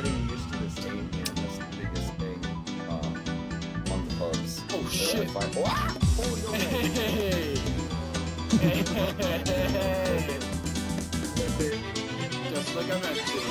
getting used to this game, man. That's the biggest thing on the pubs. Oh shit! Hey! Just like I mentioned.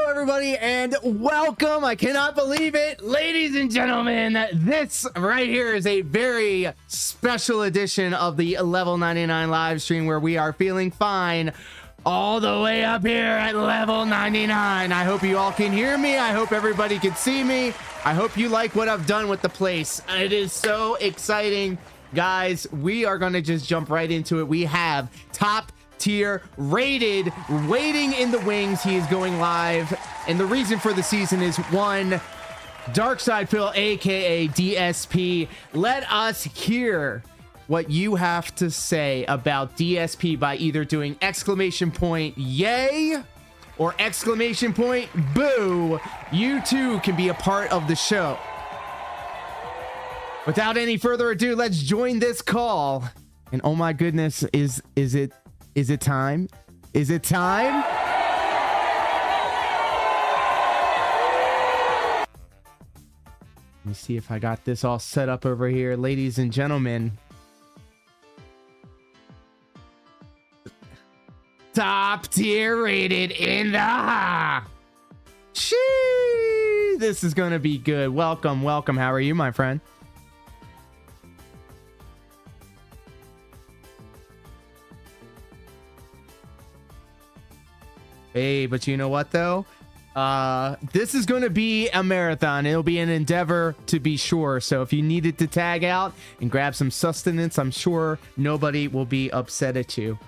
everybody, and welcome. I cannot believe it, ladies and gentlemen. This right here is a very special edition of the Level 99 live stream where we are feeling fine all the way up here at level 99. I hope you all can hear me. I hope everybody can see me. I hope you like what I've done with the place. It is so exciting, guys. We are going to just jump right into it. We have top tier rated waiting in the wings. He is going live, and the reason for the season is one, Darkside Phil aka DSP. Let us hear what you have to say about DSP by either doing exclamation point yay or exclamation point boo. You too can be a part of the show. Without any further ado, let's join this call. And oh my goodness, is it time? Is it time? Let me see if I got this all set up over here, ladies and gentlemen. Top tier rated in the Shee! This is gonna be good. Welcome. How are you, my friend? Hey, but you know what though? This is going to be a marathon. It'll be an endeavor to be sure. So if you needed to tag out and grab some sustenance, I'm sure nobody will be upset at you.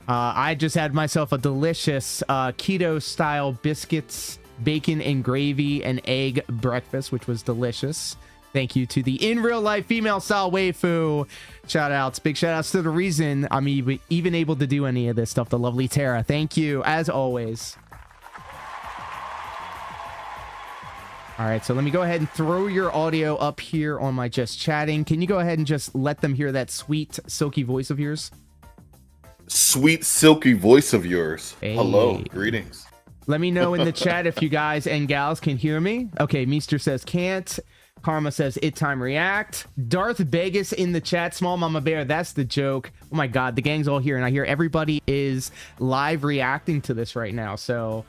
I just had myself a delicious keto style biscuits, bacon and gravy and egg breakfast, which was delicious. Thank you to the in real life female style waifu. Shout outs. Big shout outs to the reason I'm even able to do any of this stuff. The lovely Tara. Thank you as always. All right. So let me go ahead and throw your audio up here on my just chatting. Can you go ahead and just let them hear that sweet silky voice of yours? Sweet silky voice of yours. Hey. Hello. Greetings. Let me know in the chat if you guys and gals can hear me. Okay. Meester says can't. Karma says it time react. Darth Vegas in the chat. Small Mama Bear, that's the joke. Oh my god, the gang's all here, and I hear everybody is live reacting to this right now. So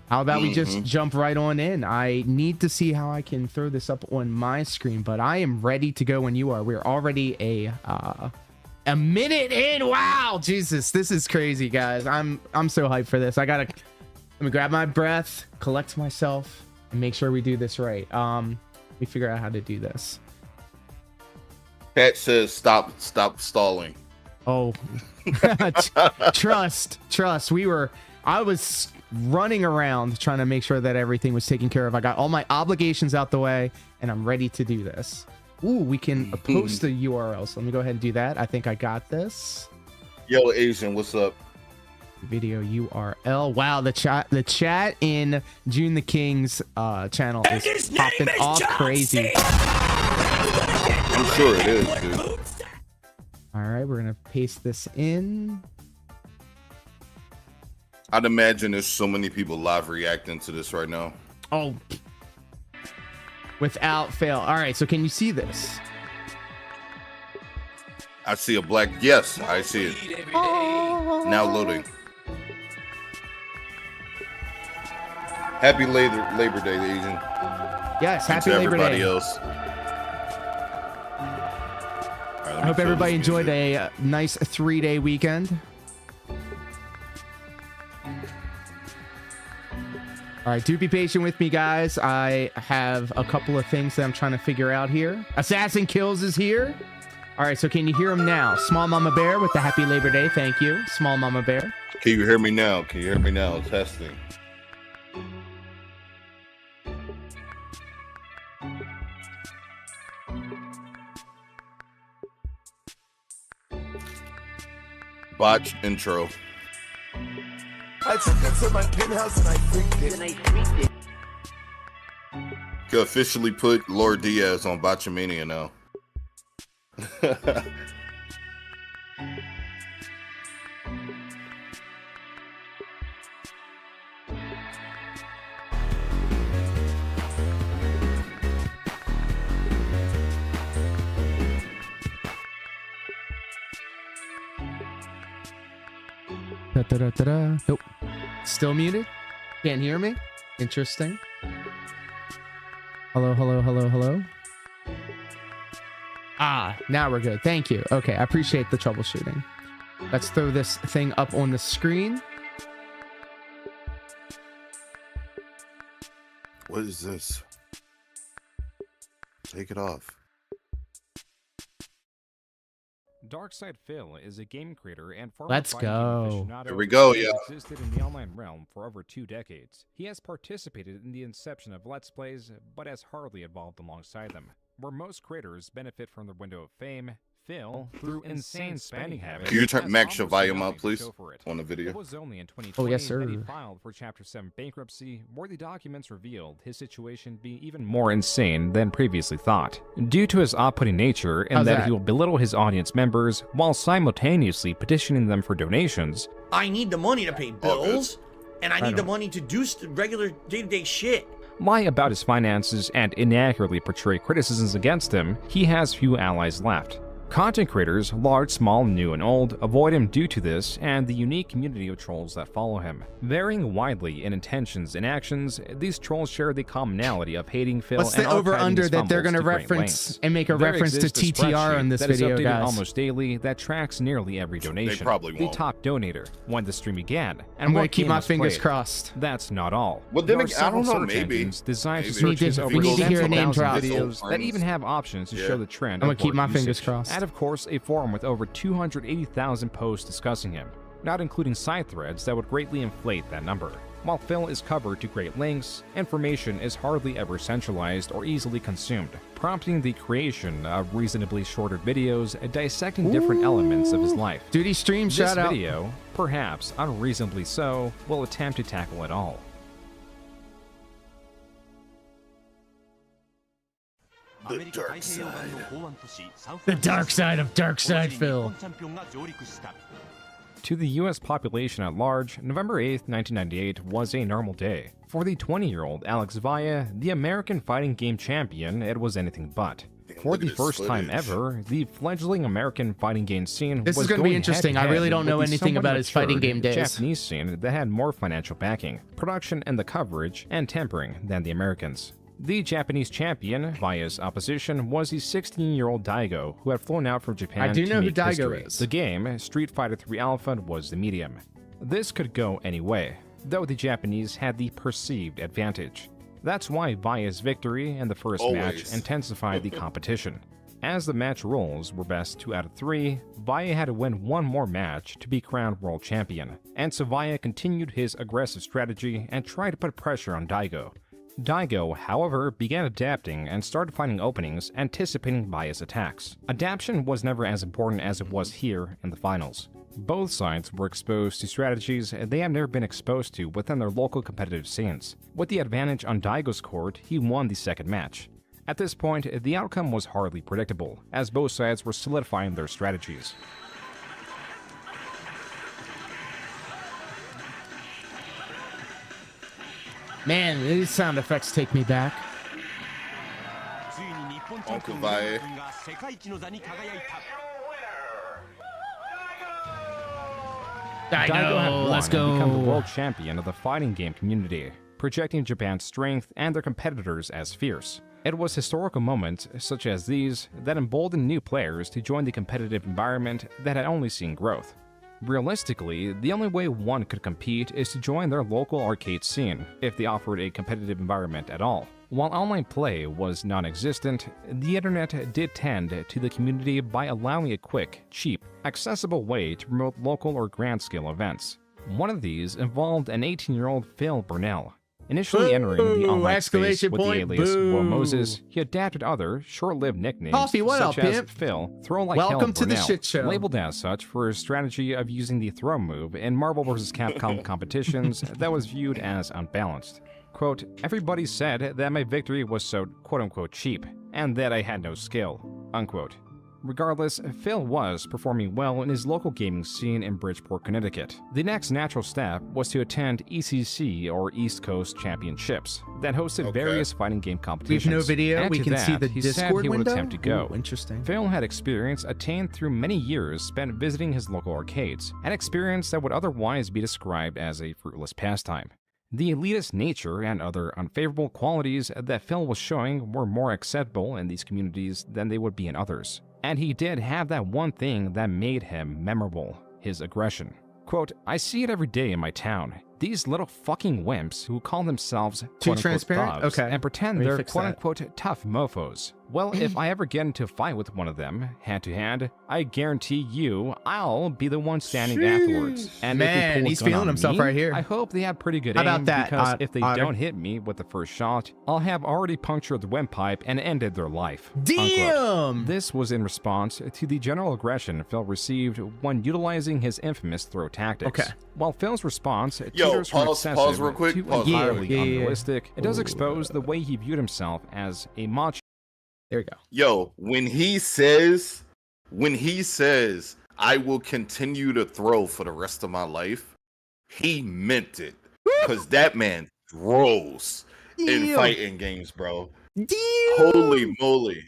how about we just jump right on in? I need to see how I can throw this up on my screen, but I am ready to go when you are. We're already a minute in. Wow, Jesus, this is crazy, guys. I'm so hyped for this. Let me grab my breath, collect myself, and make sure we do this right. Let me figure out how to do this. Pat says stop stalling. Oh, trust. I was running around trying to make sure that everything was taken care of. I got all my obligations out the way, and I'm ready to do this. Ooh, we can post the URL. So let me go ahead and do that. I think I got this. Yo, Asian, what's up? Video URL. Wow, the chat in June the King's channel is popping off crazy. I'm sure it is, dude. All right, we're gonna paste this in. I'd imagine there's so many people live reacting to this right now. Oh, without fail. All right, so can you see this? I see a black. Yes, I see it. Oh. Now loading. Happy Labor Day, Asian. Yes, and happy to Labor everybody Day. Else. I hope everybody enjoyed a nice 3-day weekend. All right, do be patient with me, guys. I have a couple of things that I'm trying to figure out here. Assassin Kills is here. All right, so can you hear him now? Small Mama Bear with the Happy Labor Day. Thank you, Small Mama Bear. Can you hear me now? Testing. Botch intro. I took it to my penthouse and I freaked it. Can officially put Lord Diaz on Botchamania now. Da, da, da, da, da. Nope. Still muted? Can't hear me? Interesting. Hello, hello, hello, hello. Ah, now we're good. Thank you. Okay, I appreciate the troubleshooting. Let's throw this thing up on the screen. What is this? Take it off. Darkside Phil is a game creator and former Let's fighting go. game aficionado Here we go, who has yeah. existed in the online realm for over 2 decades. He has participated in the inception of Let's Plays, but has hardly evolved alongside them. Where most creators benefit from their window of fame, Phil, through insane spending habits, Can you turn has max your almost volume up, nothing to please, show for it. on the video? It was only in 2020 Oh, yes, that he sir. filed for Chapter 7 bankruptcy, where the documents revealed his situation being even more insane than previously thought. Due to his off-putting nature and How's that that? he will belittle his audience members while simultaneously petitioning them for donations, I need the money to pay bills, and I need the don't- money to do regular day-to-day shit. lie about his finances, and inaccurately portray criticisms against him, he has few allies left. Content creators, large, small, new, and old, avoid him due to this and the unique community of trolls that follow him. Varying widely in intentions and actions, these trolls share the commonality of hating Phil What's and the archiving over-under his that they're fumbles going to to great reference lengths. and make a There reference to exists a TTR spreadsheet on this that is video, updated guys? almost daily that tracks nearly every donation. probably The won't. top donator, when the stream began, and I'm going to what keep game my was fingers played. crossed. That's not all. Well, then There are again, I don't several know, search maybe. engines designed to Maybe. search We his need over to hear a name 7,000 drop. videos that even have options to Yeah. show the trend I'm of gonna keep board my fingers usage. crossed. And of course, a forum with over 280,000 posts discussing him, not including side threads that would greatly inflate that number. While Phil is covered to great lengths, information is hardly ever centralized or easily consumed, prompting the creation of reasonably shorter videos dissecting different elements of his life. Duty stream, This shout out. video, perhaps unreasonably so, will attempt to tackle it all. The dark side. The dark side of Darkside Phil. To the US population at large, November 8, 1998 was a normal day. For the 20-year-old Alex Valle, the American fighting game champion, it was anything but. For look the at his first time footage. ever, the fledgling American fighting game scene This was is gonna be going interesting. I head-to-head really don't know with the anything somewhat about his fighting matured game days. Japanese scene that had more financial backing, production and the coverage, and tempering than the Americans. The Japanese champion, Valle's opposition, was the 16-year-old Daigo, who had flown out from Japan I do to know who make Daigo history. is. The game, Street Fighter III Alpha, was the medium. This could go any way, though the Japanese had the perceived advantage. That's why Valle's victory in the first match Always. intensified the competition. As the match rules were best 2 out of 3, Valle had to win one more match to be crowned world champion, and so Valle continued his aggressive strategy and tried to put pressure on Daigo. Daigo, however, began adapting and started finding openings, anticipating Valle's attacks. Adaptation was never as important as it was here in the finals. Both sides were exposed to strategies they have never been exposed to within their local competitive scenes. With the advantage on Daigo's court, he won the second match. At this point, the outcome was hardly predictable, as both sides were solidifying their strategies. Man, these sound effects take me back. Uncle Valle. Daigo had won let's and become the go. world champion of the fighting game community, projecting Japan's strength and their competitors as fierce. It was historical moments such as these that emboldened new players to join the competitive environment that had only seen growth. Realistically, the only way one could compete is to join their local arcade scene, if they offered a competitive environment at all. While online play was non-existent, the internet did tend to the community by allowing a quick, cheap, accessible way to promote local or grand-scale events. One of these involved an 18-year-old Phil Burnell. Initially entering the Boo! online space Exclamation with the point, alias boo! Will Moses, he adapted other, short-lived nicknames Coffee, what such up, as pimp? Phil, Throw Like Welcome Hell to the Burnell, shit show. labeled as such for his strategy of using the throw move in Marvel vs. Capcom competitions that was viewed as unbalanced. Quote, everybody said that my victory was so quote-unquote cheap, and that I had no skill, unquote. Regardless, Phil was performing well in his local gaming scene in Bridgeport, Connecticut. The next natural step was to attend ECC, or East Coast Championships, that hosted Okay. various fighting game We competitions. have no video. And We to can see that, the he said Discord he would window. attempt to go. Ooh, interesting. Phil had experience attained through many years spent visiting his local arcades, an experience that would otherwise be described as a fruitless pastime. The elitist nature and other unfavorable qualities that Phil was showing were more acceptable in these communities than they would be in others. And he did have that one thing that made him memorable: his aggression. Quote, "I see it every day in my town. These little fucking wimps who call themselves Too quote-unquote transparent? thugs Okay. and pretend Let me they're fix that. quote-unquote tough mofos. Well, if I ever get into a fight with one of them, hand to hand, I guarantee you I'll be the one standing afterwards. And if they Man, pull a he's gun feeling on himself me, right here. I hope they have pretty good How aim, about that, because if they Otter? don't hit me with the first shot, I'll have already punctured the windpipe and ended their life." Unquote. Damn! This was in response to the general aggression Phil received when utilizing his infamous throw tactics. Okay. While Phil's response Yo, teeters from pause excessive real quick, to pause. entirely Yeah. unrealistic, it does expose the way he viewed himself as a macho. There we go. Yo, when he says, I will continue to throw for the rest of my life, he meant it. Because that man throws in Damn. fighting games, bro. Damn! Holy moly.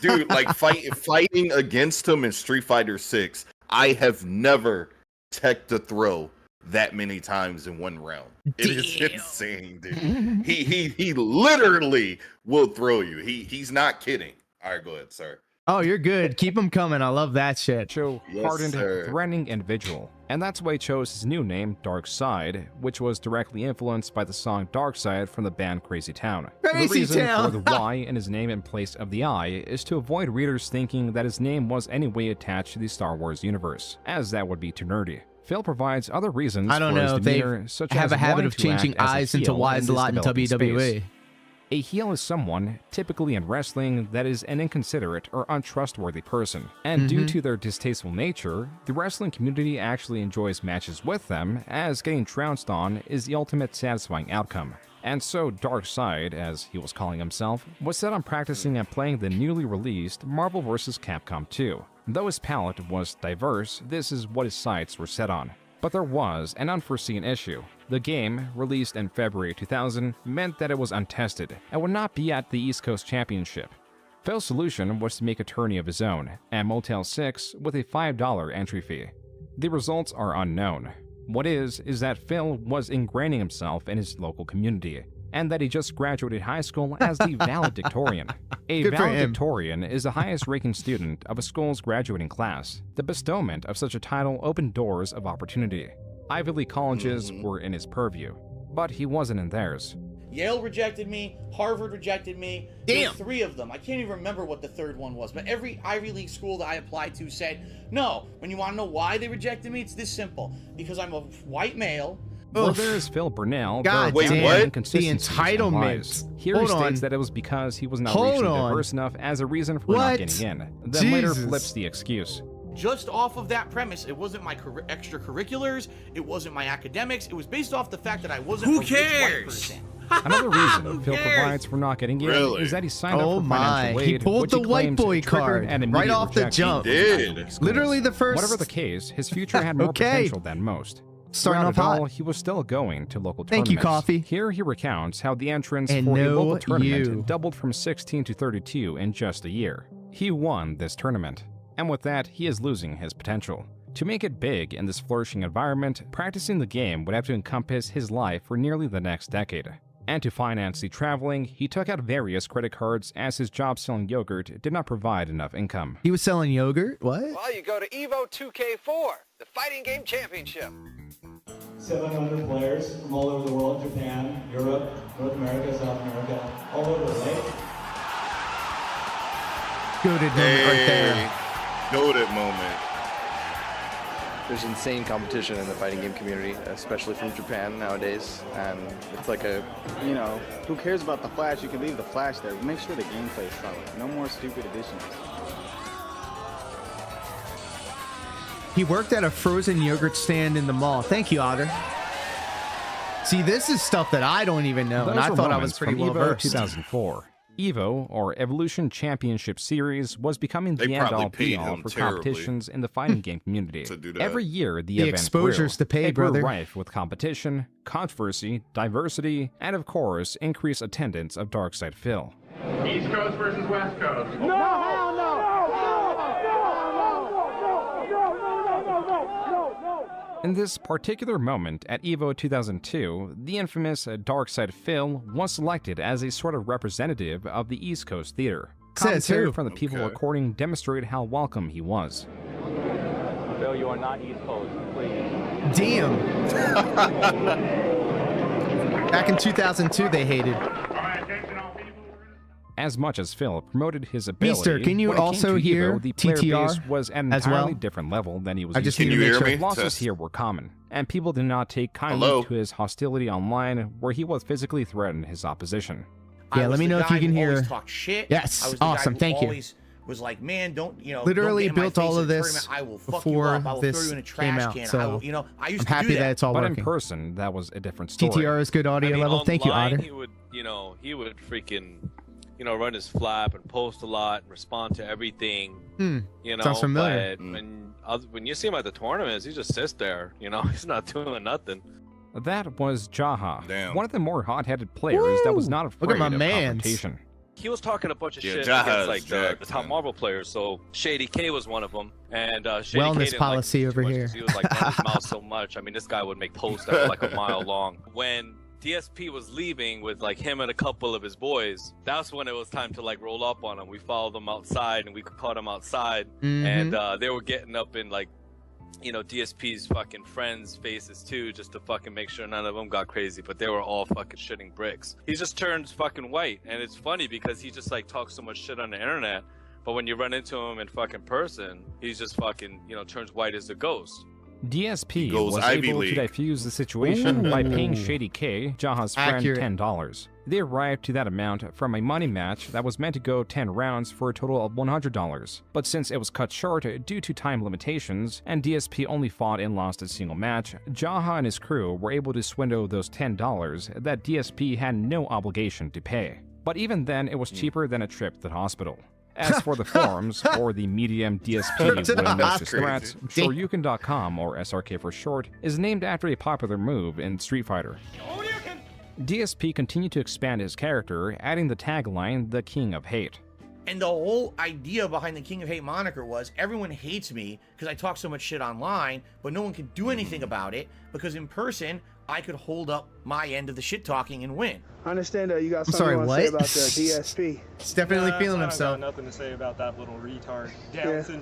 Dude, like fighting against him in Street Fighter 6, I have never teched a throw that many times in one round. It is insane, dude. He literally will throw you. He's not kidding. All right, go ahead, sir. Oh, you're good. Keep them coming. I love that shit. Yes, Hardened, sir. threatening individual. And that's why he chose his new name, Dark Side, which was directly influenced by the song Dark Side from the band Crazy Town. Crazy the reason Town. for the Y in his name in place of the I is to avoid readers thinking that his name was anyway attached to the Star Wars universe, as that would be too nerdy. Phil provides other reasons I don't for know his if they demeanor, such have as a habit wanting of to changing act as a I's into heel Y's in a this lot in developing WWE. space. A heel is someone, typically in wrestling, that is an inconsiderate or untrustworthy person. And due to their distasteful nature, the wrestling community actually enjoys matches with them, as getting trounced on is the ultimate satisfying outcome. And so Dark Side, as he was calling himself, was set on practicing and playing the newly released Marvel vs. Capcom 2. Though his palette was diverse, this is what his sights were set on. But there was an unforeseen issue. The game, released in February 2000, meant that it was untested and would not be at the East Coast Championship. Phil's solution was to make a tourney of his own, at Motel 6, with a $5 entry fee. The results are unknown. What is that Phil was ingraining himself in his local community, and that he just graduated high school as the valedictorian. A Good for him. valedictorian is the highest ranking student of a school's graduating class. The bestowment of such a title opened doors of opportunity. Ivy League colleges were in his purview, but he wasn't in theirs. Yale rejected me. Harvard rejected me. Damn. There's 3 of them. I can't even remember what the third one was, but every Ivy League school that I applied to said, no. When you want to know why they rejected me, it's this simple. Because I'm a white male. Well, Oof. there's Phil Burnell. God Wait, damn, what? the Inconsistencies and lies. entitlement. Here Hold he on. states that it was because he was not Hold racially on. diverse enough as a reason for What? not getting in. Then later Jesus. flips the excuse. Just off of that premise, it wasn't my extracurriculars, it wasn't my academics, it was based off the fact that I wasn't Who a rich white cares? person. Another reason Phil cares? provides for not getting in Really? is that he signed Oh up for my, financial aid, he pulled which the white claimed boy triggered card an right immediate off the rejection jump. from Did. Ivy League schools. Literally the first. Whatever the case, his future had more Okay. potential than most. Starting Throughout off it all, hot. he was still going to local Thank you, tournaments. Coffee. Here he recounts how the entrance And for a no local tournament you. doubled from 16 to 32 in just a year. He won this tournament, and with that, he is losing his potential. To make it big in this flourishing environment, practicing the game would have to encompass his life for nearly the next decade. And to finance the traveling, he took out various credit cards as his job selling yogurt did not provide enough income. He was selling yogurt? What? Well, you go to Evo 2K4, the fighting game championship. 700 players from all over the world, Japan, Europe, North America, South America, all over, right? Goated moment right there. Goated moment. There's insane competition in the fighting game community, especially from Japan nowadays, and it's like a, You know, who cares about the Flash? You can leave the Flash there. Make sure the gameplay is solid. No more stupid additions. He worked at a frozen yogurt stand in the mall. Thank you, Otter. See, this is stuff that I don't even know, and Those I were thought I was moments pretty from well Evo versed. 2004. Evo, or Evolution Championship Series, was becoming the They end-all probably paid be-all him for terribly competitions in the fighting game community. to do that. Every year, the The event exposure's grew. to pay, It grew brother. rife with competition, controversy, diversity, and of course, increased attendance of Darkside Phil. East Coast versus West Coast. In this particular moment at EVO 2002, the infamous Darkside Phil was selected as a sort of representative of the East Coast theater. Says Commentary who? from the people recording demonstrated how welcome he was. Phil, you are not East Coast, please. Damn. Back in 2002, they hated. As much as Phil promoted his ability, Mister, can you when it came also to hear EVO, the player TTR base was at an as entirely well? different level than he was I used just to. need to make sure. Losses Yes. here were common, and people did not take kindly Hello? to his hostility online, where he would physically threaten his opposition. Yeah, I let was me the know if guy you can who hear. always talked shit. Yes, I was the awesome, guy who thank you. always was like, man, don't Literally don't get in my built face all in of a this tournament. I will fuck before you up. I will this throw you in a came trash out, can. so I will, I used I'm to happy do that it's all But working. in person, that was a different story. TTR is good audio level. Thank you, online, Otter. He would, he would freaking, run his flap and post a lot and respond to everything. Sounds familiar. But when you see him at the tournaments, he just sits there. He's not doing nothing. That was Jaha, Damn. one of the more hot-headed players that was not afraid Look at my of mans. confrontation. He was talking a bunch of Yeah, shit Jaha's against like the jacked, top man. Marvel players. So Shady K was one of them, and Shady Wellness K didn't policy like him too over much here. 'cause he was like running his mouth so much. I mean, this guy would make posts that were like a mile long. When DSP was leaving with like him and a couple of his boys, that's when it was time to like roll up on him. We followed them outside and we caught him outside, and they were getting up in like, DSP's fucking friends' faces too, just to fucking make sure none of them got crazy, but they were all fucking shitting bricks. He just turns fucking white, and it's funny because he just like talks so much shit on the internet, but when you run into him in fucking person, he's just fucking, turns white as a ghost. DSP Goes was Ivy able League. to defuse the situation by paying Shady K, Jaha's friend, Accurate. $10. They arrived to that amount from a money match that was meant to go 10 rounds for a total of $100. But since it was cut short due to time limitations, and DSP only fought and lost a single match, Jaha and his crew were able to swindle those $10 that DSP had no obligation to pay. But even then, it was cheaper than a trip to the hospital. As for the forums, or the medium DSP when malicious threats, Shoryuken.com, or SRK for short, is named after a popular move in Street Fighter. DSP continued to expand his character, adding the tagline, The King of Hate. And the whole idea behind the King of Hate moniker was everyone hates me because I talk so much shit online, but no one can do anything about it because in person, I could hold up my end of the shit talking and win. I understand that you got I'm something sorry, you want to say what? about the DSP. He's definitely feeling himself. Nothing to say about that little retard.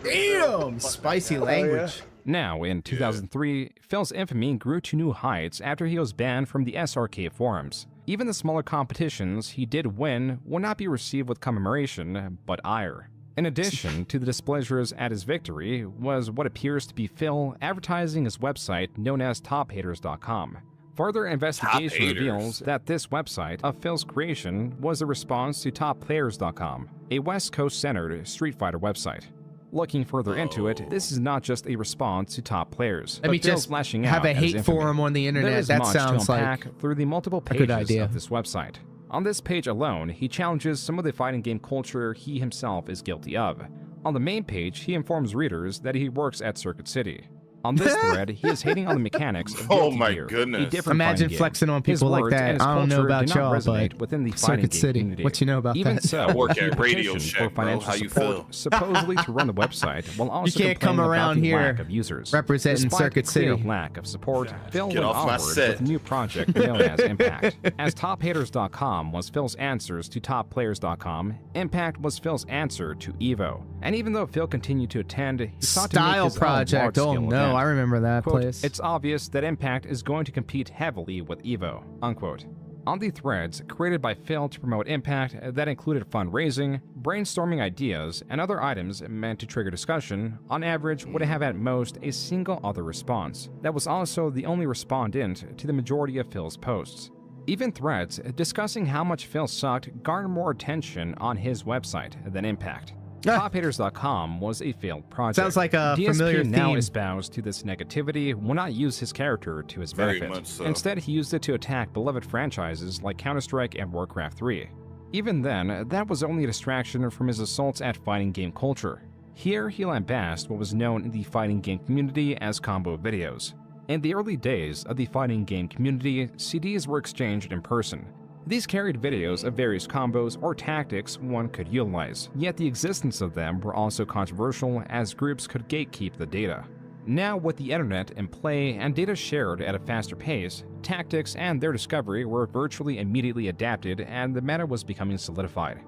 Damn, spicy language. Now, in 2003, Phil's infamy grew to new heights after he was banned from the SRK forums. Even the smaller competitions he did win would not be received with commemoration, but ire. In addition to the displeasures at his victory was what appears to be Phil advertising his website known as TopHaters.com. Further investigation reveals that this website of Phil's creation was a response to TopPlayers.com, a West Coast-centered Street Fighter website. Looking further into it, this is not just a response to top players. Let me but Phil's just lashing have out a at his hate infamy. forum on the There internet. is That much sounds to like unpack through the multiple a good pages idea. of this website. On this page alone, he challenges some of the fighting game culture he himself is guilty of. On the main page, he informs readers that he works at Circuit City. On this thread, he is hating on the mechanics of Oh Guilty my Gear, goodness. a different Imagine fighting game. flexing on His people like words and that. his I don't know culture about do not y'all, resonate but within the fighting Circuit game City. community. What you know about Even that? so, I work he at Radio petitioned Shack, for bro. financial How you support, feel? supposedly to run the website, while also can't come complaining around about the here lack of users. representing Despite Circuit the clear City. lack of support, Phil Get went off my onward set. with a new project known as Impact. As TopHaters.com was Phil's answers to TopPlayers.com, Impact was Phil's answer to EVO. And even though Phil continued to attend, he sought to make Style his Project. own Oh large-scale no, event. I remember that Quote, place. It's obvious that Impact is going to compete heavily with EVO, unquote. On the threads created by Phil to promote Impact that included fundraising, brainstorming ideas, and other items meant to trigger discussion, on average would have at most a single other response. That was also the only respondent to the majority of Phil's posts. Even threads discussing how much Phil sucked garnered more attention on his website than Impact. TopHaters.com was a failed project. Sounds like a DSP familiar now theme. espoused to this negativity will not use his character to his Very benefit. much so. Instead, he used it to attack beloved franchises like Counter-Strike and Warcraft 3. Even then, that was only a distraction from his assaults at fighting game culture. Here, he lambasted what was known in the fighting game community as combo videos. In the early days of the fighting game community, CDs were exchanged in person. These carried videos of various combos or tactics one could utilize, yet the existence of them were also controversial as groups could gatekeep the data. Now, with the internet in play and data shared at a faster pace, tactics and their discovery were virtually immediately adapted and the meta was becoming solidified.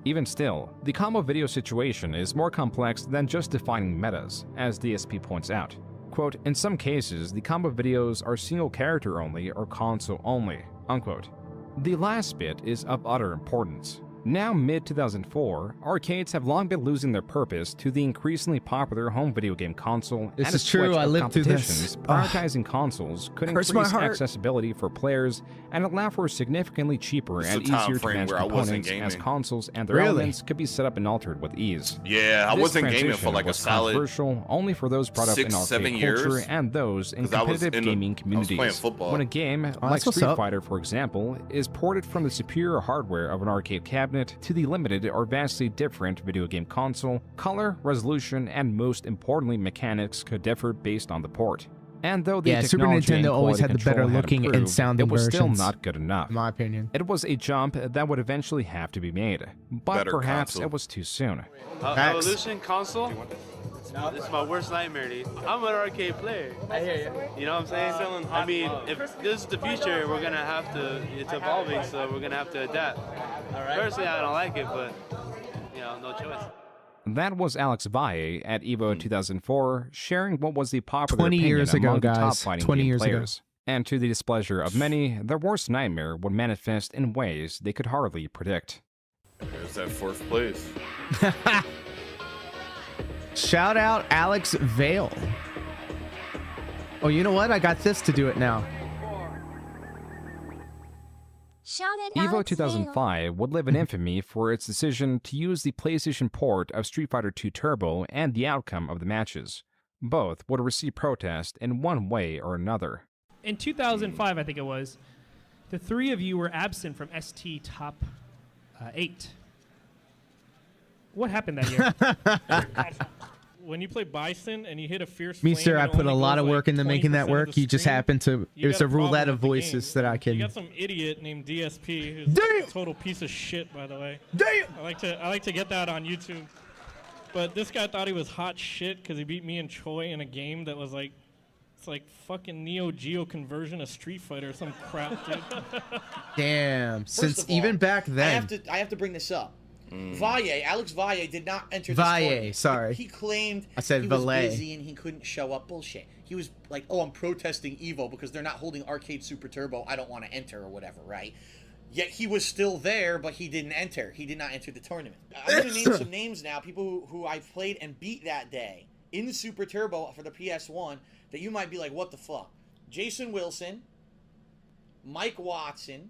Even still, the combo video situation is more complex than just defining metas, as DSP points out. Quote, in some cases, the combo videos are single character only or console only, unquote. The last bit is of utter importance. Now mid-2004, arcades have long been losing their purpose to the increasingly popular home video game console. This and is true, I lived through this. Prioritizing consoles could Hurts my increase heart. accessibility for players and allow for significantly cheaper This is and a time easier to frame manage where I wasn't components as gaming. consoles and their Really? elements could be set up and altered with ease. Yeah, I This wasn't gaming for transition like a was solid controversial only for those brought up in 6-7 arcade years, culture and those in 'cause I was competitive in the- gaming I was communities. playing football. When a game, like that's what's Street up. Fighter for example, is ported from the superior hardware of an arcade cabinet to the limited or vastly different video game console, color, resolution, and most importantly mechanics could differ based on the port. And though the Yeah, Super technology and Nintendo always quality had the better control had looking and improved, sounding it was still versions, not good enough. in my opinion. It was a jump that would eventually have to be made, but Better perhaps console. it was too soon. Facts. Evolution console? This is my worst nightmare, dude. I'm an arcade player. I hear you. You know what I'm saying? I mean, if this is the future, we're gonna have to. It's evolving, so we're gonna have to adapt. Personally, I don't like it, but you know, no choice. That was Alex Valle at EVO 2004, sharing what was the popular 20 opinion years ago, among the top guys. fighting 20 game years ago. players. And to the displeasure of many, their worst nightmare would manifest in ways they could hardly predict. There's that fourth place. Shout out Alex Vale. Oh, you know what? I got this to do it now. EVO 2005 would live in infamy for its decision to use the PlayStation port of Street Fighter II Turbo and the outcome of the matches. Both would receive protest in one way or another. In 2005, I think it was, the three of you were absent from ST Top 8. What happened that year? When you play Bison and you hit a fierce Me, flame, sir, I it put a only lot goes, of like, work into making that 20% of work. the You just screen. happened to. You It's got a roulette problem of with the game. voices that I You can. got some idiot named DSP who's a total piece of shit, by the way. Damn! I like to get that on YouTube. But this guy thought he was hot shit because he beat me and Choi in a game that was like, it's like fucking Neo Geo conversion of Street Fighter or some crap, dude. Damn. First Since of all, even back then. I have to bring this up. Alex Valle did not enter the Valle, tournament. sorry. He claimed I said he was valet. busy and he couldn't show up. Bullshit. He was like, oh, I'm protesting EVO because they're not holding Arcade Super Turbo. I don't want to enter or whatever, right? Yet he was still there, but he didn't enter. He did not enter the tournament. I'm going to name some names now, people who I played and beat that day in the Super Turbo for the PS1 that you might be like, what the fuck? Jason Wilson, Mike Watson.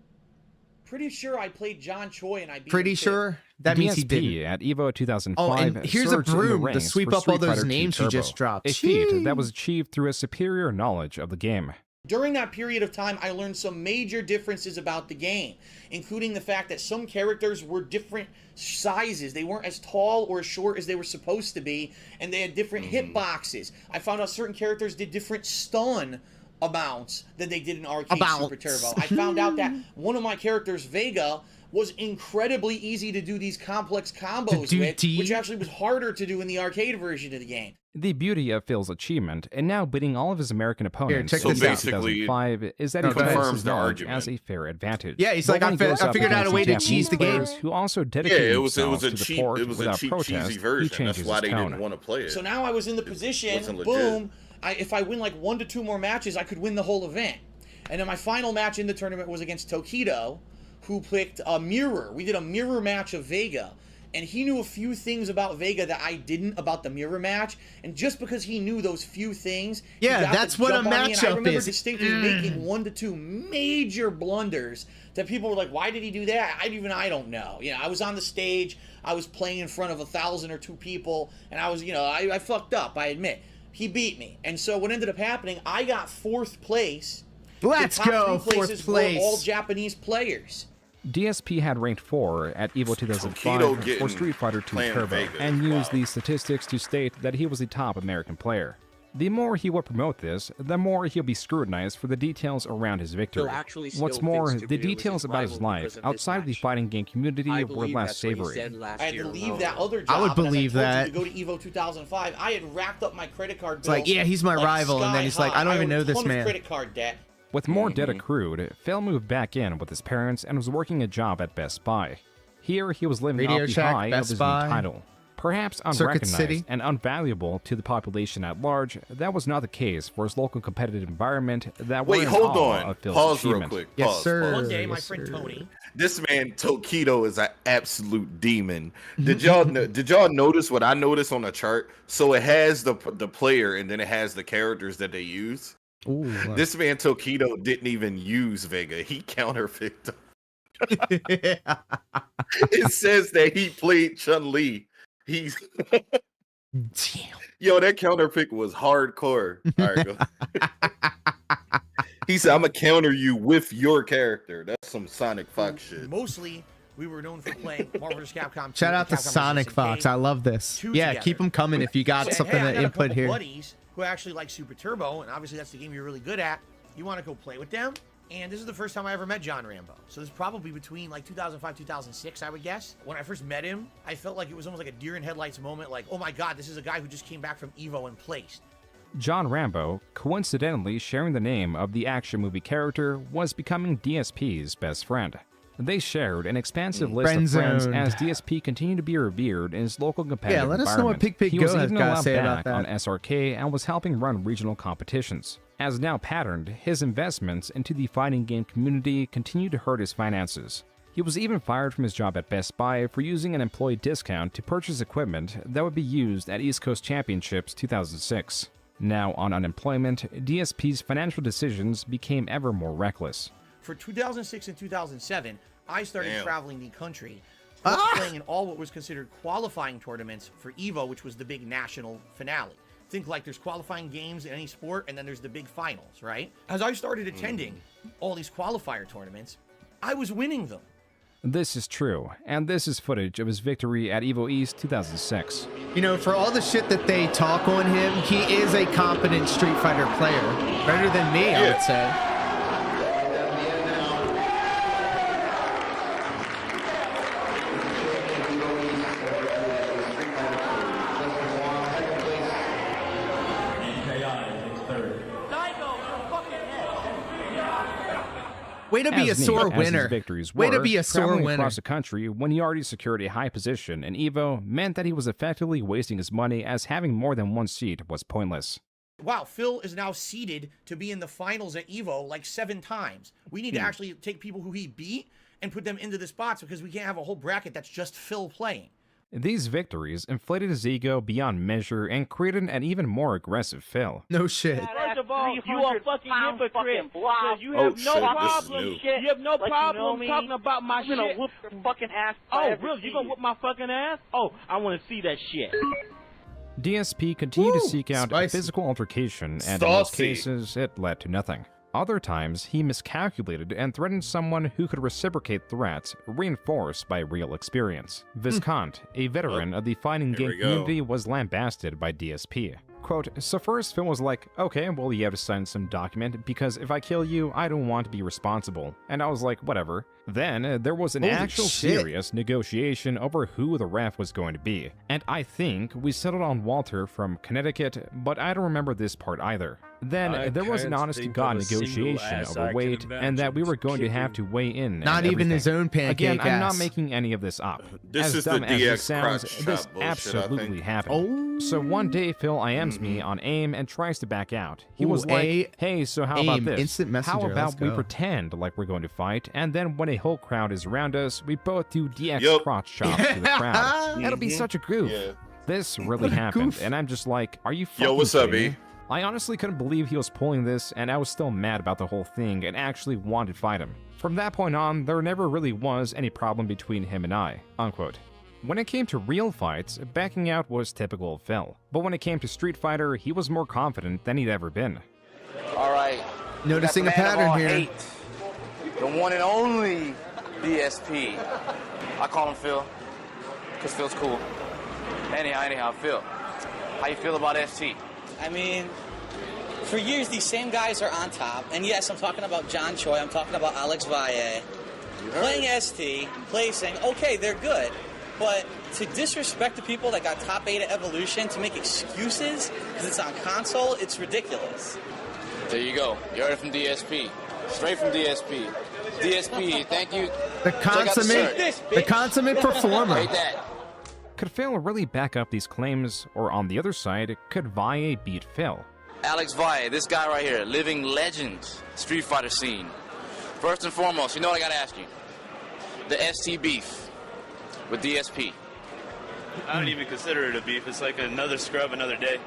Pretty sure I played John Choi and I beat him Pretty too. sure that means he DSP did. at EVO 2005 Oh, and here's a surged in the broom to ranks sweep for up all Street those Fighter II names you Turbo, just dropped. a feat Jeez. that was achieved through a superior knowledge of the game. During that period of time, I learned some major differences about the game, including the fact that some characters were different sizes. They weren't as tall or as short as they were supposed to be, and they had different hitboxes. I found out certain characters did different stun amounts than they did in Arcade Super Turbo. I found out that one of my characters, Vega, was incredibly easy to do these complex combos with, which actually was harder to do in the arcade version of the game. The beauty of Phil's achievement, and now beating all of his American opponents check since this out. 2005, is that No, he go ahead. confirms the knowledge argument. as a fair advantage. Yeah, he's But like, when I he fi- goes I up figured out a against way to Japanese cheese the game. players Who also Yeah, dedicated it was themselves a to the cheap port it was a without cheap protest, cheesy he version. changes That's why his they tone. didn't want to play it. So now I was in the position, wasn't legit. boom, if I win like 1 to 2 more matches, I could win the whole event. And then my final match in the tournament was against Tokido, who picked a mirror. We did a mirror match of Vega. And he knew a few things about Vega that I didn't about the mirror match. And just because he knew those few things, Yeah, he got that's the what jump a on me. And I matchup remember is. distinctly making 1 to 2 major blunders that people were like, why did he do that? I don't know. You know, I was on the stage, I was playing in front of 1,000 or 2 people, and I was, you know, I fucked up, I admit. He beat me. And so what ended up happening, I got 4th place. Let's The top go, 3 places 4th were place. all Japanese players. DSP had ranked 4 at EVO 2005 Tokido for getting Street Fighter II playing Turbo, Vega. and used Wow. these statistics to state that he was the top American player. The more he will promote this, the more he'll be scrutinized for the details around his victory. What's more, the details about his life outside of the fighting game community were less savory. I had to leave that other job. I would believe that. To go to Evo 2005, I had racked up my credit card bills. It's like, yeah, he's my rival, and then he's like, I don't even know this man. Credit card debt. With more debt accrued, Phil moved back in with his parents and was working a job at Best Buy. Here, he was living Radio off the Shack, high Best of his Buy, new title. Perhaps Circuit unrecognized City. and unvaluable to the population at large, that was not the case for his local competitive environment that Wait, were in hold awe on. of Phil's Pause real achievement. quick. Yes, Pause. sir. One day, my Yes, friend sir. Tony. This man Tokido is an absolute demon. Did y'all notice what I noticed on the chart? So it has the player and then it has the characters that they use. Ooh, This man Tokido didn't even use Vega. He counterfeit them. It says that he played Chun-Li. He's Yo, that counterpick was hardcore. All right, go. He said, "I'm gonna counter you with your character." That's some Sonic Fox shit. Mostly, we were known for playing Marvel vs. Capcom 2. Shout out to Capcom Sonic vs. Fox. I love this. Two Yeah, together. keep them coming if you got Said, something hey, I to got a input couple here. buddies who actually like Super Turbo, and obviously that's the game you're really good at. You want to go play with them? And this is the first time I ever met John Rambo. So this is probably between like 2005, 2006, I would guess. When I first met him, I felt like it was almost like a deer in headlights moment. Like, oh my God, this is a guy who just came back from Evo and placed. John Rambo, coincidentally sharing the name of the action movie character, was becoming DSP's best friend. They shared an expansive list of friends Friend-zoned. as DSP continued to be revered in his local competitive Yeah, let us know what environment. Pig Pig He Go was has even got to allowed say about back that. on SRK and was helping run regional competitions. As now patterned, his investments into the fighting game community continued to hurt his finances. He was even fired from his job at Best Buy for using an employee discount to purchase equipment that would be used at East Coast Championships 2006. Now on unemployment, DSP's financial decisions became ever more reckless. For 2006 and 2007, I started Damn. traveling the country, playing in all what was considered qualifying tournaments for Evo, which was the big national finale. Think like there's qualifying games in any sport, and then there's the big finals, right? As I started attending all these qualifier tournaments, I was winning them. This is true, and this is footage of his victory at Evo East 2006. You know, for all the shit that they talk on him, he is a competent Street Fighter player. Better than me, I would say. Way to be a As neat sore as his winner. victories Way to were, be a sore traveling winner. across the country when he already secured a high position in Evo meant that he was effectively wasting his money, as having more than one seat was pointless. Wow, Phil is now seeded to be in the finals at Evo like 7 times. We need to actually take people who he beat and put them into the spots, because we can't have a whole bracket that's just Phil playing. These victories inflated his ego beyond measure and created an even more aggressive Phil. No shit. First of all, you are fucking hypocrite. Because you Oh, have no shit, this is problem. new. You have no problem talking about my shit. I'm gonna whoop your fucking ass. Oh, really? You gonna whoop my fucking ass? Oh, I want to see that shit. DSP continued to Woo, seek out spicy. a physical altercation, and in most Saucy. cases, it led to nothing. Other times, he miscalculated and threatened someone who could reciprocate threats, reinforced by real experience. Viscount, a veteran of the fighting Here game we go. community, was lambasted by DSP. Quote, so first Phil was like, okay, well you have to sign some document, because if I kill you, I don't want to be responsible. And I was like, whatever. Then there was an Holy actual shit. serious negotiation over who the ref was going to be. And I think we settled on Walter from Connecticut, but I don't remember this part either. Then I there was an can't honest-to-God think of a single negotiation ass over I can weight, and that we were going to have to weigh in. Not and even everything. his own pancake Again, I'm not ass. making any of this up. This as is the dumb as DX this sounds, crotch this chop bullshit, I absolutely think. happened. So one day, Phil IMs me on AIM and tries to back out. He was Ooh, like, hey, so how about AIM, this? instant How messenger, let's about we go. pretend like we're going to fight, and then when a whole crowd is around us, we both do DX Yup. crotch chops to the crowd. That'll be such a goof. Yeah. This really What a happened, goof. and I'm just like, are you fucking Yo, what's up, kidding E? me? I honestly couldn't believe he was pulling this, and I was still mad about the whole thing and actually wanted to fight him. From that point on, there never really was any problem between him and I, unquote. When it came to real fights, backing out was typical of Phil. But when it came to Street Fighter, he was more confident than he'd ever been. All right. Noticing Got a the man of pattern all here. hate, the one and only DSP. I call him Phil, because Phil's cool. Anyhow, Phil, how you feel about ST? I mean, for years, these same guys are on top. And yes, I'm talking about John Choi. I'm talking about Alex Valle. Playing ST, placing, okay, they're good. But to disrespect the people that got top 8 at Evolution, to make excuses because it's on console, it's ridiculous. There you go. You heard it from DSP. Straight from DSP. DSP, thank you. The consummate performer. Hate that. Could Phil really back up these claims, or on the other side, could Valle beat Phil? Alex Valle, this guy right here, living legend, Street Fighter scene. First and foremost, you know what I gotta ask you? The ST beef with DSP. I don't even consider it a beef. It's like another scrub, another day.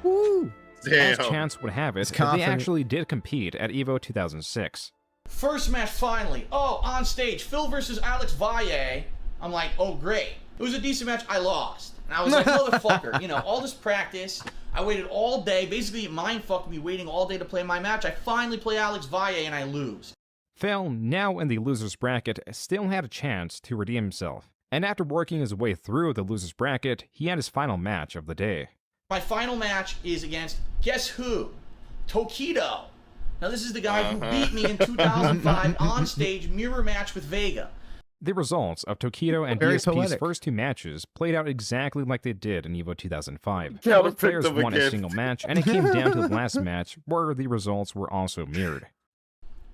Woo! As chance would have it, they actually did compete at EVO 2006. First match finally. Oh, on stage, Phil versus Alex Valle. I'm like, oh great. It was a decent match. I lost. And I was like, motherfucker, you know, all this practice. I waited all day. Basically, it mind fucked me waiting all day to play my match. I finally play Alex Valle and I lose. Phil, now in the loser's bracket, still had a chance to redeem himself. And after working his way through the loser's bracket, he had his final match of the day. My final match is against, guess who? Tokido. Now this is the guy who beat me in 2005 on stage, mirror match with Vega. The results of Tokido and Very DSP's poetic. first 2 matches played out exactly like they did in EVO 2005. Yeah, Both players won a single match, and it came down to the last match, where the results were also mirrored.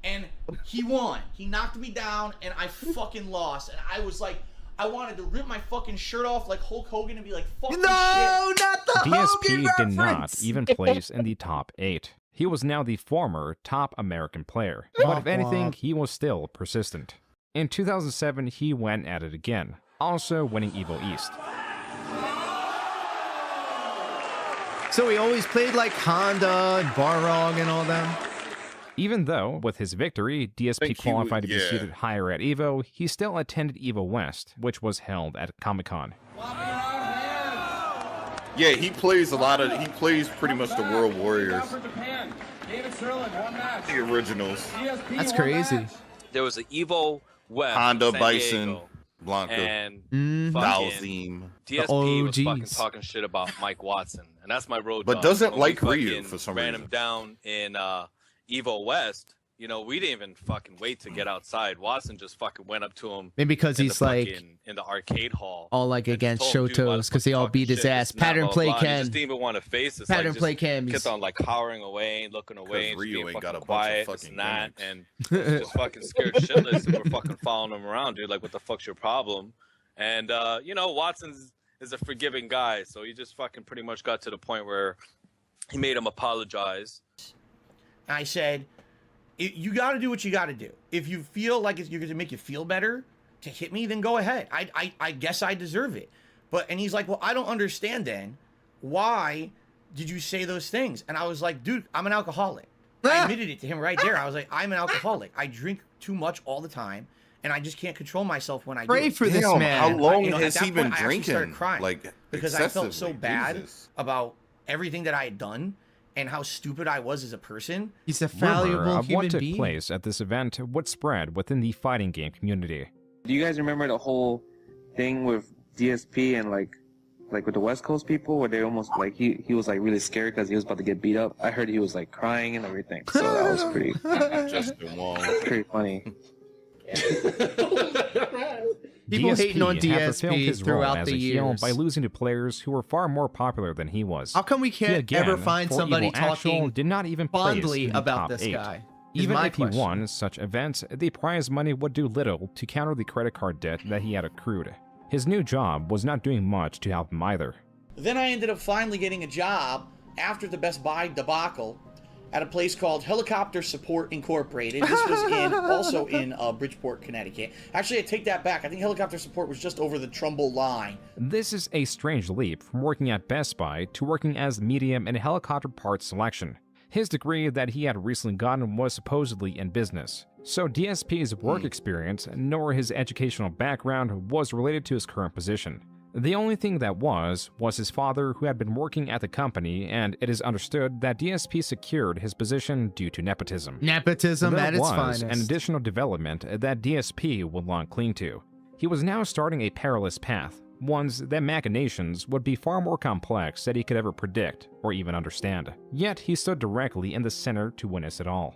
And he won. He knocked me down, and I fucking lost. And I was like, I wanted to rip my fucking shirt off like Hulk Hogan and be like, fuck this shit. Not the DSP Hogan did not reference. even place in the top 8. He was now the former top American player, but if anything, he was still persistent. In 2007, he went at it again, also winning EVO East. So he always played like Honda and Barrog and all them? Even though, with his victory, DSP qualified to be seated higher at EVO, he still attended EVO West, which was held at Comic-Con. Yeah, he plays pretty much the World Warriors. The originals. That's crazy. There was an EVO West, Honda, San Bison, Diego, Blanca, and Dalzim. DSP was fucking talking shit about Mike Watson, and that's my road But dog. doesn't When like we Ryu fucking for some ran reason. him down in EVO West. You know, we didn't even fucking wait to get outside. Watson just fucking went up to him. Maybe because in he's the like fucking- in the arcade hall. all like against told him, dude, why the Shotos because they all beat his shit, ass. this and that, Pattern blah, play blah, blah. He Ken. just didn't even want to face us. Pattern like, play just Ken. kept on like cowering away and looking away and just Ryu being ain't got fucking a bunch of quiet, fucking this and that, and just fucking scared shitless, and we're fucking following him around, dude. Like, what the fuck's your problem? And you know, Watson's is a forgiving guy, so he just fucking pretty much got to the point where he made him apologize. I said, you got to do what you got to do. If you feel like you're going to make you feel better to hit me, then go ahead. I guess I deserve it. And he's like, well, I don't understand then. Why did you say those things? And I was like, dude, I'm an alcoholic. I admitted it to him right there. I was like, I'm an alcoholic. I drink too much all the time, and I just can't control myself when I Pray do. for this man. How long At has that he been point, I actually started drinking? crying Like, because I felt so excessively? bad Jesus. about everything that I had done and how stupid I was as a person. He's a Rumor valuable of what human took being. place at this event would spread within the fighting game community. Do you guys remember the whole thing with DSP and like with the West Coast people where they almost like he was like really scared because he was about to get beat up? I heard he was like crying and everything. So that was pretty pretty funny. People DSP hating on had fulfilled DSP his role throughout as the a heel years. by losing to players who were far more popular than he was. How come we He can't again, ever find for somebody Evil Actual, talking did not even place fondly in the about top this 8. guy? Is Even my if he question. won such events, the prize money would do little to counter the credit card debt that he had accrued. His new job was not doing much to help him either. Then I ended up finally getting a job after the Best Buy debacle at a place called Helicopter Support Incorporated. This was also in Bridgeport, Connecticut. Actually, I take that back. I think Helicopter Support was just over the Trumbull line. This is a strange leap from working at Best Buy to working as medium in helicopter parts selection. His degree that he had recently gotten was supposedly in business, so DSP's work experience nor his educational background was related to his current position. The only thing that was his father, who had been working at the company, and it is understood that DSP secured his position due to nepotism. Nepotism There at its was finest. an additional development that DSP would long cling to. He was now starting a perilous path, ones that machinations would be far more complex than he could ever predict or even understand. Yet he stood directly in the center to witness it all.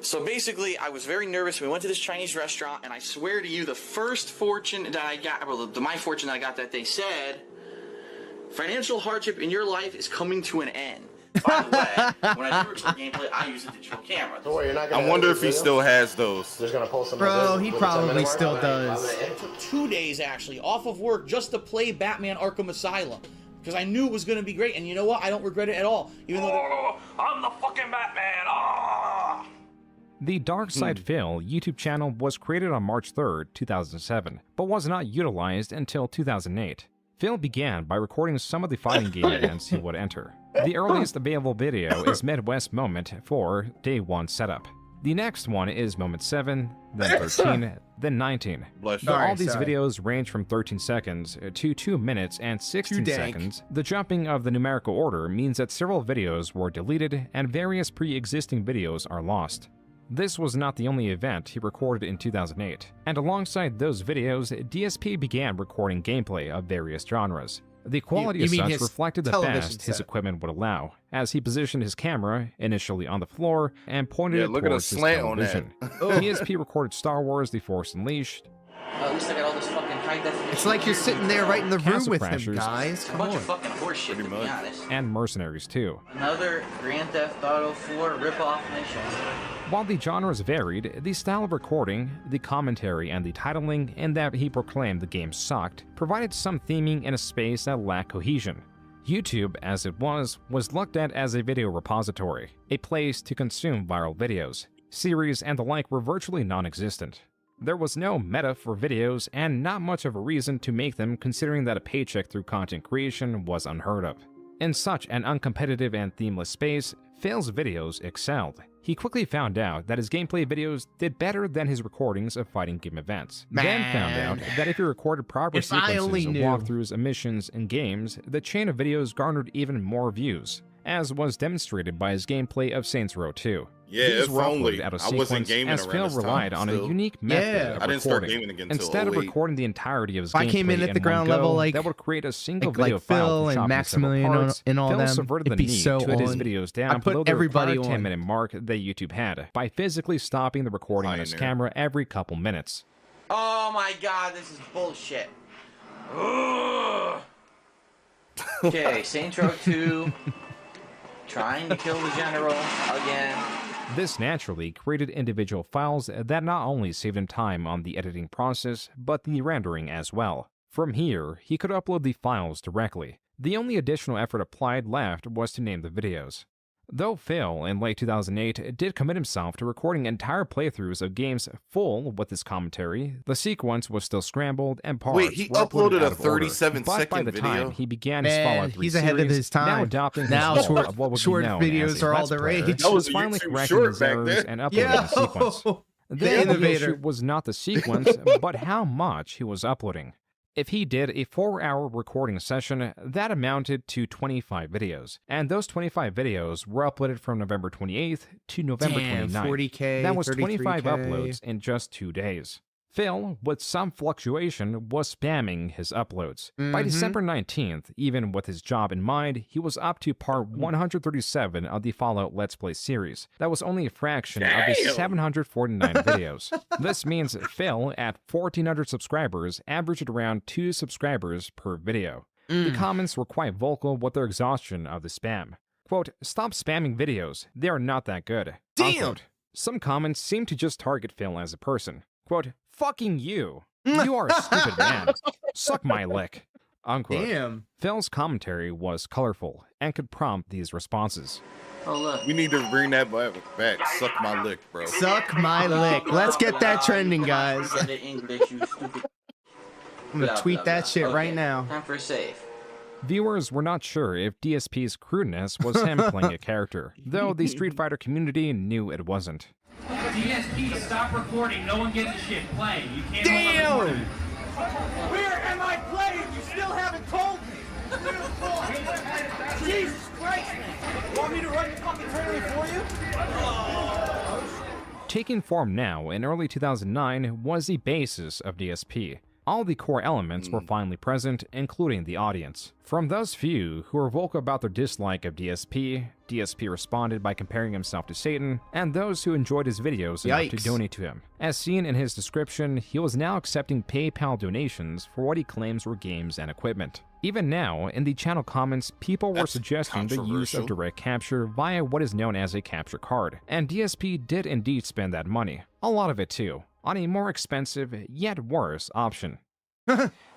So basically, I was very nervous. We went to this Chinese restaurant, and I swear to you, the first fortune that I got, well, my fortune that I got that day said, financial hardship in your life is coming to an end. By the way, when I do record gameplay, I use a digital camera. Don't worry, you're not gonna I wonder if he still has those. Just gonna post them. Bro, he probably still does. It took 2 days, actually, off of work just to play Batman Arkham Asylum. Because I knew it was going to be great, and you know what? I don't regret it at all. Even though I'm the fucking Batman! The Dark Side Phil YouTube channel was created on March 3rd, 2007, but was not utilized until 2008. Phil began by recording some of the fighting game events he would enter. The earliest available video is Midwest Moment 4 Day 1 Setup. The next one is Moment 7, then 13, then 19. All these videos range from 13 seconds to 2 minutes and 16 seconds. The jumping of the numerical order means that several videos were deleted and various pre-existing videos are lost. This was not the only event he recorded in 2008, and alongside those videos, DSP began recording gameplay of various genres. The quality as such reflected the best his equipment would allow, as he positioned his camera initially on the floor and pointed it towards his television. DSP recorded Star Wars: The Force Unleashed. At least I got all this fucking high definition. It's like you're sitting there right in the room with him, guys. Come on. A bunch of fucking horseshit, to be honest. And Mercenaries 2. Another Grand Theft Auto 4 ripoff mission. While the genres varied, the style of recording, the commentary, and the titling, in that he proclaimed the game sucked, provided some theming in a space that lacked cohesion. YouTube, as it was looked at as a video repository, a place to consume viral videos. Series and the like were virtually non-existent. There was no meta for videos and not much of a reason to make them, considering that a paycheck through content creation was unheard of. In such an uncompetitive and themeless space, Phil's videos excelled. He quickly found out that his gameplay videos did better than his recordings of fighting game events. Then found out that if he recorded proper sequences of walkthroughs of missions and games, the chain of videos garnered even more views, as was demonstrated by his gameplay of Saints Row 2. Yeah, These if were only. out of I wasn't sequence, gaming as around Phil this relied time on still. a unique method of I didn't start recording. gaming again until Instead of 08. recording the entirety of his If I came in gameplay at the one ground go, level, like- that would create a single like video file Phil to and chop into several Maximilian parts. and all Phil them, subverted it'd the be need so to edit his on. videos I'd down put below the everybody required on. 10-minute mark that YouTube had by physically stopping the recording on his camera every couple minutes. Oh my god, this is bullshit. Okay, Saints Row 2. Trying to kill the general again. This naturally created individual files that not only saved him time on the editing process, but the rendering as well. From here, he could upload the files directly. The only additional effort applied left was to name the videos. Though Phil, in late 2008, did commit himself to recording entire playthroughs of games full with his commentary, the sequence was still scrambled and parts Wait, he were uploaded uploaded a out of order. 37 But by second the video? time he began his Fallout 3 he's ahead of series, his time. now adopting Now his short- role of what would short be known videos as a are all Let's the Player, rage. That was was finally YouTube correcting short his back errors then. and uploading the sequence. The innovator. issue was not the sequence, but how much he was uploading. If he did a 4-hour recording session, that amounted to 25 videos, and those 25 videos were uploaded from November 28th to November 29th. 40K, That was 25 33K. uploads in just 2 days. Phil, with some fluctuation, was spamming his uploads. By December 19th, even with his job in mind, he was up to part 137 of the Fallout Let's Play series. That was only a fraction of his 749 videos. This means Phil, at 1,400 subscribers, averaged around 2 subscribers per video. The comments were quite vocal with their exhaustion of the spam. Quote, "Stop spamming videos. They are not that good." Damn! Unquote. Some comments seem to just target Phil as a person. Quote, "Fucking you. You are a stupid man. Suck my lick." Unquote. Damn. Phil's commentary was colorful and could prompt these responses. Oh, look. We need to bring that back. Suck my lick, bro. Suck my lick. Let's get that trending, guys. Forget the English, you stupid. I'm gonna tweet that shit right now. Time for a save. Viewers were not sure if DSP's crudeness was him playing a character, though the Street Fighter community knew it wasn't. DSP, stop recording. No one gives a shit. Play. You can't Damn! Where am I playing? You still haven't told me. Jesus Christ, man. Want me to run the fucking trailer for you? Taking form now in early 2009 was the basis of DSP. All the core elements were finally present, including the audience. From those few who were vocal about their dislike of DSP, DSP responded by comparing himself to Satan, and those who enjoyed his videos enough to donate to him. As seen in his description, he was now accepting PayPal donations for what he claims were games and equipment. Even now, in the channel comments, people were suggesting the use of direct capture via what is known as a capture card, and DSP did indeed spend that money, a lot of it too, on a more expensive, yet worse option.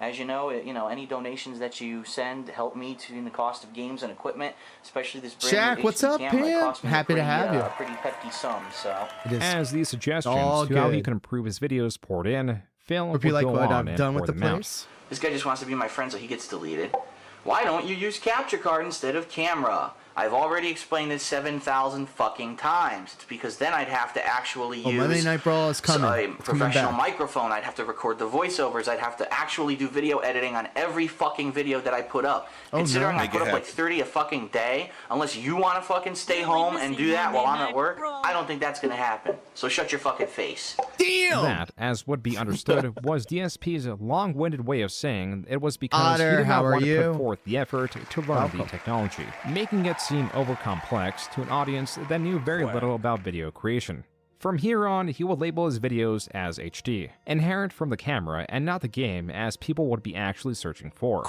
As you know, any donations that you send help me to in the cost of games and equipment, especially this brand Jack, new what's HD up, camera. It Pam? cost me Happy to have you. Pretty hefty sum, so. As these suggestions all to how he good. can improve his videos poured in, Phil Hope you would like go what on I've and done pour with the them out. place. This guy just wants to be my friend so he gets deleted. Why don't you use capture card instead of camera? I've already explained this 7,000 fucking times. It's because then I'd have to actually use Monday Night Brawl is coming. a It's coming professional back. microphone. I'd have to record the voiceovers. I'd have to actually do video editing on every fucking video that I put up. Oh, Considering no. I put up like 30 a fucking day, unless you want to fucking stay home and do that while I'm at work, I don't think that's gonna happen. So shut your fucking face. Damn! That, as would be understood, was DSP's long-winded way of saying it was because Otter, he did how not are want to you? put forth the effort to learn the technology, making it seem over-complex to an audience that knew very little about video creation. From here on, he will label his videos as HD, inherent from the camera and not the game, as people would be actually searching for.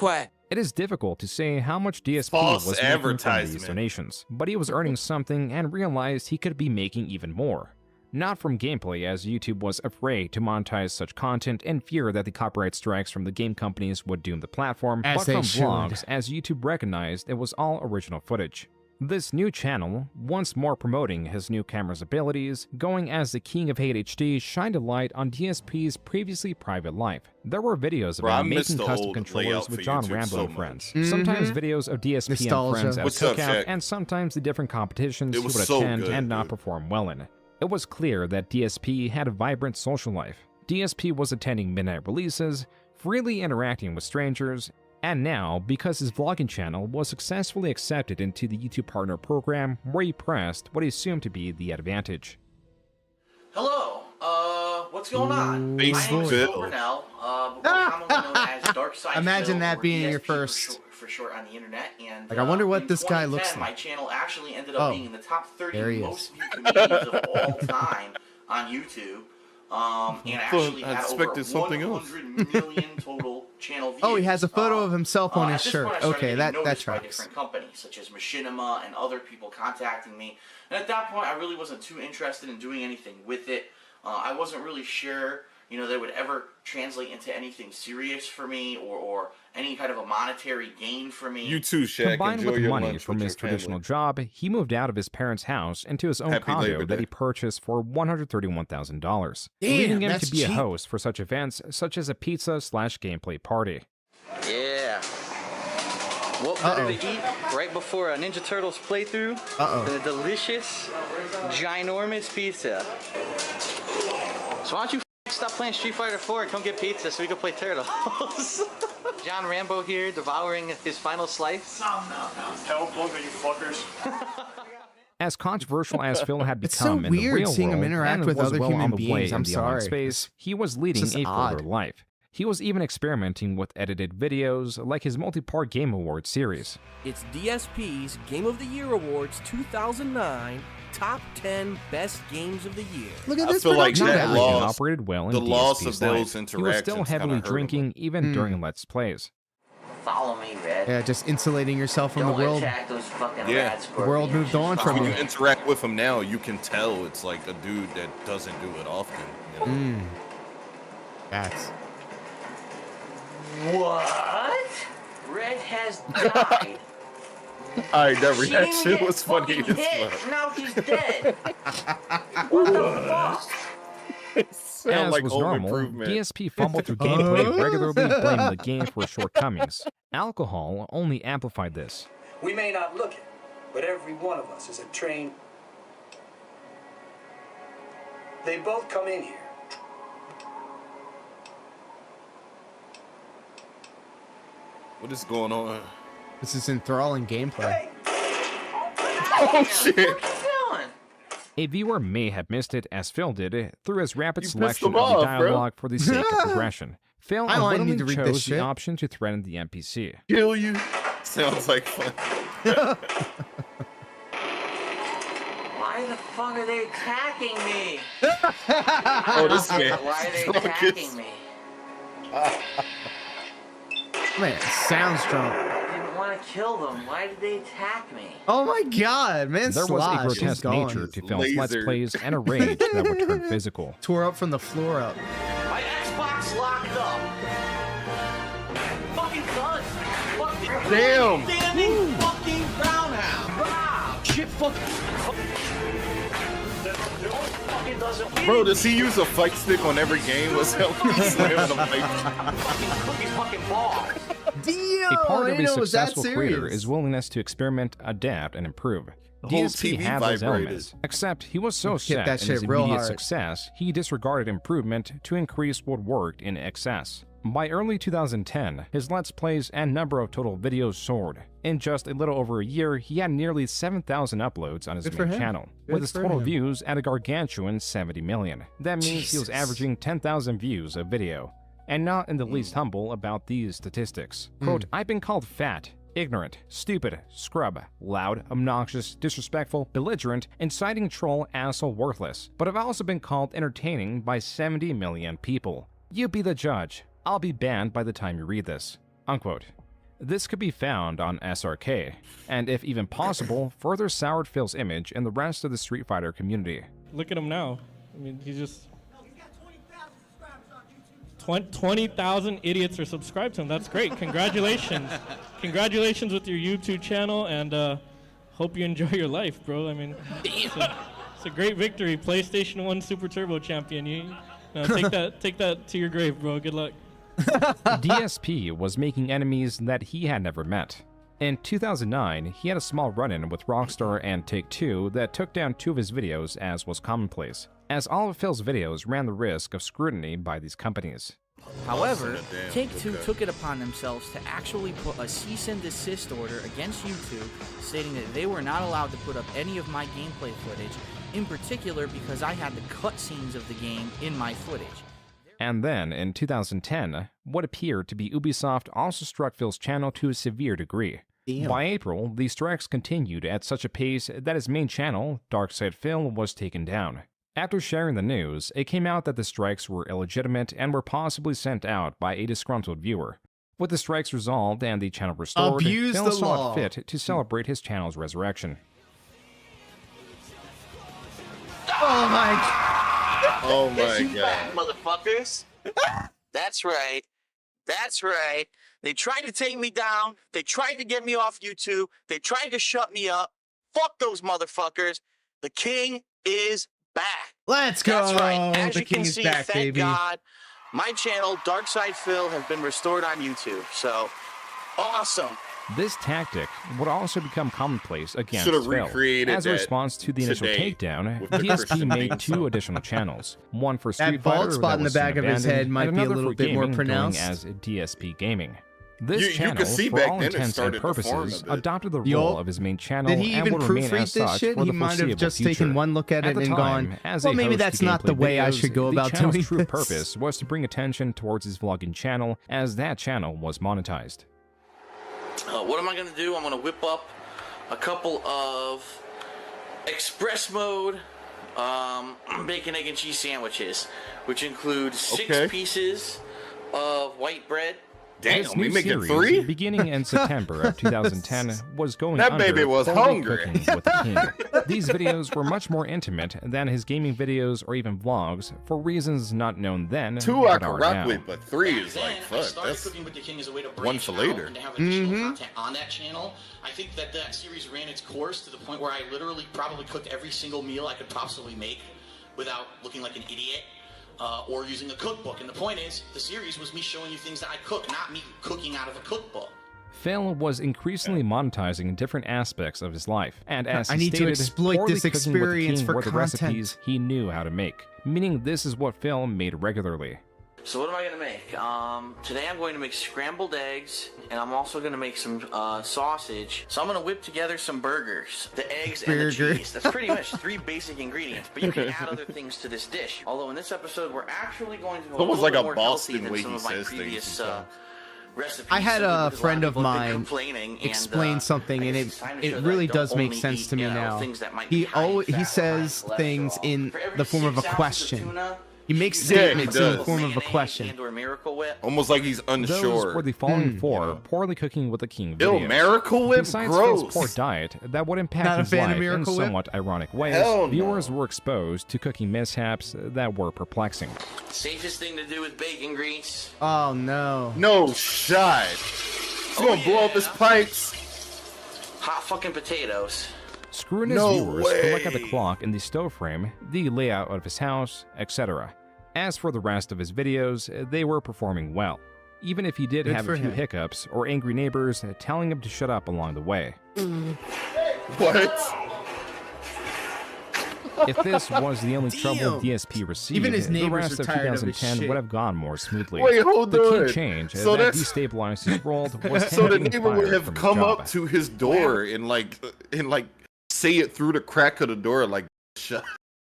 It is difficult to say how much DSP False was making from these advertisement. donations, but he was earning something and realized he could be making even more. Not from gameplay, as YouTube was afraid to monetize such content in fear that the copyright strikes from the game companies would doom the platform, As but they from should. vlogs, as YouTube recognized it was all original footage. This new channel, once more promoting his new camera's abilities, going as the King of Hate HD, shined a light on DSP's previously private life. There were videos Bro, I about miss making the custom old controllers layout with for John YouTube Rambo so and friends. much. Sometimes Mhm. videos of DSP Nostalgia. and friends at What's up, Cookout, Shaq? and sometimes the different competitions It he was would so attend good, and not dude. perform well in. It was clear that DSP had a vibrant social life. DSP was attending midnight releases, freely interacting with strangers, and now, because his vlogging channel was successfully accepted into the YouTube Partner Program, where he pressed what he assumed to be the advantage. Hello, what's going on? Big My name is Phil. Phil Burnell, but we're commonly known as Dark Side Imagine Phil, that or being your DSP first. for short on the internet. And Like, I wonder what in this guy 2010, looks My like. channel actually ended up Oh, being in the top 30 there he is. most viewed comedians of all time on YouTube. And actually I had over expected something else. 100 million total channel views. Oh, he has a photo of himself on At his this shirt. point, I started Okay, getting that noticed by tracks. different companies such as Machinima and other people contacting me. And at that point, I really wasn't too interested in doing anything with it. I wasn't really sure, that it would ever translate into anything serious for me or any kind of a monetary gain for me. You too, Shaq. Combined Enjoy with your money lunch from with his your traditional family. job, he moved out of his parents' house into his own Happy Labor condo that Day. he purchased for $131,000, Damn, leading him that's to be a cheap. host for such events such as a pizza/gameplay party. Yeah. What better to eat right before a Ninja Turtles playthrough than a delicious, ginormous pizza? So why don't you stop playing Street Fighter 4 and come get pizza so we can play Turtles? John Rambo here devouring his final slice. No. Hell bugger, you fuckers. As controversial as Phil had It's so become in the weird real seeing him world interact and with was other well human on the way beings. in I'm the online sorry. space, he was leading This a is fuller odd. life. He was even experimenting with edited videos like his multi-part Game Awards series. It's DSP's Game of the Year Awards 2009 Top 10 Best Games of the Year. Look at I this feel like production Not that value. everything loss- operated well in the loss DSP's of those life. He was still interactions heavily kinda hurt him. drinking even during Let's Plays. Follow me, Red. Yeah, just insulating yourself from Don't the world. attack those fucking Yeah. rad The world scorpions. moved on from When you. you interact with him now, you can tell it's like a dude that doesn't do it often. You know? That's What? Red has died. Alright, that She reaction didn't was get funny fucking as hit. fuck. Now she's dead. What the fuck? Sound As like was home normal, improvement. DSP fumbled through gameplay, regularly blaming the game for its shortcomings. Alcohol only amplified this. We may not look it, but every one of us is a trained. They both come in here. What is going on? This is enthralling gameplay. Oh shit! A viewer may have missed it as Phil did through his rapid You pissed selection him of the off, bro. dialogue for the sake of progression. Phil I only need unwittingly to read this chose the shit. option to threaten the NPC. Kill you. Sounds like fun. Why the fuck are they attacking me? Oh, this man. Why are they drunk attacking as- me? Man, sounds drunk. I didn't want to kill them. Why did they attack me? Oh my god, man. There was Slosh a is grotesque gone. nature to Phil's Let's Laser. Plays and a rage that would turn physical. Tore up from the floor up. My Xbox locked up. Fucking done. Fucking Damn. standing fucking roundhouse. Ah, shit fucking doesn't win. Bro, does he use a fight stick on every game? What's that when he's slamming a fight? Fucking fucking balls. Damn, A part I of didn't a know it was that successful creator serious. is willingness to experiment, adapt, and improve. The whole DSP TV had those vibrated. elements, except he was so Hit set that in shit his real immediate hard. success, he disregarded improvement to increase what worked in excess. By early 2010, his Let's Plays and number of total videos soared. In just a little over a year, he had nearly 7,000 uploads on his Good for main him. channel, Good with his for total him. views at a gargantuan 70 million. That means he was Jesus. averaging 10,000 views a video. And not in the least humble about these statistics. Quote, I've been called fat, ignorant, stupid, scrub, loud, obnoxious, disrespectful, belligerent, inciting troll, asshole, worthless. But I've also been called entertaining by 70 million people. You be the judge. I'll be banned by the time you read this. Unquote. This could be found on SRK, and if even possible, further soured Phil's image in the rest of the Street Fighter community. Look at him now. I mean, he's just 20,000 idiots are subscribed to him. That's great. Congratulations. Congratulations with your YouTube channel, and hope you enjoy your life, bro. I mean, it's a great victory. PlayStation 1 Super Turbo Champion. You know, take that to your grave, bro. Good luck. DSP was making enemies that he had never met. In 2009, he had a small run-in with Rockstar and Take-Two that took down 2 of his videos, as was commonplace, as all of Phil's videos ran the risk of scrutiny by these companies. However, Take-Two took it upon themselves to actually put a cease and desist order against YouTube, stating that they were not allowed to put up any of my gameplay footage, in particular because I had the cutscenes of the game in my footage. And then, in 2010, what appeared to be Ubisoft also struck Phil's channel to a severe degree. Damn. By April, the strikes continued at such a pace that his main channel, Darkside Phil, was taken down. After sharing the news, it came out that the strikes were illegitimate and were possibly sent out by a disgruntled viewer. With the strikes resolved and the channel restored, Abuse Phil the saw law. it fit to celebrate his channel's resurrection. Oh my Oh my Listen god. back, motherfuckers. That's right. That's right. They tried to take me down. They tried to get me off YouTube. They tried to shut me up. Fuck those motherfuckers. The king is back. Let's go. That's right. As The you can king is see, back, thank baby. God, my channel, Darkside Phil, has been restored on YouTube. So, awesome. This tactic would also become commonplace against Should've Phil. recreated As a that response to the initial today takedown, with the DSP Christian made theme 2 song. additional channels, one for That Street bald Fighter spot that in the was back soon of his head abandoned, might and be a another little for bit more gaming, pronounced. going as DSP Gaming. This You channel, could see for back all then it intents and started to form a purposes, bit. adopted the Yo, role of his main channel Did he and even will remain proofread as this such shit? for He the might have foreseeable just future. taken one look at it the and time, gone, as well, a maybe host that's to not the gameplay way I videos, should go the about channel's doing true this. purpose was to bring attention towards his vlogging channel, as that channel was monetized. What am I going to do? I'm going to whip up a couple of express mode bacon, egg, and cheese sandwiches, which include 6 pieces of white bread. His Damn, we new making series, 3? beginning in September of 2010, was going That under baby was Fully hungry. Cooking with the King. These videos were much more intimate than his gaming videos or even vlogs, for reasons not known then. 2 I but can are rock now. with, but 3 is like, I fuck, started that's Cooking with the King as a way to one branch for out later. and to have additional content on that channel. I think that series ran its course to the point where I literally probably cooked every single meal I could possibly make without looking like an idiot. Or using a cookbook. And the point is, the series was me showing you things that I cook, not me cooking out of a cookbook. Phil was increasingly monetizing different aspects of his life, and as he I need to stated, exploit Fully this Cooking with the experience King for were the content. recipes he knew how to make, meaning this is what Phil made regularly. So what am I gonna make? Today I'm going to make scrambled eggs, and I'm also gonna make some sausage. So I'm gonna whip together some burgers, the eggs and the cheese. That's pretty much 3 basic ingredients, but you can add other things to this dish. Although in this episode we're actually going to go Almost a like little a bit more healthy Boston than way some he of my says things previous and recipes. I had a Because friend lot of people have been mine complaining, and, explain something, I and guess it's time to show it that really I don't does make only sense eat, to me you know, now. things that might be high in He fat, says high in things cholesterol. in For every the form of a 6 ounces question. tuna, He makes Yeah, he statements in the does. form of a question. and/or Miracle Whip. Almost like he's unsure. Those were the following 4 poorly cooking with the king Ew, videos. Miracle Whip? Besides Gross. Phil's poor diet that would impact Not a his fan of life in Miracle Whip? somewhat ironic ways, Hell no. viewers were exposed to cooking mishaps that were perplexing. Safest thing to do with bacon grease. Oh no. No shot. He's gonna blow up his pipes. Hot fucking potatoes. Screwing his No viewers could look at the way. clock in the stove frame, the layout of his house, etc. As for the rest of his videos, they were performing well, even if he did Good have for a few him. hiccups or angry neighbors telling him to shut up along the way. What? If this was the only trouble DSP received, Even his the neighbors rest were of tired of his 2010 shit. would have gone more smoothly. Wait, hold the on. key change So that that's- destabilized his world was So the him being neighbor would fired have from his come job. up to his door and like say it through the crack of the door like shut.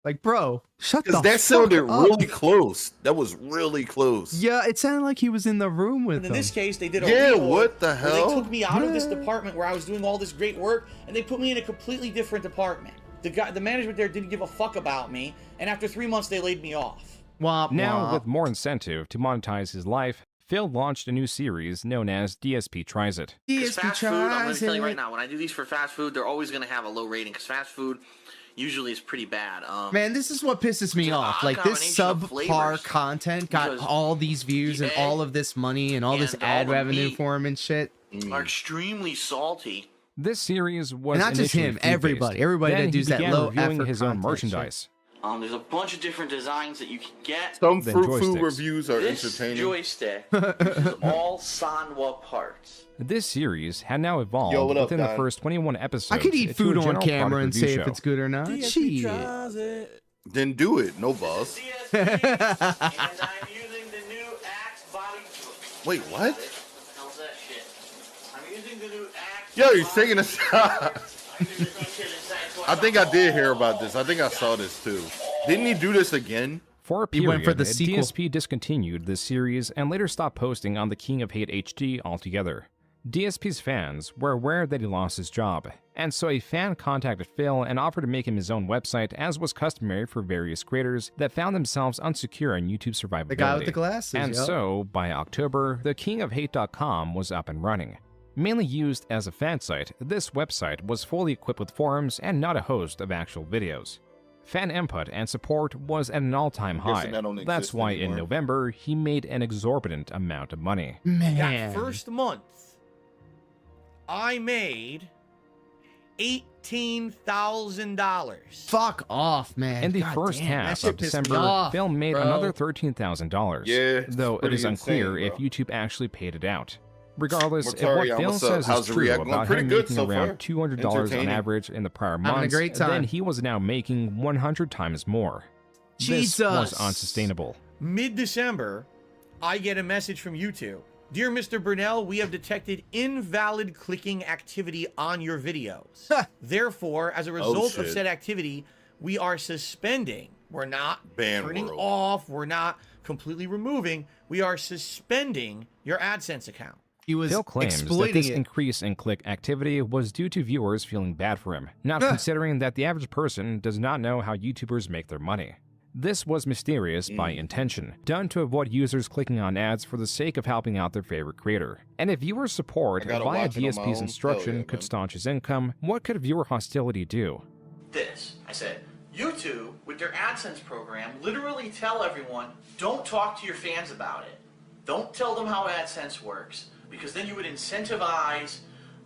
Like, bro, shut the Because that fuck sounded up. really close. That was really close. Yeah, it sounded like he was in the room with And in them. this case, they did a Yeah, reorg what the where hell? They took me out of this department where I was doing all this great work, and they put me in a completely different department. The management there didn't give a fuck about me, and after 3 months, they laid me off. Womp, Now, womp. with more incentive to monetize his life, Phil launched a new series known as DSP Tries It. Because fast food, I'm going to tell you right now, when I do these for fast food, they're always going to have a low rating, because fast food usually is pretty bad. Man, this is what pisses me off. Like, this combination of subpar flavors. content got Because all these views and the all egg of this money and all this and all ad the revenue meat for him and shit. are extremely salty. This series was And not just initially him, food-based. everybody Then that he does that began low reviewing effort his own content merchandise. There's a bunch of different designs that you can get. Some Then fruit food joysticks. reviews are This entertaining. joystick uses all Sanwa parts. This series had now evolved Yo, what up, within the Don? first 21 episodes. I could eat to food a on general camera product and review say if show. it's good or not. Shit. Then do it, no boss. And I'm using the new Axe body. Wait, what? How's that shit? I'm using the new Axe. Yo, he's taking a shot. I think I did hear about this. I think I saw this too. Didn't he do this again? For a He period, went for the sequel. DSP discontinued this series and later stopped posting on the King of Hate HD altogether. DSP's fans were aware that he lost his job, and so a fan contacted Phil and offered to make him his own website, as was customary for various creators that found themselves unsecure in YouTube survivability. The guy with the glasses, And yup. so, by October, thekingofhate.com was up and running. Mainly used as a fan site, this website was fully equipped with forums and not a host of actual videos. Fan input and support was at an all-time high. Guessing that don't That's exist why in anymore. November, he made an exorbitant amount of money. Man. That first month, I made $18,000. Fuck off, man. In the God first damn, that half shit of pissed me December, off, Phil made bro. another $13,000. Yeah, it's though it pretty is unclear insane, if bro. YouTube actually paid it out. Regardless, if Mortari, what Phil what's up? says How's is the true React going? about Pretty him good making so around far. $200 on Entertaining. average in the prior Having a months, great time. then he was now making 100 times more. This was Jesus. unsustainable. Mid-December, I get a message from YouTube. Dear Mr. Burnell, we have detected invalid clicking activity on your videos. Therefore, as a result of shit. said activity, we are suspending. We're not Ban turning world. off. We're not completely removing. We are suspending your AdSense account. He was Phil claims that exploiting this it. increase in click activity was due to viewers feeling bad for him, not considering that the average person does not know how YouTubers make their money. This was mysterious by intention, done to avoid users clicking on ads for the sake of helping out their favorite creator. And if viewer support I gotta via watch it on my DSP's own. instruction Hell yeah, could man. staunch his income, what could viewer hostility do? This. I said, YouTube, with their AdSense program, literally tell everyone, don't talk to your fans about it. Don't tell them how AdSense works, because then you would incentivize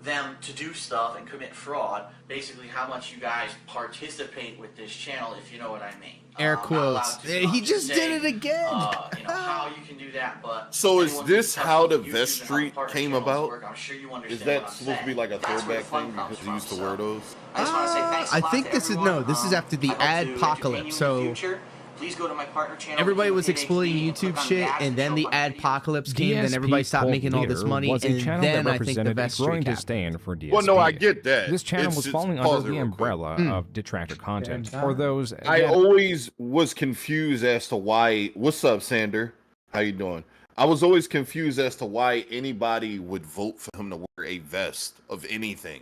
them to do stuff and commit fraud. Basically, how much you guys participate with this channel, if you know what I mean. Air I'm not allowed quotes. to, He just say, did it again. You know, how you can do that, but... So is anyone this who's how the touched YouTube Vest and Street how the came channels about? work, I'm sure you understand Is what that I'm supposed to be saying. like a That's where the throwback fun thing comes because you used to from, wear so. those? I just want to say thanks a I lot think to this is everyone. no. This is after the I hope ad to apocalypse. continue in the So future. please go to my partner channel. Everybody was HHHD, exploiting and YouTube click on shit, that and then show the button. adpocalypse came, and DSP everybody stopped Cult making all this Leader money, was a and channel then that I think the represented best a growing streak happened. disdain for DSP. Well, no, I get that. This channel was falling pause under it the real quick. umbrella of detractor content, or those I that- always was confused as to why. What's up, Sander? How you doing? I was always confused as to why anybody would vote for him to wear a vest of anything.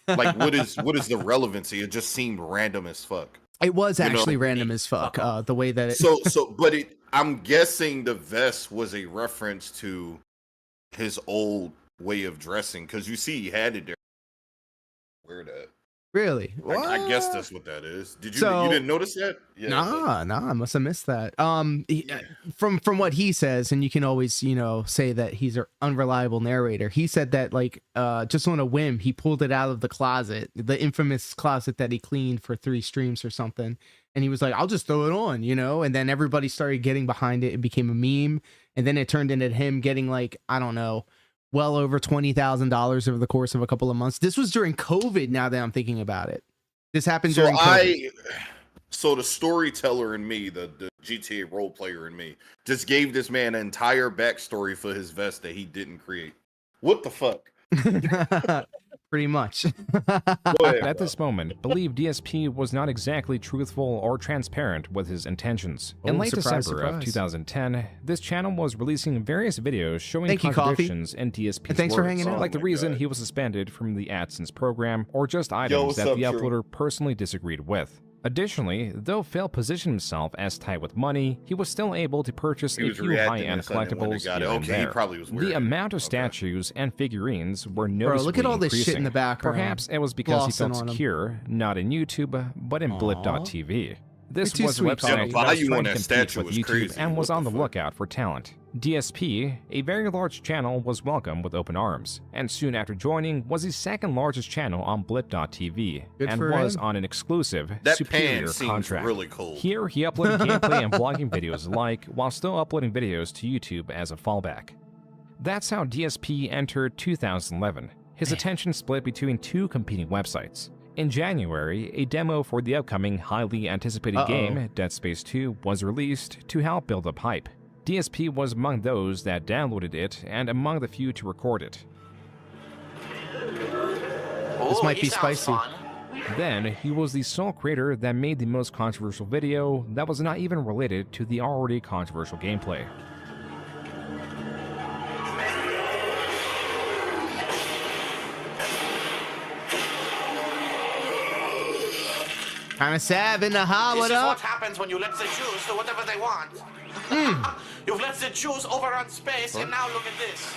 Like, what is the relevancy? It just seemed random as fuck. It was actually random as fuck. The way that it. But I'm guessing the vest was a reference to his old way of dressing, because you see he had it there. Wear that. Really? I guess that's what that is. Did you? So- You didn't notice that? Yeah. Nah, I must have missed that. From what he says, and you can always, say that he's an unreliable narrator. He said that, like, just on a whim, he pulled it out of the closet, the infamous closet that he cleaned for 3 streams or something, and he was like, "I'll just throw it on," and then everybody started getting behind it. It became a meme, and then it turned into him getting, like, I don't know, well over $20,000 over the course of a couple of months. This was during COVID. Now that I'm thinking about it, this happened during COVID. So the storyteller in me, the GTA role player in me, just gave this man an entire backstory for his vest that he didn't create. What the fuck? Pretty much. At this moment, believe DSP was not exactly truthful or transparent with his intentions. In late December of 2010, this channel was releasing various videos showing contradictions in DSP's And thanks for words, hanging out. like the reason he was suspended from the AdSense program, or just items what's that up, the Drew? uploader personally disagreed with. Additionally, though Phil positioned himself as tight with money, he was still able to purchase He a was few reacting high-end to something when they collectibles got it. here and Okay, he there. probably was wearing The it. amount of statues and figurines were Bro, noticeably look at all this shit in increasing. the background. Perhaps it was because he Glossing felt on 'em. secure, not in YouTube, but in Blip.tv. This You're too was a sweet, website Coffee. that was value trying on to that compete statue with was YouTube crazy. and was What on the the lookout for talent. DSP, a very large channel, was welcomed with open arms, and soon after joining was the second largest channel on Blip.tv, Good and for was him. on an exclusive That superior pan seems contract. really cold. Here he uploaded gameplay and vlogging videos alike, while still uploading videos to YouTube as a fallback. That's how DSP entered 2011. His attention split between 2 competing websites. In January, a demo for the upcoming highly anticipated game, Dead Space 2, was released to help build up hype. DSP was among those that downloaded it and among the few to record it. This might be spicy. Then, he was the sole creator that made the most controversial video that was not even related to the already controversial gameplay. Kind of sad in the hot. What This is what up? happens when you let the Jews do whatever they want. You've let the Jews overrun space, and now look at this.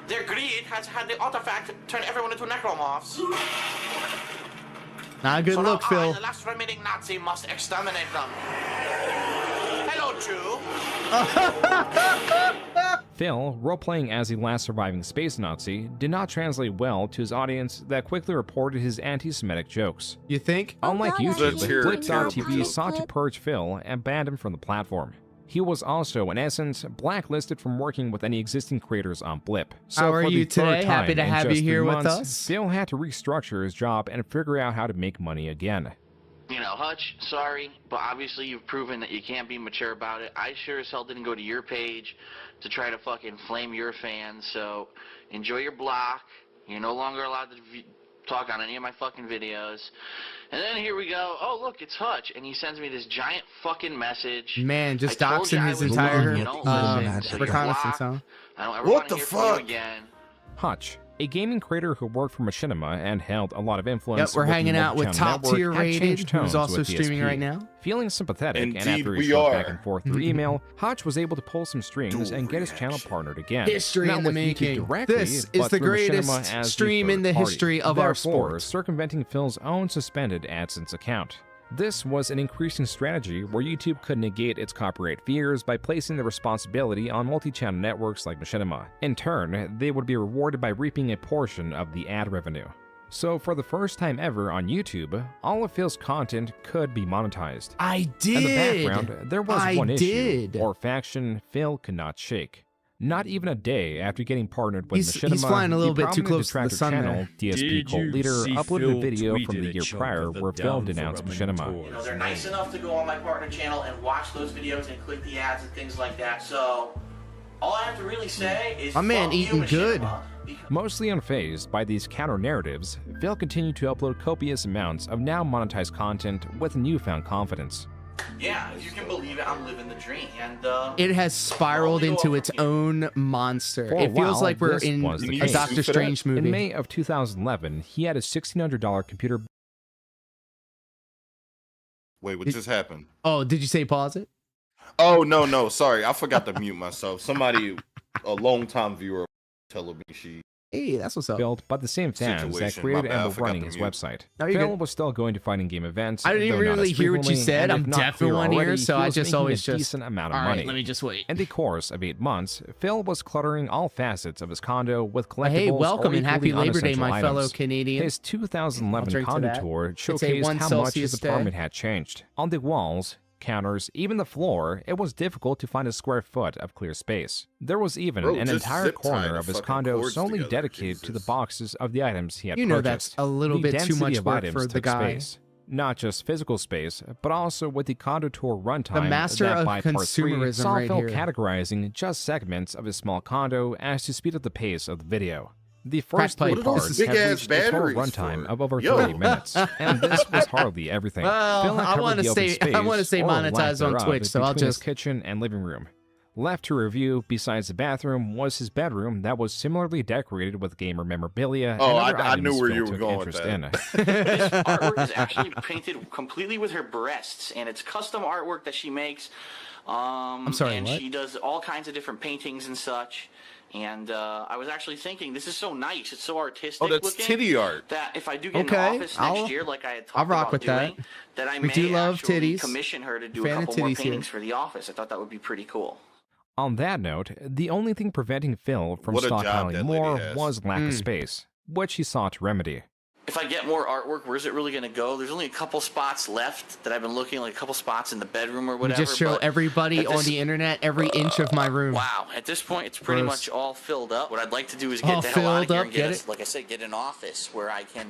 Their greed has had the artifact turn everyone into necromorphs. Not a good So look, now Phil. I, the last remaining Nazi, must exterminate them. Hello, Jew. Phil, role-playing as the last surviving space Nazi, did not translate well to his audience that quickly reported his anti-Semitic jokes. You think? Unlike YouTube, terrible Blip.tv joke. sought to purge Phil and banned him from the platform. He was also, in essence, blacklisted from working with any existing creators on Blip. So How are for the you third today? Happy time to in have you just 3 here with months, us. Phil had to restructure his job and figure out how to make money again. You know, Hutch, sorry, but obviously you've proven that you can't be mature about it. I sure as hell didn't go to your page to try to fucking flame your fans, so enjoy your block. You're no longer allowed to talk on any of my fucking videos. And then here we go, oh look, it's Hutch, and he sends me this giant fucking message. Man, just I told you doxing I his was entire wrong, you don't listen, so you're reconnaissance, blocked. huh? I don't ever What want to the hear from you fuck? again. Hutch, a gaming creator who worked for Machinima and held a lot of influence. Yep, we're with the hanging out with multi-channel Top network, Tier had Rated, changed who's tones also with streaming DSP. right now. Feeling sympathetic, and Indeed after a we short are. back and forth through email, Hutch was able to pull some strings and get his channel partnered again. History Not in the with YouTube making. directly, This but is the through Machinima greatest as the stream in third the party. history of our Therefore, sport. circumventing Phil's own suspended AdSense account. This was an increasing strategy where YouTube could negate its copyright fears by placing the responsibility on multi-channel networks like Machinima. In turn, they would be rewarded by reaping a portion of the ad revenue. So for the first time ever on YouTube, all of Phil's content could be monetized. I did. In the background, there was I one issue did. or faction Phil could not shake. Not even a day after getting partnered with Machinima, he's flying a little the bit too prominent close to the detractor sun channel, there. DSP Cult Leader, uploaded a video from the year prior where Phil denounced Machinima. You know, they're nice enough to go on my partner channel and watch those videos and click the ads and things like that. So all I have to really say is, my man eating good. Mostly unfazed by these counter-narratives, Phil continued to upload copious amounts of now monetized content with newfound confidence. Yeah, if you can believe it, I'm living the dream. And it has spiraled into its own monster. For It feels while, like we're this in was the a case. Doctor Strange movie. In May of 2011, he had a $1,600 computer. Wait, what just happened? Oh, did you say pause it? Oh, no, sorry. I forgot to mute myself. Somebody, a long-time viewer, telling me she... Hey, that's what's up. Built by the same fans that Situation. created My bad, I and were forgot running to his mute. website. No, you're Phil good. was still going to fighting game events. I didn't though even not really as hear what you frequently, said. and I'm if not deaf in clear one already, ear, so he I was just making always a just... decent amount of All right, money. let me just wait. In the course of 8 months, Phil was cluttering all facets of his condo with collectibles. Hey, welcome or and happy equally Labor Day, my unessential fellow items. Canadian. His 2011 drink to condo that. tour It's a showcased 1 how much Celsius his day. apartment had changed. On the walls, counters, even the floor, it was difficult to find a square foot of clear space. There was even Bro, an just entire zip tie corner the of his fucking condo cords solely together, dedicated to the boxes of the items he had You purchased. know that's a little The bit too density much of work items for the took guy. space. Not just physical space, but also with the condo tour runtime master that of by part 3 consumerism saw right Phil here. categorizing just segments of his small condo as to speed up the pace of the video. The Crack first pipe. 3 What are those parts big have ass reached a total batteries runtime for? of over Yo. 30 minutes, and this was hardly everything. Well, Phil had I covered wanna the open stay- I space, wanna stay or lack monetized on thereof, Twitch, so I'll between his just- kitchen and living room. Left to review, besides the bathroom, was his bedroom that was similarly decorated with gamer memorabilia. Oh, and other I knew items where Phil you were took going with interest that. in. This artwork is actually painted completely with her breasts, and it's custom artwork that she makes. I'm sorry, and what? she does all kinds of different paintings and such. And I was actually thinking, this is so nice, it's so artistic. Oh, that's looking, titty art. That if I do get Okay, an office I'll- next year, like I had I'll talked rock about with that. doing, that I We may do love actually titties. commission her to do Fan a of couple more titties here. paintings for the office. I thought that would be pretty cool. On that note, the only thing preventing Phil from What a job stockpiling that more lady has. was lack of space, which he sought to remedy. If I get more artwork, where's it really going to go? There's only a couple spots left that I've been looking, like a couple spots in the bedroom or We whatever. just show but everybody at on this- the internet every inch of my room. Wow, at this point, it's pretty Gross. much all filled up. What I'd like to do is All get the hell out of filled here up, and get get, it? like I said, get an office where I can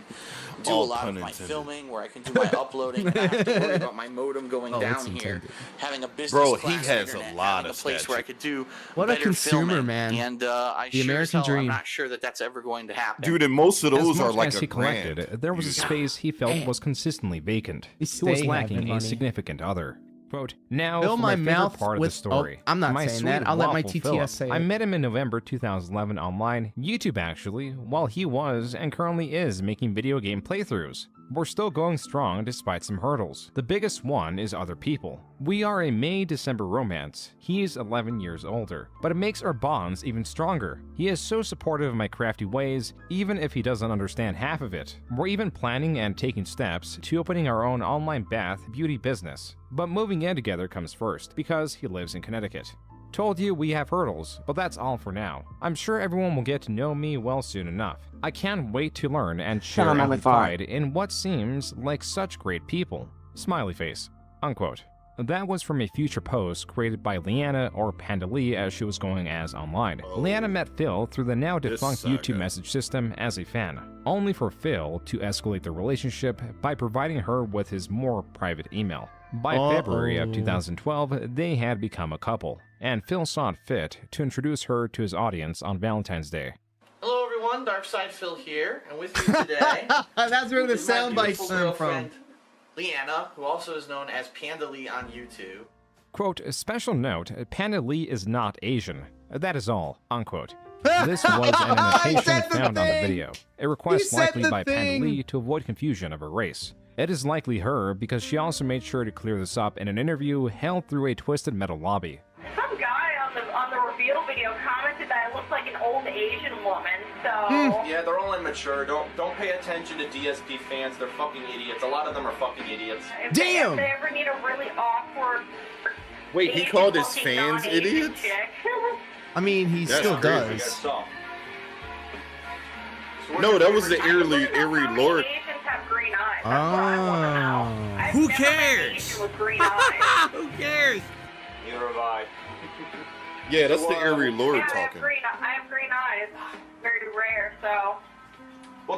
do All a lot pun of my intended. filming, where I can do my uploading, and not have to worry about my modem going Oh, it's down here, intended. having a business Bro, he class has a internet, lot having of a place stats. where I could do What a better consumer, filming. man. And I The sure American as hell, dream. I'm not sure that that's ever going to happen. Dude, and most of As those are much like as a he collected, grand. there was a space he felt was consistently vacant. He stay was having lacking a money. significant other. Quote, now Fill for my my favorite mouth part of with- the story. oh, I'm not my saying sweet that. I'll let my waffle TTS Philip. say I it. met him in November 2011 online, YouTube actually, while he was and currently is making video game playthroughs. We're still going strong despite some hurdles. The biggest one is other people. We are a May-December romance. He is 11 years older, but it makes our bonds even stronger. He is so supportive of my crafty ways, even if he doesn't understand half of it. We're even planning and taking steps to opening our own online bath beauty business. But moving in together comes first, because he lives in Connecticut. Told you we have hurdles, but that's all for now. I'm sure everyone will get to know me well soon enough. I can't wait to learn and share and confide in what seems like such great people. Smiley face. Unquote. That was from a future post created by Leanna, or Panda Lee as she was going as online. Leanna met Phil through the now defunct YouTube message system as a fan, only for Phil to escalate the relationship by providing her with his more private email. By February of 2012, they had become a couple, and Phil saw it fit to introduce her to his audience on Valentine's Day. Hello everyone, Darkside Phil here, and with me today That's where the is my sound bites beautiful come from. girlfriend, Leanna, who also is known as Panda Lee on YouTube. Quote, a special note, Panda Lee is not Asian. That is all, unquote. This was an annotation found on the video, a request likely by Panda Lee to avoid confusion of her race. It is likely her because she also made sure to clear this up in an interview held through a Twisted Metal lobby. Some guy on the reveal video commented that I look like an old Asian woman, so... Yeah, they're all immature. Don't pay attention to DSP fans. They're fucking idiots. A lot of them are fucking idiots. If they ever need a really awkward... Wait, he called his fans idiots? I mean, he That's still crazy. does. No, that was the Erie Lord. Oh. Who cares? Who cares? Neither have I. Yeah, that's the Eerie Lord Yeah, talking. I have green eyes. Very rare, so.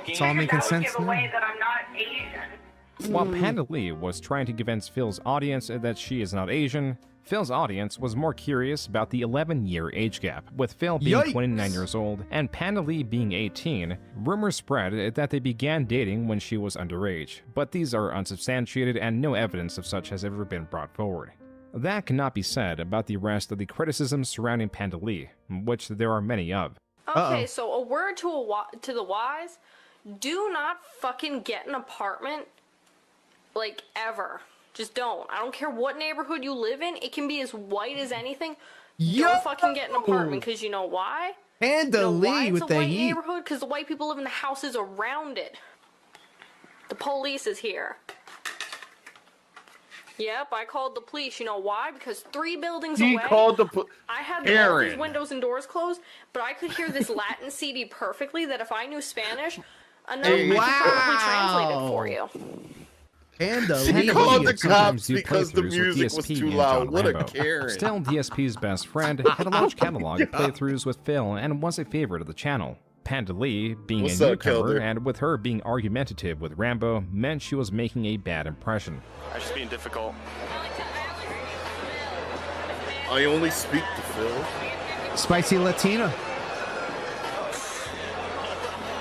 It's all making sense Give away that I'm not Asian. While Panda Lee was trying to convince Phil's audience that she is not Asian, Phil's audience was more curious about the 11-year age gap, with Phil being 29 years old and Panda Lee being 18. Rumors spread that they began dating when she was underage, but these are unsubstantiated and no evidence of such has ever been brought forward. That cannot be said about the rest of the criticisms surrounding Panda Lee, which there are many of. Okay, so a word to the wise, do not fucking get an apartment, like, ever. Just don't. I don't care what neighborhood you live in. It can be as white as anything. Don't fucking get an apartment, because you know why? Panda Lee with it's a the white heat. neighborhood? Because the white people live in the houses around it. The police is here. Yep, I called the police. You know why? Because 3 buildings away, called the I had all these windows and doors closed, but I could hear this Latin CD perfectly that if I knew Spanish, another could probably translate it for you. Panda He Lee. called the Sometimes cops do because the playthroughs with music was DSP too and loud. John What a Rambo. Karen. Still, DSP's best friend had a large catalog of playthroughs with Phil and was a favorite of the channel. Panda Lee, being What's a up, newcomer, Kelder? and with her being argumentative with Rambo, meant she was making a bad impression. I was just being difficult. I only speak to Phil. Spicy Latina.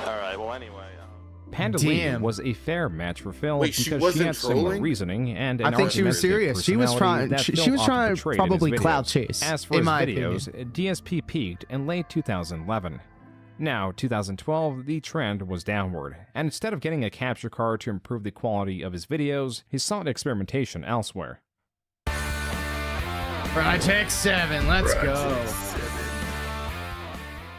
Alright, well anyway. Panda Lee was a fair match for Phil Wait, she because she wasn't had similar trolling? reasoning and an I think she was argumentative serious. She was personality trying. that She Phil was often trying to portrayed in his probably videos. cloud chase. As for in his my videos, opinion. DSP peaked in late 2011. Now, 2012, the trend was downward, and instead of getting a capture card to improve the quality of his videos, he sought experimentation elsewhere. Project 7, let's go.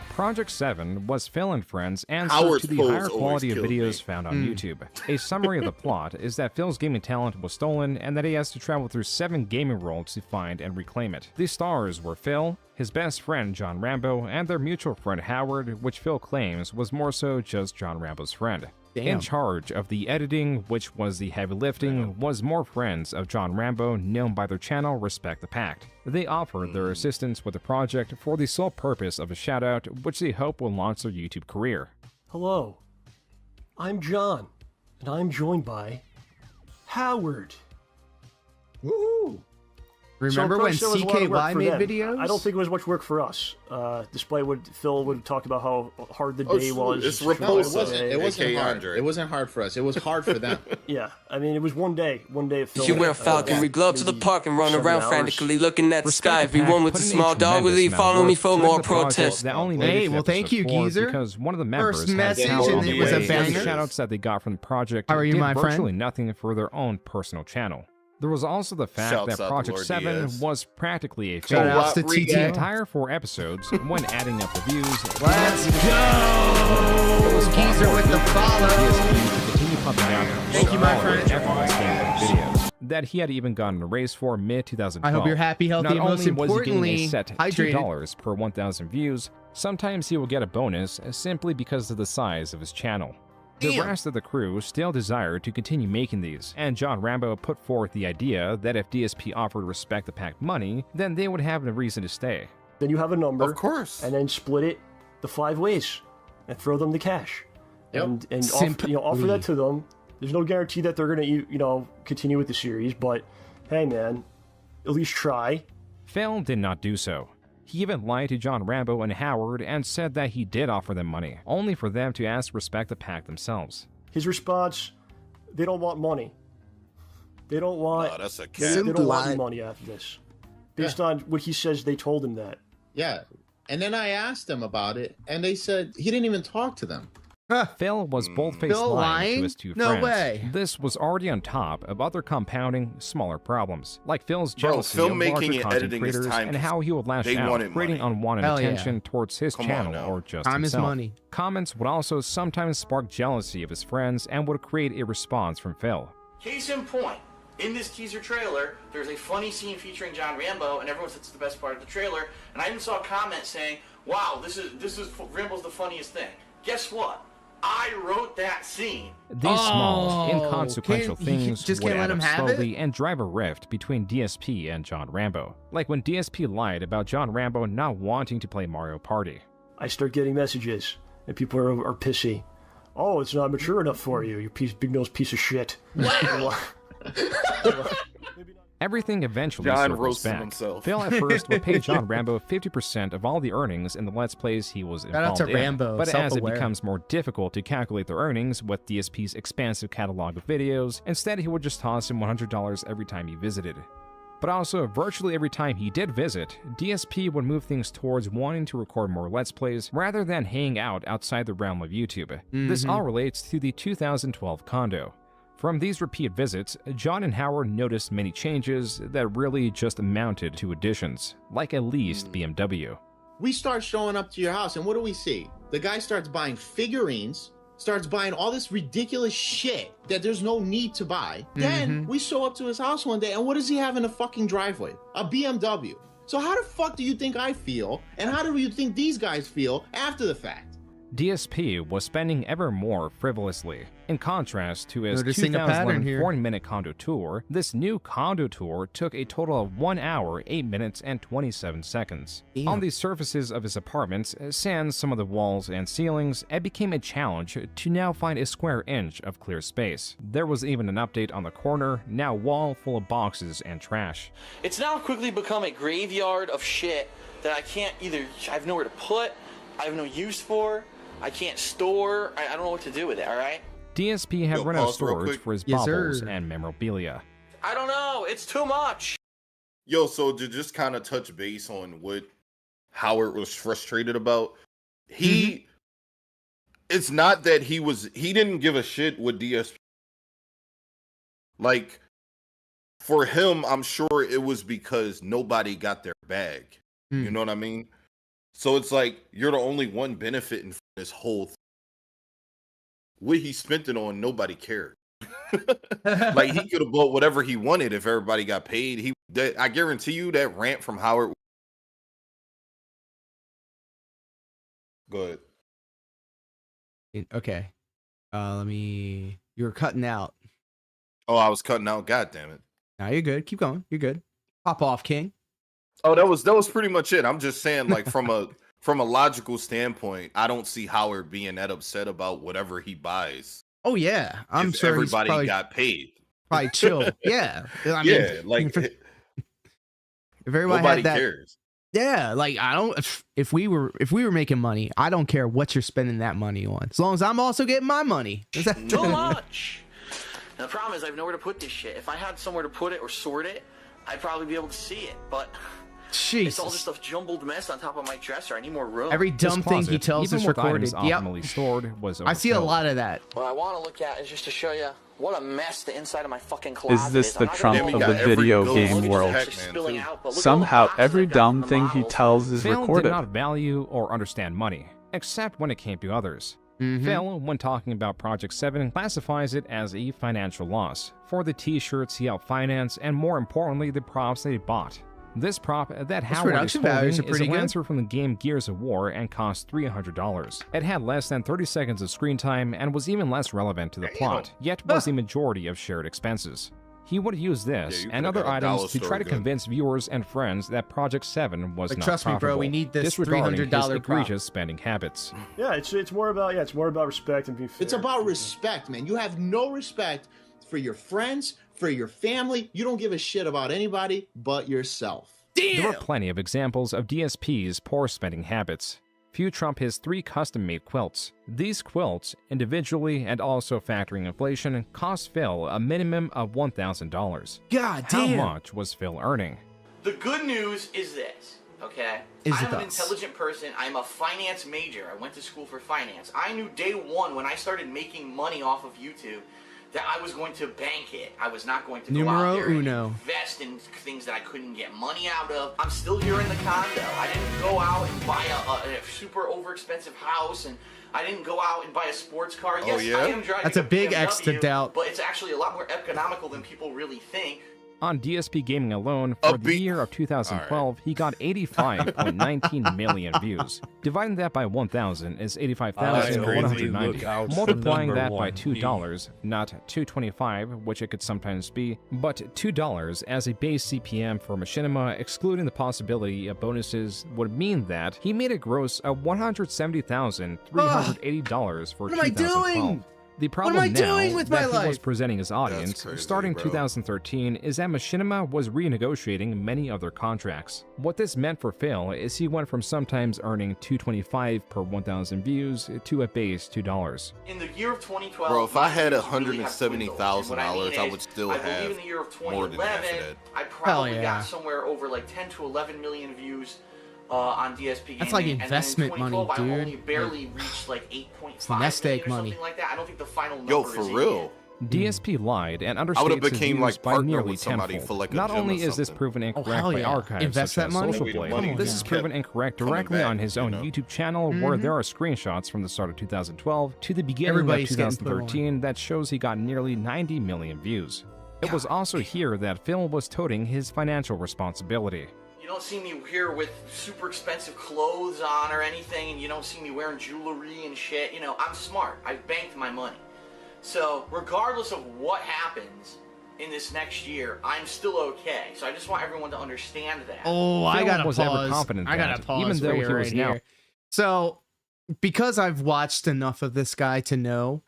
Project 7 was Phil and Friends' answer Howard's to the polls higher quality of always videos killed found on YouTube. A summary of the plot is that Phil's gaming talent was stolen and that he has to travel through 7 gaming worlds to find and reclaim it. The stars were Phil, his best friend John Rambo, and their mutual friend Howard, which Phil claims was more so just John Rambo's friend. Damn. In charge of the editing, which was the heavy lifting, was more friends of John Rambo known by their channel Respect the Pact. They offered their assistance with the project for the sole purpose of a shoutout, which they hope will launch their YouTube career. Hello, I'm John, and I'm joined by Howard. Woohoo! Remember when CKY made videos? I don't think it was much work for us. Despite what Phil would talk about how hard the day was. It's repulsive. It wasn't hard. It wasn't hard for us. It was hard for them. Yeah, I mean, it was one day of filming. She wear falcon, we glow to the park and run around frantically, looking at the sky. Everyone with a small dog will leave, follow me for more protests. Hey, well, thank you, Geezer. Because one of the members First message, and it was a banger. Shoutouts that they got from the project How are you, did my friend? virtually nothing for their own personal channel. There was also the fact Shouts that out Project Lord 7 Diaz. was practically a Shout failure. outs to TT. The entire 4 episodes, when adding up the views, Let's go! Geezer with the follow. continue pumping out Thank you, my friend. effortless gameplay videos that he had even gotten a raise for mid-2012. I hope you're happy, healthy, Not and most only was he getting importantly, a set hydrated. $2 per 1,000 views, sometimes he will get a bonus simply because of the size of his channel. The rest of the crew still desired to continue making these, and John Rambo put forth the idea that if DSP offered Respect the Pact money, then they would have a reason to stay. Then you have a number, Of course. and then split it the 5 ways, and throw them the cash, and offer that to them. There's no guarantee that they're gonna continue with the series, but hey man, at least try. Phil did not do so. He even lied to John Rambo and Howard and said that he did offer them money, only for them to ask Respect the Pact themselves. His response: they don't want money. They don't want. That's a They cat. don't want any money after this, based on what he says. They told him that. Yeah. And then I asked them about it, and they said he didn't even talk to them. Phil was bold-faced Phil lying to lying? his 2 No friends. way. This was already on top of other compounding, smaller problems, like Phil's Bro, jealousy filmmaking of larger and content editing is creators time. and how he would lash They out, wanted creating money. unwanted Hell yeah. attention towards his Come on channel now. or just Time is himself. money. Comments would also sometimes spark jealousy of his friends and would create a response from Phil. Case in point, in this teaser trailer, there's a funny scene featuring John Rambo, and everyone says it's the best part of the trailer. And I even saw a comment saying, "Wow, this is Rambo's the funniest thing." Guess what? I wrote that scene. These small, inconsequential you things just would can't let add him up have it? slowly and drive a rift between DSP and John Rambo. Like when DSP lied about John Rambo not wanting to play Mario Party. I start getting messages, and people are pissy. Oh, it's not mature enough for you, you big-nosed piece of shit. Wow. Everything eventually John circles roasted back. himself. Phil at first would pay John Rambo 50% of all the earnings in the Let's Plays he was Shout out involved to in. Rambo, But as it self-aware. becomes more difficult to calculate the earnings with DSP's expansive catalog of videos, instead he would just toss him $100 every time he visited. But also, virtually every time he did visit, DSP would move things towards wanting to record more Let's Plays rather than hang out outside the realm of YouTube. This all relates to the 2012 condo. From these repeat visits, John and Howard noticed many changes that really just amounted to additions, like at least BMW. We start showing up to your house, and what do we see? The guy starts buying figurines, starts buying all this ridiculous shit that there's no need to buy. Then we show up to his house one day, and what does he have in the fucking driveway? A BMW. So how the fuck do you think I feel, and how do you think these guys feel after the fact? DSP was spending ever more frivolously. In contrast to his Noticing a pattern 2011 here. 40-minute condo tour, this new condo tour took a total of 1 hour, 8 minutes, and 27 seconds. Damn. On the surfaces of his apartments, sans some of the walls and ceilings, it became a challenge to now find a square inch of clear space. There was even an update on the corner, now wall full of boxes and trash. It's now quickly become a graveyard of shit that I have nowhere to put, I have no use for, I can't store, I don't know what to do with it, alright? DSP had run out of pause real storage quick. for his Yes, baubles sir. and memorabilia. I don't know, it's too much. Yo, so to just kind of touch base on what Howard was frustrated about, it's not that he didn't give a shit with DSP. Like, for him, I'm sure it was because nobody got their bag. You know what I mean? So it's like, you're the only one benefiting from this whole thing. What he spent it on, nobody cared. Like, he could have bought whatever he wanted if everybody got paid. I guarantee you that rant from Howard. Go ahead. Okay. You were cutting out. Oh, I was cutting out. God damn it. Now you're good. Keep going. You're good. Pop off, King. Oh, that was pretty much it. I'm just saying, like, from a logical standpoint, I don't see Howard being that upset about whatever he buys. Oh yeah, I'm sure everybody he's probably, got paid. Probably chill. Yeah, I mean, Yeah, like if everybody nobody had that, cares. Yeah, like I don't. If we were making money, I don't care what you're spending that money on, as long as I'm also getting my money. Too much. Now, the problem is I have nowhere to put this shit. If I had somewhere to put it or sort it, I'd probably be able to see it, but it's all just a jumbled mess on top of my dresser. I need more room. Every dumb thing he tells us recorded. Optimally stored was I see a lot of that. What I want to look at is just to show you what a mess the inside of my fucking closet Is this the Trump of the video game world? Somehow, Somehow every dumb thing he tells is Phil recorded. did not value or understand money, except when it came to others. Phil, when talking about Project 7, classifies it as a financial loss for the t-shirts he helped finance and, more importantly, the props that he bought. This prop that Howard is production values holding are is a pretty good. Lancer from the game Gears of War and cost $300. It had less than 30 seconds of screen time and was even less relevant to the plot, yet was the majority of shared expenses. He would use this and other items to try to convince viewers and friends that Project 7 was not trust me, profitable, bro, we need this disregarding $300 his egregious prop. spending habits. Yeah, it's more about respect and being fair. It's about respect, man. You have no respect for your friends, for your family. You don't give a shit about anybody but yourself. There were plenty of examples of DSP's poor spending habits. Few trump his 3 custom-made quilts. These quilts, individually and also factoring inflation, cost Phil a minimum of $1,000. God damn! How much was Phil earning? The good news is this, okay? I'm an intelligent person. I'm a finance major. I went to school for finance. I knew day one when I started making money off of YouTube that I was going to bank it. I was not going to go out there and invest in things that I couldn't get money out of. I'm still here in the condo. I didn't go out and buy a super overexpensive house, and I didn't go out and buy a sports car. Yes, I am driving That's a big BMW, X to doubt. but it's actually a lot more economical than people really think. On DSP Gaming alone, for the year of 2012, he got 85.19 million views. Dividing that by 1,000 is 85,190. Multiplying that by $2, not $2.25, which it could sometimes be, but $2 as a base CPM for Machinima, excluding the possibility of bonuses, would mean that he made a gross of $170,380 for 2012. What am I doing? The problem what am I now doing with that my he life? was presenting his audience, starting 2013, is that Machinima was renegotiating many other contracts. What this meant for Phil is he went from sometimes earning $2.25 per 1,000 views to a base $2. In the year of 2012, Bro, if I had $170,000, $170,000, I would still have believe in the year of more than half of 2011, that. I probably yeah. got somewhere over like 10 to 11 million views on DSP Gaming. That's like and then in investment money, 2012, I only dude. barely reached like 8.5 nest egg million or money. something like that. I don't think the final number Yo, for is in real. yet. DSP lied and I would've understates his became, views like, by partner nearly with somebody tenfold. for, like, a Not gym or only is this something. proven incorrect hell by yeah. archives Invest such that as money? Social Maybe the Blade, money this just is proven kept incorrect coming directly back, on his you own know? YouTube channel, where there are screenshots from the start of 2012 to the beginning Everybody's of getting put on. 2013 that shows he got nearly 90 million views. It was also here that Phil was toting his financial responsibility. You don't see me here with super expensive clothes on or anything, and you don't see me wearing jewelry and shit. You know, I'm smart. I've banked my money. So, regardless of what happens in this next year, I'm still okay. So I just want everyone to understand that. Oh, I Phil gotta was ever pause. confident I gotta that, pause even though for he you was right now here. So, because I've watched enough of this guy to know,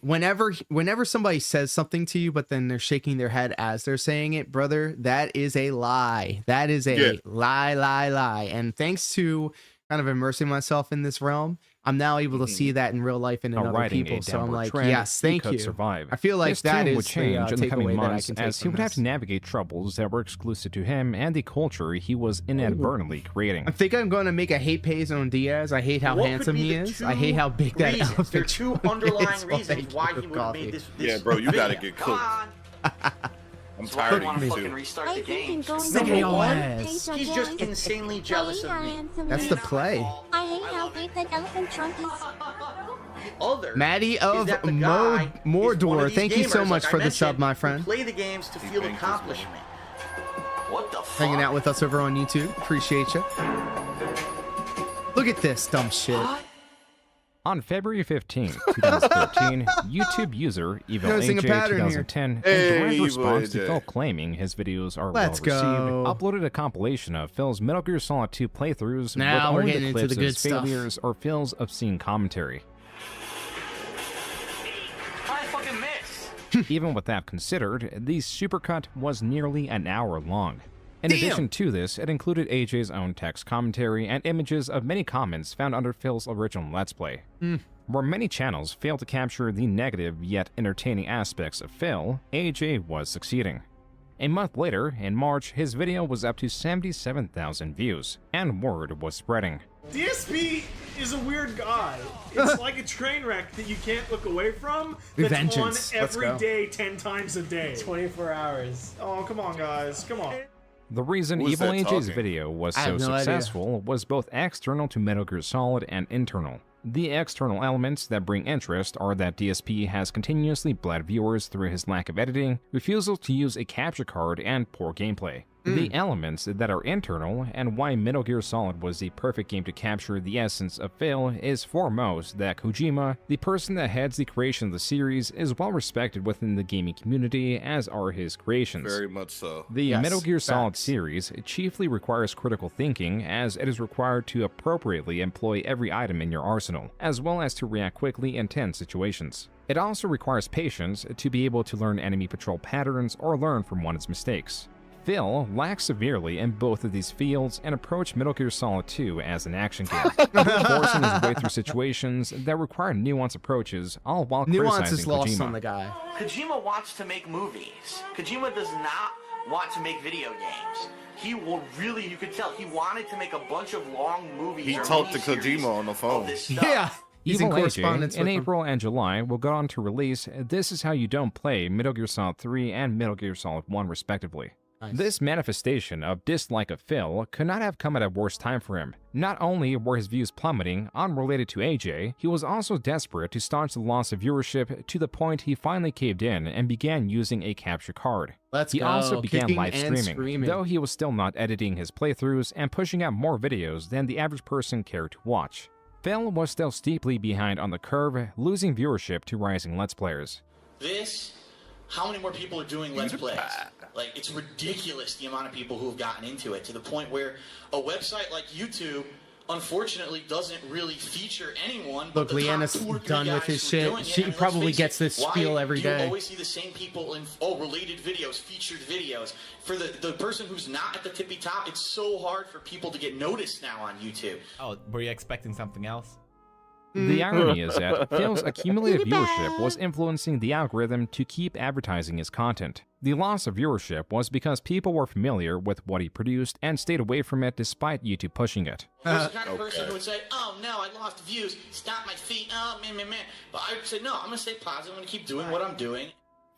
whenever somebody says something to you, but then they're shaking their head as they're saying it, brother, that is a lie. That is a lie. And thanks to kind of immersing myself in this realm, I'm now able to see that in real life and in other riding people. a So I'm downward like, trend, yes, he thank could you. survive. I feel like His that tune is would change the in the coming takeaway that I months can take as he from would have this. to navigate troubles that were exclusive to him and the culture he was inadvertently creating. I think I'm going to make a hate page on Diaz. I hate how What could handsome be he the is. two I hate how big that reasons? elephant There are two is. underlying Well, reasons thank why you he for would have coffee. made this Yeah, bro, you gotta video. get Come cooked. on. I'm So I tired want of to you fucking too. restart the game. Nigga, Number your one, ass. he's just insanely jealous of me. That's the play. I hate how big that elephant trunk is. Other Maddie is of that the guy is one Mordor, of thank these you so gamers, much like for I the sub, mentioned, my who friend. Play the games to feel accomplishment. What the fuck? Hanging out with us over on YouTube. Appreciate you. Look at this dumb shit. On February 15, 2013, YouTube user Noticing a pattern here. EvilAJ2010, in Hey, direct response to EvilAJ. Phil claiming his videos are Let's well received, go. uploaded a compilation of Phil's Metal Gear Solid 2 playthroughs Now we're with only getting the into clips the of good his stuff. failures or Phil's obscene commentary. I fucking miss. Even with that considered, the supercut was nearly an hour long. In addition to this, it included AJ's own text commentary and images of many comments found under Phil's original Let's Play. Where many channels failed to capture the negative yet entertaining aspects of Phil, AJ was succeeding. A month later, in March, his video was up to 77,000 views, and word was spreading. DSP is a weird guy. It's like a train wreck that you can't look away from. That's Vengeance. on Let's every go. day, 10 times a day. 24 hours. Oh, come on, guys. Come on. The reason Who is that EvilAJ's talking? video was I so have no idea. successful was both external to Metal Gear Solid and internal. The external elements that bring interest are that DSP has continuously bled viewers through his lack of editing, refusal to use a capture card, and poor gameplay. The elements that are internal, and why Metal Gear Solid was the perfect game to capture the essence of Phil, is foremost that Kojima, the person that heads the creation of the series, is well respected within the gaming community, as are his creations. Very much so. The Yes, Metal Gear Solid facts. series chiefly requires critical thinking, as it is required to appropriately employ every item in your arsenal, as well as to react quickly in tense situations. It also requires patience to be able to learn enemy patrol patterns or learn from one's mistakes. Phil lacks severely in both of these fields and approached Metal Gear Solid 2 as an action game, forcing his way through situations that require nuanced approaches, all while Nuance is criticizing lost Kojima. on the guy. Kojima wants to make movies. Kojima does not want to make video games. He will really, you could tell, he wanted to make a bunch of long movies. He or talked to miniseries Kojima on the phone. of this stuff. Yeah. He's in EvilAJ, correspondence in with him. April and July, will go on to release This Is How You Don't Play Metal Gear Solid 3 and Metal Gear Solid 1 respectively. This manifestation of dislike of Phil could not have come at a worse time for him. Not only were his views plummeting, unrelated to AJ, he was also desperate to staunch the loss of viewership to the point he finally caved in and began using a capture card. He also began live streaming, though he was still not editing his playthroughs and pushing out more videos than the average person cared to watch. Phil was still steeply behind on the curve, losing viewership to rising Let's Players. How many more people are doing Let's Plays? Like, it's ridiculous the amount of people who have gotten into it, to the point where a website like YouTube, unfortunately, doesn't really feature anyone. Look, Leanna's done with his shit. She probably gets this spiel every day. You always see the same people in related videos, featured videos. For the person who's not at the tippy top, it's so hard for people to get noticed now on YouTube. Oh, were you expecting something else? The irony is that Phil's accumulated viewership was influencing the algorithm to keep advertising his content. The loss of viewership was because people were familiar with what he produced and stayed away from it despite YouTube pushing it. There's the kind of person who would say, oh no, I lost views, stop my feet, oh man. But I would say, no, I'm going to stay positive, I'm going to keep doing what I'm doing.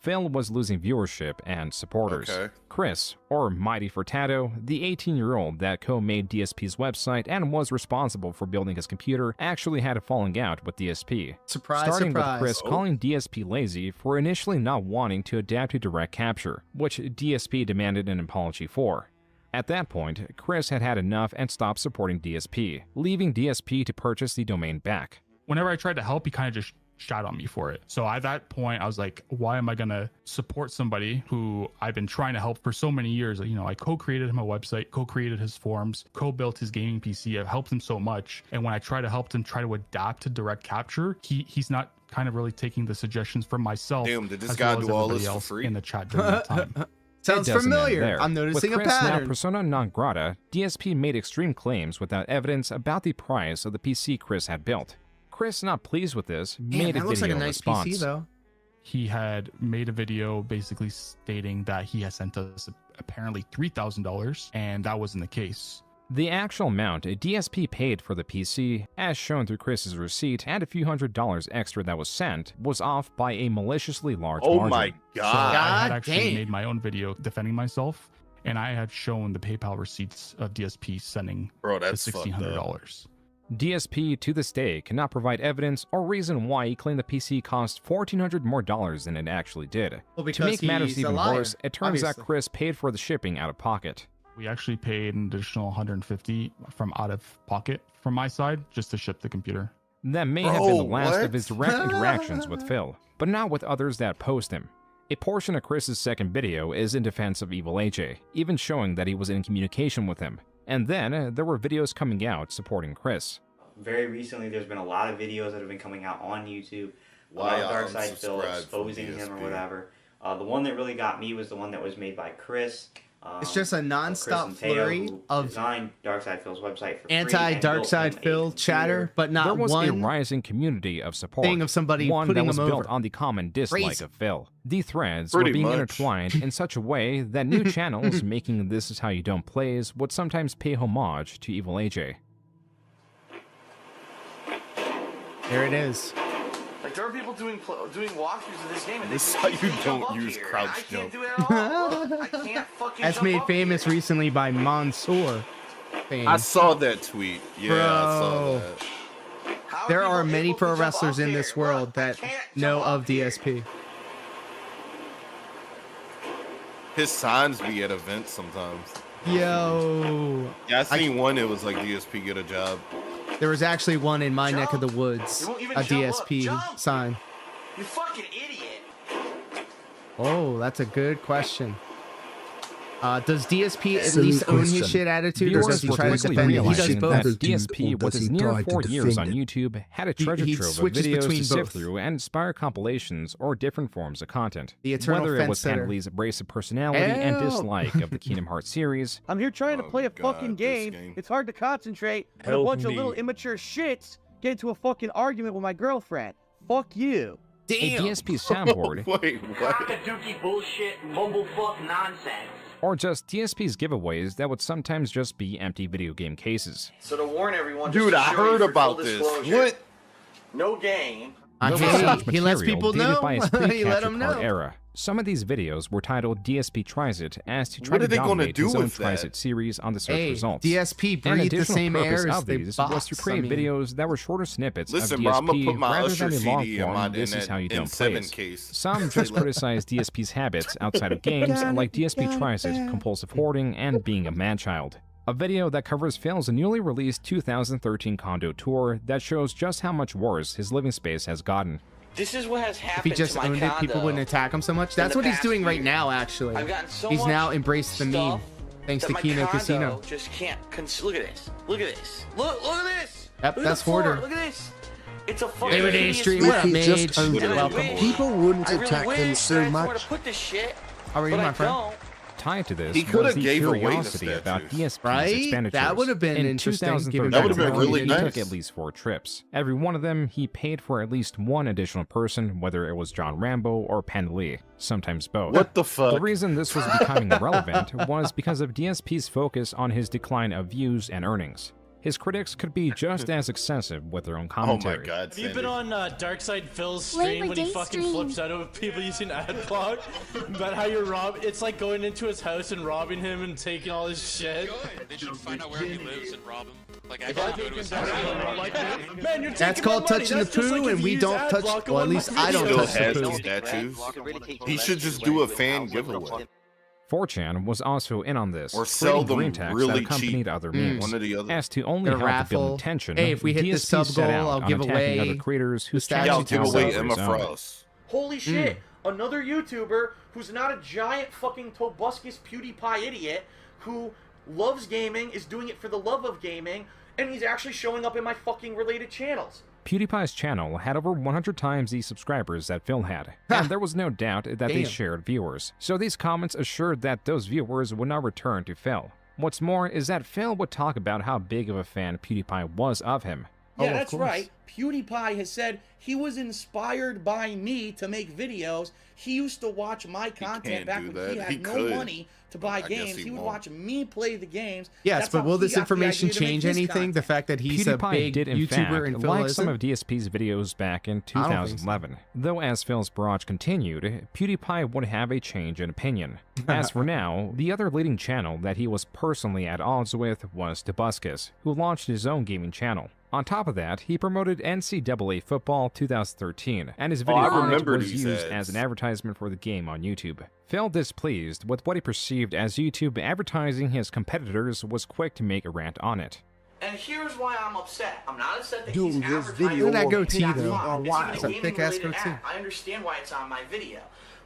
Phil was losing viewership and supporters. Chris, or Mighty Furtado, the 18-year-old that co-made DSP's website and was responsible for building his computer, actually had a falling out with DSP. Starting with Chris calling DSP lazy for initially not wanting to adapt to direct capture, which DSP demanded an apology for. At that point, Chris had had enough and stopped supporting DSP, leaving DSP to purchase the domain back. Whenever I tried to help, he kind of just shot on me for it. So at that point, I was like, why am I going to support somebody who I've been trying to help for so many years? You know, I co-created him a website, co-created his forums, co-built his gaming PC. I've helped him so much. And when I try to help him try to adapt to direct capture, he's not kind of really taking the suggestions from myself. Damn, did this guy do all this for free? In the chat during that time. Sounds familiar. I'm noticing With Chris a pattern. Now persona non grata, DSP made extreme claims without evidence about the price of the PC Chris had built. Chris, not pleased with this, made a video in response. PC, though. He had made a video basically stating that he had sent us apparently $3,000, and that wasn't the case. The actual amount a DSP paid for the PC, as shown through Chris's receipt, and a few $100s extra that was sent, was off by a maliciously large margin. Oh my god. So I had actually made my own video defending myself, and I had shown the PayPal receipts of DSP sending the $1,600. DSP to this day cannot provide evidence or reason why he claimed the PC cost $1,400 more than it actually did. Well, to make matters even worse, it turns out obviously. Chris paid for the shipping out of pocket. We actually paid an additional $150 from out of pocket from my side just to ship the computer. That may have been the last of his direct interactions with Phil, but not with others that post him. A portion of Chris's second video is in defense of Evil AJ, even showing that he was in communication with him. And then there were videos coming out supporting Chris. Very recently, there's been a lot of videos that have been coming out on YouTube about Darkside Phil exposing him or whatever. The one that really got me was the one that was made by Chris. It's just a non-stop flurry of designed Darkside Phil's website for anti-Darkside Phil chatter, but not there was one a rising community of support. thing of somebody one putting that was him built over. on the common dislike Crazy. of Phil. The threads were being intertwined in such a way that new channels making This Is How You Don't Plays would sometimes pay homage to Evil AJ. There it is. Like, there are people doing walkthroughs of this game, and This is how you don't use crouch I jump. can't do it at all. I can't fucking That's jump made up famous recently by Mansoor. I saw that tweet. Yeah, I saw Bro. that. There are many pro wrestlers in this world that know of DSP. His signs be at events sometimes. Yo. Yeah, I seen one. It was like DSP get a job. There was actually one in my neck of the woods, You won't even a jump up. DSP Jump. sign. You fucking idiot. Oh, that's a good question. Does DSP at Silly least own question. his shit attitude, or does Viewers he were try to quickly defend it? He does realizing both. that DSP, with his near 4 years on YouTube, had a treasure he trove of switches videos between to sift both. through and inspire compilations or different forms of content. The eternal Whether it was fence-sitter. Annalie's abrasive personality and Help. dislike of the Kingdom Hearts series, I'm here trying to play a fucking game. It's hard to concentrate. And a Help bunch of me. little immature shits get into a fucking argument with my girlfriend. Fuck you. a DSP soundboard, Wait, Cock-a-dookie bullshit, mumblefuck nonsense. or just DSP's giveaways that would sometimes just be empty video game cases. So to warn everyone, Dude, just to I show you heard for about full this. disclosure, What? No game I There was hate- so much he lets material people dated know. by his He let pre-capture 'em card know. era. Some of these videos were titled DSP Tries It, as to try What to are they gonna dominate do his own with Tries that? It series on the search Hey, results. DSP An breathe the additional same purpose air as of they these was box. to create videos that were shorter snippets Listen, of bro, DSP I'm gonna put my rather Usher than a long CD in form. my This is how you don't play M7 it. case. Some just criticize DSP's habits outside of games, like DSP Tries It, compulsive hoarding, and being a man-child. A video that covers Phil's newly released 2013 condo tour that shows just how much worse his living space has gotten. This is what has If happened he just to my owned condo. it, people wouldn't attack him so much. That's the what he's past doing right year. now, actually. I've gotten so He's much now embraced the meme, stuff thanks that to my Kino condo Casino. just can't. Look at this. Look at this. Look at this. Yep, Look that's at the floor. hoarder. Look at this. It's a fucking David A. hideous Stream, mess. what up, Mage? Welcome. People wouldn't I really attack them wish so that I had much. somewhere to put this shit, How are you, but my I friend? don't. Tied to this He was coulda the gave away the curiosity about statues. DSP's Right? expenditures. That would have been in interesting, 2013, given That would have been really he nice. took at least 4 trips. Every one of them, he paid for at least one additional person, whether it was John Rambo or Penn Lee, sometimes both. What the fuck? The reason this was becoming irrelevant was because of DSP's focus on his decline of views and earnings. His critics could be just as excessive with their own commentary. Oh my god, Have you been on Darkside Phil's Labor stream when he Day fucking stream. flips out over people using adblock? About how you're it's like going into his house and robbing him and taking all his shit. They should find out where he lives and rob him. Like, I gotta go to his house. Man, you're That's taking called my money. touching the That's just poo, like if and you we use don't touch. adblock on Well, at one of least my I don't Still touch the has poo. the statues. He should just do a fan giveaway. 4chan was also in on this, Or sell creating them green text really that accompanied cheap. other memes. One or the other. As to only Get a help to build raffle. attention, Hey, if we hit the DSP sub set goal, out I'll on give attacking away other creators who the stand Yeah, statue I'll give outside away of Emma his own. Frost. Holy shit! Another YouTuber who's not a giant fucking Tobuscus PewDiePie idiot who loves gaming, is doing it for the love of gaming, and he's actually showing up in my fucking related channels. PewDiePie's channel had over 100 times the subscribers that Phil had, and there was no doubt that they Damn. shared viewers. So these comments assured that those viewers would not return to Phil. What's more is that Phil would talk about how big of a fan PewDiePie was of him. Yeah, that's right. PewDiePie has said he was inspired by me to make videos. He used to watch my content can't back do when he that. had He no could. money to buy I guess games. he He would won't. watch me play the games. Yes, That's but how will he this got the information idea to make change his anything? content. The fact that he's a PewDiePie big did, in YouTuber fact, and Phil like some isn't? of DSP's videos back in I don't think so. 2011. Though as Phil's barrage continued, PewDiePie would have a change in opinion. As for now, the other leading channel that he was personally at odds with was Tobuscus, who launched his own gaming channel. On top of that, he promoted NCAA Football 2013, and his video I on it remember was these used ads. as an advertisement for the game on YouTube. Phil, displeased with what he perceived as YouTube advertising his competitors, was quick to make a rant on it. And here's why I'm upset. I'm not upset that Dude, he's this advertising. video Look at that will goatee, piss me though. off. It's It's a even a thick-ass gaming-related goatee. ad. I understand why it's on my video.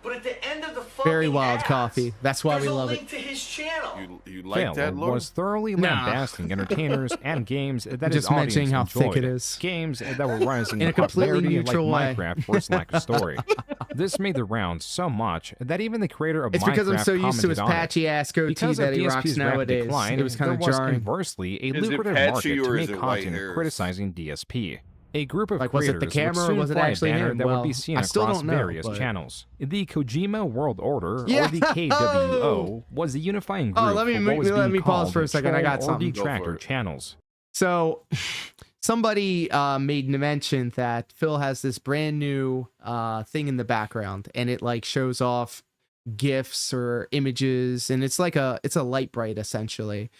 But at the end of the fucking Very wild ads, coffee. That's why there's we a love link it. to his channel. You like Phil that, Lord? was thoroughly Nah. lambasting entertainers and games that Just his audience mentioning how thick enjoyed. it is. Games that were rising In a completely popularity neutral like way. Minecraft for its lack of story. This made the rounds so much that even the creator of It's Minecraft because I'm so used to his commented on it. patchy ass goatee Because of that he DSP's rocks rapid nowadays. decline, It was kind there of was jarring. conversely a Is it lucrative patchy market or to is make it white content hairs? criticizing DSP. A group of Like, was it the creators camera or would soon was it fly a actually banner him? that would be Well, seen I still across don't know, various but- channels. The Kojima World Order, Yeah. or the KWO, was the unifying group let me- for what was let being me pause called for a second. I troll got or something. Go for detractor it. channels. So, somebody made mention that Phil has this brand new thing in the background, and it like shows off GIFs or images, and it's like it's a light bright essentially.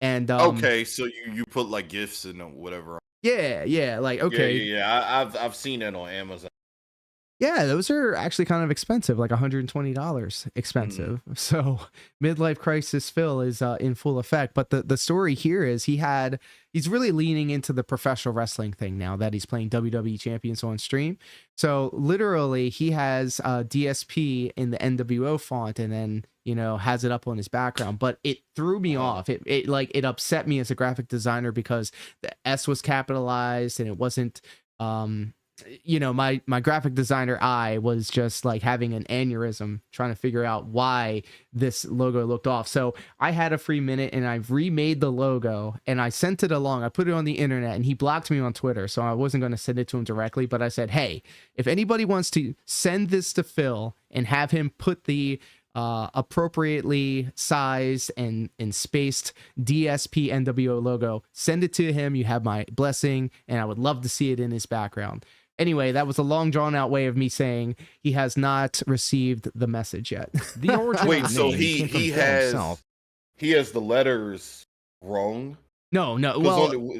And Okay, so you put like gifts and whatever. yeah, like okay, Yeah. I've seen that on Amazon. yeah, those are actually kind of expensive, like $120 expensive. So midlife crisis Phil is in full effect. But the story here is he's really leaning into the professional wrestling thing now that he's playing WWE champions on stream. So literally he has DSP in the NWO font and then, has it up on his background. But it threw me off. It upset me as a graphic designer because the S was capitalized and it wasn't my graphic designer eye was just like having an aneurysm trying to figure out why this logo looked off. So I had a free minute and I've remade the logo and I sent it along. I put it on the internet and he blocked me on Twitter. So I wasn't going to send it to him directly, but I said, hey, if anybody wants to send this to Phil and have him put the appropriately sized and spaced DSP NWO logo, send it to him. You have my blessing and I would love to see it in his background. Anyway, that was a long drawn out way of me saying he has not received the message yet. The origin Wait, of the so name came from he Phil has himself. he has the letters wrong? No. 'Cause Well,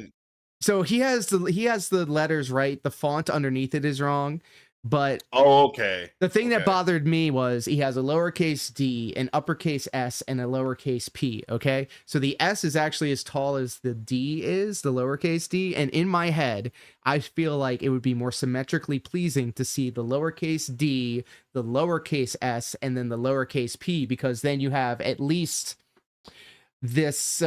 so he has the letters right. The font underneath it is wrong. But okay. The thing that bothered me was he has a lowercase d, an uppercase S, and a lowercase p. Okay, so the S is actually as tall as the D is, the lowercase d. And in my head, I feel like it would be more symmetrically pleasing to see the lowercase d, the lowercase S, and then the lowercase p, because then you have at least this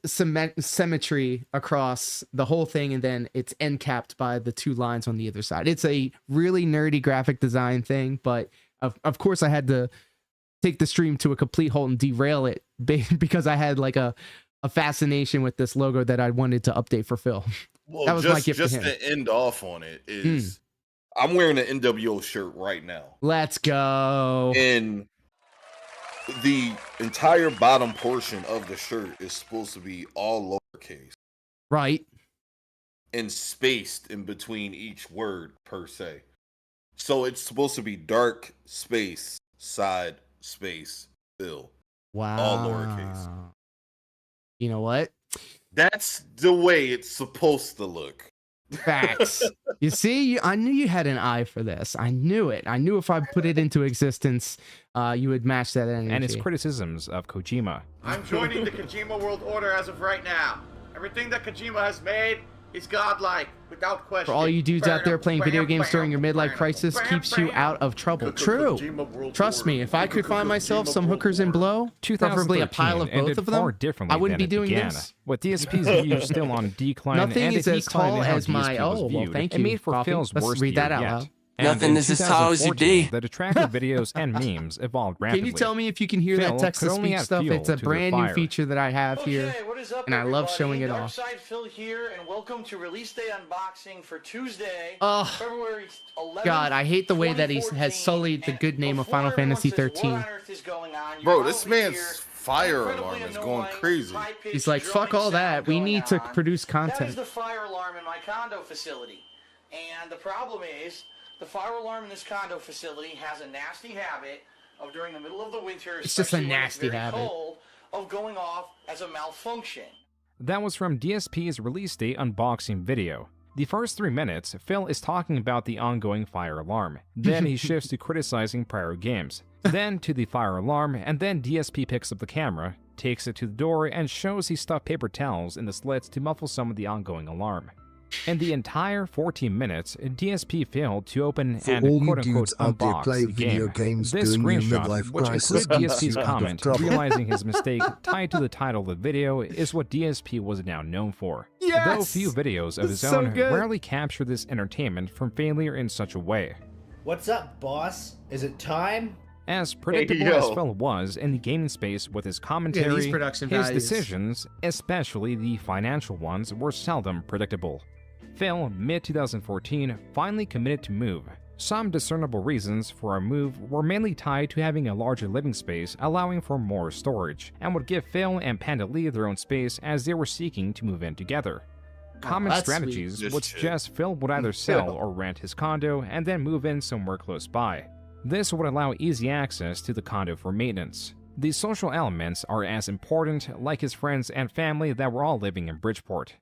symmetry across the whole thing, and then it's end capped by the two lines on the other side. It's a really nerdy graphic design thing, but of course I had to take the stream to a complete halt and derail it because I had like a fascination with this logo that I wanted to update for Phil. Well, that was my gift just to him. to end off on it is I'm wearing an NWO shirt right now. Let's go. And the entire bottom portion of the shirt is supposed to be all lowercase. Right. And spaced in between each word per se. So it's supposed to be dark space, side space, Phil. Wow. All lowercase. You know what? That's the way it's supposed to look. Facts. You see, I knew you had an eye for this. I knew it. I knew if I put it into existence, you would match that energy. And his criticisms of Kojima. I'm joining the Kojima World Order as of right now. Everything that Kojima has made is godlike, without question. For all you dudes out there playing video games during your midlife crisis, keeps you out of trouble. True. Trust me, if I could find myself some hookers and blow, preferably a pile of both of them, I wouldn't be doing this. With DSP's views still on decline, nothing and is a as decline tall in how as my. DSP was Oh, well, viewed, thank it you. made for Coffee. Phil's Let's worst read that year out yet. loud. And Nothing in is as tall as your 2014, D. The detractive videos and memes evolved rapidly. Can you tell me if you can hear Phil that text to could only speech add stuff? fuel It's a to the brand new fire. feature that I have here, What is up, and I love everybody? showing it off. Darkside Phil here, and welcome to Release Day Unboxing for Tuesday, Oh, February 11th. God, I hate the way that he has sullied the good name of Final Fantasy 13. Bro, this man's fire alarm is going crazy. He's like, fuck all that. We need to produce That is content. the fire alarm in my condo facility. And the problem is, the fire alarm in this condo facility has a nasty habit of, during the middle of the winter, It's just a especially when nasty it's very habit. cold, of going off as a malfunction. That was from DSP's release date unboxing video. The first 3 minutes, Phil is talking about the ongoing fire alarm. Then he shifts to criticizing prior games. Then to the fire alarm, and then DSP picks up the camera, takes it to the door, and shows he stuffed paper towels in the slits to muffle some of the ongoing alarm. In the entire 14 minutes, DSP failed to open For and all you quote-unquote dudes out there unbox play the video game. games This during your screenshot, midlife which crisis, included keeps DSP's you out of comment, trouble. realizing his mistake tied to the title of the video, is what DSP was now known for. Yes! Though few videos of his So own good. rarely capture this entertainment from failure in such a way. What's up, boss? Is it time? As predictable yo. as Phil was in the gaming space with his commentary, production his values. decisions, especially the financial ones, were seldom predictable. Phil, mid-2014, finally committed to move. Some discernible reasons for a move were mainly tied to having a larger living space allowing for more storage, and would give Phil and Panda Lee their own space as they were seeking to move in together. Common that's strategies sweet. would suggest Phil would either sell or rent his condo and then move in somewhere close by. This would allow easy access to the condo for maintenance. The social elements are as important, like his friends and family that were all living in Bridgeport.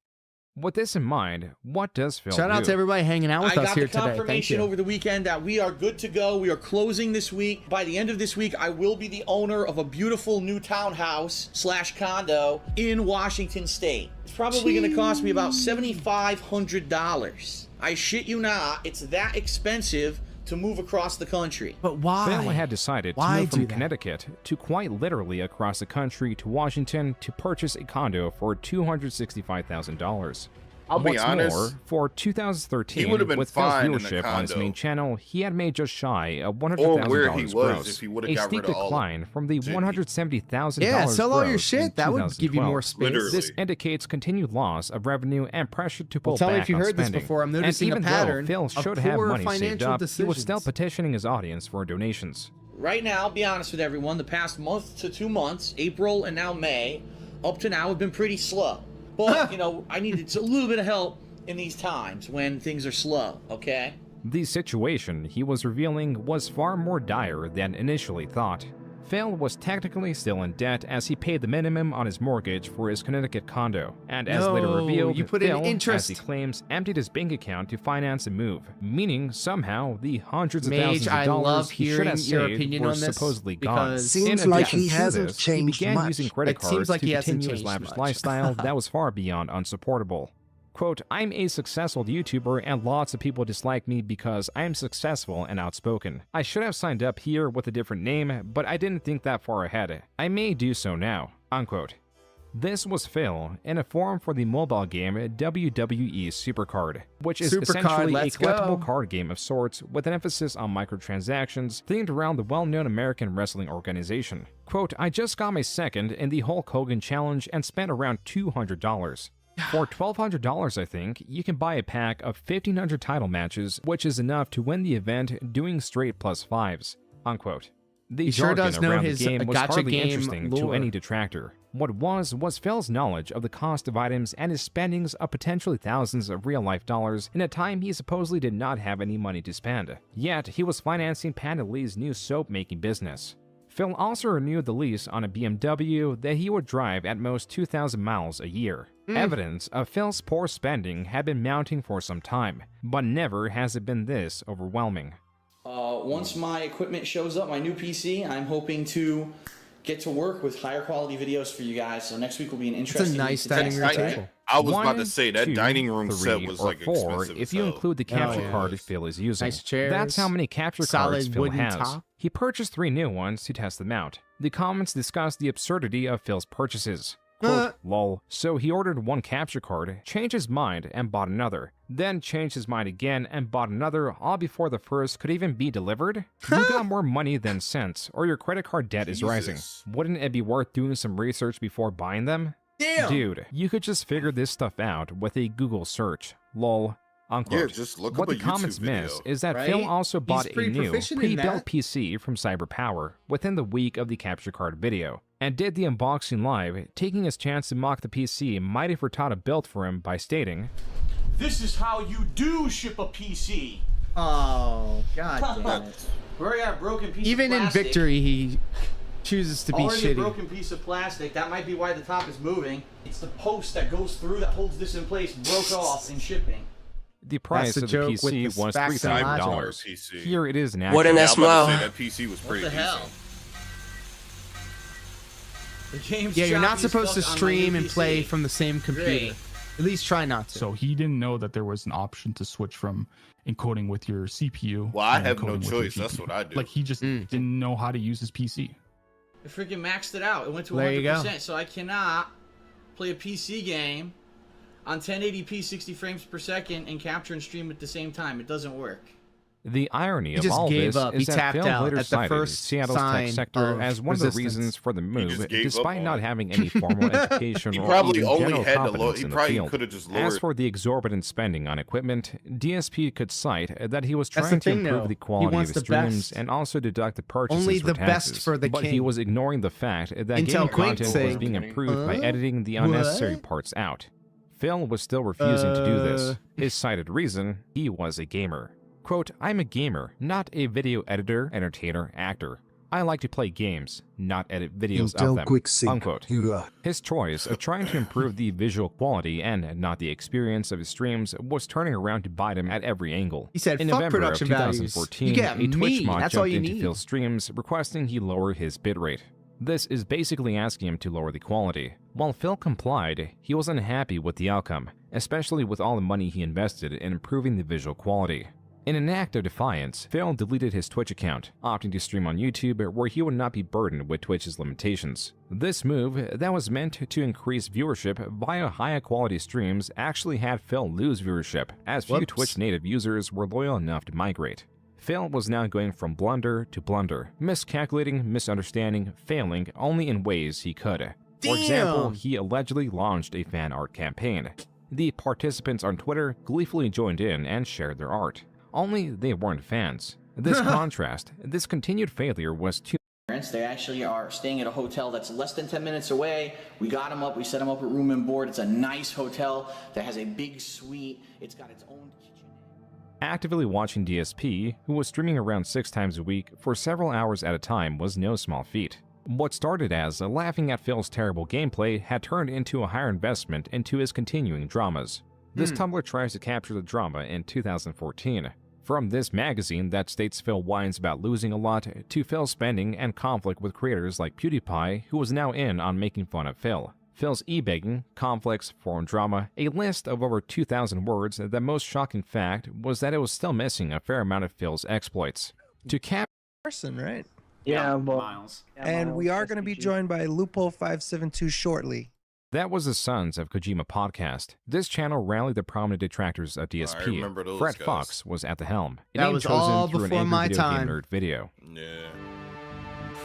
With this in mind, what does Phil Shout out do? to everybody hanging out with I us got here the today. Thank confirmation you. over the weekend that we are good to go. We are closing this week. By the end of this week, I will be the owner of a beautiful new townhouse / condo in Washington State. It's probably going to cost me about $7,500. I shit you not, it's that expensive to move across the country. But why? Phil had decided to Why move do from that? Connecticut to quite literally across the country to Washington to purchase a condo for $265,000. I'll be What's honest, more, for 2013, he would've been with Phil's fine in the viewership on his condo. main channel, he had made just shy of $100,000 Or where he was gross, if he would've a got steep rid of all of decline from the $170,000 Yeah, sell all your gross shit. in That would give you 2012. more space. This indicates continued loss of revenue and pressure to pull Well, tell me back if you on heard this spending. before. I'm And noticing a even though pattern Phil of should have poor money saved financial up, he was still decisions. petitioning his audience for donations. Right now, I'll be honest with everyone, the past month to 2 months, April and now May, up to now have been pretty slow. But, you know, I needed a little bit of help in these times when things are slow, okay? The situation he was revealing was far more dire than initially thought. Phil was technically still in debt as he paid the minimum on his mortgage for his Connecticut condo, and as later revealed, you put in Phil, interest. as he claims, emptied his bank account to finance a move, meaning somehow the hundreds of Mage, thousands of I dollars love he should hearing have your saved opinion were on this supposedly gone. because In seems like addition he to hasn't this, changed he began much. using credit It seems cards like to he hasn't continue his changed lavish much. lifestyle that was far beyond unsupportable. Quote, I'm a successful YouTuber and lots of people dislike me because I am successful and outspoken. I should have signed up here with a different name, but I didn't think that far ahead. I may do so now, unquote. This was Phil in a forum for the mobile game WWE Supercard, which is Supercard, essentially a let's collectible go. card game of sorts with an emphasis on microtransactions themed around the well-known American wrestling organization. Quote, I just got my second in the Hulk Hogan challenge and spent around $200. For $1,200, I think, you can buy a pack of 1,500 title matches, which is enough to win the event doing straight +5s, unquote. The He sure jargon does know around his the game was gacha hardly game interesting to lore. any detractor. What was Phil's knowledge of the cost of items and his spendings of potentially thousands of real-life dollars in a time he supposedly did not have any money to spend. Yet, he was financing Panda Lee's new soap-making business. Phil also renewed the lease on a BMW that he would drive at most 2,000 miles a year. Evidence of Phil's poor spending had been mounting for some time, but never has it been this overwhelming. Once my equipment shows up, my new PC, I'm hoping to get to work with higher quality videos for you guys. So next week will be an interesting nice week to dining test, room right? table. I was about 1, to say that 2, dining room 3, set was or like 4 expensive if as you hell. include the capture yeah. card Phil is using. Nice chairs, That's how many capture solid cards Phil wooden has. top. He purchased 3 new ones to test them out. The comments discussed the absurdity of Phil's purchases. Quote, lol. So he ordered 1 capture card, changed his mind, and bought another. Then changed his mind again and bought another, all before the first could even be delivered? You got more money than sense, or your credit card debt is rising. Wouldn't it be worth doing some research before buying them? Damn! Dude, you could just figure this stuff out with a Google search. Lol. Unquote. Yeah, just look what up the a comments YouTube video. miss is that Right? Phil also bought He's a pretty new proficient in pre-built that. PC from CyberPower within the week of the capture card video, and did the unboxing live, taking his chance to mock the PC Mighty Furtada built for him by stating, This is how you do ship a PC. Oh, god damn it. We already got a broken piece Even of in plastic. victory, he chooses to be Already a shitty. broken piece of plastic. That might be why the top is moving. It's the post that goes through that holds this in place broke off in shipping. the price the of the joke with PC the was specs and $3,000. PC. Here it is now. What an Yeah, I'm S about to smile. say that PC was pretty What the hell? decent. The game's Yeah, you're not choppy as supposed to fuck on my stream new and PC. play from the same computer. Great. At least try not to. So he didn't know that there was an option to switch from encoding with your CPU. Well, I and have no encoding with your choice. That's GPU. what I do. Like he just didn't know how to use his PC. It freaking maxed it out. It went to There you 100%. go. So I cannot play a PC game on 1080p 60 frames per second and capture and stream at the same time. It doesn't work. The irony He of just all gave this up. is He that tapped Phil out later at the cited first Seattle's sign tech sector of as one of the resistance. reasons for the move, just gave up despite on not it. having any formal education He or probably even only general had to competence he in the probably field. could have just As lowered. for the exorbitant spending on equipment, DSP could cite that he was That's the trying to thing, improve though. the He quality of wants his the streams best. and also deduct the purchases Only for the taxes. best for the but he king. was ignoring the fact that Intel game Quake content was saying, being improved by editing the What? unnecessary parts out. Phil was still refusing to do this. His cited reason, he was a gamer. Quote, I'm a gamer, not a video editor, entertainer, actor. I like to play games, not edit videos of them. Unquote. His choice of trying to improve the visual quality and not the experience of his streams was turning around to bite him at every angle. He said, in "Fuck November production of values. 2014, You get a Twitch me. mod That's all jumped you into need." Phil's streams requesting he lower his bitrate. This is basically asking him to lower the quality. While Phil complied, he was unhappy with the outcome, especially with all the money he invested in improving the visual quality. In an act of defiance, Phil deleted his Twitch account, opting to stream on YouTube where he would not be burdened with Twitch's limitations. This move, that was meant to increase viewership via higher quality streams, actually had Phil lose viewership, as few Whoops. Twitch native users were loyal enough to migrate. Phil was now going from blunder to blunder, miscalculating, misunderstanding, failing only in ways he could. For example, Damn. he allegedly launched a fan art campaign. The participants on Twitter gleefully joined in and shared their art. Only they weren't fans. This contrast, this continued failure was too parents. They actually are staying at a hotel that's less than 10 minutes away. We got them up. We set them up at room and board. It's a nice hotel that has a big suite. It's got its own kitchen. Actively watching DSP, who was streaming around 6 times a week for several hours at a time, was no small feat. What started as laughing at Phil's terrible gameplay had turned into a higher investment into his continuing dramas. This Tumblr tries to capture the drama in 2014. From this magazine that states Phil whines about losing a lot, to Phil's spending and conflict with creators like PewDiePie, who was now in on making fun of Phil. Phil's e-begging, conflicts, forum drama, a list of over 2,000 words. The most shocking fact was that it was still missing a fair amount of Phil's exploits. To cap person, right? Yeah, but Miles. And we are going to be joined by Lupo572 shortly. That was the Sons of Kojima podcast. This channel rallied the prominent detractors of DSP. remember those Fred guys. Fox was at the helm. A That name was chosen all through an before angry my video game time. nerd video. Yeah.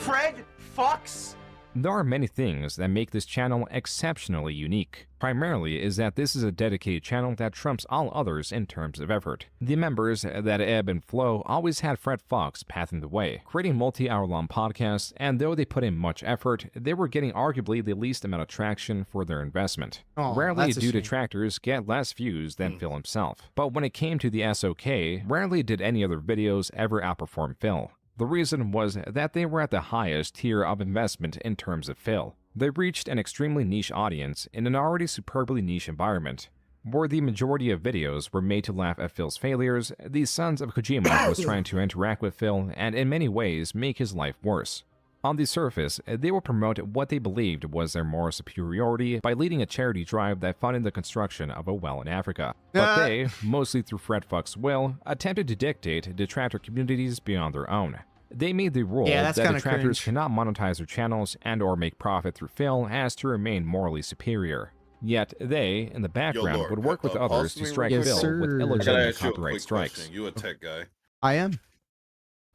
Fred Fox? There are many things that make this channel exceptionally unique. Primarily is that this is a dedicated channel that trumps all others in terms of effort. The members that ebb and flow always had Fred Fox pathing the way, creating multi-hour-long podcasts, and though they put in much effort, they were getting arguably the least amount of traction for their investment. Oh, Rarely that's a do shame. detractors get less views than Phil himself, but when it came to the SOK, rarely did any other videos ever outperform Phil. The reason was that they were at the highest tier of investment in terms of Phil. They reached an extremely niche audience in an already superbly niche environment. Where the majority of videos were made to laugh at Phil's failures, the Sons of Kojima was trying to interact with Phil and in many ways make his life worse. On the surface, they will promote what they believed was their moral superiority by leading a charity drive that funded the construction of a well in Africa. But they, mostly through Fred Fox's will, attempted to dictate detractor communities beyond their own. They made the rule Yeah, that's that kinda detractors cringe. cannot monetize their channels and or make profit through Phil as to remain morally superior. Yet they, in the background, Lord, would work with pause others for to me strike real Phil quick. with Yes, sir. I gotta illegitimate ask you a copyright quick strikes. question. You a tech guy. I am.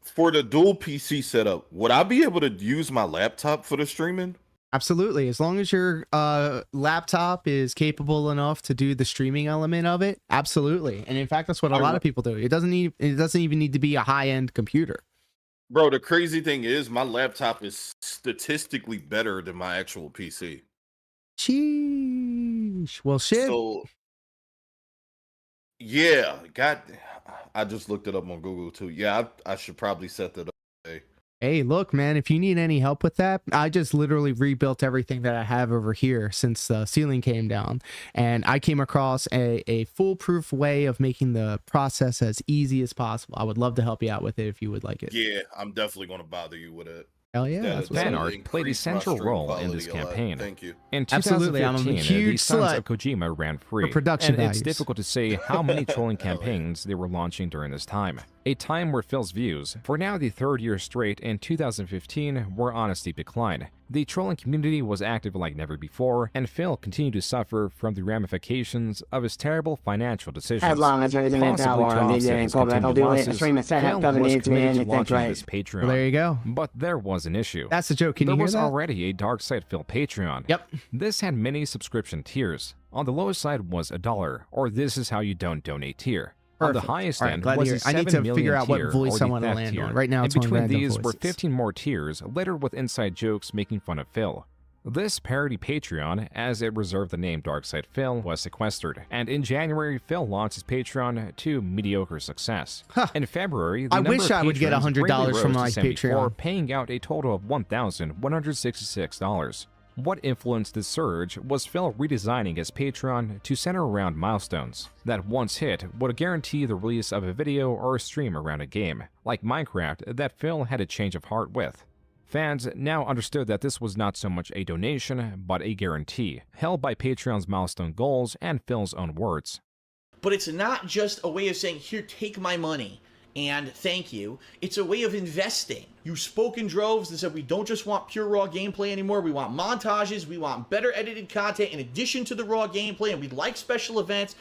For the dual PC setup, would I be able to use my laptop for the streaming? Absolutely. As long as your laptop is capable enough to do the streaming element of it, absolutely. And in fact, that's what a lot of people do. It doesn't even need to be a high-end computer. Bro, the crazy thing is my laptop is statistically better than my actual PC. Sheesh. Well, shit. So, yeah, I just looked it up on Google too. Yeah, I should probably set that up today. Hey, look, man, if you need any help with that, I just literally rebuilt everything that I have over here since the ceiling came down. And I came across a foolproof way of making the process as easy as possible. I would love to help you out with it if you would like it. Yeah, I'm definitely going to bother you with it. Hell yeah. That- That's what's that'll Fan art played a increase my central stream role in this quality a lot. campaign. Thank you. In Absolutely, I'm a 2015, the huge Sons slut of Kojima ran free, production and it's values. difficult to say how many trolling campaigns they were launching during this time. A time where Phil's views, for now the third year straight in 2015, were on a steep decline. The trolling community was active like never before, and Phil continued to suffer from the ramifications of his terrible financial decisions. As long as there's an Possibly to hour on offset DJ his call back, I'll continued do it. losses, Stream a setup Phil doesn't was need to be committed to anything launching great. his Patreon. Well, there you go. But there was an issue. That's the joke. Can there you hear was that? already a Dark Side Phil Patreon. Yep. This had many subscription tiers. On the lowest side was $1, or this is how you don't donate tier. On the Perfect. highest All right, end glad to was hear. the I need 7 to figure million out what tier, voice or I the wanna theft land tier. on. Right now, In it's on between random these were voices. 15 more tiers, littered with inside jokes making fun of Phil. This parody Patreon, as it reserved the name Darkside Phil, was sequestered, and in January, Phil launched his Patreon to mediocre success. In February, the I number wish of I would get patrons $100 greatly from rose my to 74, Patreon. paying out a total of $1,166. What influenced this surge was Phil redesigning his Patreon to center around milestones that once hit would guarantee the release of a video or a stream around a game, like Minecraft, that Phil had a change of heart with. Fans now understood that this was not so much a donation, but a guarantee, held by Patreon's milestone goals and Phil's own words. But it's not just a way of saying, here, take my money and thank you. It's a way of investing. You spoke in droves and said, we don't just want pure raw gameplay anymore. We want montages. We want better edited content in addition to the raw gameplay, and we like special events.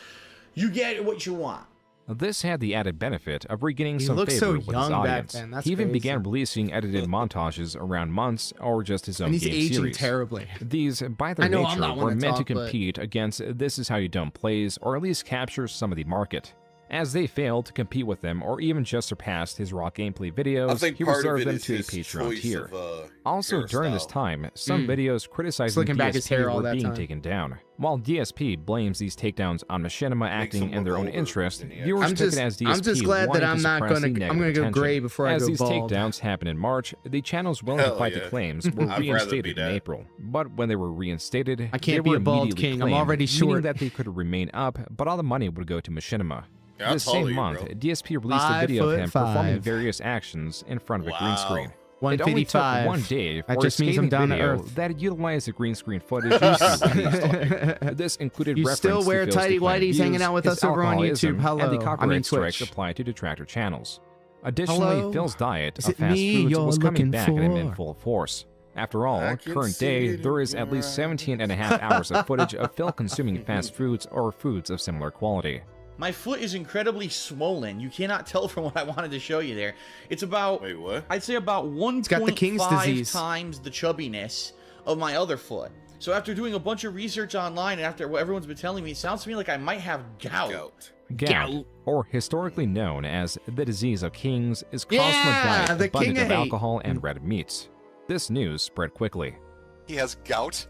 You get what you want. This had the added benefit of regaining He some looked favor so with his young back audience. then. That's He even crazy. began releasing edited montages around months or just his own And he's game aging series. terribly. These, by their I know I'm nature, not one were to meant to talk, but- compete against This Is How You Don't plays, or at least capture some of the market. As they failed to compete with him or even just surpassed his raw gameplay videos, he reserved them to a Patreon tier. Also, during this time, some videos criticizing DSP were being taken down. While DSP blames these takedowns on machinima acting in their own interest, viewers took it as DSP I'm just glad that I'm gonna go gray before I go bald. As these takedowns happened in March, the channels willing to fight the claims were reinstated in April. But when they were reinstated, I can't be a bald king. I'm already short. Meaning that they could remain up, but all the money would go to machinima. This same month, DSP released a video of him performing various actions in front of a green screen. It only took 1 day for a scathing video that utilized the green screen footage used to released. This included reference still wear to Phil's tighty declined whities hanging views, out with his us over on alcoholism, YouTube. Hello. and the copyright strikes Twitch. applied to detractor channels. Additionally, Hello? Phil's diet Is of it fast me foods you're was coming back at him in for? full force. After all, current day, there is at least 17.5 hours of footage of Phil consuming fast foods or foods of similar quality. My foot is incredibly swollen. You cannot tell from what I wanted to show you there. It's about, wait, what? I'd say about 1.5 times the chubbiness of my other foot. So after doing a bunch of research online and after what everyone's been telling me, it sounds to me like I might have gout. Gout, or historically known as the disease of kings, is caused from a diet abundant of alcohol and red meats. This news spread quickly. He has gout?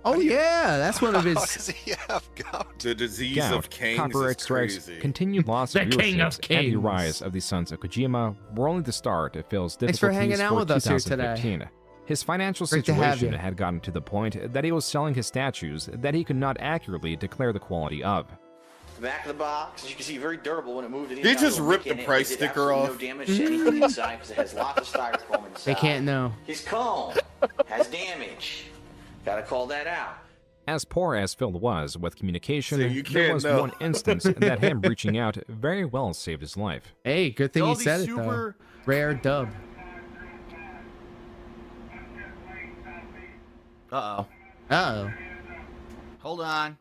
Oh yeah, that's one of his. How does he have gout? The disease Gout, of kings copyright is strikes, crazy. continued loss The of king of viewerships, and the kings. rise of the Sons of Kojima were only the start of Phil's Thanks for difficulties hanging out for with us here 2015. today. His financial Great to have situation you. had gotten to the point that he was selling his statues that he could not accurately declare the quality of. The back of the box, as you can see, very durable when it moved. They just ripped the price sticker off. No damage to anything inside because it has lots of styrofoam inside. They can't know. His comb has damage. Gotta call that out. As poor as Phil was with communication, So you there can't was know. one instance that him reaching out very well saved his life. Hey, good thing All you these said super- it though. Rare dub. Uh-oh. Uh-oh. Hold on.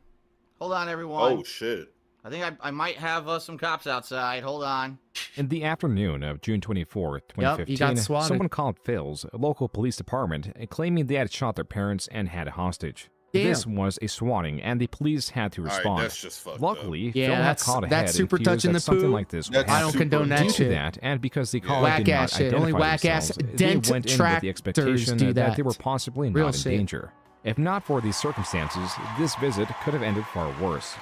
Hold on, everyone. Oh, shit. I think I might have some cops outside. Hold on. In the afternoon of June 24, he got 2015, swatted. someone called Phil's local police department claiming they had shot their parents and had a hostage. Damn. This was a swatting, and the police had to All right, respond. that's just fucked Luckily, up. Yeah, Phil had that's- caught ahead that's super and fears touching that the something poo. like this would That's I don't happen. condone that Due shit. to that, and because the caller Whack did not ass shit. Only identify whack ass themselves, dent they went in with the tractors expectation do that that. they were possibly Real not in shit. danger. If not for these circumstances, this visit could have ended far worse.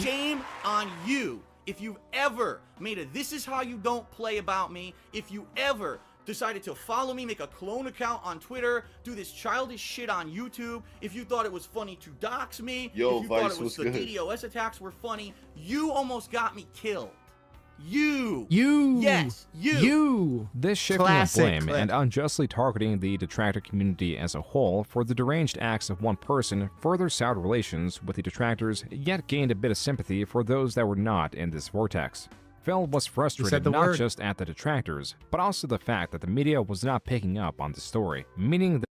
Shame on you if you've ever made a "this is how you don't play" about me, if you ever decided to follow me, make a clone account on Twitter, do this childish shit on YouTube, if you thought it was funny to dox me, Yo, if you thought Vice it was was the good. DDoS attacks were funny, you almost got me killed. You. You. Yes, you. This shifting of Classic blame clip. and unjustly targeting the detractor community as a whole for the deranged acts of one person further soured relations with the detractors, yet gained a bit of sympathy for those that were not in this vortex. Phil was frustrated the not word. just at the detractors, but also the fact that the media was not picking up on the story, meaning that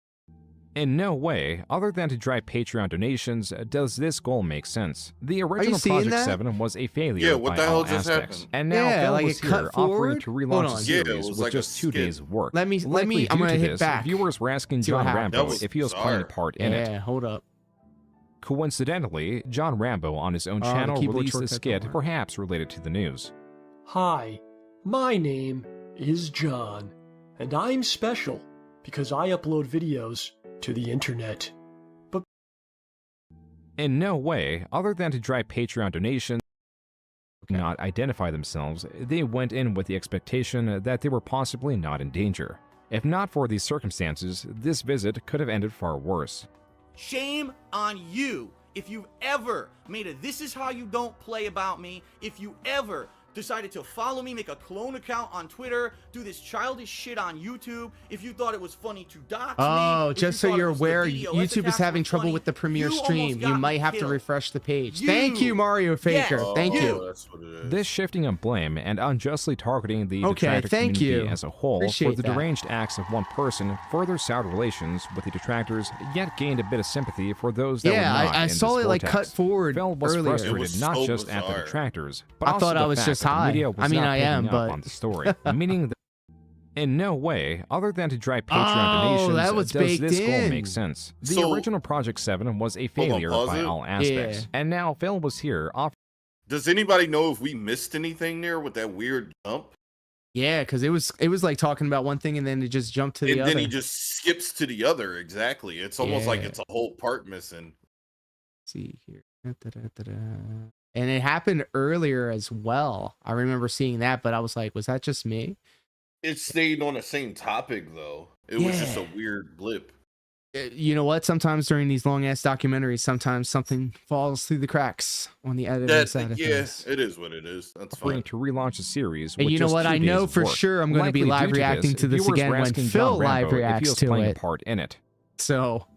in no way, other than to drive Patreon donations, does this goal make sense. The original seeing Project that? 7 was a failure Yeah, what by the hell all just aspects. happened? And now Yeah, Phil like was it cut here offering forward? to Hold relaunch on. the Yeah, it series was with like a just 2 skit. days' work. Let me- Likely I'm due gonna to hit this, back. viewers were asking See what John happens. That Rambo was if he was playing a bizarre. part in it. Yeah, hold up. Coincidentally, John Rambo on his own the channel keyboard released a shortcut skit don't work. perhaps related to the news. Hi, my name is John, and I'm special because I upload videos to the internet. In no way, other than to drive Patreon donations, not identify themselves, they went in with the expectation that they were possibly not in danger. If not for these circumstances, this visit could have ended far worse. Shame on you if you've ever made a "this is how you don't play" about me, if you ever decided to follow me, make a clone account on Twitter, do this childish shit on YouTube, if you thought it was funny to dox me. Oh, if just you so thought it you're was the aware, DDoS YouTube is attacks having were trouble funny, with the premiere you almost stream. got You me might have to killed. refresh the page. You. Thank you, Mario Faker. Yes. Thank you. Oh, that's what it is. This shifting of blame and unjustly targeting the Okay, detractor thank community you. as a whole Appreciate for the that. deranged acts of one person further soured relations with the detractors, yet gained a bit of sympathy for those that were not I in saw this it like vortex. cut forward Phil was earlier. frustrated It was not so just at the bizarre. detractors, but I also thought the I was fact just that the high. media was I mean, not I am, picking up but- on the story, meaning that in no way, other than to drive Patreon Oh, donations, that was does baked this goal in. make sense. The So- original Project 7 was a Hold on, failure pause by it. all aspects, Yeah. and now Phil was here offering Does anybody know if we missed anything there with that weird jump? Yeah, because it was like talking about one thing and then it just jumped to the other. And then he just skips to the other. Exactly. It's almost like it's a whole part missing. Let's see here. And it happened earlier as well. I remember seeing that, but I was like, was that just me? It stayed on the same topic though. It was just a weird blip. You know what? Sometimes during these long ass documentaries, sometimes something falls through the cracks on the editing side of things. It is what it is. That's Offering fine. to relaunch the series. And with you know just what? 2 I know days of for work. sure I'm going to be Likely live due reacting to this viewers again were when asking Phil John Rambo live if he reacts was to playing a it. part in it. So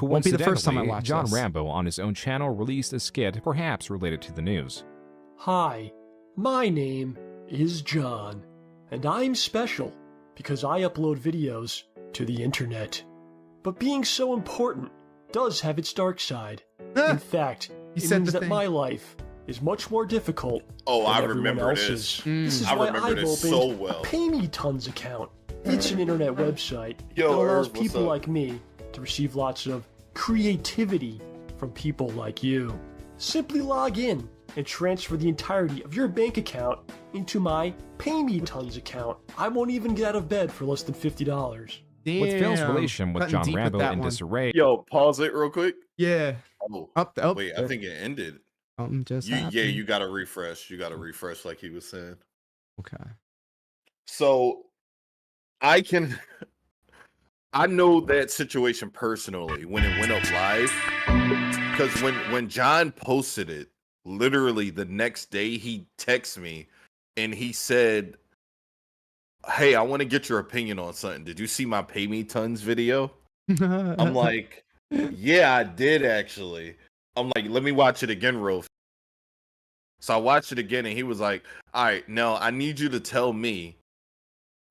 won't be the first time I watch John this. Rambo on his own channel released a skit, perhaps related to the news. Hi, my name is John, and I'm special because I upload videos to the internet. But being so important does have its dark side. In fact, it means that my life is much more difficult than I everyone remember else's. this. This is I why remember I've this opened so well. a Pay Me Tons account. It's an internet website Yo, that allows Irv, what's people up? like me to receive lots of creativity from people like you. Simply log in and transfer the entirety of your bank account into my Pay Me Tons account. I won't even get out of bed for less than $50. With Phil's relation with John Rambo in disarray. Yo, pause it real quick. Yeah. Oh, wait, I think it ended. Just you gotta refresh. You gotta refresh like he was saying. Okay. So I know that situation personally when it went up live. Because when John posted it, literally the next day he texted me and he said, "Hey, I want to get your opinion on something. Did you see my Pay Me Tons video?" I'm like, "Yeah, I did actually." I'm like, "Let me watch it again, real." So I watched it again, and he was like, "All right, now I need you to tell me,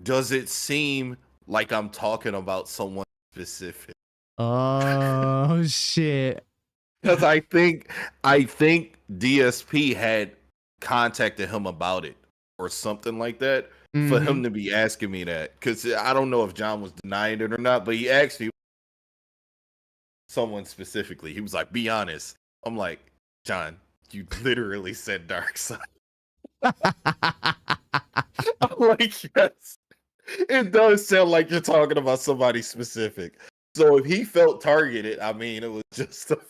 does it seem like I'm talking about someone specific?" Oh shit. Because I think DSP had contacted him about it or something like that. For him to be asking me that, because I don't know if John was denying it or not, but he asked me someone specifically. He was like, "Be honest." I'm like, "John, you literally said dark side." I'm like, "Yes, it does sound like you're talking about somebody specific." So if he felt targeted, I mean, it was justified.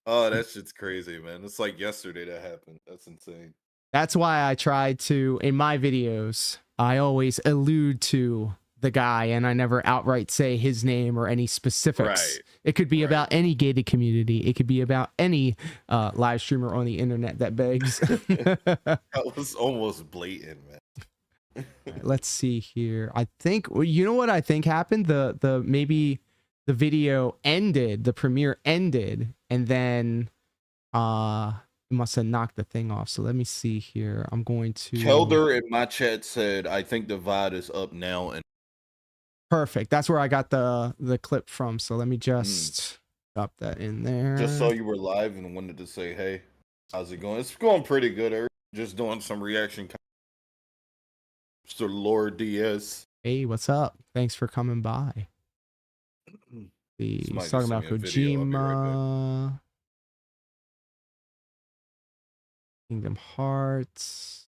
Oh, that shit's crazy, man. It's like yesterday that happened. That's insane. That's why I try to, in my videos, I always allude to the guy and I never outright say his name or any specifics. Right. It could be about any gated community. It could be about any live streamer on the internet that begs. That was almost blatant, man. Let's see here. I think, you know what I think happened? The maybe the video ended, the premiere ended, and then it must have knocked the thing off. So let me see here. I'm going to Kelder in my chat said, "I think the VOD is up now." And perfect. That's where I got the clip from. So let me just drop that in there. just saw you were live and wanted to say, "Hey, how's it going?" It's going pretty good, Eric. Just doing some reaction. Mr. Lord Diaz. Hey, what's up? Thanks for coming by. He's Somebody talking just about sent me a video. I'll be right Kojima. Kingdom Hearts.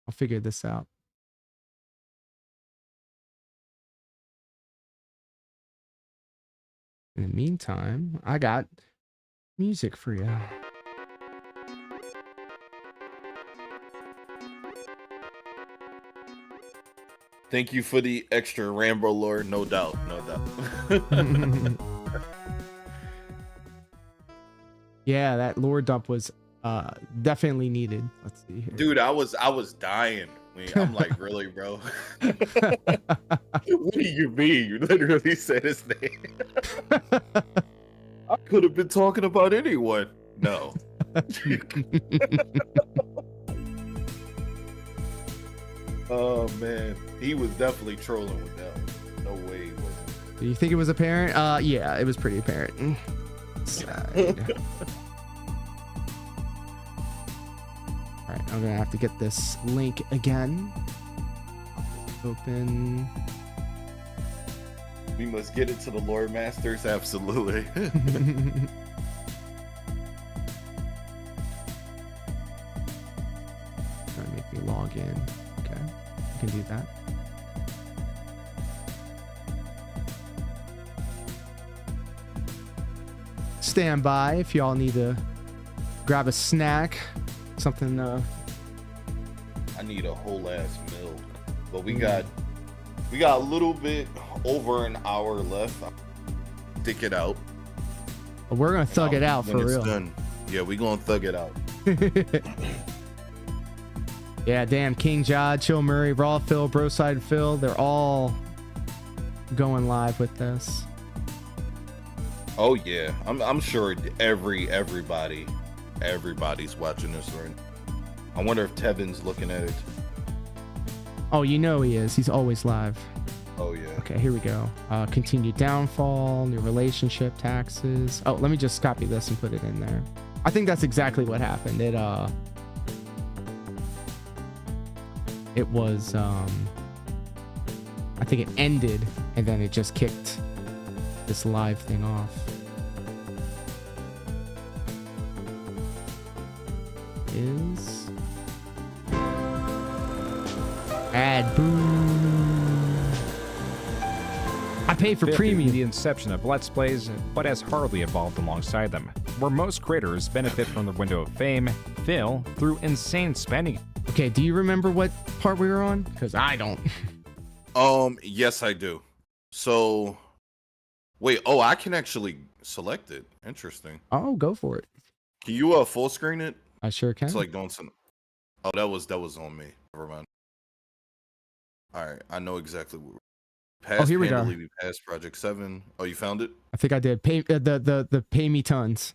I'll figure this out. In the meantime, I got music for you. Thank you for the extra Rambo lore, no doubt, no doubt. Yeah, that lore dump was definitely needed. Let's see here. Dude, I was dying. I'm like, really, bro? What do you mean? You literally said his name. I could have been talking about anyone. No. Oh man, he was definitely trolling with that one. No way he wasn't. Do you think it was apparent? Yeah, it was pretty apparent. Side. All right, I'm gonna have to get this link again. Open. We must get it to the Lord Masters, absolutely. Trying to make me log in. Okay, I can do that. Stand by if y'all need to grab a snack, something. I need a whole ass meal, but we got a little bit over an hour left. Stick it out. We're gonna thug it out for real. Done. Yeah, we gonna thug it out. Yeah, damn. King Jod, Chill Murray, Raw Phil, Broside Phil, they're all going live with this. Oh yeah, I'm sure everybody's watching this right now. I wonder if Tevin's looking at it. Oh, you know he is. He's always live. Oh yeah. Okay, here we go. Continued downfall, new relationship, taxes. Oh, let me just copy this and put it in there. I think that's exactly what happened. It was I think it ended and then it just kicked this live thing off. Is ad boom. I pay for premium. The inception of Let's Plays, but has hardly evolved alongside them. Where most creators benefit from the window of fame, Phil through insane spending. Okay, do you remember what part we were on? Because I don't. Yes, I do. So, wait. Oh, I can actually select it. Interesting. Oh, go for it. Can you full screen it? I sure can. It's like doing some. Oh, that was on me. Never mind. All right, I know exactly what. Past here we go. Past Project 7. Oh, you found it? I think I did. Pay the pay me tons.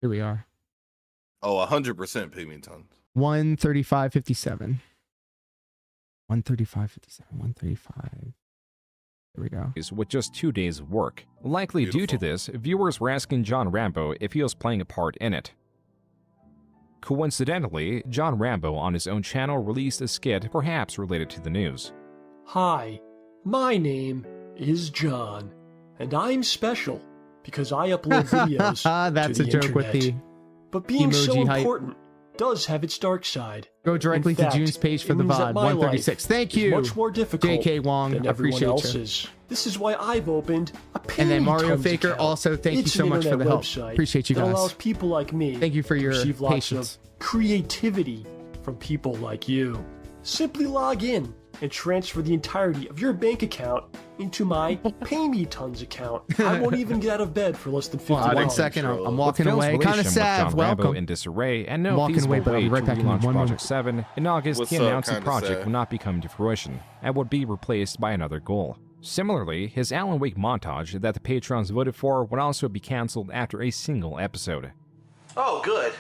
Here we are. Oh, 100% pay me tons. 135.57. 135.57. 135. There we go. With just 2 days of work. Likely due to this, viewers were asking John Rambo if he was playing a part in it. Coincidentally, John Rambo on his own channel released a skit perhaps related to the news. Hi, my name is John, and I'm special because I upload videos That's to a the joke internet. with the But being so emoji hype. important does have its dark side. Go directly to June's page for it the means that VOD. my 136. life Thank is you. much more difficult JK Wong, than I everyone appreciate else's. you. This is why I've opened a And then Pay Me Mario Tons Faker account. also, thank you It's so an much for the internet help. website Appreciate you that guys. allows people like me Thank you for your to receive lots patience. of creativity from people like you. Simply log in and transfer the entirety of your bank account into my Pay Me Tons account. I won't even get out of bed for less than $50. 1 second, I'm With walking Phil's away. Kind relation of with sad. John Rambo Welcome. in disarray and no Walking feasible away, but I'll be way right to back in relaunch 1 Project moment. 7, in August What's he up? announced the Kinda project sad. would not be coming to fruition and would be replaced by another goal. Similarly, his Alan Wake montage that the patrons voted for would also be cancelled after a single episode. Oh, good.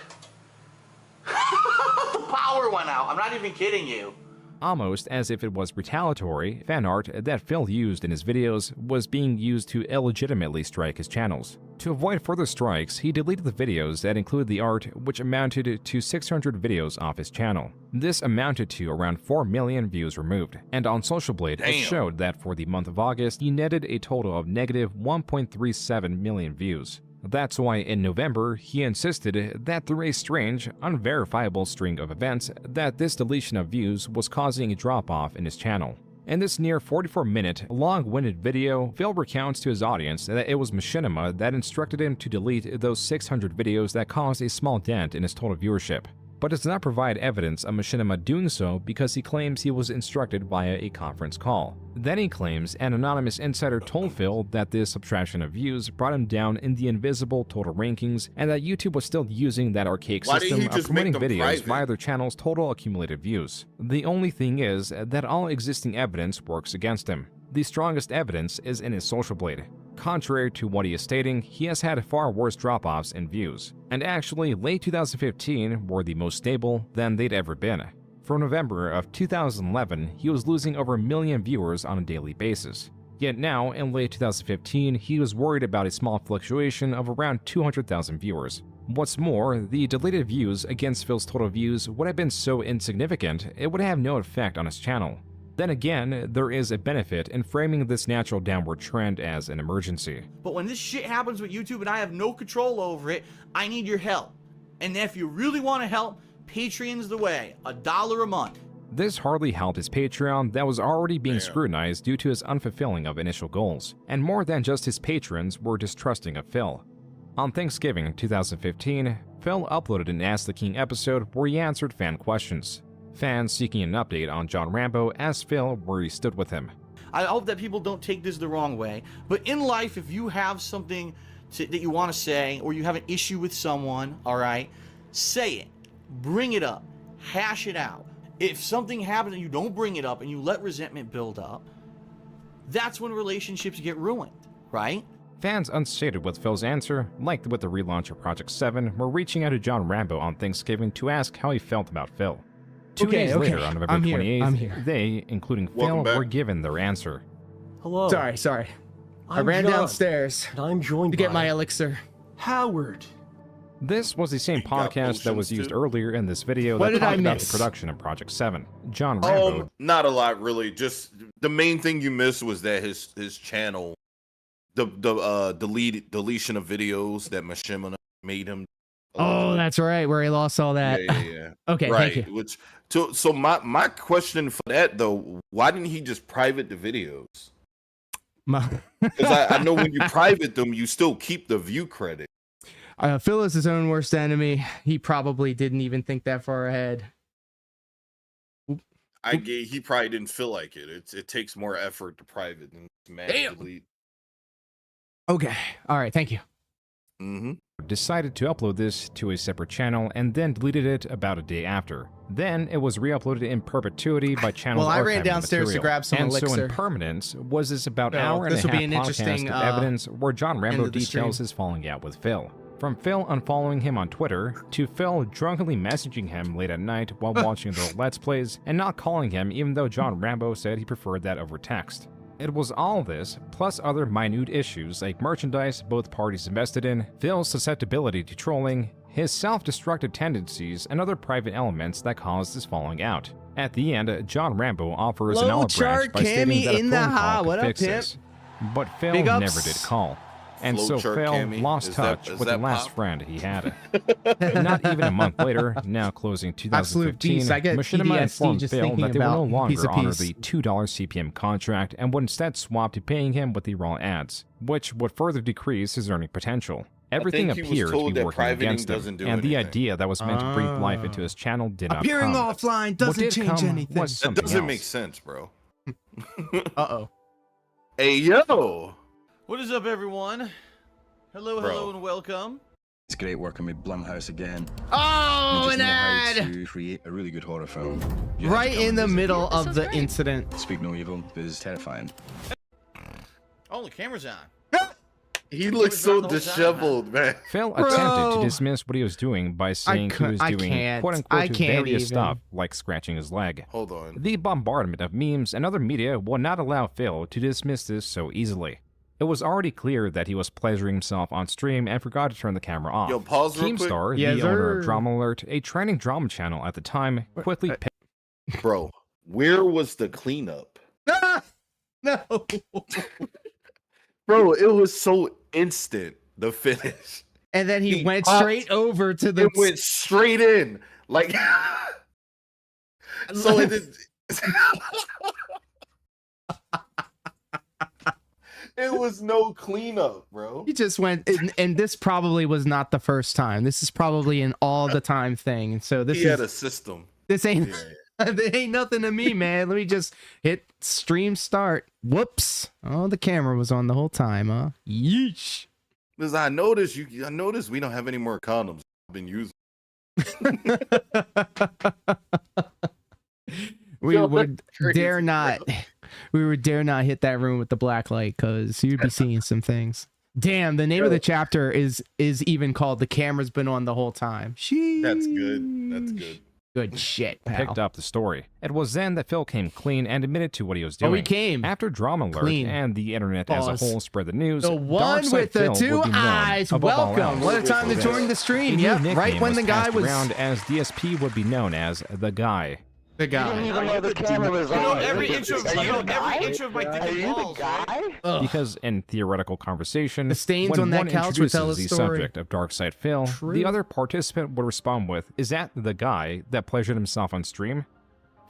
The power went out. I'm not even kidding you. Almost as if it was retaliatory, fan art that Phil used in his videos was being used to illegitimately strike his channels. To avoid further strikes, he deleted the videos that include the art, which amounted to 600 videos off his channel. This amounted to around 4 million views removed, and on Social Blade it showed that for the month of August, he netted a total of negative 1.37 million views. That's why in November, he insisted that through a strange, unverifiable string of events, that this deletion of views was causing a drop-off in his channel. In this near 44-minute, long-winded video, Phil recounts to his audience that it was Machinima that instructed him to delete those 600 videos that caused a small dent in his total viewership, but does not provide evidence of Machinima doing so because he claims he was instructed via a conference call. Then he claims an anonymous insider told Phil that this subtraction of views brought him down in the invisible total rankings and that YouTube was still using that archaic system of promoting videos via their channel's total accumulated views. The only thing is that all existing evidence works against him. The strongest evidence is in his Social Blade. Contrary to what he is stating, he has had far worse drop-offs in views, and actually late 2015 were the most stable than they'd ever been. For November of 2011, he was losing over 1 million viewers on a daily basis. Yet now, in late 2015, he was worried about a small fluctuation of around 200,000 viewers. What's more, the deleted views against Phil's total views would have been so insignificant, it would have no effect on his channel. Then again, there is a benefit in framing this natural downward trend as an emergency. But when this shit happens with YouTube and I have no control over it, I need your help. And if you really want to help, Patreon's the way. $1 a month. This hardly helped his Patreon that was already being scrutinized due to his unfulfilling of initial goals. And more than just his patrons were distrusting of Phil. On Thanksgiving 2015, Phil uploaded an Ask the King episode where he answered fan questions. Fans seeking an update on John Rambo asked Phil where he stood with him. I hope that people don't take this the wrong way, but in life, if you have something that you want to say, or you have an issue with someone, all right, say it. Bring it up. Hash it out. If something happens and you don't bring it up and you let resentment build up, that's when relationships get ruined, right? Fans unsated with Phil's answer, like with the relaunch of Project 7, were reaching out to John Rambo on Thanksgiving to ask how he felt about Phil. Two days later, on November 28th, they, including Phil, were given their answer. Hello. Sorry. I ran downstairs and I'm joined to get my elixir. Howard. This was the same podcast that was used earlier in this video that talked about the production of Project 7. John Rambo. Not a lot, really. Just the main thing you missed was that his channel, the deletion of videos that Mashima made him. Oh, that's right, where he lost all that. Yeah. Okay, right. thank you. Which so my question for that though, why didn't he just private the videos? Because I know when you private them, you still keep the view credit. Phil is his own worst enemy. He probably didn't even think that far ahead. He probably didn't feel like it. It takes more effort to private than to delete. Okay. All right. Thank you. Decided to upload this to a separate channel and then deleted it about a day after. Then it was re-uploaded in perpetuity by channel. Well, I ran downstairs to grab some elixir. And so in permanence was this about hour and a half podcast of evidence where John Rambo details his falling out with Phil. From Phil unfollowing him on Twitter, to Phil drunkenly messaging him late at night while watching their Let's Plays and not calling him even though John Rambo said he preferred that over text. It was all this, plus other minute issues like merchandise both parties invested in, Phil's susceptibility to trolling, his self-destructive tendencies, and other private elements that caused this falling out. At the end, John Rambo offers an olive branch by stating that a phone call could fix this. But Phil never did call. And so Phil lost touch with the last friend he had. Not even a month later, now closing 2015, Machinima informed Phil that they will no longer honor the $2 CPM contract and would instead swap to paying him with the raw ads, which would further decrease his earning potential. Everything appears to be working against him, and the idea that was meant to breathe life into his channel did not come. Appearing offline doesn't change anything. That doesn't make sense, bro. Uh-oh. Hey, yo! What is up, everyone? Hello, and welcome. It's great working with Blumhouse again. Oh, an ad! To create a really good horror film. Right in the middle of the incident. Speak no evil is terrifying. Oh, the camera's on. He looks so disheveled, man. Phil attempted to dismiss what he was doing by saying he was doing quote-unquote various stuff, like scratching his leg. Hold on. The bombardment of memes and other media will not allow Phil to dismiss this so easily. It was already clear that he was pleasuring himself on stream and forgot to turn the camera off. Yo, pause real quick. Keemstar, the owner of Drama Alert, a trending drama channel at the time, quickly picked... Bro, where was the cleanup? No. Bro, it was so instant, the finish. And then he went straight over to the... It went straight in. Like... so it is... It was no cleanup, bro. He just went, and this probably was not the first time. This is probably an all-the-time thing. And so this he had a system. This ain't... There ain't nothing to me, man. Let me just hit stream start. Whoops. Oh, the camera was on the whole time, huh? Yeesh. Because I noticed we don't have any more condoms I've been using. We would dare not hit that room with the black light, because you'd be seeing some things. Damn, the name of the chapter is even called "The Camera's Been On the Whole Time." Sheesh. That's good. That's good. Good shit, pal. Picked up the story. It was then that Phil came clean and admitted to what he was doing. Oh, he came. After Drama Alert and the internet as a whole spread the news, the one with the two eyes. Welcome. What a time to join the stream. Yeah, right when the guy was around as DSP would be known as the guy. The guy. You didn't even know the camera was on. You know every inch of my dick and balls, right? Because in theoretical conversation, The stains when on that one couch would tell a introduces the story. subject of Darkside Phil, True. the other participant would respond with, "Is that the guy that pleasured himself on stream?"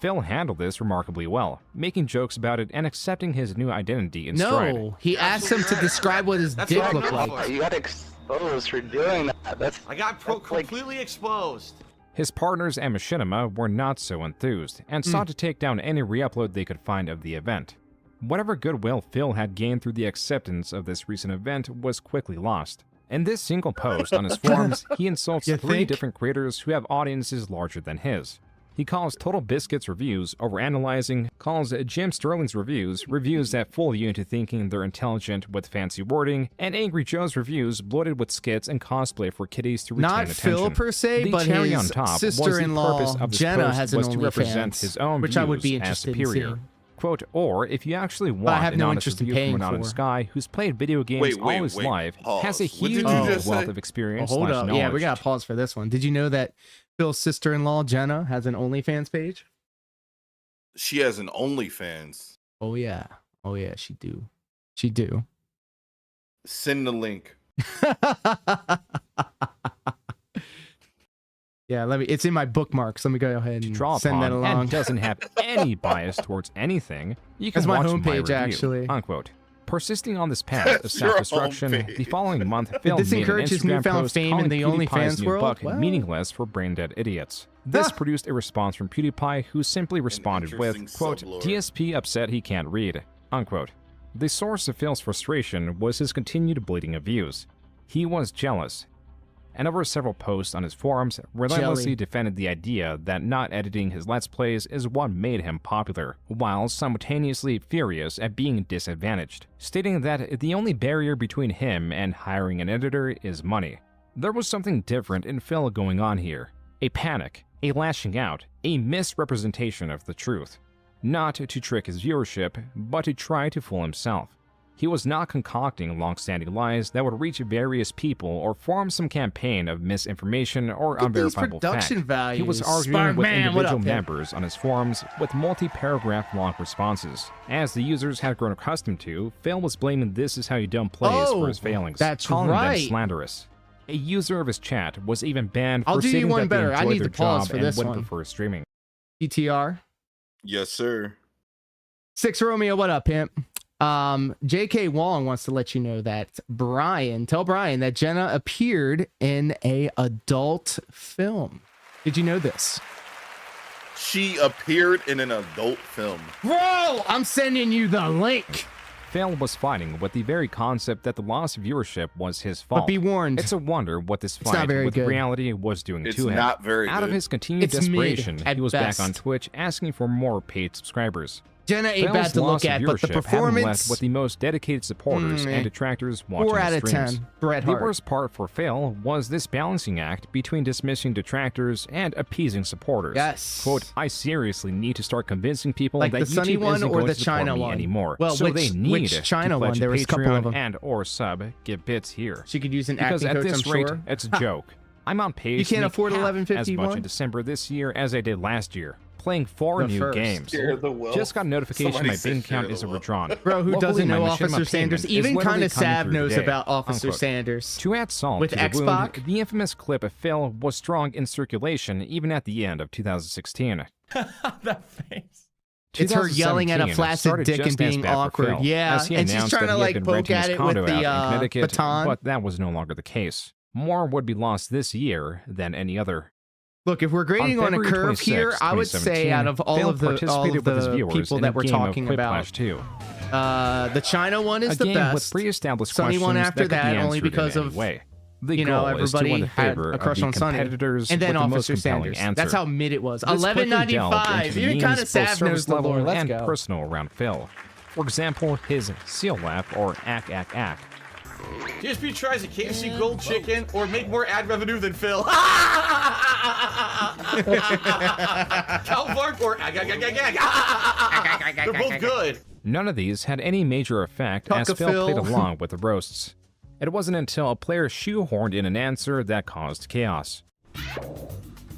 Phil handled this remarkably well, making jokes about it and accepting his new identity in stride. No, he asked him to describe what his That's dick what I looked go like. for. You got exposed for doing that. I got completely exposed. His partners and Machinima were not so enthused, and sought to take down any re-upload they could find of the event. Whatever goodwill Phil had gained through the acceptance of this recent event was quickly lost. In this single post on his forums, he insults You 3 think? different creators who have audiences larger than his. He calls Total Biscuit's reviews overanalyzing, calls Jim Sterling's reviews that fool you into thinking they're intelligent with fancy wording, and Angry Joe's reviews bloated with skits and cosplay for kiddies to retain Not attention. Phil per se, the but cherry his on top was the sister-in-law purpose of this Jenna post has an was to represent OnlyFans, his own which I would be views as interested in superior. seeing. Quote, or if you actually But I want have an no honest interest in review from an paying honest for. guy who's played video games all his life, has a What did huge you just wealth say? of experience Hold slash up. knowledge. Yeah, we gotta pause for this one. Did you know that Phil's sister-in-law Jenna has an OnlyFans page? She has an OnlyFans. Oh yeah. Oh yeah, she do. She do. Send the link. Yeah, it's in my bookmarks. Let me go ahead and Draw send that upon along. and doesn't have any bias towards anything. You can That's my watch homepage, review, actually. Unquote. Persisting on this path of That's your self-destruction, homepage. the following month, Phil this made an encourages Instagram newfound post fame calling in the PewDiePie's OnlyFans new world? buck Wow. meaningless for brain-dead idiots. This produced a response from PewDiePie, who simply responded with, interesting quote, sublore. "DSP upset he can't read," unquote. The source of Phil's frustration was his continued bleeding of views. He was jealous, and over several posts on his forums, relentlessly Jelly. defended the idea that not editing his Let's Plays is what made him popular, while simultaneously furious at being disadvantaged, stating that the only barrier between him and hiring an editor is money. There was something different in Phil going on here. A panic, a lashing out, a misrepresentation of the truth. Not to trick his viewership, but to try to fool himself. He was not concocting long-standing lies that would reach various people or form some campaign of misinformation or Look at these unverifiable production fact. He was values. arguing with Sparkman, what up, individual Pip? members on his forums with multi-paragraph long responses. As the users had grown accustomed to, Phil was blaming "this is how you dumb plays" for his failings, that's calling right. them slanderous. A user of his chat was even banned I'll for do you stating one that better. they I enjoyed need their to pause job for and this would one. prefer streaming. ETR. Yes, sir. 6 Romeo, what up, pimp? JK Wong wants to let you know that tell Brian that Jenna appeared in a adult film. Did you know this? She appeared in an adult film. Bro, I'm sending you the link. Phil was fighting with the very concept that the loss of viewership was his fault. But be warned. It's a wonder what this It's not fight very with good. reality was doing It's to him. not very Out of good. his continued It's mid desperation, at he was best. back on Twitch asking for more paid subscribers. Jenna ain't Phil's bad to loss look of at, but the viewership had him performance. left with the most dedicated supporters and detractors watching 4 out his of streams. 10. Bret The Hart. worst part for Phil was this balancing act between dismissing detractors and appeasing supporters. Yes. Quote, "I seriously need to start convincing people Like that the Sunny YouTube one isn't or going the to support China me one? anymore. Well, so they need which China to one? pledge There was a couple Patreon of them. and or sub, give bits here. She could use an Because acting at coach, this I'm rate, sure. it's a joke. I'm on pace You can't to make afford half as 11.51? much in December this year as I did last year, playing 4 The new first. games. Share the wealth. Just got a notification Somebody my said bank account share is the wealth. overdrawn. Bro, who Luckily, doesn't my know machinima Officer payment Sanders? is Even literally kind of coming Sav through knows today, about Officer unquote. Sanders. To add salt With to the X-Pac? wound, the infamous clip of Phil was strong in circulation even at the end of 2016. That face. It's her yelling at a 2017 flaccid started dick just and as being bad for awkward. Phil, Yeah, as he and she's announced trying that to he had like been poke renting at his it with condo the out in Connecticut, baton. but that was no longer the case. More would be lost this year than any other. Look, if we're grading on a February curve 26, here, I would say 2017, out of all Phil of the participated with his viewers people in that a we're game of talking about, Quiplash 2. the China one is A the game best. with pre-established Sunny one questions after that could be that, only answered in because any of way. The you know, goal is to everybody win the had favor a crush of the on Sunny, competitors and then with the most Officer compelling Sanders. answer. That's how mid it was. This quickly delved $11.95. into Even memes, kind of both Sav knows service the level lore. Let's and go. personal around Phil. For example, his seal laugh or ack. DSP tries a KFC Gold Chicken or make more ad revenue than Phil. Calvark or they're both good. None of these had any major effect as Phil Phil. played along with the roasts. It wasn't until a player shoehorned in an answer that caused chaos.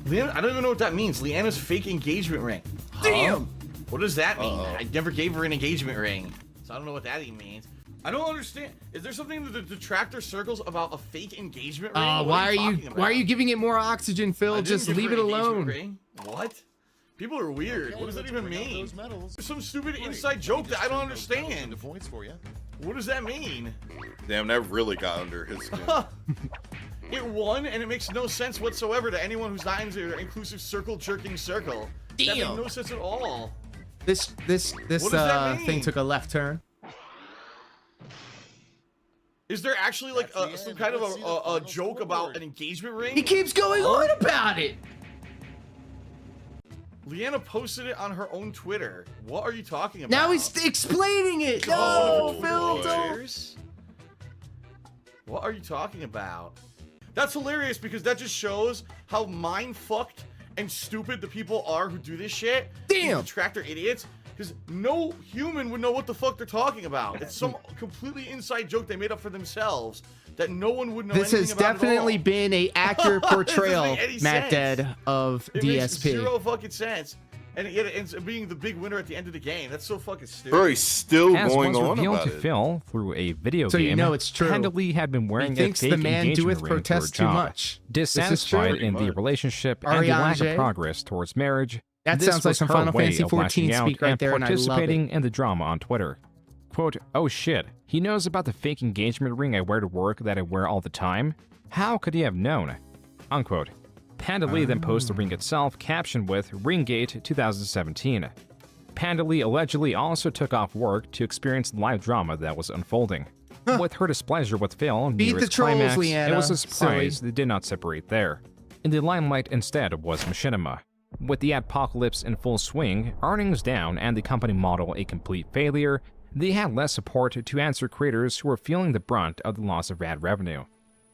Leanna, I don't even know what that means. Leanna's fake engagement ring. Damn! What does that mean? I never gave her an engagement ring, so I don't know what that even means. I don't understand. Is there something in the detractor circles about a fake engagement ring? Why are you giving it more oxygen, Phil? Just leave it alone. Ring. What? People are weird. What does that even mean? There's some stupid inside joke that I don't understand. What does that mean? Damn, that really got under his skin. It won, and it makes no sense whatsoever to anyone who's not into their inclusive circle jerking circle. That made no sense at all. This thing took a left turn. Is there actually like some kind of a joke about an engagement ring? He keeps going on about it. Leanna posted it on her own Twitter. What are you talking about? Now he's explaining it. No, Phil, don't. What are you talking about? That's hilarious because that just shows how mind-fucked and stupid the people are who do this shit. Damn. Tractor idiots. Because no human would know what the fuck they're talking about. It's some completely inside joke they made up for themselves that no one would know This anything has about definitely at all. been a accurate portrayal, any Matt sense. Dead, of It DSP. makes zero fucking sense. And yet it ends up being the big winner at the end of the game. That's so fucking stupid. Bro, he's still As going was on revealed about to it. Phil through a video So game, you know it's true. Handley had been wearing He thinks a fake the man engagement doeth ring protest for a too job. much. This is Dissatisfied true. in the relationship and the lack of Ariane. progress towards marriage, That this sounds like was some her Final way Fantasy of lashing 14 out speak right and there, and I love it. participating in the drama on Twitter. Quote, "Oh shit, he knows about the fake engagement ring I wear to work that I wear all the time? How could he have known?" Unquote. Panda Lee then posts the ring itself, captioned with Ringgate 2017. Panda Lee allegedly also took off work to experience the live drama that was unfolding. With her displeasure with Phil Beat near the its trolls, climax, Leanna. it was a surprise Silly. they did not separate there. In the limelight instead was Machinima. With the apocalypse in full swing, earnings down, and the company model a complete failure, they had less support to answer creators who were feeling the brunt of the loss of ad revenue.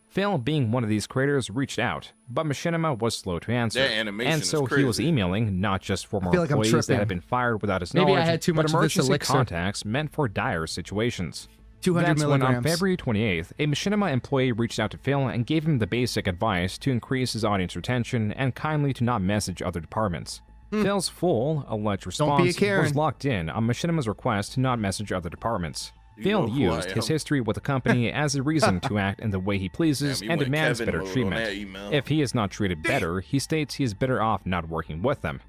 Phil, being one of these creators, reached out, but Machinima was slow to answer, That animation and so is he was crazy. emailing not just former feel like I'm employees that tripping. had been fired without his Maybe I knowledge, had too much but of this emergency elixir. contacts meant for dire situations. 200 That's when on milligrams. February 28th, a Machinima employee reached out to Phil and gave him the basic advice to increase his audience retention and kindly to not message other departments. Phil's full, alleged Don't be a response Karen. was locked in on Machinima's request to not message other departments. You Phil know who I used his am. history with the company as a reason to act in the way he pleases Damn, you and went demands Kevin better mode on treatment. that email. If he is not treated better, he states he is better off not working with them.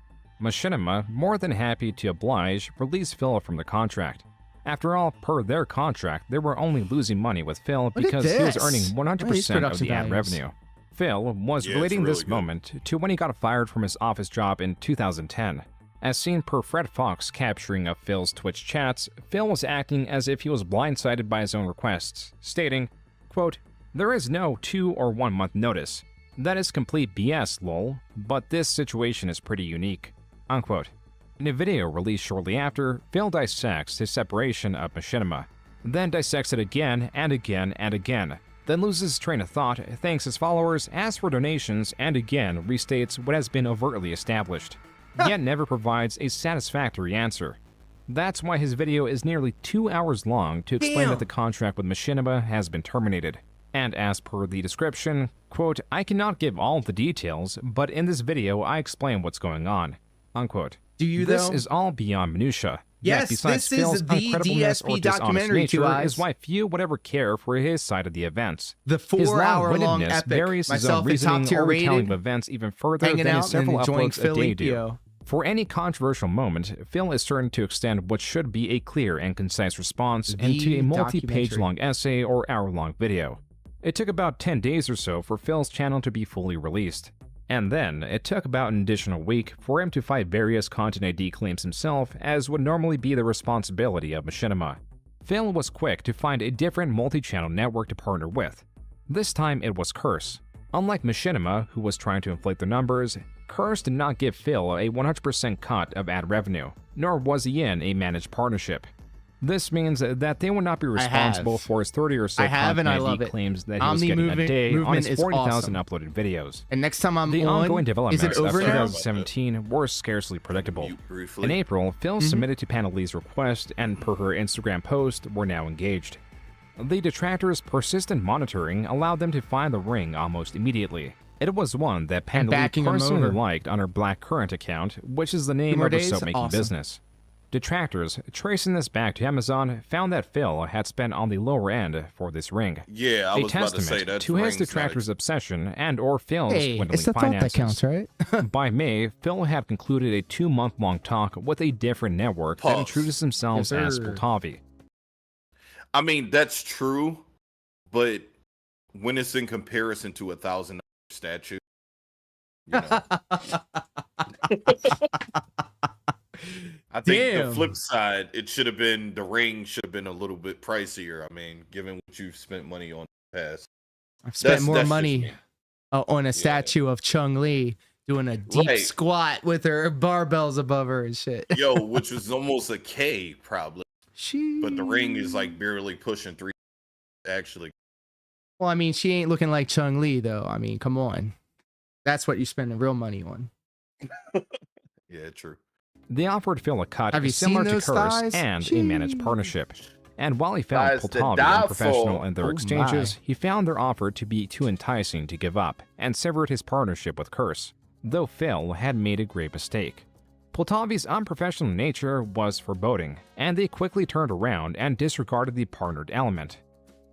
Machinima, more than happy to oblige, released Phil from the contract. After all, per their contract, they were only losing money with Phil at because he was this. earning Look at 100% these of production the ad values. revenue. Phil was Yeah, it's relating really this good. moment to when he got fired from his office job in 2010. As seen per Fred Fox capturing of Phil's Twitch chats, Phil was acting as if he was blindsided by his own requests, stating, quote, "There is no 2 or 1 month notice. That is complete BS, lol, but this situation is pretty unique," unquote. In a video released shortly after, Phil dissects his separation of Machinima, then dissects it again and again and again, then loses his train of thought, thanks his followers, asks for donations, and again restates what has been overtly established, yet never provides a satisfactory answer. That's why his video is nearly 2 hours long to explain Damn. that the contract with Machinima has been terminated. And as per the description, quote, "I cannot give all the details, but in this video I explain what's going on," unquote. Do you, This though? is all beyond minutia. Yes, Yet besides this is Phil's the uncredibleness or DSP dishonest documentary, nature Two Eyes. is why few would ever care for his side of the events. The His 4-hour-long long-windedness epic. varies his Myself own in reasoning top-tier or retelling rated, of events even further hanging than out his several and enjoying uploads a day do. Philly. For any controversial moment, Phil is certain to extend what should be a clear and concise response The into a multi-page documentary. long essay or hour-long video. It took about 10 days or so for Phil's channel to be fully released. And then, it took about an additional week for him to fight various Content ID claims himself, as would normally be the responsibility of Machinima. Phil was quick to find a different multi-channel network to partner with. This time it was Curse. Unlike Machinima, who was trying to inflate the numbers, Curse did not give Phil a 100% cut of ad revenue, nor was he in a managed partnership. This means that they will not be responsible for his 30 or so I have, and I love it. claims that he was getting a day on his 40,000 uploaded videos. And next time I'm The on, ongoing developments is it over of now? 2017 were scarcely predictable. In April, Phil submitted to Panda Lee's request, and per her Instagram post, were now engaged. The detractors' persistent monitoring allowed them to find the ring almost immediately. It was one that And Pandalise backing him personally over. liked on her Black Currant account, which is the name more of her days? soap-making Awesome. business. Detractors, tracing this back to Amazon, found that Phil had spent on the lower end for this ring. Yeah, I a was about to testament say that to his detractors' obsession and or Phil's dwindling it's the thought finances. that counts, right? By May, Phil had concluded a 2-month-long talk with a different network that Pause. introduced themselves Yes, as sir. Poltavi. I mean, that's true, but when it's in comparison to $1,000 statue, you know. I think Damn. the flip side, the ring should have been a little bit pricier. I mean, given what you've spent money on in the past. I've spent That's more just money me. on a statue of Chung Li doing a deep Right. squat with her barbells above her and shit. Yo, which was almost a K probably. But the ring is like barely pushing 3. Actually, Well, I mean, she ain't looking like Chung Li, though. I mean, come on. That's what you spend the real money on. yeah, true. They offered Phil a cut Have you similar seen to those Curse thighs? and a managed partnership. And while he found Thighs to Poltavi die unprofessional for. in their Oh exchanges, my. he found their offer to be too enticing to give up and severed his partnership with Curse, though Phil had made a great mistake. Poltavi's unprofessional nature was foreboding, and they quickly turned around and disregarded the partnered element.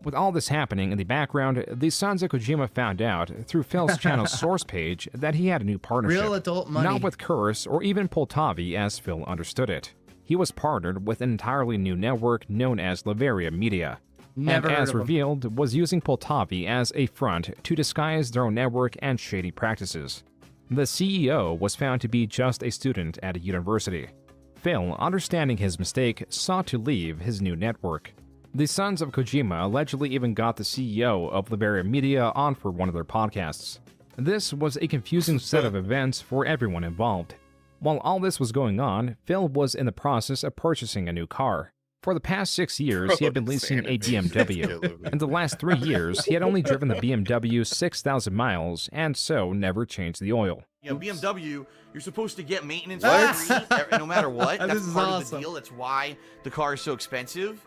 With all this happening in the background, the sons of Kojima found out through Phil's channel's source page that he had a new partnership. Real adult money. Not with Curse or even Poltavi as Phil understood it. He was partnered with an entirely new network known as Liveria Media. Never and heard as of 'em. revealed, was using Poltavi as a front to disguise their own network and shady practices. The CEO was found to be just a student at a university. Phil, understanding his mistake, sought to leave his new network. The sons of Kojima allegedly even got the CEO of Liberia Media on for one of their podcasts. This was a confusing set of events for everyone involved. While all this was going on, Phil was in the process of purchasing a new car. For the past 6 years, he had been leasing a BMW. In the last 3 years, he had only driven the BMW 6,000 miles and so never changed the oil. You know, BMW, you're supposed to get maintenance What? for free, no matter what. This That's is part of awesome. the deal. That's why the car is so expensive.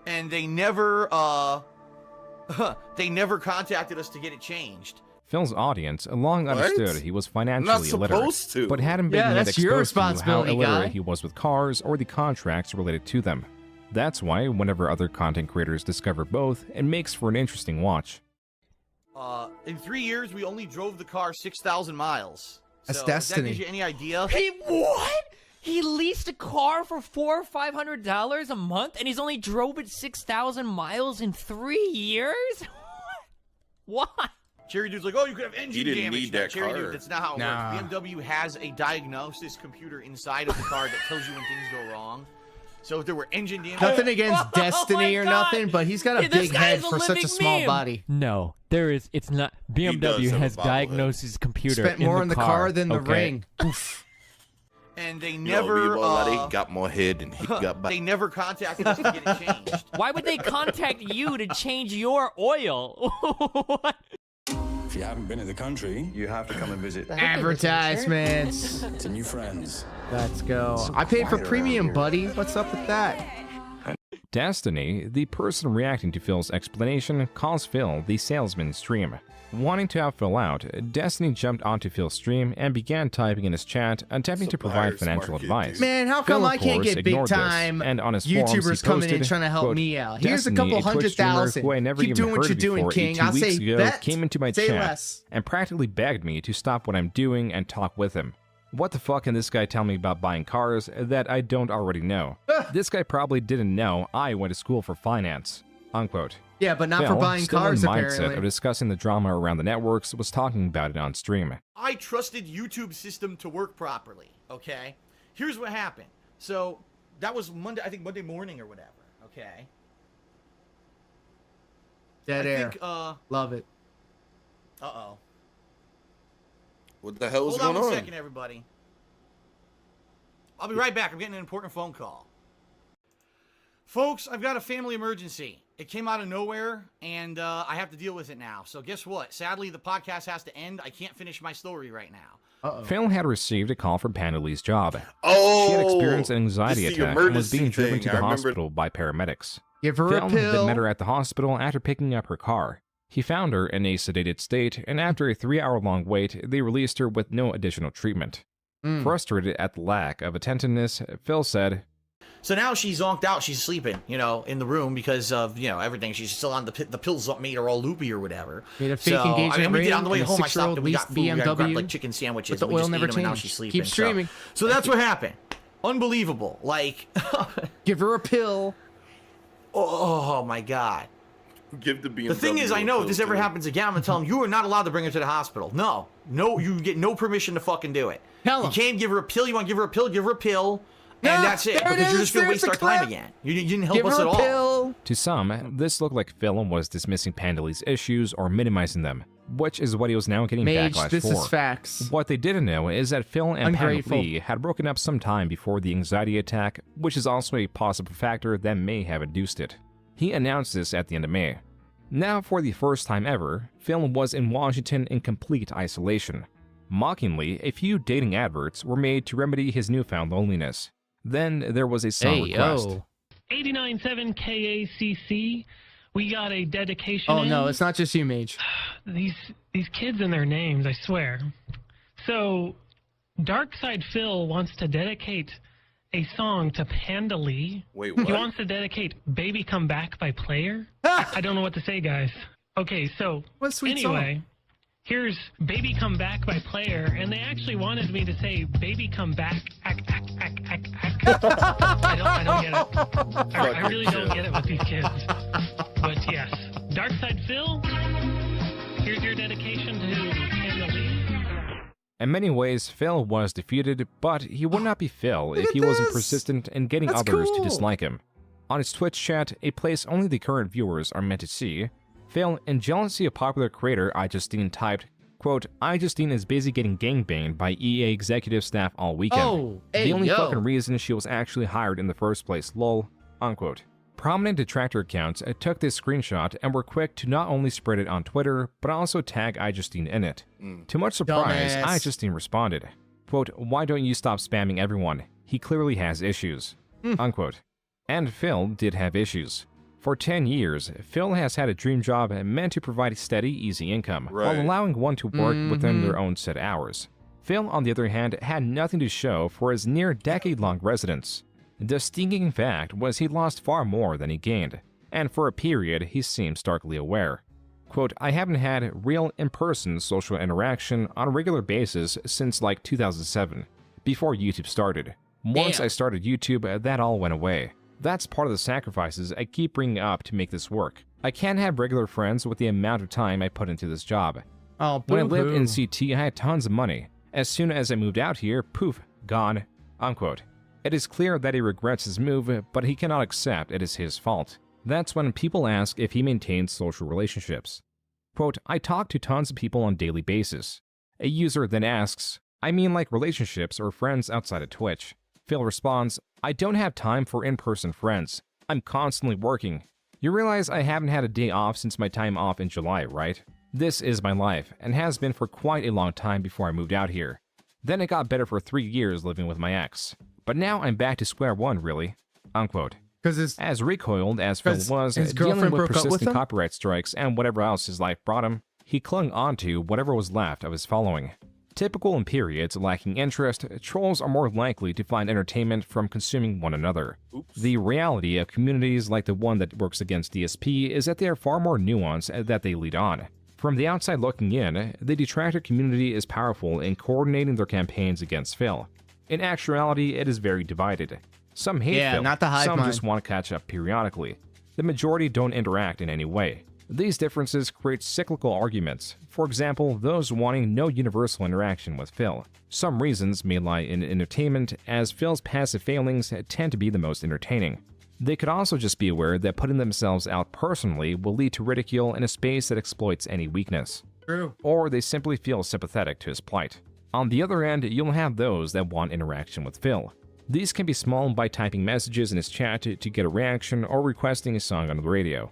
And they never, they never contacted us to get it changed. Phil's audience long What? understood he was financially Not illiterate, supposed to. but hadn't been Yeah, yet that's your exposed to how responsibility, illiterate guy. he was with cars or the contracts related to them. That's why whenever other content creators discover both, it makes for an interesting watch. In 3 years, we only drove the car 6,000 miles. That's so destiny. If that gives you any idea? He what? He leased a car for $400 or $500 a month, and he's only drove it 6,000 miles in 3 years. What? Cherry Dude's like, oh, you could have engine He didn't damage. need No, that Cherry car. Dude, that's not how it Nah. works. BMW has a diagnosis computer inside of the car that tells you when things go wrong. So if there were engine damage... Nothing against Oh Destiny my or God. nothing, but he's got a Yeah, this big guy head is a for such a living small meme. body. No, there is. It's not. BMW have has a bobblehead. diagnosis computer. Spent more in the car than the okay? ring. Oof. And they Yo, never... Lady got more head than he got back. they never contacted us to get it changed. Why would they contact you to change your oil? What? If you haven't been in the country, you have to come and visit. Advertisements. To new friends. Let's go. I paid for premium, buddy. What's up with that? Destiny, the person reacting to Phil's explanation, calls Phil the salesman stream. Wanting to have Phil out, Destiny jumped onto Phil's stream and began typing in his chat, attempting to provide Supplier's financial market, advice. dude. Man, how Phil, come of I can't course, get big ignored this, time and on his forums, he YouTubers coming in posted, trying to help quote, me out? Here's Destiny, a couple Twitch streamer 100,000. who I never Keep even doing what heard you're doing, before King. 2 I'll weeks say ago, bet. came into my Say chat less. and practically begged me to stop what I'm doing and talk with him. What the fuck can this guy tell me about buying cars that I don't already know? This guy probably didn't know I went to school for finance. Unquote. Yeah, but not for Phil, buying still cars, in the mindset apparently. of discussing the drama around the networks, was talking about it on stream. I trusted YouTube's system to work properly, okay? Here's what happened. So, that was Monday, I think Monday morning or whatever, okay? Dead I air. think, Love it. uh-oh. What the hell is Hold going on on? one second, everybody. I'll be right back. I'm getting an important phone call. Folks, I've got a family emergency. It came out of nowhere, and I have to deal with it now. So guess what? Sadly, the podcast has to end. I can't finish my story right now. Phil had received a call from Pandalee's job. Oh, she had experienced an anxiety it's the attack and was being emergency driven thing. to I the remember- hospital by paramedics. Give her Phil a then pill. met her at the hospital after picking up her car. He found her in a sedated state, and after a 3-hour-long wait, they released her with no additional treatment. Frustrated at the lack of attentiveness, Phil said, So now she's zonked out. She's sleeping, you know, in the room because of, you know, everything. She's still on the pills made her all loopy or whatever. Made a fake engagement we did ring on the way and a home. I stopped 6-year-old and we got food. We BMW grabbed like chicken sandwiches. but the and we oil just never ate them, and now changed. she's sleeping. Keep streaming. So that's what happened. Unbelievable. Like, give her a pill. Oh my God. Give the BMW. The thing is, I know if this ever happens again, I'm gonna tell him you are not allowed to bring her to the hospital. No, you get no permission to fucking do it. You can't give her a pill. You want to give her a pill? Give her a pill. And that's it, because you're just going to waste our time again. You didn't help us at all. To some, this looked like Phil was dismissing Pandally's issues or minimizing them, which is what he was now getting Mage, backlash this for. is facts. What they didn't know is that Phil and Ungrateful. Pandally had broken up some time before the anxiety attack, which is also a possible factor that may have induced it. He announced this at the end of May. Now, for the first time ever, Phil was in Washington in complete isolation. Mockingly, a few dating adverts were made to remedy his newfound loneliness. Then there was a song request. 89.7 KACC. We got a dedication. Oh no, it's not just you, Mage. These kids and their names, I swear. So, Darkside Phil wants to dedicate a song to Pandally. Wait, what? He wants to dedicate "Baby Come Back" by Player. I don't know what to say, guys. Okay, so what sweet anyway. song. Here's Baby Come Back by Player, and they actually wanted me to say Baby Come Back, ack. I don't get it. I really don't get it with these kids. But yes, Darkside Phil, here's your dedication to Pandally. In many ways, Phil was defeated, but he would not be Phil if he wasn't persistent in getting others to dislike him. On his Twitch chat, a place only the current viewers are meant to see, Phil, in jealousy of popular creator iJustine, typed, quote, iJustine is busy getting gangbanged by EA executive staff all weekend. Oh, the only fucking reason she was actually hired in the first place, lol, unquote. Prominent detractor accounts took this screenshot and were quick to not only spread it on Twitter, but also tag iJustine in it. To much surprise, iJustine responded, quote, why don't you stop spamming everyone? He clearly has issues, unquote. And Phil did have issues. For 10 years, Phil has had a dream job meant to provide a steady, easy income, while allowing one to work within their own set hours. Phil, on the other hand, had nothing to show for his near decade-long residence. The stinking fact was he lost far more than he gained, and for a period he seemed starkly aware. Quote, I haven't had real in-person social interaction on a regular basis since like 2007, before YouTube started. Once I started YouTube, that all went away. That's part of the sacrifices I keep bringing up to make this work. I can't have regular friends with the amount of time I put into this job. When I lived in CT, I had tons of money. As soon as I moved out here, poof, gone, unquote. It is clear that he regrets his move, but he cannot accept it is his fault. That's when people ask if he maintains social relationships. Quote, I talk to tons of people on a daily basis. A user then asks, I mean like relationships or friends outside of Twitch. Phil responds, I don't have time for in-person friends. I'm constantly working. You realize I haven't had a day off since my time off in July, right? This is my life, and has been for quite a long time before I moved out here. Then it got better for 3 years living with my ex. But now I'm back to square one, really. Unquote. As recoiled as Phil was, dealing with persistent copyright strikes and whatever else his life brought him, he clung onto whatever was left of his following. Typical in periods lacking interest, trolls are more likely to find entertainment from consuming one another. The reality of communities like the one that works against DSP is that they are far more nuanced that they lead on. From the outside looking in, the detractor community is powerful in coordinating their campaigns against Phil. In actuality, it is very divided. Some hate Phil, not the hive some mind. just want to catch up periodically. The majority don't interact in any way. These differences create cyclical arguments, for example, those wanting no universal interaction with Phil. Some reasons may lie in entertainment, as Phil's passive failings tend to be the most entertaining. They could also just be aware that putting themselves out personally will lead to ridicule in a space that exploits any weakness. True. Or they simply feel sympathetic to his plight. On the other end, you'll have those that want interaction with Phil. These can be small by typing messages in his chat to get a reaction or requesting a song on the radio.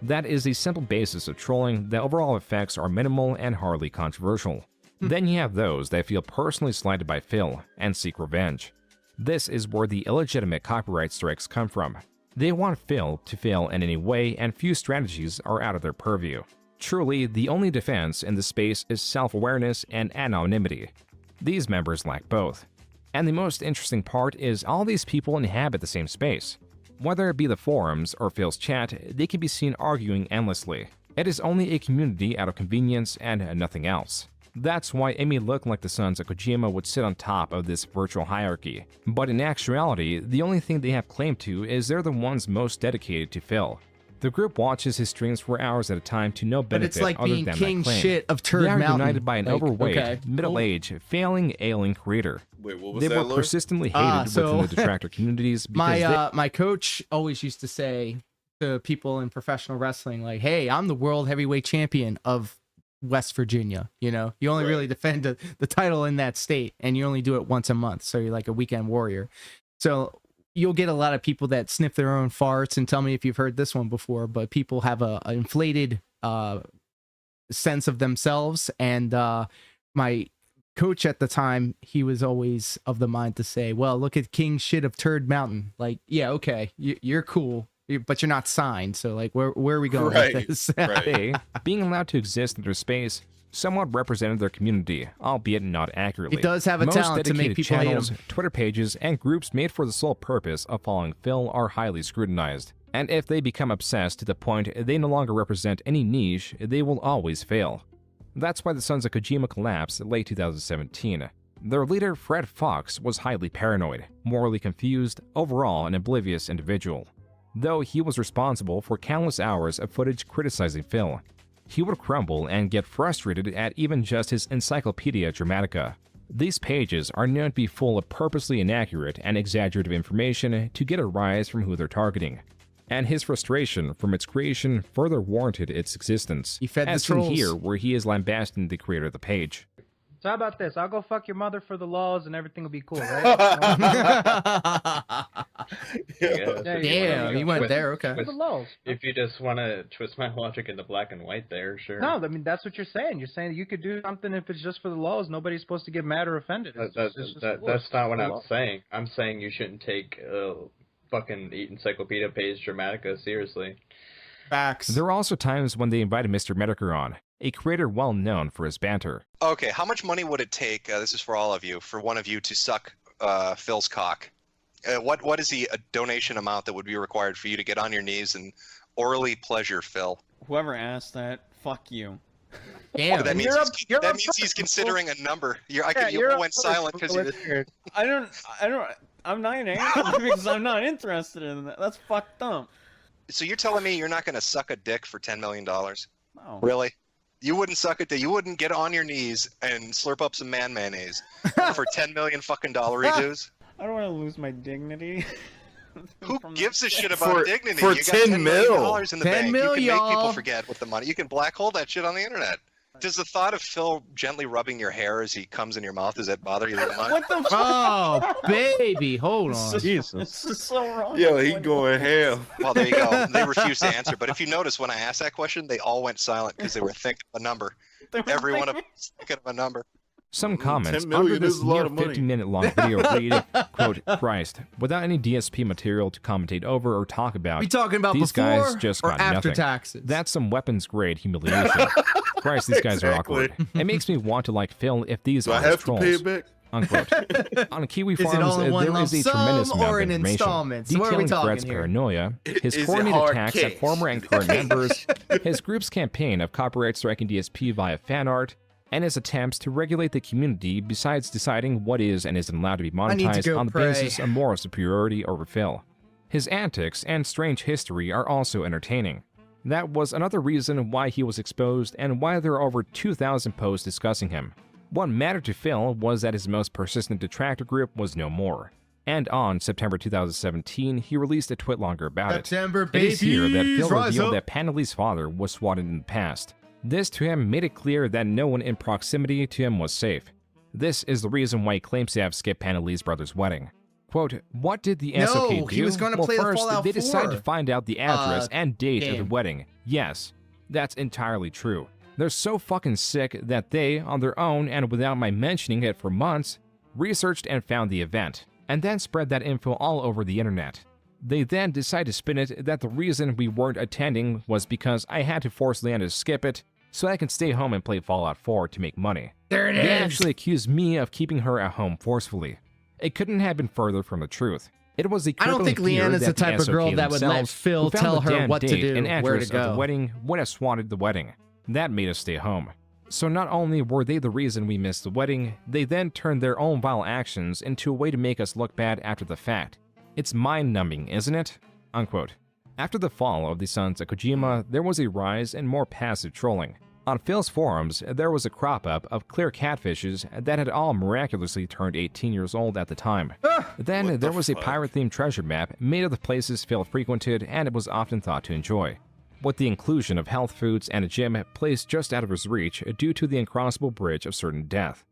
That is the simple basis of trolling. The overall effects are minimal and hardly controversial. Then you have those that feel personally slighted by Phil and seek revenge. This is where the illegitimate copyright strikes come from. They want Phil to fail in any way, and few strategies are out of their purview. Truly, the only defense in the space is self-awareness and anonymity. These members lack both. And the most interesting part is all these people inhabit the same space. Whether it be the forums or Phil's chat, they can be seen arguing endlessly. It is only a community out of convenience and nothing else. That's why it may look like the sons of Kojima would sit on top of this virtual hierarchy. But in actuality, the only thing they have claim to is they're the ones most dedicated to Phil. The group watches his streams for hours at a time to no benefit it's like other being than king that claim. shit of Turd They are Mountain. united by an Like, overweight, okay. middle-aged, failing, ailing creator. Wait, what was They that, were Lord? persistently hated within the detractor communities because my coach always used to say to people in professional wrestling, like, "Hey, I'm the world heavyweight champion of West Virginia. You know, you only really defend the title in that state, and you only do it once a month. So you're like a weekend warrior. So you'll get a lot of people that sniff their own farts and tell me if you've heard this one before. But people have an inflated sense of themselves, and my coach at the time, he was always of the mind to say, well, look at king shit of Turd Mountain. Like, yeah, okay, you're cool, but you're not signed. So like, where are we going with this? They, being allowed to exist in their space, somewhat represented their community, albeit not accurately. It does have a Most talent to make dedicated people hate channels, him. Twitter pages, and groups made for the sole purpose of following Phil are highly scrutinized. And if they become obsessed to the point they no longer represent any niche, they will always fail. That's why the Sons of Kojima collapsed in late 2017. Their leader, Fred Fox, was highly paranoid, morally confused, overall an oblivious individual. Though he was responsible for countless hours of footage criticizing Phil, he would crumble and get frustrated at even just his Encyclopedia Dramatica. These pages are known to be full of purposely inaccurate and exaggerative information to get a rise from who they're targeting. And his frustration from its creation further warranted its existence, He fed the as seen trolls. here where he is lambasting the creator of the page. So how about this? I'll go fuck your mother for the laws and everything will be cool, right? Damn, he went there, okay. For the laws. If you just want to twist my logic into black and white there, sure. No, I mean, that's what you're saying. You're saying that you could do something if it's just for the laws. Nobody's supposed to get mad or offended. It's just the laws. That's not what The I'm laws. saying. I'm saying you shouldn't take fucking Encyclopedia page Dramatica seriously. Facts. There were also times when they invited Mr. Medicare on, a creator well known for his banter. Okay, how much money would it take, this is for all of you, for one of you to suck Phil's cock? What is the donation amount that would be required for you to get on your knees and orally pleasure Phil? Whoever asked that, fuck you. Damn. That means he's considering a number. You went silent because you. I'm not gonna answer because I'm not interested in that. That's fucked up. So you're telling me you're not going to suck a dick for $10 million? No. Really? You wouldn't suck a dick. You wouldn't get on your knees and slurp up some man mayonnaise for $10 million fucking dollary dues? I don't want to lose my dignity. Who gives a shit about dignity? for You got $10 $10 million mil. in the 10 bank. mil, You can make people y'all. forget with the money. You can black hole that shit on the internet. Does the thought of Phil gently rubbing your hair as he comes in your mouth, does that bother you that much? What the Oh, baby, hold on. This is so wrong. Yo, he going ham. Well, there you go. They refused to answer. But if you notice, when I asked that question, they all went silent because they were thinking of a number. Every one of them was thinking of a number. Some comments 10 million under this is a lot near of money. 50-minute long video read, quote, Christ, without any DSP material to commentate over or talk about. We talking about these before guys just or got after nothing. taxes? That's some weapons-grade humiliation. Christ, these guys are Exactly. awkward. It makes me want to like Phil if these Do I are have trolls. to pay it back? Unquote. On Kiwi Is it Farms, all in one there lump is a sum tremendous amount or of in information installments? What are we detailing talking Fred's here? paranoia, his Is it coordinated hard attacks cash? at former and current members, his group's campaign of copyright striking DSP via fan art, and his attempts to regulate the community besides deciding what is and isn't allowed to be I need to monetized go on the pray. basis of moral superiority over Phil. His antics and strange history are also entertaining. That was another reason why he was exposed and why there are over 2,000 posts discussing him. What mattered to Phil was that his most persistent detractor group was no more. And on September 2017, he released a twitlonger about September, it. It is here that Phil babies, rise revealed up. that Panelli's father was swatted in the past. This to him made it clear that no one in proximity to him was safe. This is the reason why he claims to have skipped Panelli's brother's wedding. Quote, what did the No, SOK do? he was gonna well, play the first, Fallout they decided 4 to find out the address and date of the game. wedding. Yes, that's entirely true. They're so fucking sick that they, on their own and without my mentioning it for months, researched and found the event, and then spread that info all over the internet. They then decided to spin it that the reason we weren't attending was because I had to force Leanna to skip it, so I can stay home and play Fallout 4 to make money. There it They is. actually accused me of keeping her at home forcefully. It couldn't have been further from the truth. It was the I don't think crippling fear Leanna's the that type of girl SOK that would let themselves, Phil who found tell the her damn what to date do, and where address to of go. the wedding would have swatted the wedding. That made us stay home. So not only were they the reason we missed the wedding, they then turned their own vile actions into a way to make us look bad after the fact. It's mind-numbing, isn't it? Unquote. After the fall of the sons of Kojima, there was a rise in more passive trolling. On Phil's forums, there was a crop-up of clear catfishes that had all miraculously turned 18 years old at the time. Then there was a pirate-themed treasure map made of the places Phil frequented and it was often thought to enjoy, with the inclusion of health foods and a gym placed just out of his reach due to the uncrossable bridge of certain death.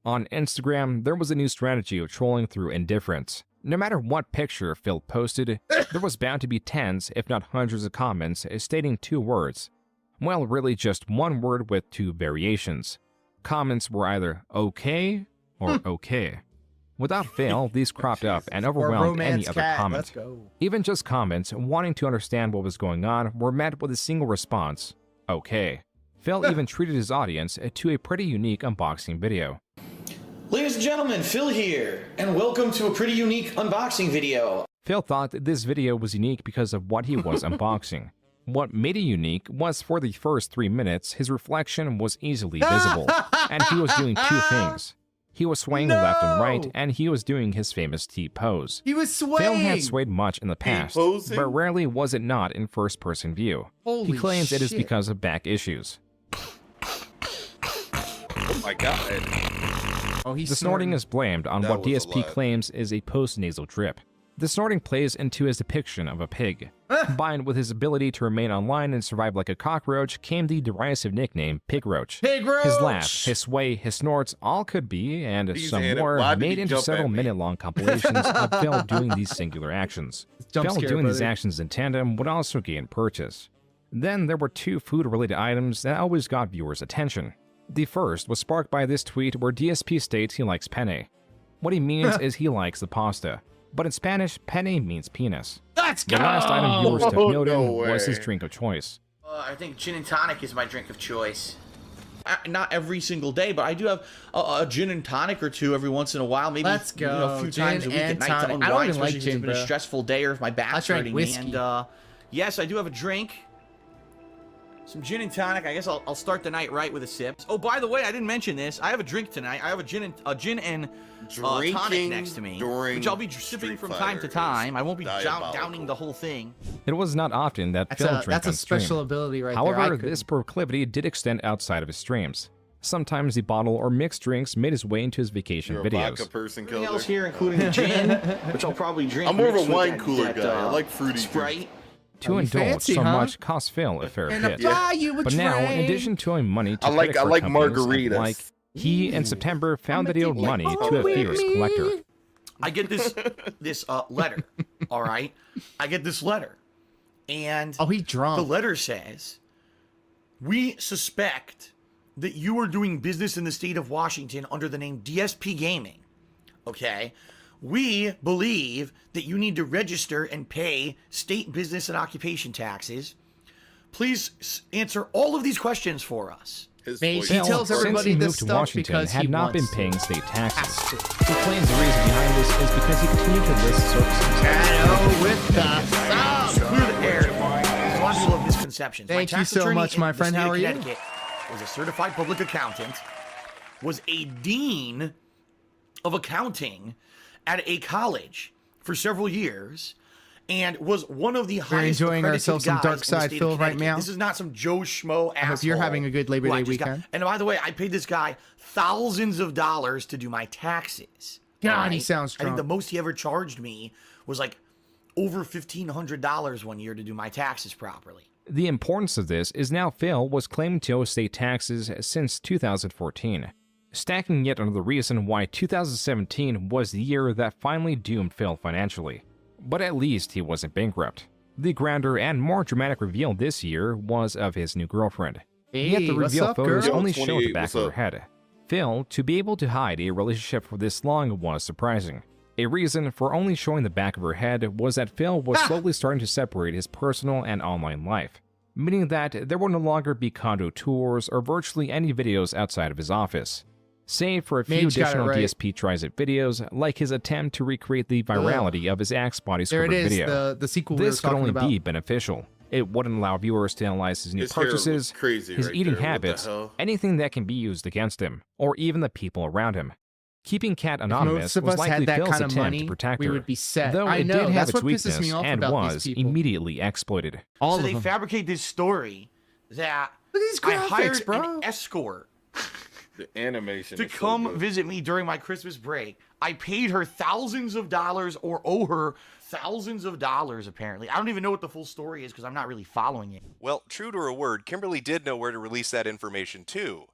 On Instagram, there was a new strategy of trolling through indifference. No matter what picture Phil posted, there was bound to be tens, if not hundreds of comments stating two words. Well, really just one word with two variations. Comments were either okay or okay. Without fail, these cropped up and overwhelmed any other comment. Even just comments wanting to understand what was going on were met with a single response, okay. Phil even treated his audience to a pretty unique unboxing video. Ladies and gentlemen, Phil here, and welcome to a pretty unique unboxing video. Phil thought that this video was unique because of what he was unboxing. What made it unique was for the first 3 minutes, his reflection was easily visible, and he was doing two things. He was swaying left and right, and he was doing his famous T-pose. He was swaying! Phil had swayed much in the past, but rarely was it not in first-person view. Holy he claims it is shit. because of back issues. Oh my god. Oh, The snorting is blamed on That what was a DSP lot. claims is a post-nasal drip. The snorting plays into his depiction of a pig. Combined with his ability to remain online and survive like a cockroach came the derisive nickname Pig Roach. Pig Roach! His laugh, his sway, his snorts all could be, and He's some in it. more, Why did made he into jump several at me? minute-long compilations of Phil doing these singular actions. Jump Phil scare, doing these brother. actions in tandem would also gain purchase. Then there were two food-related items that always got viewers' attention. The first was sparked by this tweet where DSP states he likes penne. What he means is he likes the pasta, but in Spanish, penne means penis. Let's The last item viewers took note no in was his way. drink of choice. I think gin and tonic is my drink of choice. Not every single day, but I do have a gin and tonic or two every once in a while. Maybe Let's go. a few Gin times a week at and night to tonic. unwind, I don't even like especially if it's gin, been a bro. stressful day or if my back's drank hurting whiskey. me. And yes, I do have a drink. Some gin and tonic. I guess I'll start the night right with a sip. Oh, by the way, I didn't mention this. I have a drink tonight. I have a gin and tonic Drinking next to me, during which I'll be sipping Street from time to Fighter time. is I won't be diabolical. downing the whole thing. It was not often that That's Phil a, drank that's a on stream. special ability right there. I However, couldn't. this proclivity did extend outside of his streams. Sometimes the bottle or mixed drinks made his way into his vacation You're a videos. vodka person, Everything Kelder. else here, including the gin, which I'll probably drink. I'm more of a mixed with wine that- cooler that, guy. I like fruity Sprite. To Are you indulge fancy, so huh? much cost Phil a fair And bit. buy you a But now, in drink. addition to owing money to I like credit card companies and margaritas. like, he in September found that he owed money to a fierce collector. I get this letter. All right, I get this letter, and Oh, he drunk. the letter says, "We suspect that you are doing business in the state of Washington under the name DSP Gaming. Okay, we believe that you need to register and pay state business and occupation taxes. Please answer all of these questions for us." He Phil, tells since everybody he this moved to stuff Washington, because had he not been wants to. paying state taxes. He claims the reason behind this is because he continued to list services. with the sub. Clear the air. There's a lot of people have misconceptions. Thank my you tax so attorney much, in my the friend. state How of are you? Connecticut was a certified public accountant, was a dean of accounting at a college for several years, and was one of the highest enjoying accredited ourselves some guys Dark in the Side state of Phil right Connecticut. now. This is not some Joe Schmo asshole. I hope you're having a good Labor who I Day just got- weekend. And by the way, I paid this guy thousands of dollars to do my taxes. God, he sounds I think the drunk. most he ever charged me was like over $1,500 one year to do my taxes properly. The importance of this is now Phil was claiming to owe state taxes since 2014, stacking yet another reason why 2017 was the year that finally doomed Phil financially. But at least he wasn't bankrupt. The grander and more dramatic reveal this year was of his new girlfriend. Yet Hey, the what's reveal up, photos girl? only show the 28, back what's of her up? head. Phil, to be able to hide a relationship for this long was surprising. A reason for only showing the back of her head was that Phil was slowly starting to separate his personal and online life. meaning that there will no longer be condo tours or virtually any videos outside of his office, save for a few additional DSP Trizit videos, like his attempt to recreate the virality of his Axe body There scrubber it is, video. the sequel This we could were only talking be about. beneficial. It wouldn't allow viewers to analyze his new His hair looks purchases, crazy his right eating there. What the habits, hell? anything that can be used against him, or even the people around him. Keeping Kat anonymous most of was us likely had that Phil's kind of attempt money, to protect we her, would be set. though I it know, did have that's its what pisses me weakness off and about these was people. immediately exploited. So they fabricate this story that Look at these I graphics, hired bro. an escort The animation to is so come good. visit me during my Christmas break. I paid her thousands of dollars, or owe her thousands of dollars, apparently. I don't even know what the full story is because I'm not really following it. Well, true to her word, Kimberly did know where to release that information too.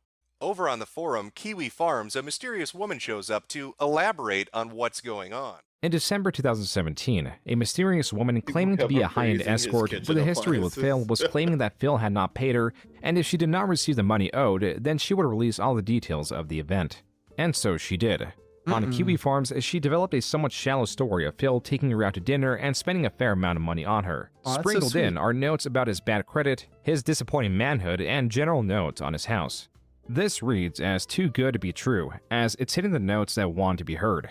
Over on the forum, Kiwi Farms, a mysterious woman shows up to elaborate on what's going on. In December 2017, a mysterious woman claiming to be a high-end escort with a history with Phil was claiming that Phil had not paid her, and if she did not receive the money owed, then she would release all the details of the event. And so she did. On Kiwi Farms, she developed a somewhat shallow story of Phil taking her out to dinner and spending a fair amount of money on her. Oh, that's so Sprinkled in sweet. are notes about his bad credit, his disappointing manhood, and general notes on his house. This reads as too good to be true, as it's hitting the notes that want to be heard,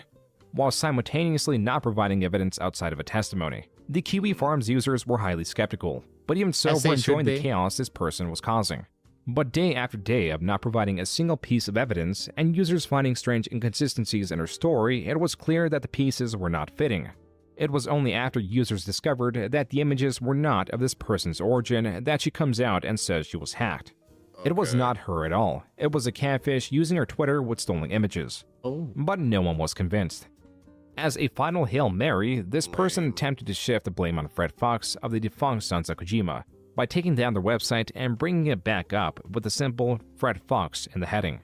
while simultaneously not providing evidence outside of a testimony. The Kiwi Farms users were highly skeptical, but even so As they were enjoying should the be. chaos this person was causing. But day after day of not providing a single piece of evidence and users finding strange inconsistencies in her story, it was clear that the pieces were not fitting. It was only after users discovered that the images were not of this person's origin that she comes out and says she was hacked. It was not her at all. It was a catfish using her Twitter with stolen images. But no one was convinced. As a final Hail Mary, this person attempted to shift the blame on Fred Fox of the defunct Sons of Kojima by taking down their website and bringing it back up with the simple Fred Fox in the heading.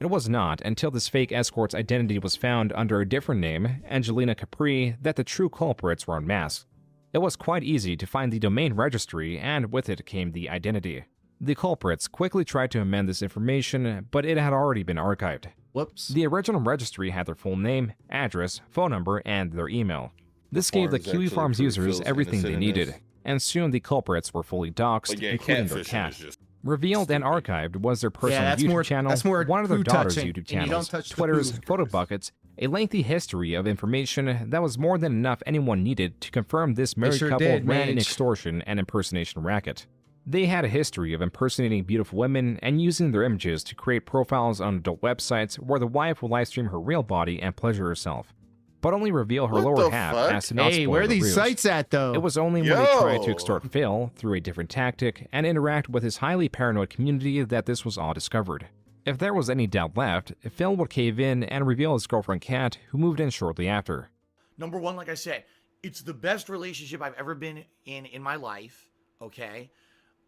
It was not until this fake escort's identity was found under a different name, Angelina Capri, that the true culprits were unmasked. It was quite easy to find the domain registry, and with it came the identity. The culprits quickly tried to amend this information, but it had already been archived. Whoops. The original registry had their full name, address, phone number, and their email. This gave the Farms Kiwi actually Farms prove users Phil's everything they innocent in needed, this. and soon the culprits were fully doxxed, But yeah, including their catfishing cat. is just Revealed and archived was their personal that's YouTube more- channel, that's more one of their poo daughter's touching, YouTube and you don't channels, touch the Twitter's poo. photo buckets, a lengthy history of information that was more than enough anyone needed to confirm this married sure couple did, ran an Mage. extortion and impersonation racket. They had a history of impersonating beautiful women and using their images to create profiles on adult websites where the wife would livestream her real body and pleasure herself, but only reveal her What lower the half fuck? as to not Hey, spoil where are the these ruse. sites at, though? It was only when they tried to Yo. extort Phil through a different tactic and interact with his highly paranoid community that this was all discovered. If there was any doubt left, Phil would cave in and reveal his girlfriend Kat, who moved in shortly after. Number one, like I said, it's the best relationship I've ever been in my life, okay?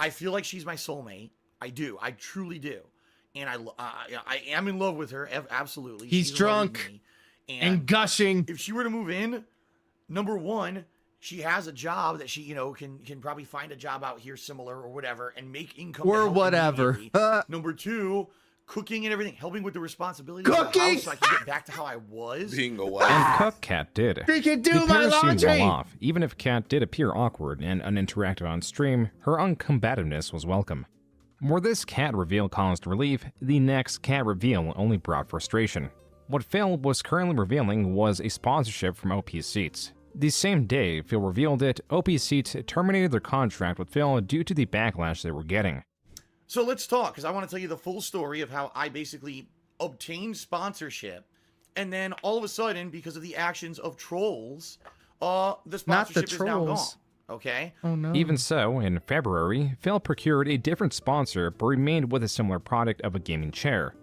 I feel like she's my soulmate. I do. I truly do. And I am in love with her, absolutely. He's She's in love with drunk me. and gushing. If she were to move in, number one, she has a job that she, can probably find a job out here similar or whatever and make income. to Or help whatever. immediately. Number two, cooking and everything, helping with the responsibilities of the Cooking! house so I can get back to how I was. being a And wife. Cook Kat did. They can do The my pair soon laundry! wore off. Even if Kat did appear awkward and uninteractive on stream, her uncombativeness was welcome. Where this Kat reveal caused relief, the next Kat reveal only brought frustration. What Phil was currently revealing was a sponsorship from OP Seats. The same day Phil revealed it, OP Seats terminated their contract with Phil due to the backlash they were getting. So let's talk, because I want to tell you the full story of how I basically obtained sponsorship, and then all of a sudden, because of the actions of trolls, the sponsorship is now gone. trolls. Okay? Oh no. Even so, in February, Phil procured a different sponsor but remained with a similar product of a gaming chair.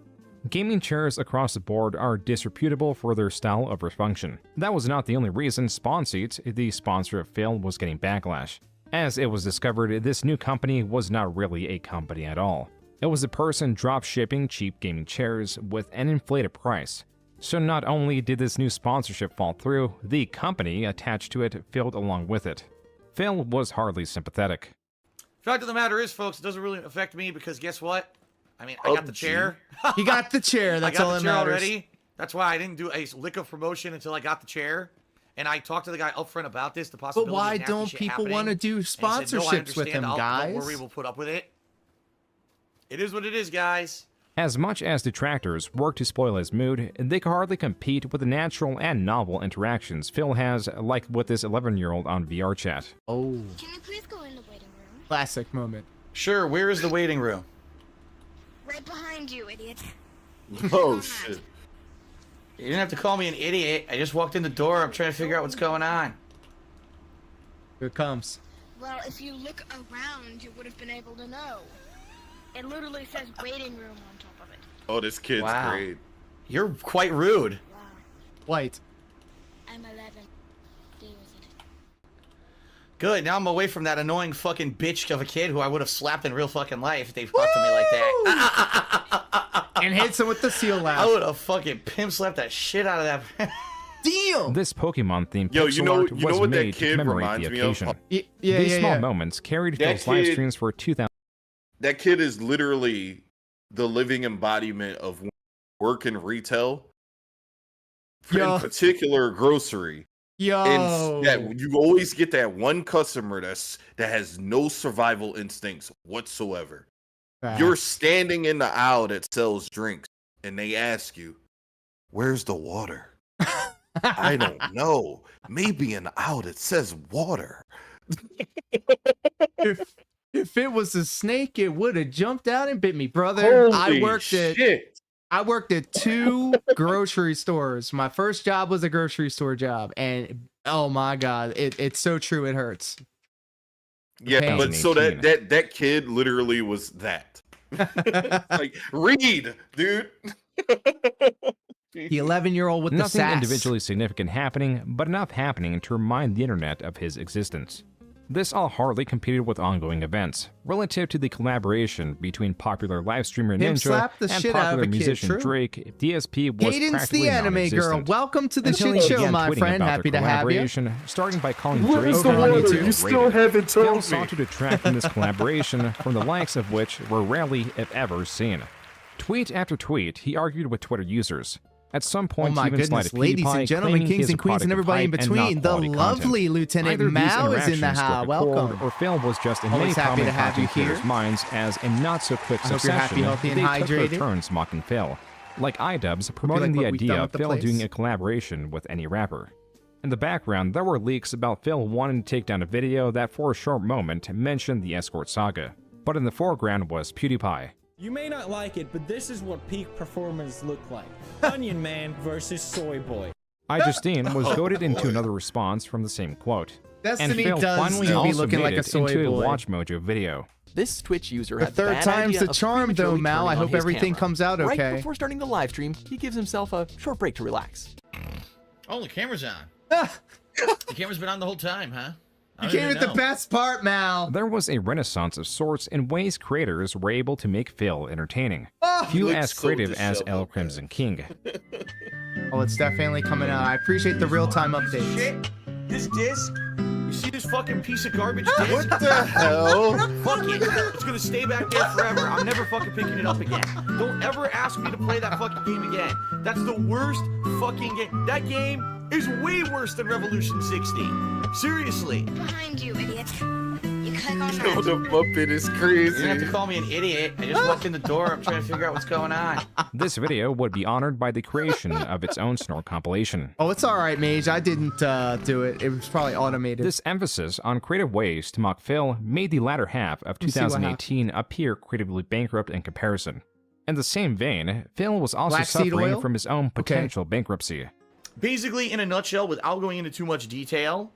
Gaming chairs across the board are disreputable for their style over function. That was not the only reason SpawnSeats, the sponsor of Phil, was getting backlash. As it was discovered, this new company was not really a company at all. It was a person drop shipping cheap gaming chairs with an inflated price. So not only did this new sponsorship fall through, the company attached to it failed along with it. Phil was hardly sympathetic. Fact of the matter is, folks, it doesn't really affect me because guess what? I mean, I got the chair. He got the chair. That's I got all the that chair matters. already. That's why I didn't do a lick of promotion until I got the chair. And I talked to the guy up front about this, the possibility. But why of nasty don't shit people happening, want to do and he said, "No, I sponsorships with understand. him, Don't guys? worry, we'll put up with it. It is what it is, guys. As much as detractors work to spoil his mood, they can hardly compete with the natural and novel interactions Phil has, like with this 11-year-old on VR chat. Oh. Can you please go in the waiting room? Classic moment. Sure, where is the waiting room? Right behind you, idiot. Oh, shit. You didn't have to call me an idiot. I just walked in the door. I'm trying to figure out what's going on. Here it comes. Well, if you look around, you would have been able to know. It literally says waiting room on top of it. Oh, this kid's Wow. great. You're quite rude. White. I'm 11. Deal with it. Good, now I'm away from that annoying fucking bitch of a kid who I would have slapped in real fucking life if they talked to me like that. And hits him with the seal laugh. I would have fucking pimp slapped that shit out of that. Damn! This Pokemon themed Yo, pixel you know art was what that made to kid commemorate reminds the me of? occasion. Yeah, These yeah, small yeah. moments carried That Phil's live kid- streams for 2000. That kid is literally the living embodiment of work in retail, Yo. in particular grocery. Yo. And that you always get that one customer that has no survival instincts whatsoever. You're standing in the aisle that sells drinks, and they ask you, "Where's the water?" I don't know. Maybe an aisle that says water. If it was a snake, it would have jumped out and bit me, brother. Holy I worked at 2 grocery stores. My first job was a grocery store job, and oh my god, it's so true. It hurts. Yeah, Pain. but so that kid literally was that. Like, read, dude. The 11-year-old with the Nothing sass. individually significant happening, but enough happening to remind the internet of his existence. This all hardly competed with ongoing events, relative to the collaboration between popular live streamer Him Ninja slap the and shit out of popular a kid, musician true. Drake. DSP was Cadence practically the anime girl. non-existent. Welcome to the Until shit he show, began my tweeting friend. about Happy their to have you. collaboration, starting by calling What Drake is the overrated. water? You still haven't told Phil me. sought to detract from this collaboration, from the likes of which were rarely, if ever, seen. Tweet after tweet, he argued with Twitter users. At some point, Oh my he even goodness, slighted ladies PewDiePie, and gentlemen, claiming kings he is a and queens and product of everybody in hype and between, not the quality lovely content. Lieutenant Either these Mao is in the interactions struck house. a Welcome. chord, or Phil was just in Always many happy to prominent have you content creators' here. minds as a not-so-quick I hope you're happy, succession. healthy, and They took their hydrated. turns mocking Phil, like iDubbbz promoting like the what we've idea done of with the Phil place. doing a collaboration with any rapper. In the background, there were leaks about Phil wanting to take down a video that for a short moment mentioned the escort saga. But in the foreground was PewDiePie. You may not like it, but this is what peak performance look like. Onion Man versus Soy Boy. iJustine was goaded into another response from the same quote. Destiny and Phil does finally be also looking made like a it soy into boy. a Watch Mojo video. This Twitch user The had third bad time's idea the of charm, though, prematurely Mal. I turning on hope his everything camera. comes out okay. Right before starting the live stream, he gives himself a short break to relax. Oh, the camera's on. The camera's been on the whole time, huh? You came with the best part, Mal. There was a renaissance of sorts in ways creators were able to make Phil entertaining. Oh, Few he looks as so creative as disheveled, El Crimson King. Oh, it's definitely coming out. I appreciate the real-time updates. Shit. This disc. You see this fucking piece of garbage disc? What the hell? Fuck it. It's gonna stay back there forever. I'm never fucking picking it up again. Don't ever ask me to play that fucking game again. That's the worst fucking game. That game is way worse than Revolution 60. Seriously. Behind you, idiot. You click on Yo, that. the Muppet is You crazy. didn't have to call me an idiot. I just walked in the door. I'm trying to figure out what's going on. This video would be honored by the creation of its own snort compilation. Oh, it's all right, Mage. I didn't do it. It was probably automated. This emphasis on creative ways to mock Phil made the latter half of Let's see what 2018 appear creatively bankrupt in comparison. In the same vein, Phil was also Black seed suffering oil? from his own potential bankruptcy. Basically, in a nutshell, without going into too much detail,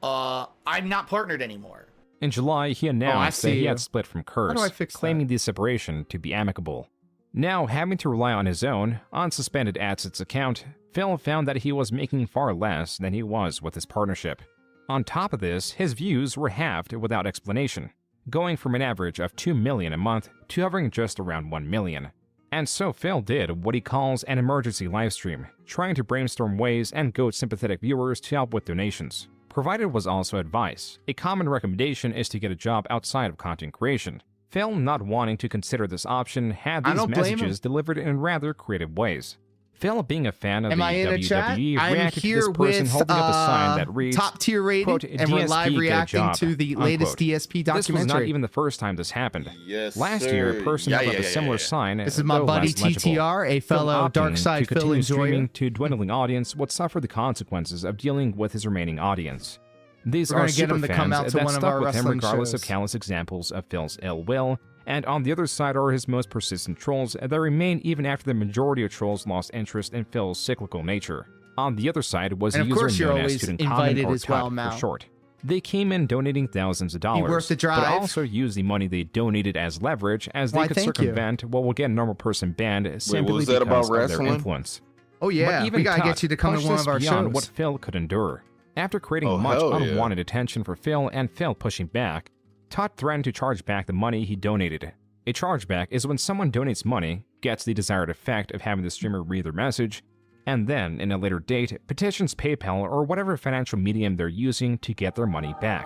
I'm not partnered anymore. In July, he announced that see he you. had split from Curse, do I fix claiming the separation to be amicable. Now, having to rely on his own, unsuspended AdSense account, Phil found that he was making far less than he was with his partnership. On top of this, his views were halved without explanation, going from an average of 2 million a month to hovering just around 1 million. And so Phil did what he calls an emergency livestream, trying to brainstorm ways and goad sympathetic viewers to help with donations. Provided was also advice. A common recommendation is to get a job outside of content creation. Phil, not wanting to consider this option, had I these don't blame him. messages delivered in rather creative ways. Phil, being a fan of Am the I in a chat? WWE, I'm reacted to here this person with holding up a sign that reads, top tier rated, quote, and we're live DSP, good reacting job, to the latest unquote. DSP This was not documentary. even the first time this happened. Yes, Last sir. year, a person held up a similar yeah. sign. This is my though buddy less legible. TTR, a Phil fellow opting Dark Side to Phil continue enjoyer. streaming to a dwindling audience would suffer the consequences of dealing with his remaining audience. These We're are gonna get him to come out superfans to that one of stuck our with him wrestling regardless of shows. countless examples of Phil's ill will, and on the other side are his most persistent trolls that remain even after the majority of trolls lost interest in Phil's cyclical nature. On the other side was And a of user course you're known as always Student invited Common, or as well, TUT Mal. for short. They came in donating thousands of dollars, worth the but drive? also used the money they donated as leverage, as they Why, could thank you. circumvent what will get a normal person banned simply was that because about of their wrestling? influence. Oh yeah, But even we gotta Tut get you to come to pushed one this of our beyond shows. what Phil could endure. After creating Oh, much hell yeah. unwanted attention for Phil and Phil pushing back, Tut threatened to charge back the money he donated. A chargeback is when someone donates money, gets the desired effect of having the streamer read their message, and then, in a later date, petitions PayPal or whatever financial medium they're using to get their money back.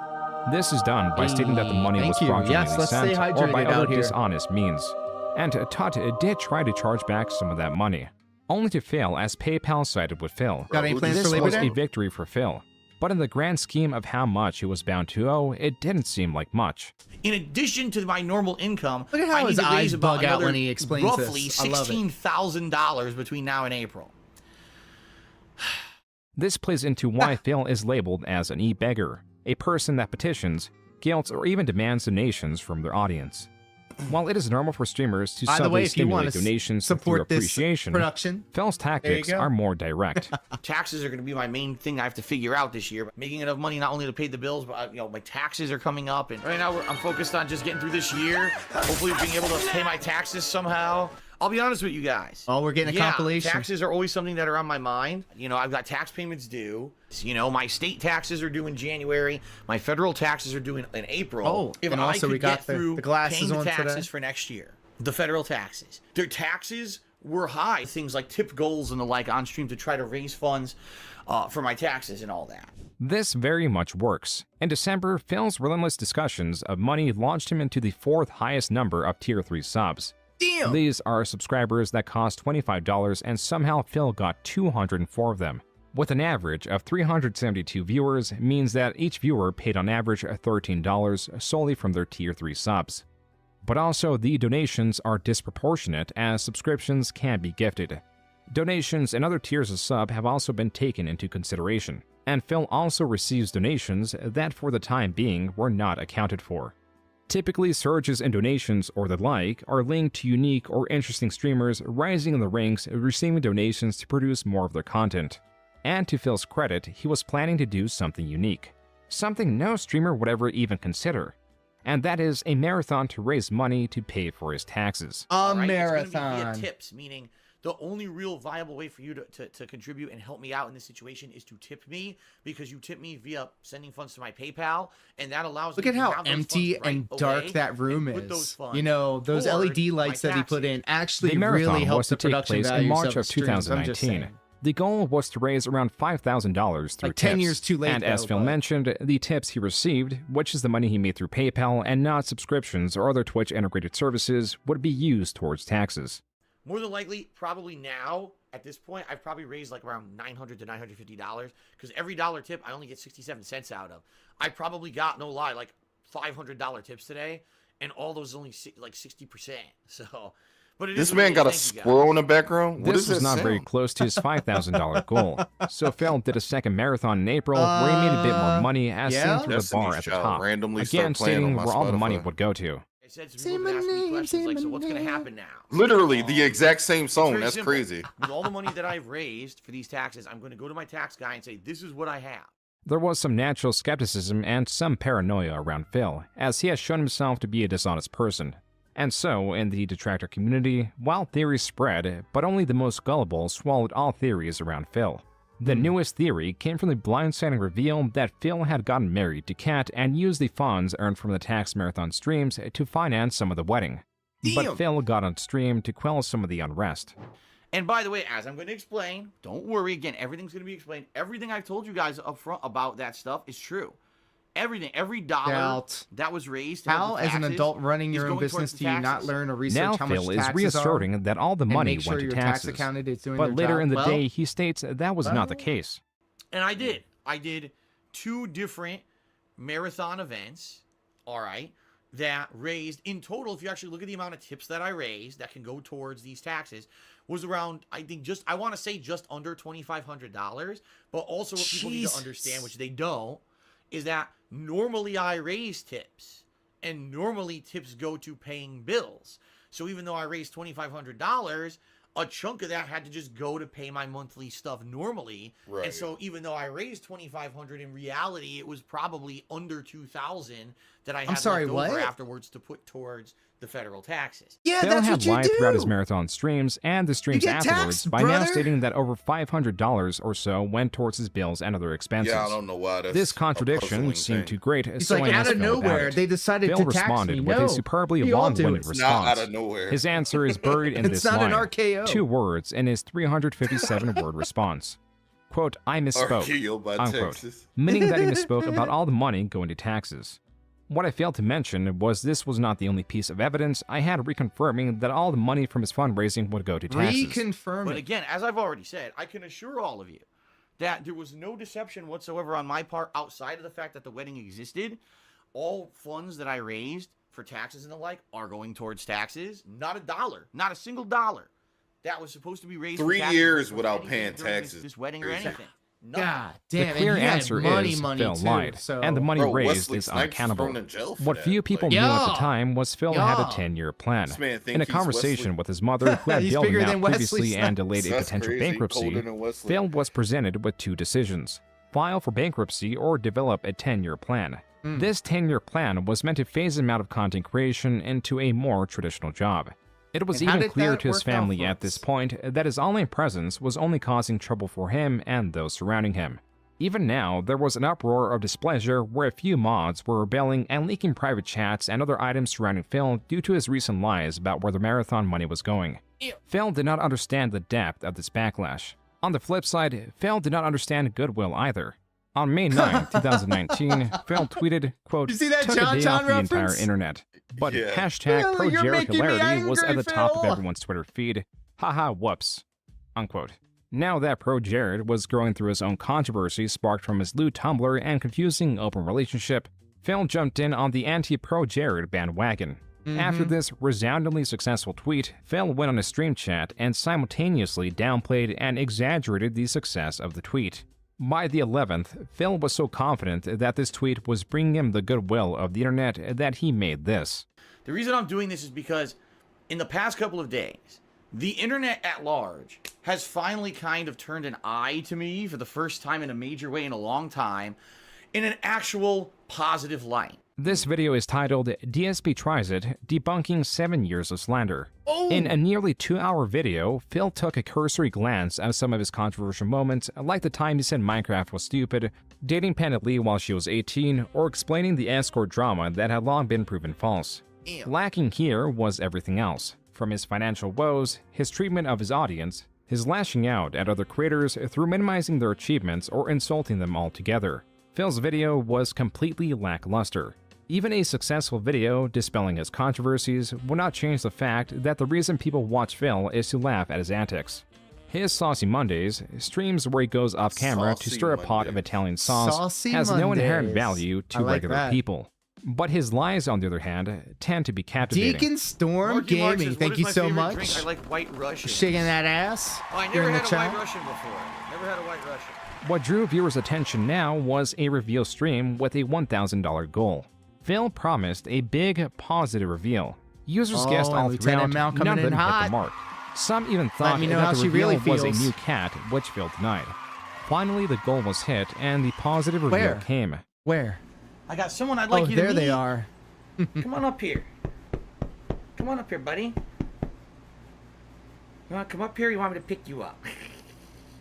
This is done by stating that the money Thank was you. fraudulently Yes, let's sent stay or by hydrated other out here. dishonest means. And Tut did try to charge back some of that money, only to fail as PayPal sided with Phil. Got any plans This for Labor was Day? a victory for Phil, but in the grand scheme of how much he was bound to owe, it didn't seem like much. In addition to my normal income, Look at how I need his to eyes raise about bug out when another he explains roughly this. I love it. $16,000 between now and April. This plays into why Phil is labeled as an e-beggar, a person that petitions, guilts, or even demands donations from their audience. While it is normal for streamers to By the subtly way, if you want stimulate to donations through support this appreciation, production, Phil's tactics go. are more direct. Taxes are going to be my main thing I have to figure out this year. Making enough money not only to pay the bills, but my taxes are coming up, and right now I'm focused on just getting through this year. Hopefully, being able to pay my taxes somehow. I'll be honest with you guys. Oh, we're getting a compilation. Taxes are always something that are on my mind. I've got tax payments due. My state taxes are due in January. My federal taxes are due in April. Oh, if and I also could we got get through the glasses paying the on taxes today. for next year, the federal taxes. Their taxes were high. Things like tip goals and the like on stream to try to raise funds for my taxes and all that. This very much works. In December, Phil's relentless discussions of money launched him into the 4th highest number of Tier 3 subs. Damn! These are subscribers that cost $25, and somehow Phil got 204 of them. With an average of 372 viewers, means that each viewer paid on average $13 solely from their Tier 3 subs. But also, the donations are disproportionate as subscriptions can be gifted. Donations and other tiers of sub have also been taken into consideration, and Phil also receives donations that for the time being were not accounted for. Typically, surges in donations or the like are linked to unique or interesting streamers rising in the ranks receiving donations to produce more of their content. And to Phil's credit, he was planning to do something unique. Something no streamer would ever even consider. And that is a marathon to raise money to pay for his taxes. A Right? marathon. It's gonna be via tips, meaning the only real viable way for you to contribute and help me out in this situation is to tip me, because you tip me via sending funds to my PayPal, and that allows Look me at to how have those empty funds right and dark away that room and put those is. funds Those toward LED lights my that he put taxes. in actually The marathon really help was the to take production place in values March of the of streams. I'm just 2019. saying. The goal was to raise around $5,000 through Like 10 tips. years too late, And as though, Phil but- mentioned, the tips he received, which is the money he made through PayPal and not subscriptions or other Twitch integrated services, would be used towards taxes. More than likely, probably now, at this point, I've probably raised like around $900 to $950, because every dollar tip I only get 67 cents out of. I probably got, no lie, like $500 tips today, and all those only like 60%. So, but it is This what man it got a is. Thank you, guys. squirrel in the background. What This is was that not very sound? close to his $5,000 goal, so Phil did a second marathon in April where he made a bit more money as yeah? seen through the Destiny's bar at the Child top, randomly again start playing stating on my where all the money Spotify. would go to. I said some people would ask me questions like, so what's going to happen now? Literally the exact same It's song. very That's simple. crazy. With all the money that I've raised for these taxes, I'm going to go to my tax guy and say, this is what I have. There was some natural skepticism and some paranoia around Phil, as he has shown himself to be a dishonest person. And so, in the detractor community, while theories spread, but only the most gullible swallowed all theories around Phil. The newest theory came from the blindsiding reveal that Phil had gotten married to Kat and used the funds earned from the tax marathon streams to finance some of the wedding. But Damn. Phil got on stream to quell some of the unrest. And by the way, as I'm going to explain, don't worry, again, everything's going to be explained. Everything I've told you guys up front about that stuff is true. Everything, every dollar that was raised. How, as an adult running your own business, do you not learn or research Now how much Phil is taxes reasserting are, that all the and money make sure went to your tax taxes. accountant is doing But their later job? in the Well, day, he states that was not the case. And I did. I did 2 different marathon events, all right, that raised, in total, if you actually look at the amount of tips that I raised that can go towards these taxes, was around, I think, I want to say just under $2,500. But also what people need to understand, which they don't, is that normally I raise tips, and normally tips go to paying bills. So even though I raised $2,500, a chunk of that had to just go to pay my monthly stuff normally. Right. And so even though I raised $2,500, in reality, it was probably under $2,000 that I had left over afterwards to put towards the federal taxes. Yeah, Phil that's had what you lied do. throughout his marathon streams and the streams get afterwards taxed, by now brother. stating that over $500 or so went towards his bills and other expenses. Yeah, I don't know why that's This a contradiction puzzling seemed thing. too great, He's so like, I out asked of Phil about nowhere, it. they decided Phil to tax responded me. with No, a superbly we all do. long-winded It's not response. out of nowhere. His answer is buried in It's this not line. an RKO. 2 words in his 357-word response. Quote, I misspoke, RKO by unquote, Texas. meaning that he misspoke about all the money going to taxes. What I failed to mention was this was not the only piece of evidence I had reconfirming that all the money from his fundraising would go to taxes. But again, as I've already said, I can assure all of you that there was no deception whatsoever on my part outside of the fact that the wedding existed. All funds that I raised for taxes and the like are going towards taxes. Not a dollar, not a single dollar that was supposed to be raised. 3 for taxes years or without anything paying during taxes. This wedding or anything. God The damn, clear and he had answer money, is money Phil too, lied, so. and the money Bro, raised Wesley is Snipes was unaccountable. thrown in jail for What that. few people knew at the time was Phil had a 10-year plan. This man think In a he's conversation Wesley. with his mother, who had He's bailed him bigger out than Wesley previously and delayed a That's potential crazy. bankruptcy, Colder than Wesley. Phil was presented with 2 decisions: file for bankruptcy or develop a 10-year plan. This 10-year plan was meant to phase him out of content creation into a more traditional job. It was And how even did clear that to his work out family for at this point that his online presence was only causing trouble for him and those surrounding him. Even now, there was an uproar of displeasure where a few mods were rebelling and leaking private chats and other items surrounding Phil due to his recent lies about where the marathon money was going. Phil did not understand the depth of this backlash. On the flip side, Phil did not understand goodwill either. On May 9, 2019, Phil tweeted, quote, You see that took John a day John off the entire reference? internet. But Yeah. hashtag Phil, you're ProJared making me hilarity was at angry, the top of Phil. everyone's Twitter feed. Haha, whoops. Unquote. Now that ProJared was going through his own controversy sparked from his lewd Tumblr and confusing open relationship, Phil jumped in on the anti-ProJared bandwagon. After this resoundingly successful tweet, Phil went on a stream chat and simultaneously downplayed and exaggerated the success of the tweet. By the 11th, Phil was so confident that this tweet was bringing him the goodwill of the internet that he made this. The reason I'm doing this is because in the past couple of days, the internet at large has finally kind of turned an eye to me for the first time in a major way in a long time, in an actual positive light. This video is titled DSP Tries It, Debunking 7 Years of Slander. In a nearly 2-hour video, Phil took a cursory glance at some of his controversial moments, like the time he said Minecraft was stupid, dating Panda Lee while she was 18, or explaining the escort drama that had long been proven false. Lacking here was everything else, from his financial woes, his treatment of his audience, his lashing out at other creators through minimizing their achievements or insulting them altogether. Phil's video was completely lackluster. Even a successful video dispelling his controversies would not change the fact that the reason people watch Phil is to laugh at his antics. His Saucy Mondays, streams where he goes off camera to stir a pot of Italian sauce, Saucy has no inherent Mondays. value to I like regular that. people. But his lies, on the other hand, tend to be captivating. Deacon Storm Marky Mark Gaming, says, thank "What is you my so favorite much. drink? I like White Russian. Shaking that ass. Oh, I here never in the had a chat. White Russian before. Never had a White Russian. What drew viewers' attention now was a reveal stream with a $1,000 goal. Phil promised a big, positive reveal. Users guessed Oh, all and throughout, Lieutenant Mal none coming of them in hit hot. the mark. Some even thought me know that how the she reveal really was a feels. new cat, which Phil denied. Finally, the goal was hit, and the positive reveal Where? came. Where? I got someone I'd like Oh, you to meet. there they are. Come on up here. Come on up here, buddy. You want to come up here? Or you want me to pick you up?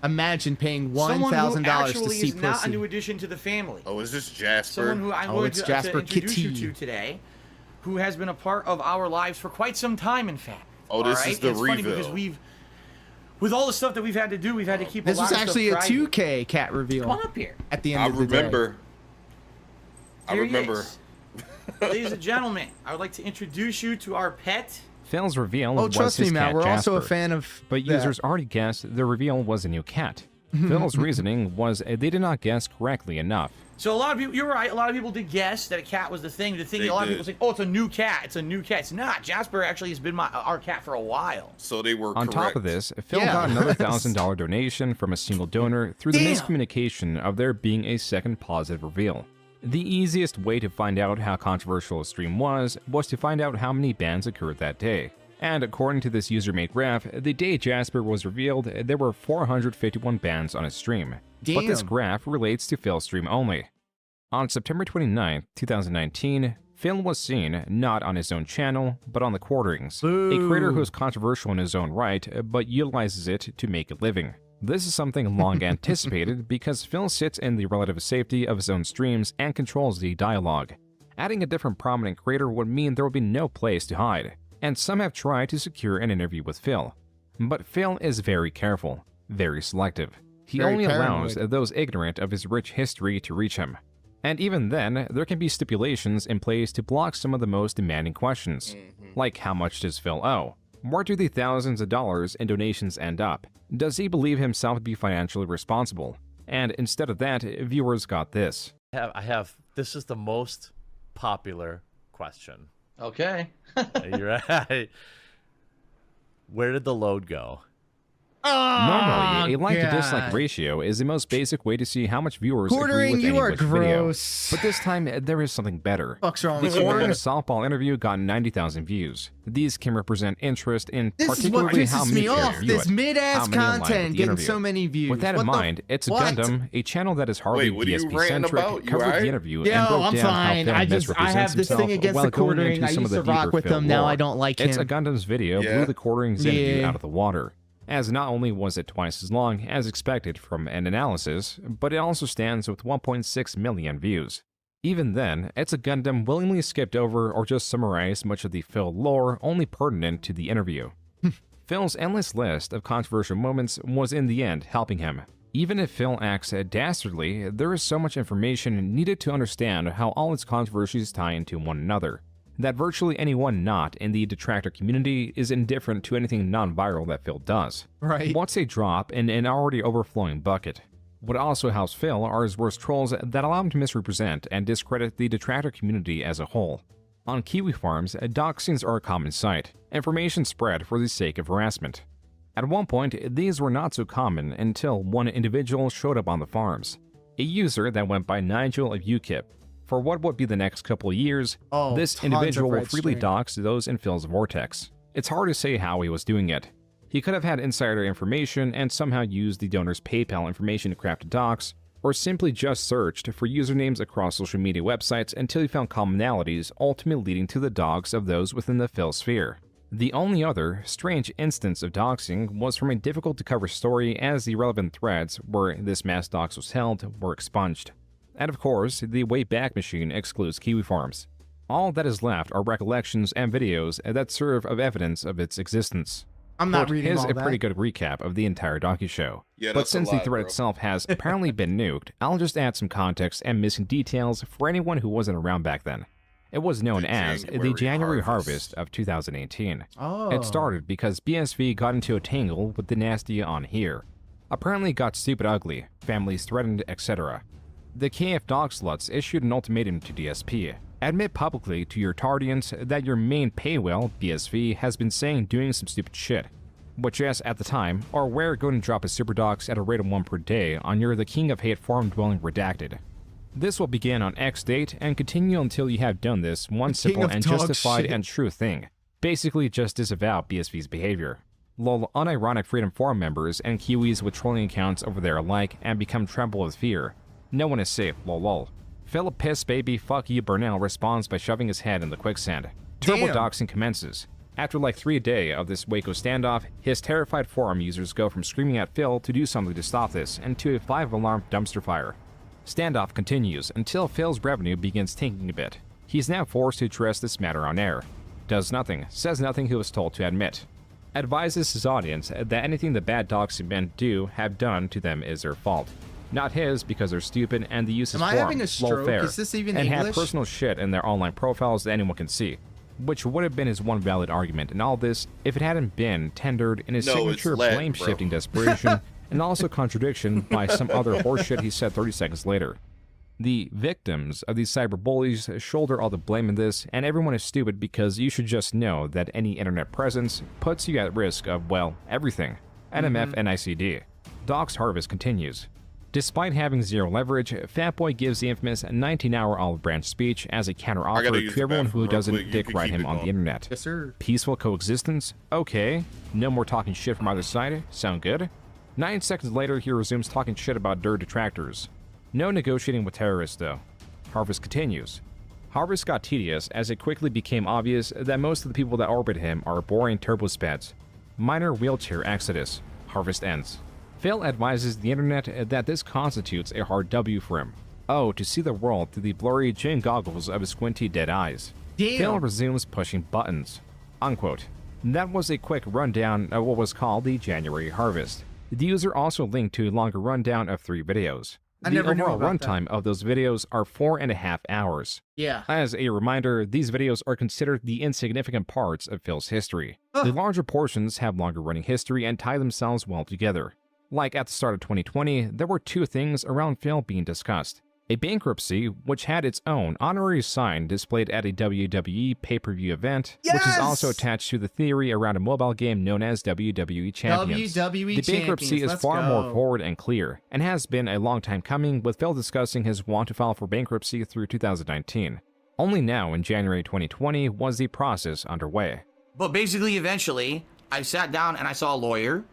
Imagine paying Someone who $1,000 to actually see is not a pussy. new addition to the family. Oh, is this Jasper? Someone who I'm Oh, going it's to Jasper introduce you Kitty. to today, who has been a part of our lives for quite some time, in fact. Oh, this All right? is the And it's funny because reveal. with all the stuff that we've had to do, we've had to keep This a lot was of actually a stuff private. 2K cat reveal. Come on up here. At the end I of the day. I remember. Ladies and gentlemen, I would like to introduce you to our pet. Phil's reveal Oh, was trust his me, Matt. cat We're Jasper, also a fan of but that. users already guessed the reveal was a new cat. Phil's reasoning was they did not guess correctly enough. So a lot of people, you're right, a lot of people did guess that a cat was the thing. The thing, They a lot of did. people say, oh, it's a new cat. It's a new cat. It's not. Jasper actually has been our cat for a while. So they were On correct. top of this, Phil Yeah. got another $1,000 donation from a single donor through the miscommunication of there being a second positive reveal. The easiest way to find out how controversial a stream was to find out how many bans occurred that day. And according to this user-made graph, the day Jasper was revealed, there were 451 bans on his stream. But this Damn. graph relates to Phil's stream only. On September 29, 2019, Phil was seen not on his own channel, but on the Quarterings, a creator who is controversial in his own right, but utilizes it to make a living. This is something long anticipated because Phil sits in the relative safety of his own streams and controls the dialogue. Adding a different prominent creator would mean there would be no place to hide, and some have tried to secure an interview with Phil. But Phil is very careful, very selective. He Very only allows paranoid. those ignorant of his rich history to reach him. And even then, there can be stipulations in place to block some of the most demanding questions, like how much does Phil owe? Where do the thousands of dollars in donations end up? Does he believe himself to be financially responsible? And instead of that, viewers got this. This is the most popular question. Okay. You're right. Where did the load go? Normally, a like to God. dislike ratio is the most basic way to see how much viewers agree Quartering, with you any are which video. gross. But this time, there is something better. What's wrong The with you? Quartering softball interview got 90,000 views. These can represent interest in This is what particularly how pisses many me people off. view This it, mid-ass how many align with content the getting interview. so many views. With that What in the- mind, It's what? Gundam, a channel that is hardly Wait, what are you BSP ranting centric, about? You covered alright? the interview Yo, and broke I'm down how fine. Phil I have misrepresents this thing himself against while the going Quartering. into I some used of to the rock deeper with Phil them. Now lore. I don't like It's him. a Gundam's video Yeah. blew the Quartering's interview Yeah. out of the water, as not only was it twice as long as expected from an analysis, but it also stands with 1.6 million views. Even then, It's a Gundam willingly skipped over or just summarized much of the Phil lore only pertinent to the interview. Phil's endless list of controversial moments was in the end helping him. Even if Phil acts dastardly, there is so much information needed to understand how all its controversies tie into one another, that virtually anyone not in the detractor community is indifferent to anything non-viral that Phil does. Right. What's a drop in an already overflowing bucket? What also helps Phil are his worst trolls that allow him to misrepresent and discredit the detractor community as a whole. On Kiwi farms, doxings are a common sight, information spread for the sake of harassment. At one point, these were not so common until one individual showed up on the farms, a user that went by Nigel of UKIP. For what would be the next couple of years, this tons individual of will red freely string. dox those in Phil's vortex. It's hard to say how he was doing it. He could have had insider information and somehow used the donor's PayPal information to craft a dox, or simply just searched for usernames across social media websites until he found commonalities, ultimately leading to the dox of those within the Phil sphere. The only other strange instance of doxing was from a difficult-to-cover story, as the relevant threads where this mass dox was held were expunged. And of course, the Wayback Machine excludes Kiwi Farms. All that is left are recollections and videos that serve of evidence of its existence. I'm not Quote, reading here's all a that. pretty good recap of the entire docu-show. Yeah, But that's a since lot, the thread bro. itself has apparently been nuked, I'll just add some context and missing details for anyone who wasn't around back then. It was known as the January Harvest of 2018. Oh. It started because BSV got into a tangle with the nasty on here. Apparently it got stupid ugly, families threatened, etc. The KF Dog Sluts issued an ultimatum to DSP. Admit publicly to your Tardians that your main paywall, BSV, has been saying doing some stupid shit. Which, yes, at the time, are aware going to drop a super dox at a rate of 1 per day on your The King of Hate Farm Dwelling Redacted. This will begin on X date and continue until you have done this one simple of and dog justified shit. and true thing. Basically just disavow BSV's behavior. Lull unironic Freedom Forum members and Kiwis with trolling accounts over there alike and become tremble with fear. No one is safe, lol. Philip Piss Baby Fuck You Burnell responds by shoving his head in the quicksand. Turbo Damn. doxing commences. After like 3 days of this Waco standoff, his terrified forum users go from screaming at Phil to do something to stop this and to a 5-alarm dumpster fire. Standoff continues until Phil's revenue begins tanking a bit. He's now forced to address this matter on air. Does nothing, says nothing he was told to admit. Advises his audience that anything the bad doxing men have done to them is their fault. Not his, because they're stupid and the use is Am I form, having a low stroke? fare, Is this even and have English? personal shit in their online profiles that anyone can see. Which would have been his one valid argument in all this if it hadn't been tendered in his No, it's signature Latin, blame-shifting bro. desperation and also contradiction by some other horseshit he said 30 seconds later. The victims of these cyberbullies shoulder all the blame in this, and everyone is stupid because you should just know that any internet presence puts you at risk of, well, everything. NMF and ICD. Doc's harvest continues. Despite having zero leverage, Fatboy gives the infamous 19-hour olive branch speech as a counter-offer gotta use to the everyone bathroom who real doesn't quick. You dick can ride keep him it on the going. internet. Yes, sir. Peaceful coexistence? Okay. No more talking shit from either side? Sound good? 9 seconds later, he resumes talking shit about dirt detractors. No negotiating with terrorists, though. Harvest continues. Harvest got tedious as it quickly became obvious that most of the people that orbit him are boring turbospeds. Minor wheelchair exodus. Harvest ends. Phil advises the internet that this constitutes a hard W for him. Oh, to see the world through the blurry gin goggles of his squinty dead eyes. Damn. Phil resumes pushing buttons. Unquote. That was a quick rundown of what was called the January Harvest. The user also linked to a longer rundown of 3 videos. I The never knew overall about runtime of those videos are 4.5 hours. Yeah. As a reminder, these videos are considered the insignificant parts of Phil's history. The larger portions have longer running history and tie themselves well together. Like at the start of 2020, there were 2 things around Phil being discussed. A bankruptcy, which had its own honorary sign displayed at a WWE pay-per-view event, which is also attached to the theory around a mobile game known as WWE Champions. WWE The bankruptcy Champions, is let's far more go. forward and clear, and has been a long time coming, with Phil discussing his want to file for bankruptcy through 2019. Only now, in January 2020, was the process underway. But basically, eventually, I sat down and I saw a lawyer.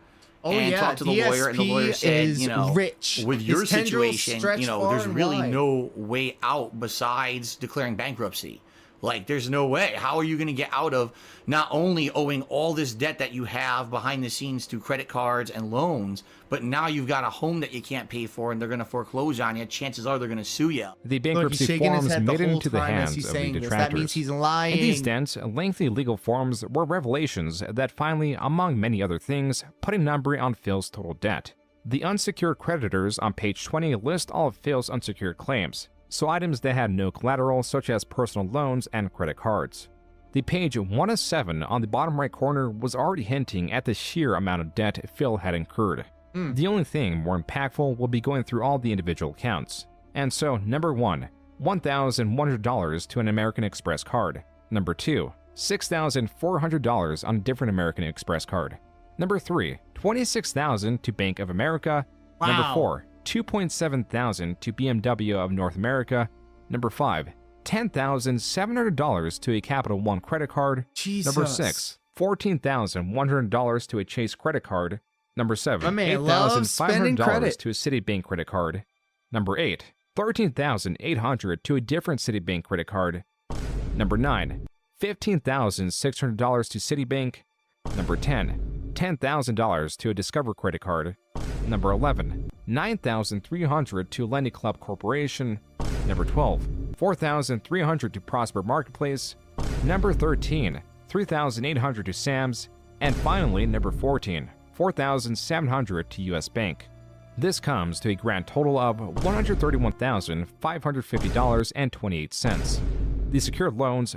Oh, and yeah, talked to the lawyer, and the lawyer DSP said, is you know, rich. with His your tendrils situation, stretch you know, far there's and really wide. no way out besides declaring bankruptcy. Like, there's no way. How are you going to get out of not only owing all this debt that you have behind the scenes through credit cards and loans, but now you've got a home that you can't pay for and they're going to foreclose on you. Chances are they're going to sue you. The bankruptcy forms made it into the hands of the detractors. That means he's lying. In these dense, lengthy legal forms were revelations that finally, among many other things, put a number on Phil's total debt. The unsecured creditors on page 20 list all of Phil's unsecured claims, so items that had no collateral such as personal loans and credit cards. The page 1 of 7 on the bottom right corner was already hinting at the sheer amount of debt Phil had incurred. The only thing more impactful will be going through all the individual accounts. And so, number 1, $1,100 to an American Express card. Number 2, $6,400 on a different American Express card. Number 3, $26,000 to Bank of America. Number Wow. 4, $2,700 to BMW of North America. Number 5, $10,700 to a Capital One credit card. Jesus. Number 6, $14,100 to a Chase credit card. Number 7, My man loves spending $8,500 credit. to a Citibank credit card. Number 8, $13,800 to a different Citibank credit card. Number 9, $15,600 to Citibank. Number 10, $10,000 to a Discover credit card. Number 11, $9,300 to Lenny Club Corporation. Number 12, $4,300 to Prosper Marketplace. Number 13, $3,800 to Sam's. And finally, number 14, $4,700 to US Bank. This comes to a grand total of $131,550.28. The secured loans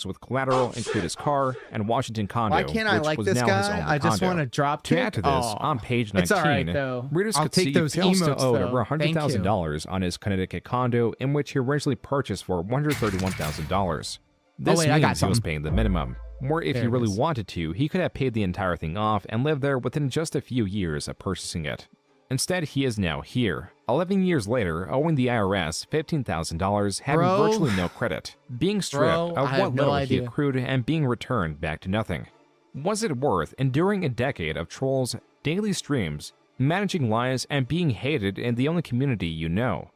with collateral include his car and Washington condo, Why can't I which like was this now his guy? only I just condo. want to drop To kick. add to this, Aw. on page 19, It's all right, though. readers I'll could take see those Phil still emotes, owed though. over Thank you. $100,000 on his Connecticut condo, in which he originally purchased for $131,000. This wait, I got means he was something. paying the minimum. Or if There he it really is. wanted to, he could have paid the entire thing off and lived there within just a few years of purchasing it. Instead, he is now here, 11 years later, owing the IRS $15,000, having Bro. virtually no credit, being stripped Bro, I of have what no little he idea. accrued and being returned back to nothing. Was it worth enduring a decade of trolls, daily streams, managing lies, and being hated in the only community you know?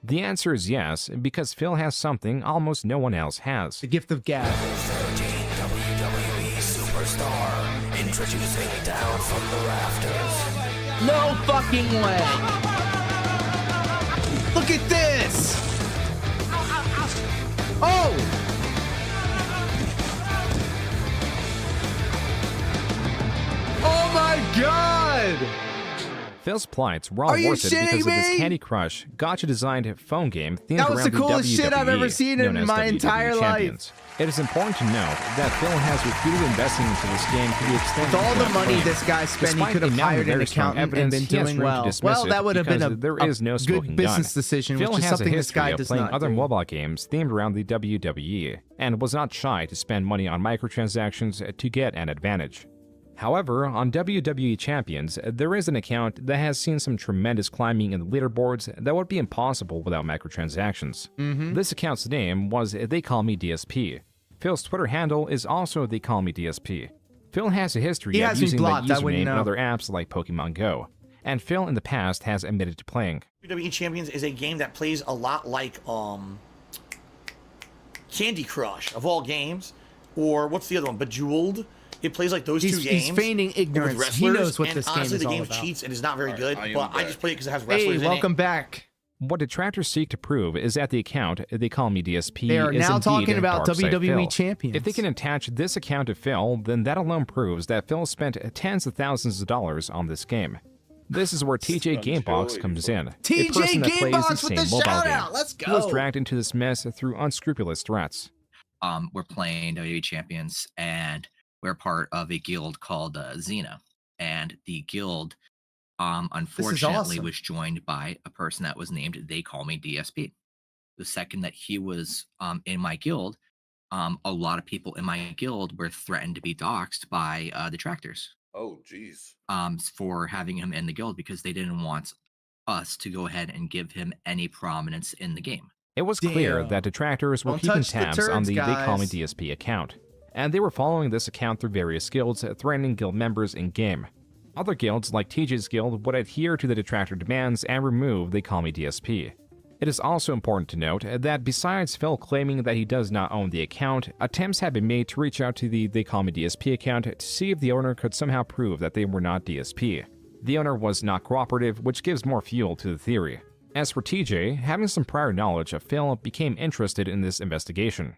The answer is yes, because Phil has something almost no one else has. The gift of gab. WWE superstar introducing down from the rafters. No fucking way. Look at this. Oh. Oh my God. Phil's plights were all worth it because of this Candy Crush gotcha-designed phone game themed That was around the coolest WWE, shit I've ever seen known in as my WWE entire Champions. It is important to note that Phil has repeated investing into this game to the extent With all he the can money claim. this guy spent, he Despite could have the mountain hired of an very strong accountant and evidence, been he has doing room to well. dismiss Well, it that would have been because a there is no good smoking business gun. decision, Phil which is has a something this history guy of does playing not other do. mobile games themed around the WWE and was not shy to spend money on microtransactions to get an advantage. However, on WWE Champions, there is an account that has seen some tremendous climbing in the leaderboards that would be impossible without microtransactions. This account's name was They Call Me DSP. Phil's Twitter handle is also They Call Me DSP. Phil has a history He of has me using blocked, that I wouldn't username in know. other apps like Pokemon Go, and Phil in the past has admitted to playing. WWE Champions is a game that plays a lot like Candy Crush of all games, or what's the other one? Bejeweled. It plays like those two games. He's feigning ignorance. With He wrestlers, knows what and this game honestly, is the all game about. cheats and is not very good. I am But I back. just play it because it has wrestlers Hey, in welcome it. back. What detractors seek to prove is that the account They Call Me DSP They are is now indeed talking about Dark Side WWE Phil. champions. If they can attach this account to Phil, then that alone proves that Phil spent tens of thousands of dollars on this game. This is where TJ Gamebox comes in. a TJ person that plays Gamebox with the mobile shout game. out. Let's He was go. dragged into this mess through unscrupulous threats. We're playing WWE Champions, and we're part of a guild called Xena. And the guild, unfortunately, awesome. was joined by a person that was named They Call Me DSP. The second that he was in my guild, a lot of people in my guild were threatened to be doxxed by detractors. Oh, jeez. For having him in the guild because they didn't want us to go ahead and give him any prominence in the game. It was clear that detractors were Don't keeping touch the tabs on turds, the They Call Me guys. DSP account, and they were following this account through various guilds, threatening guild members in-game. Other guilds, like TJ's guild, would adhere to the detractor demands and remove They Call Me DSP. It is also important to note that besides Phil claiming that he does not own the account, attempts have been made to reach out to the They Call Me DSP account to see if the owner could somehow prove that they were not DSP. The owner was not cooperative, which gives more fuel to the theory. As for TJ, having some prior knowledge of Phil became interested in this investigation.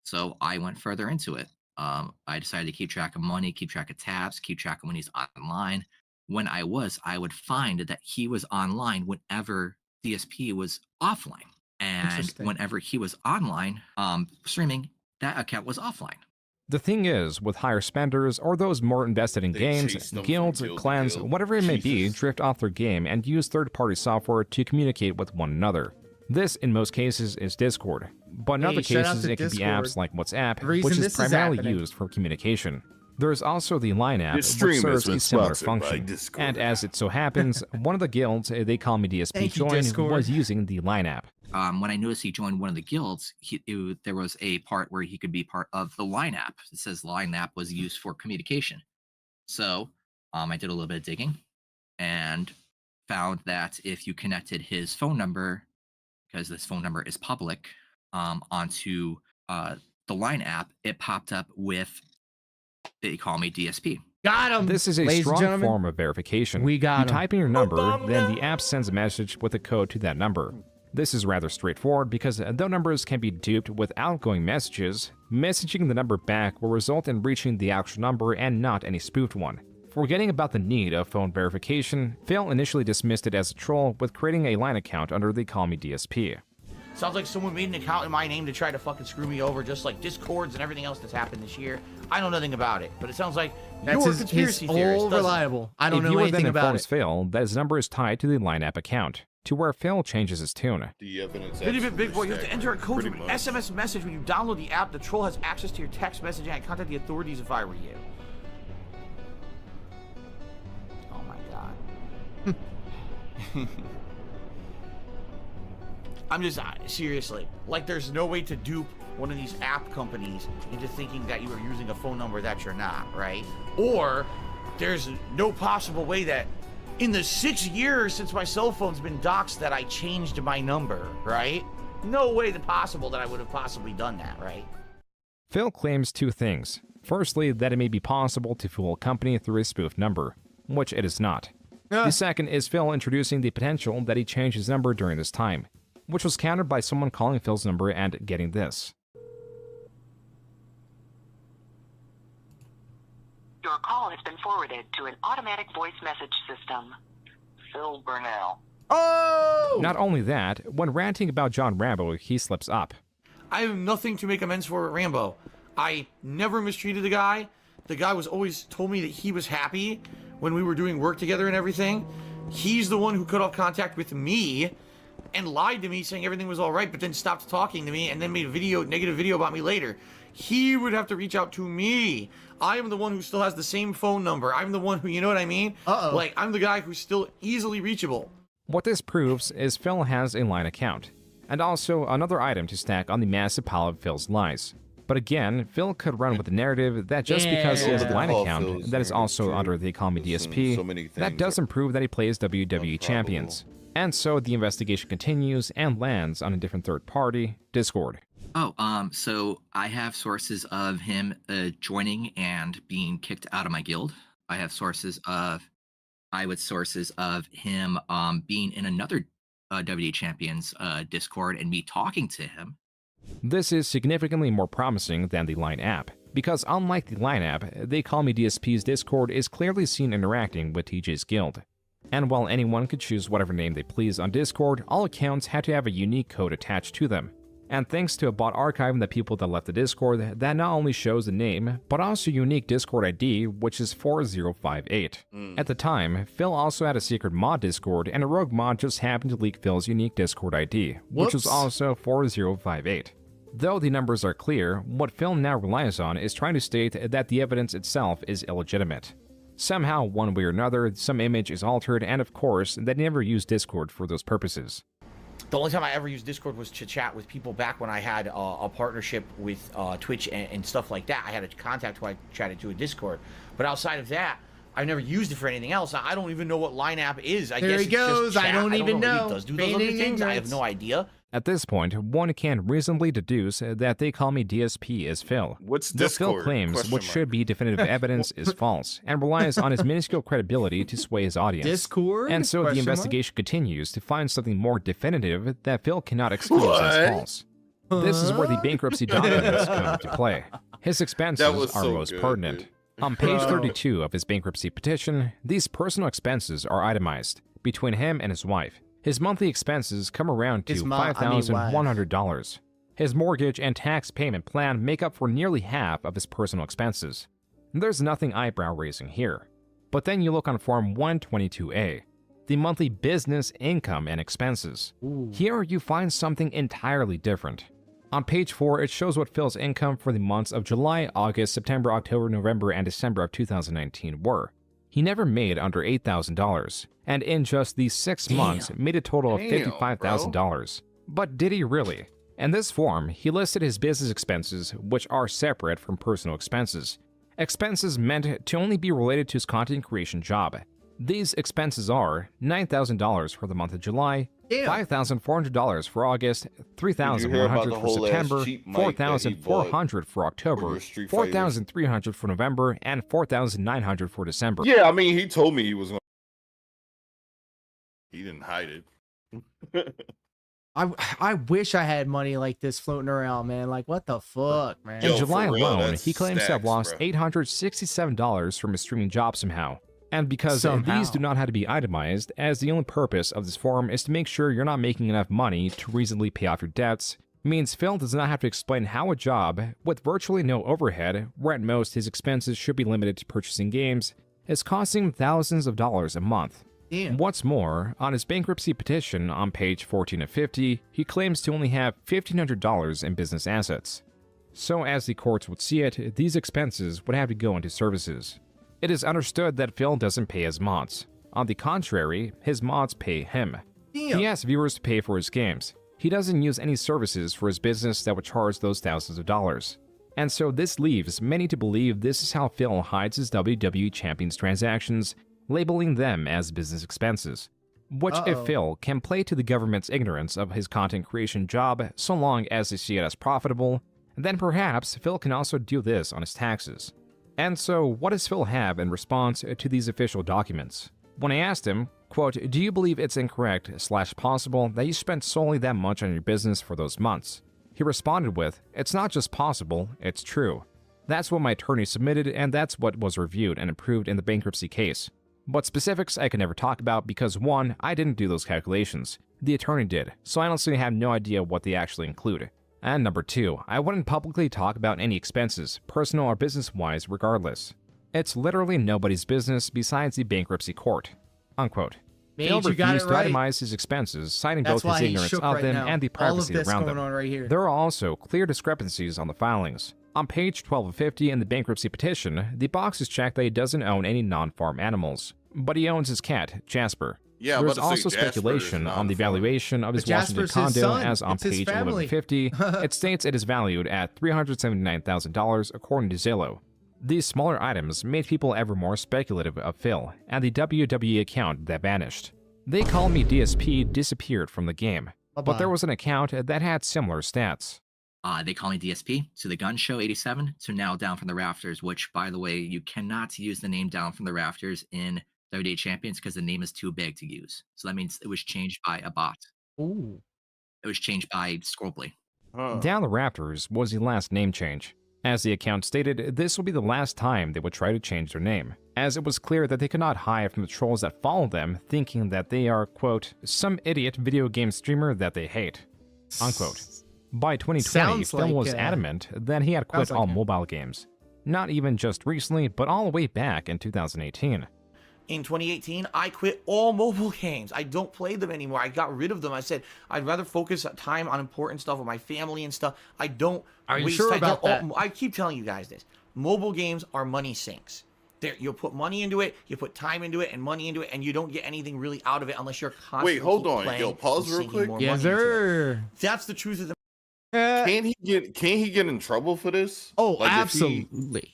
So I went further into it. I decided to keep track of money, keep track of tabs, keep track of when he's online. When I would find that he was online whenever DSP was offline. And Interesting. whenever he was online, streaming, that account was offline. The thing is, with higher spenders or those more invested in games, chase them from guilds, guild to clans, guild. whatever it may be, drift off their game and use third-party software to communicate with one another. This, in most cases, is Discord, but in Hey, other shout out cases to it can be Discord. apps like WhatsApp, The reason which is this is primarily happening. used for communication. There is also the Line app, This which stream has serves been a similar sponsored by function. Discord. And as it so happens, one of the guilds They Call Me DSP Thank you, joined Discord. was using the Line app. When I noticed he joined one of the guilds, there was a part where he could be part of the Line app. It says Line app was used for communication. So I did a little bit of digging and found that if you connected his phone number, because this phone number is public, onto the Line app, it popped up with They Call Me DSP. Got him. This is a Ladies and strong gentlemen, form of verification. we got You 'em. type in your number, then the app sends a message with a code to that number. This is rather straightforward because though numbers can be duped with outgoing messages, messaging the number back will result in reaching the actual number and not any spoofed one. Forgetting about the need of phone verification, Phil initially dismissed it as a troll with creating a Line account under the Call Me DSP. Sounds like someone made an account in my name to try to fucking screw me over, just like Discords and everything else that's happened this year. I know nothing about it, but it sounds like That's you're a his conspiracy theorist. all doesn't it? reliable. I don't If know viewer anything then about informs it. Phil that his number is tied to the Line app account, to where Phil changes his tune. The evidence. Bit big boy, you have to absolutely enter a code pretty from an much. SMS message when you download the app. The troll has access to your text messaging. I contact the authorities if I were you. Oh my god. I'm just seriously, like, there's no way to dupe one of these app companies into thinking that you are using a phone number that you're not, right? Or there's no possible way that in the 6 years since my cell phone's been doxxed that I changed my number, right? No way possible that I would have possibly done that, right? Phil claims two things. Firstly, that it may be possible to fool a company through a spoofed number, which it is not. The second is Phil introducing the potential that he changed his number during this time, which was countered by someone calling Phil's number and getting this. Your call has been forwarded to an automatic voice message system. Phil Burnell. Oh! Not only that, when ranting about John Rambo, he slips up. I have nothing to make amends for at Rambo. I never mistreated the guy. The guy was always told me that he was happy when we were doing work together and everything. He's the one who cut off contact with me and lied to me saying everything was all right, but then stopped talking to me and then made a negative video about me later. He would have to reach out to me. I am the one who still has the same phone number. I'm the one who, you know what I mean? Like, I'm the guy who's still easily reachable. What this proves is Phil has a line account, and also another item to stack on the massive pile of Phil's lies. But again, Phil could run with the narrative that just because he has a line account that is also under the Call Me DSP, that doesn't prove that he plays WWE champions. And so the investigation continues and lands on a different third party, Discord. So I have sources of him joining and being kicked out of my guild. I have sources of him being in another WWE Champions Discord and me talking to him. This is significantly more promising than the Line app, because unlike the Line app, They Call Me DSP's Discord is clearly seen interacting with TJ's guild. And while anyone could choose whatever name they please on Discord, all accounts had to have a unique code attached to them. And thanks to a bot archiving the people that left the Discord, that not only shows the name, but also unique Discord ID, which is 4058. At the time, Phil also had a secret mod Discord, and a rogue mod just happened to leak Phil's unique Discord ID, which was also 4058. Though the numbers are clear, what Phil now relies on is trying to state that the evidence itself is illegitimate. Somehow, one way or another, some image is altered, and of course, they never used Discord for those purposes. The only time I ever used Discord was to chat with people back when I had a partnership with Twitch and stuff like that. I had a contact who I chatted to a Discord. But outside of that, I never used it for anything else. I don't even know what Line app is. I guess he goes. Just chat. I don't even know. Do those other things? I have no idea. At this point, one can reasonably deduce that They Call Me DSP is Phil. What's Though Phil Discord? claims what should be definitive evidence is false, and relies on his minuscule credibility to sway his audience. Discord? And so the investigation continues to find something more definitive that Phil cannot excuse as false. This is where the bankruptcy documents come into play. His expenses are most pertinent. Dude. On page 32 of his bankruptcy petition, these personal expenses are itemized between him and his wife. His monthly expenses come around to $5,100. His mortgage and tax payment plan make up for nearly half of his personal expenses. There's nothing eyebrow-raising here. But then you look on Form 122A, the monthly business income and expenses. Here you find something entirely different. On page 4, it shows what Phil's income for the months of July, August, September, October, November, and December of 2019 were. He never made under $8,000, and in just these 6 months made a total of $55,000. But did he really? In this form, he listed his business expenses, which are separate from personal expenses. Expenses meant to only be related to his content creation job. These expenses are $9,000 for the month of July, $5,400 for August, $3,100 for September, $4,400 for October, $4,300 for November, and $4,900 for December. Yeah, I mean, he told me he was going. He didn't hide it. I wish I had money like this floating around, man. Like, what the fuck, man? In July alone, he claims to have lost $867 from his streaming job somehow. And because these do not have to be itemized, as the only purpose of this form is to make sure you're not making enough money to reasonably pay off your debts, means Phil does not have to explain how a job, with virtually no overhead, where at most his expenses should be limited to purchasing games, is costing him thousands of dollars a month. What's more, on his bankruptcy petition on page 14 of 50, he claims to only have $1,500 in business assets. So as the courts would see it, these expenses would have to go into services. It is understood that Phil doesn't pay his mods. On the contrary, his mods pay him. He asks viewers to pay for his games. He doesn't use any services for his business that would charge those thousands of dollars. And so this leaves many to believe this is how Phil hides his WWE Champions transactions, labeling them as business expenses. Which if Phil can play to the government's ignorance of his content creation job so long as they see it as profitable, then perhaps Phil can also do this on his taxes. And so, what does Phil have in response to these official documents? When I asked him, quote, "Do you believe it's incorrect/possible that you spent solely that much on your business for those months?" He responded with, "It's not just possible, it's true. That's what my attorney submitted, and that's what was reviewed and approved in the bankruptcy case. But specifics I can never talk about because 1, I didn't do those calculations. The attorney did, so I honestly have no idea what they actually include. And number 2, I wouldn't publicly talk about any expenses, personal or business-wise regardless. It's literally nobody's business besides the bankruptcy court." Unquote. Phil Mage, you got refused it to right. itemize his expenses, citing That's both his why he's ignorance shook of right them now. and the All of privacy this around going them. on right here. There are also clear discrepancies on the filings. On page 12 of 50 in the bankruptcy petition, the box is checked that he doesn't own any non-farm animals, but he owns his cat, Jasper. Yeah, I'm There's about to say also Jasper is speculation on the non-farm. valuation of his But Washington Jasper's his condo, son. as on It's his page family. 1150, it states it is valued at $379,000 according to Zillow. These smaller items made people ever more speculative of Phil and the WWE account that vanished. They call me DSP disappeared from the game, but there was an account that had similar stats. They call me DSP. So the gun show 87 to now Down from the Rafters, which, by the way, you cannot use the name Down from the Rafters in WWE Champions because the name is too big to use. So that means it was changed by a bot. Ooh. It was changed by Scrollbly. Down the Raptors was the last name change. As the account stated, this will be the last time they would try to change their name, as it was clear that they could not hide from the trolls that follow them, thinking that they are, quote, some idiot video game streamer that they hate, unquote. By 2020, Sounds Phil like, was adamant that he had quit sounds like all him. mobile games. Not even just recently, but all the way back in 2018. In 2018, I quit all mobile games. I don't play them anymore. I got rid of them. I said I'd rather focus time on important stuff with my family and stuff. I don't Are you waste sure time. about They're that? I keep telling you guys this. Mobile games are money sinks. You'll put money into it, you put time into it and money into it, and you don't get anything really out of it unless you're constantly Wait, hold on. playing Yo, pause and real sinking quick. more Yes, money into it. sir. That's the truth of the Can't he get in trouble for this? Oh, Like, if he- absolutely.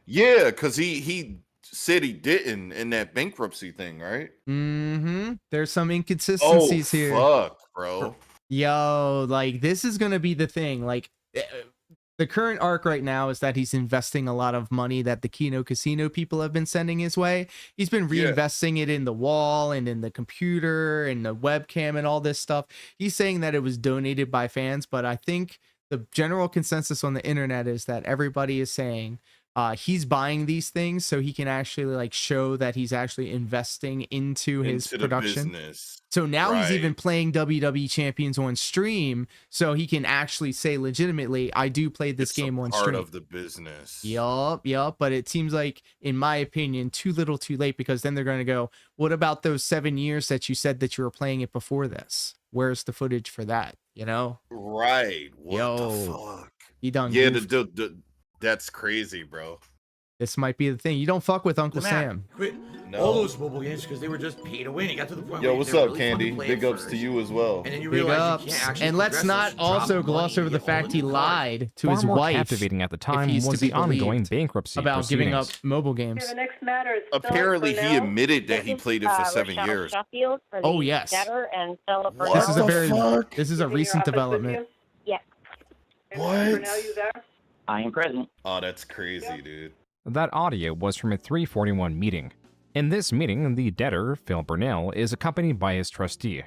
Yeah, because he said he didn't in that bankruptcy thing, right? Mm-hmm. There's some Oh, inconsistencies here. fuck, bro. Yo, like this is gonna be the thing. Like the current arc right now is that he's investing a lot of money that the Kino Casino people have been sending his way. He's been Yeah. reinvesting it in the wall and in the computer and the webcam and all this stuff. He's saying that it was donated by fans, but I think the general consensus on the internet is that everybody is saying he's buying these things so he can actually like show that he's actually investing into his Into the production. business. So now he's Right. even playing WWE Champions on stream, so he can actually say legitimately, "I do play this game on Part stream." of the business. Yup. But it seems like, in my opinion, too little, too late. Because then they're going to go, "What about those 7 years that you said that you were playing it before this? Where's the footage for that?" You know? Right. What Yo, the fuck? he done. Yeah, goofed. that's crazy, bro. This might be the thing. You don't fuck with Uncle Matt, Sam. quit No. all those mobile games because they were just pay to win. It got to the point Yo, where what's they're up, really fun to Candy? play Big at ups to first. you as well. And then you Big realize ups. you can't actually And let's progress not those. Drop also money, gloss over you the get all fact he new cards. lied to Far his more wife. captivating at the if time he's to was be the ongoing believed, bankruptcy about giving up proceedings. mobile games. The next matter is Apparently, he admitted that he played it for 7 Rochelle years. Sheffield for Oh, the yes. debtor and Stella What This is a the very fuck? this is a Is he in your recent office with development. you? Yes. What? Brunel, you there? I am present. Oh, that's crazy, dude. That audio was from a 341 meeting. In this meeting, the debtor, Phil Burnell, is accompanied by his trustee.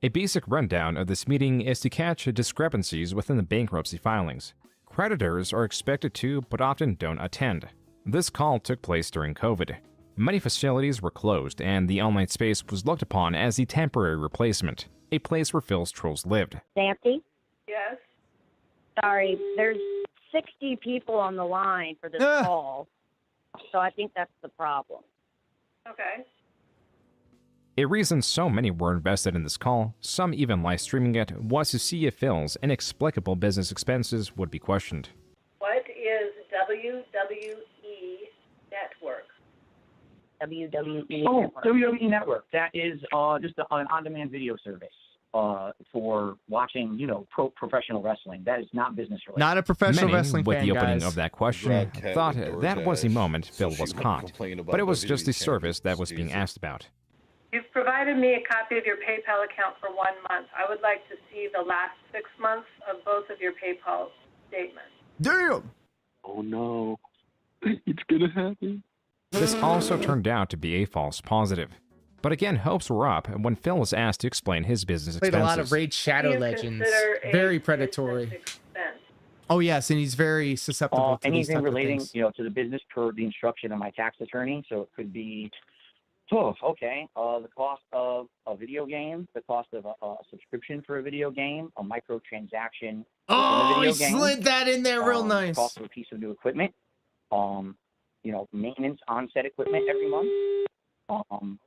A basic rundown of this meeting is to catch discrepancies within the bankruptcy filings. Creditors are expected to, but often don't attend. This call took place during COVID. Many facilities were closed, and the online space was looked upon as the temporary replacement, a place where Phil's trolls lived. Nancy? Yes. Sorry, there's 60 people on the line for this call, so I think that's the problem. Okay. A reason so many were invested in this call, some even live streaming it, was to see if Phil's inexplicable business expenses would be questioned. What is WWE Network? WWE Oh, Network. WWE Network. That is just an on-demand video service for watching, professional wrestling. That is not business related. Not a professional Many, wrestling with fan, the opening guys. of that question, Broadcast thought with that was the DoorDash, moment so Phil she was wouldn't caught. complain about But it was WWE just the service that was champions. being asked about. You've provided me a copy of your PayPal account for 1 month. I would like to see the last 6 months of both of your PayPal statements. Damn. Oh no, it's gonna happen. This also turned out to be a false positive. But again, hopes were up when Phil was asked to explain his business Played expenses. a lot of Raid Shadow Do you Legends. consider a Very predatory. expense? Oh yes, and he's very susceptible to these Anything type relating, of things. to the business per the instruction of my tax attorney. So it could be Oh, okay. The cost of a video game, the cost of a subscription for a video game, a microtransaction. Oh, in a he video game, slid that in there real the nice. cost of a piece of new equipment. Maintenance on set equipment every month.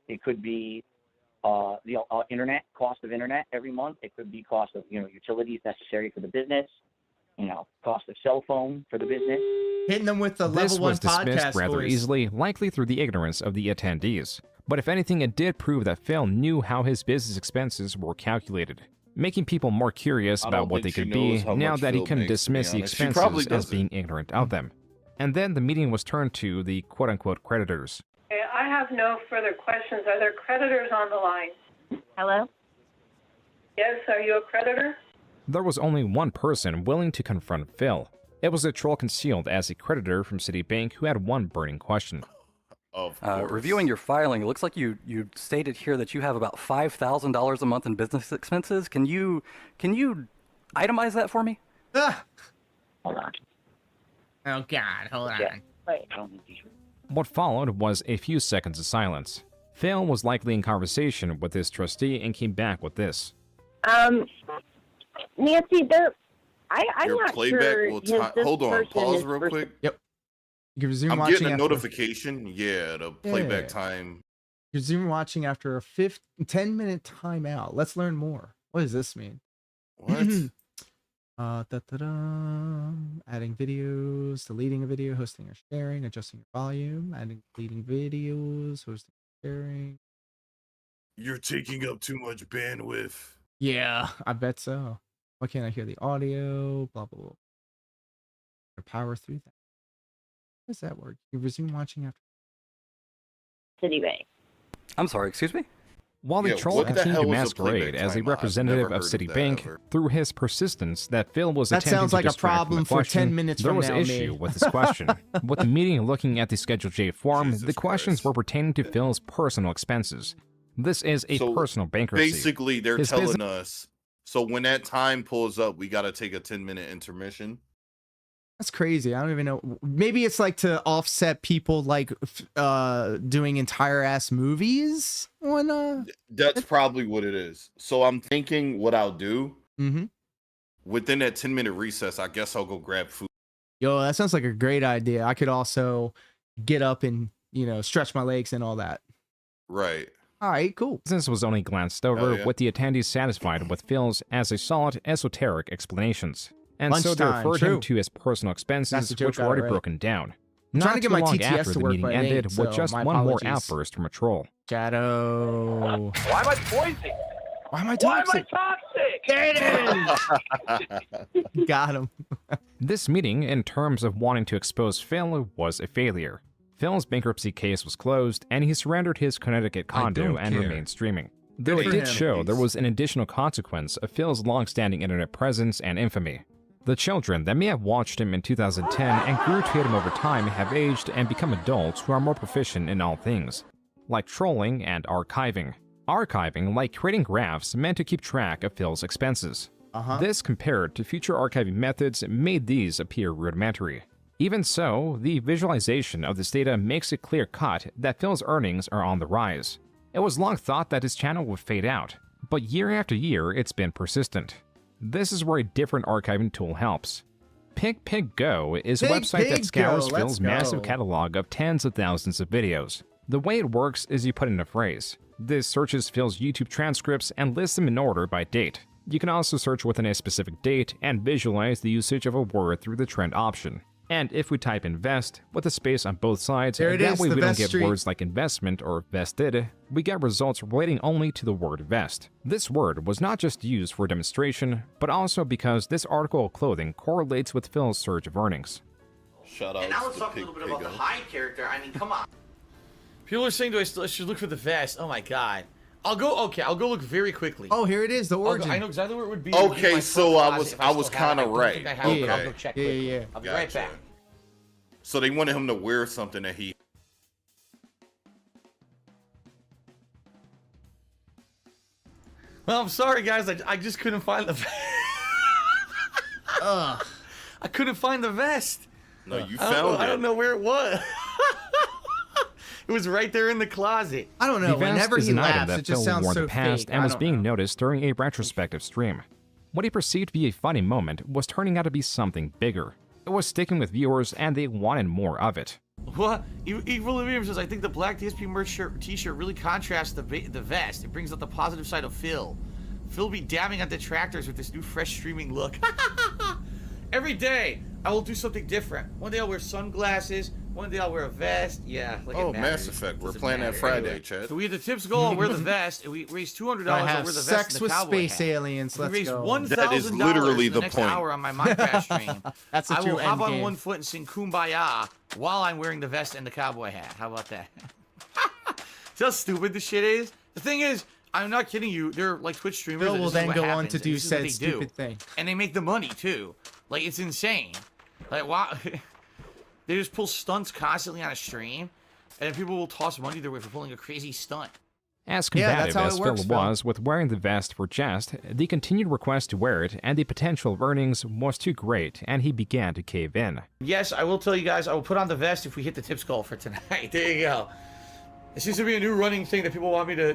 It could be the internet, cost of internet every month. It could be cost of utilities necessary for the business. Cost of cell phone for the business. Hitting them with the This level 1 was dismissed podcast rather voice. easily, likely through the ignorance of the attendees. But if anything, it did prove that Phil knew how his business expenses were calculated, making people more curious I about don't what they think she could be knows how now much that he Phil couldn't makes, to be dismiss the honest. She probably expenses as doesn't. being ignorant of them. And then the meeting was turned to the quote-unquote creditors. Okay, I have no further questions. Are there creditors on the line? Hello? Yes, are you a creditor? There was only one person willing to confront Phil. It was a troll concealed as a creditor from Citibank who had one burning question. Reviewing your filing, it looks like you stated here that you have about $5,000 a month in business expenses. Can you itemize that for me? Hold on. Oh, God, hold on. Yeah. Wait. What followed was a few seconds of silence. Phil was likely in conversation with his trustee and came back with this. Nancy, I'm Your not playback sure. will this hold on, person pause is real first- quick. Yep. You can resume I'm watching getting a after. notification. Yeah, the playback Yeah. time. Resume watching after a 10-minute timeout. Let's learn more. What does this mean? What? Adding videos, deleting a video, hosting or sharing, adjusting your volume, adding, deleting videos, hosting, sharing. You're taking up too much bandwidth. Yeah, I bet so. Why can't I hear the audio? Blah, blah, blah. Power through that. How does that work? You resume watching after. Citibank. I'm sorry, excuse me? While the Yeah, troll what the continued hell to is a masquerade playback as a timeout? I've representative never of heard of that Citibank, ever. through his persistence that Phil was That attempting sounds to like a distract from problem the for question, 10 minutes there from was now, issue me. with this question. With the meeting looking at the Schedule J form, the questions were pertaining to Phil's personal expenses. This is a So, personal bankruptcy. Basically, they're His telling business- us. So when that time pulls up, we got to take a 10-minute intermission. That's crazy. I don't even know. Maybe it's like to offset people like doing entire ass movies on That's probably what it is. So I'm thinking what I'll do within that 10-minute recess, I guess I'll go grab food. Yo, that sounds like a great idea. I could also get up and, stretch my legs and all that. Right. All right, cool. Business was only glanced over, yeah. with the attendees satisfied with Phil's as a solid esoteric explanations. And so they Lunchtime, referred him true. to his personal That's expenses, the joke which were I already read. broken down. I'm trying Not to get too my long TTS after to the work, meeting but it ended, ain't, with so just my one more apologies. outburst from a troll. Shadow. Why am I poisoned? Why am I Why am I toxic? toxic? There it is. Got him. This meeting, in terms of wanting to expose Phil, was a failure. Phil's bankruptcy case was closed, and he surrendered his Connecticut condo don't and care. remained streaming. Though Good it for did him. show there was an additional consequence of Phil's long-standing internet presence and infamy. The children that may have watched him in 2010 and grew to hate him over time have aged and become adults who are more proficient in all things, like trolling and archiving. Archiving, like creating graphs meant to keep track of Phil's expenses. This, compared to future archiving methods, made these appear rudimentary. Even so, the visualization of this data makes it clear-cut that Phil's earnings are on the rise. It was long thought that his channel would fade out, but year after year it's been persistent. This is where a different archiving tool helps. PigPigGo is a website that scours Phil's massive catalog of tens of thousands of videos. The way it works is you put in a phrase. This searches Phil's YouTube transcripts and lists them in order by date. You can also search within a specific date and visualize the usage of a word through the trend option. And if we type invest with a space on both sides, There it that is, way the we don't vest get street. words like investment or vested, we get results relating only to the word vest. This word was not just used for demonstration, but also because this article of clothing correlates with Phil's surge of earnings. Shout And now let's talk a little bit about the Hyde character. I mean, come on. People are saying, I should look for the vest? Oh my god. I'll go look very quickly. Oh, here it is, the origin. I know exactly where it would be. Okay, so I was still have kind it. of I don't right. think I have it. I'll go Okay. check quickly. yeah. I'll be right back. So they wanted him to wear something that he. Well, I'm sorry, guys. I just couldn't find the. I couldn't find the vest. No, you I don't found know- it. I don't know where it was. It was right there in the closet. I don't know. The vest Whenever is he an item laughs, that it just Phil sounds wore in so the past fake. and I was don't being know. noticed during a retrospective stream. What he perceived to be a funny moment was turning out to be something bigger. It was sticking with viewers, and they wanted more of it. What? Evil William says, I think the black DSP merch t-shirt really contrasts the vest. It brings out the positive side of Phil. Phil be dabbing at detractors with this new fresh streaming look. Every day, I will do something different. One day I'll wear sunglasses. One day I'll wear a vest. Yeah, like Oh, it matters. Mass Effect. We're Doesn't playing that matter. Friday, Anyway, Chad. so we had the tips goal, I'll wear the vest, and we raised $200, I I'll have wear the vest sex and the with cowboy space hat. aliens. Let's we raised go. $1,000 That is literally the the next point. hour on my Minecraft stream. That's the I true will hop end on game. one foot and sing Kumbaya while I'm wearing the vest and the cowboy hat. How about that? See how stupid this shit is? The thing is, I'm not kidding you. They're like Twitch streamers. Phil and will this is then what go on happens, to and do this is what said they stupid do. thing. And they make the money too. Like, it's insane. Like, wow. They just pull stunts constantly on a stream, and people will toss money their way for pulling a crazy stunt. As Yeah, that's combative how as it works, Phil Phil. was with wearing the vest for jest, the continued request to wear it and the potential of earnings was too great, and he began to cave in. Yes, I will tell you guys, I will put on the vest if we hit the tips goal for tonight. There you go. It seems to be a new running thing that people want me to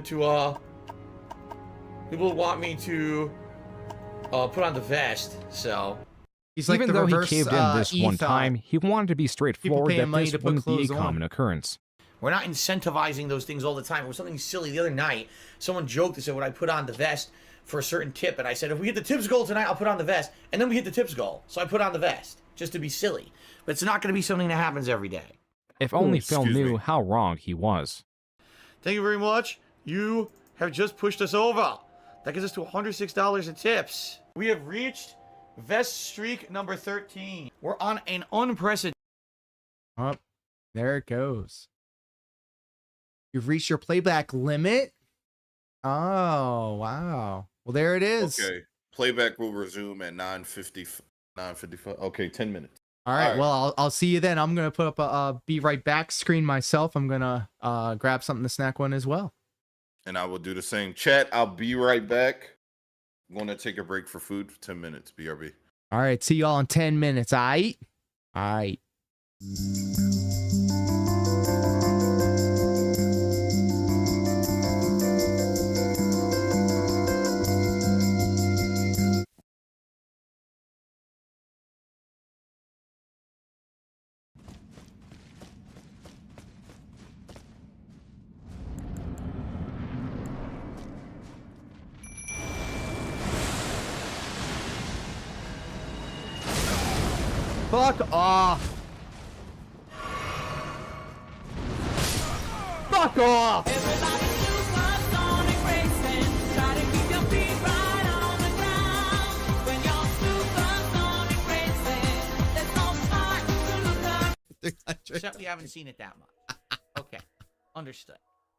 put on the vest, so. He's like Even the though reverse, he caved in this one Ethan. time, he wanted to be straightforward pay him that money this to put wouldn't be a clothes on. common occurrence. We're not incentivizing those things all the time. It was something silly. The other night, someone joked and said, would I put on the vest for a certain tip? And I said, if we hit the tips goal tonight, I'll put on the vest. And then we hit the tips goal. So I put on the vest, just to be silly. But it's not going to be something that happens every day. If only Ooh, Phil excuse knew me. how wrong he was. Thank you very much. You have just pushed us over. That gives us to $106 in tips. We have reached vest streak number 13. We're on an unprecedented. Oh, there it goes. You've reached your playback limit. Oh, wow. Well, there it is. Okay. Playback will resume at 9:55. Okay, 10 minutes. All right. Well, I'll see you then. I'm gonna put up a be right back screen myself. I'm gonna grab something to snack one as well. And I will do the same. Chat, I'll be right back. I'm going to take a break for food for 10 minutes. BRB. All right. See y'all in 10 minutes. Aight. Aight. Fuck off. Fuck off. Except we haven't seen it that much. Okay. Understood.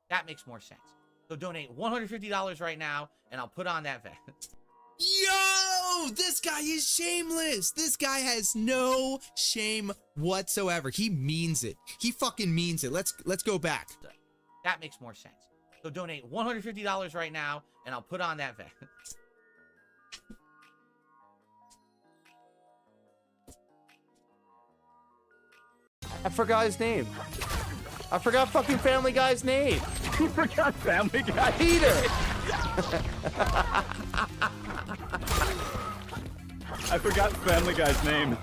That makes more sense. So donate $150 right now, and I'll put on that vest. Yo, this guy is shameless. This guy has no shame whatsoever. He means it. He fucking means it. Let's go back. That makes more sense. So donate $150 right now, and I'll put on that vest. I forgot his name. I forgot fucking Family Guy's name. You forgot Family Guy? Peter. I forgot Family Guy's name.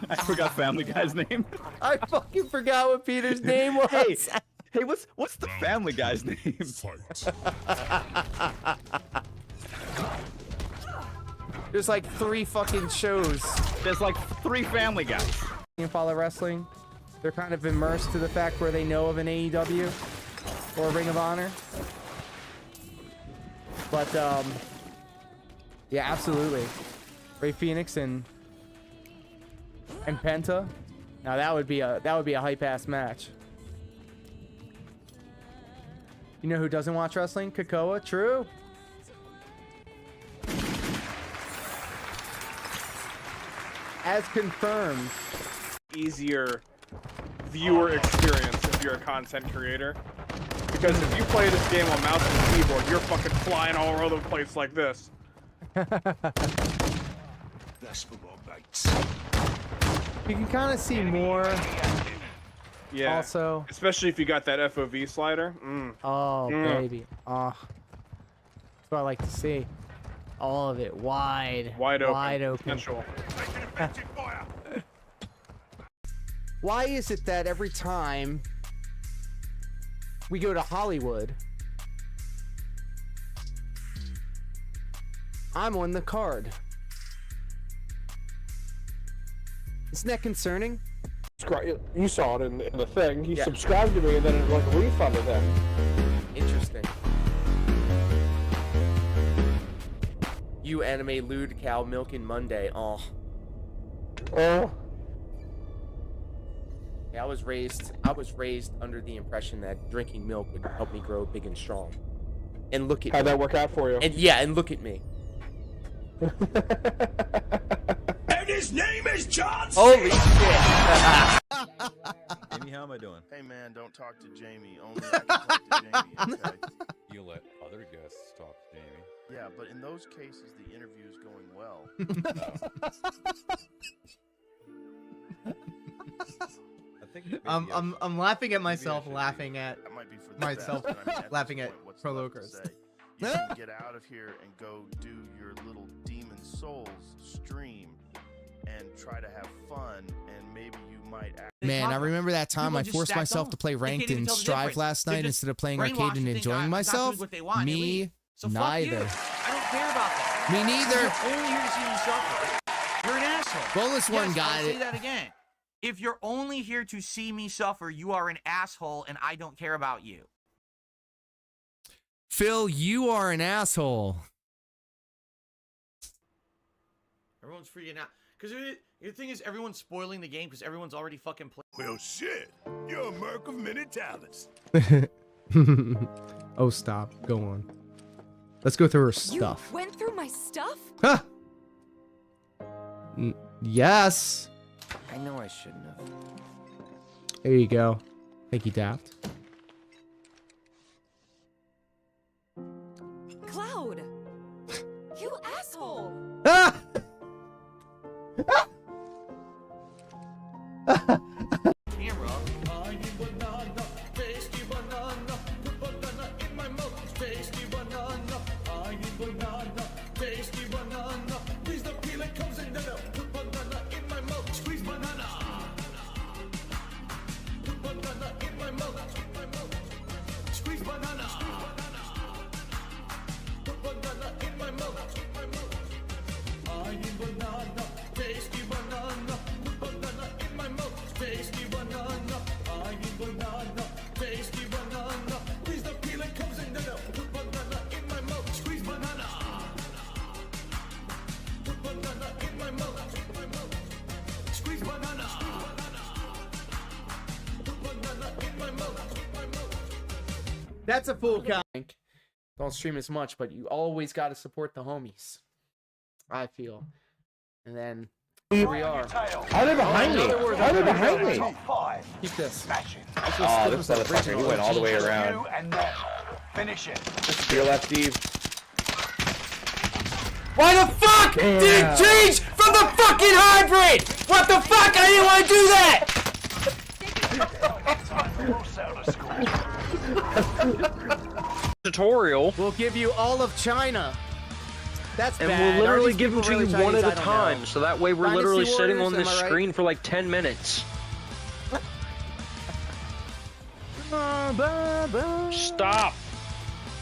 I forgot Family Guy's name. I fucking forgot what Peter's name was. Hey, what's the Family Guy's name? There's like 3 fucking shows. There's like 3 Family Guys. You follow wrestling. They're kind of immersed to the fact where they know of an AEW or a Ring of Honor. But yeah, absolutely. Ray Phoenix and Penta. Now that would be a hype ass match. You know who doesn't watch wrestling? Kakoa. True. As confirmed. Easier viewer experience if you're a content creator. Because if you play this game on mouse and keyboard, you're fucking flying all over the place like this. You can kind of see more Yeah. Also, especially if you got that FOV slider. oh baby, that's what I like to see. All of it wide open. Potential. Why is it that every time we go to Hollywood, I'm on the card? Isn't that concerning? You saw it in the thing. He Yeah. subscribed to me, and then it like refunded him. Interesting. You anime lewd cow milking Monday. Oh. Oh. Yeah, I was raised under the impression that drinking milk would help me grow big and strong. And look at How'd me. that work out for you? And yeah, and look at me. And his name is John Holy shit. Jamie, how am I doing? Hey man, don't talk to Jamie. Only I can talk to Jamie, okay? You let other guests talk to Jamie. Yeah, but in those cases, the interview is going well. I think I'm laughing at myself, laughing at That might be for the myself, best, but I mean, at laughing this at point, what's pro left to locals. say? You can get out of here and go do your little Demon Souls stream and try to have fun, and maybe you might act. Man, I remember that time People I just forced stack myself on. to play They can't ranked even in tell the Strive difference. last They're night just instead of playing brainwashed arcade and to think enjoying I'm not doing myself. what they want, and they Me leave. So fuck you. neither. I don't care about that. Me neither. You're only here to see me suffer. You're an asshole. Bonus one Yes, got I'll it. say that again. If you're only here to see me suffer, you are an asshole, and I don't care about you. Phil, you are an asshole. Everyone's freaking out. Because the thing is, everyone's spoiling the game because everyone's already fucking playing. Well, shit. You're a merc of many talents. Oh, stop. Go on. Let's go through her stuff. You went through my stuff? Huh. Yes. I know I shouldn't have. There you go. Thank you, Daft. Cloud! You asshole! Ah! Camera. That's a full count. Don't stream as much, but you always got to support the homies. I feel. And then here we are. How they behind me? How they behind me? Keep this. Oh, this motherfucker, he went all the way around. Finish it. To your left, Steve. Why the fuck did it change from the fucking hybrid? What the fuck? I didn't want to do that! Tutorial. We'll give you all of China. That's And bad. we'll literally Are these give them to people you really one Chinese? at a I don't time, know. so that way we're Dynasty literally sitting on Warriors, this am I right? screen for like 10 minutes. Stop!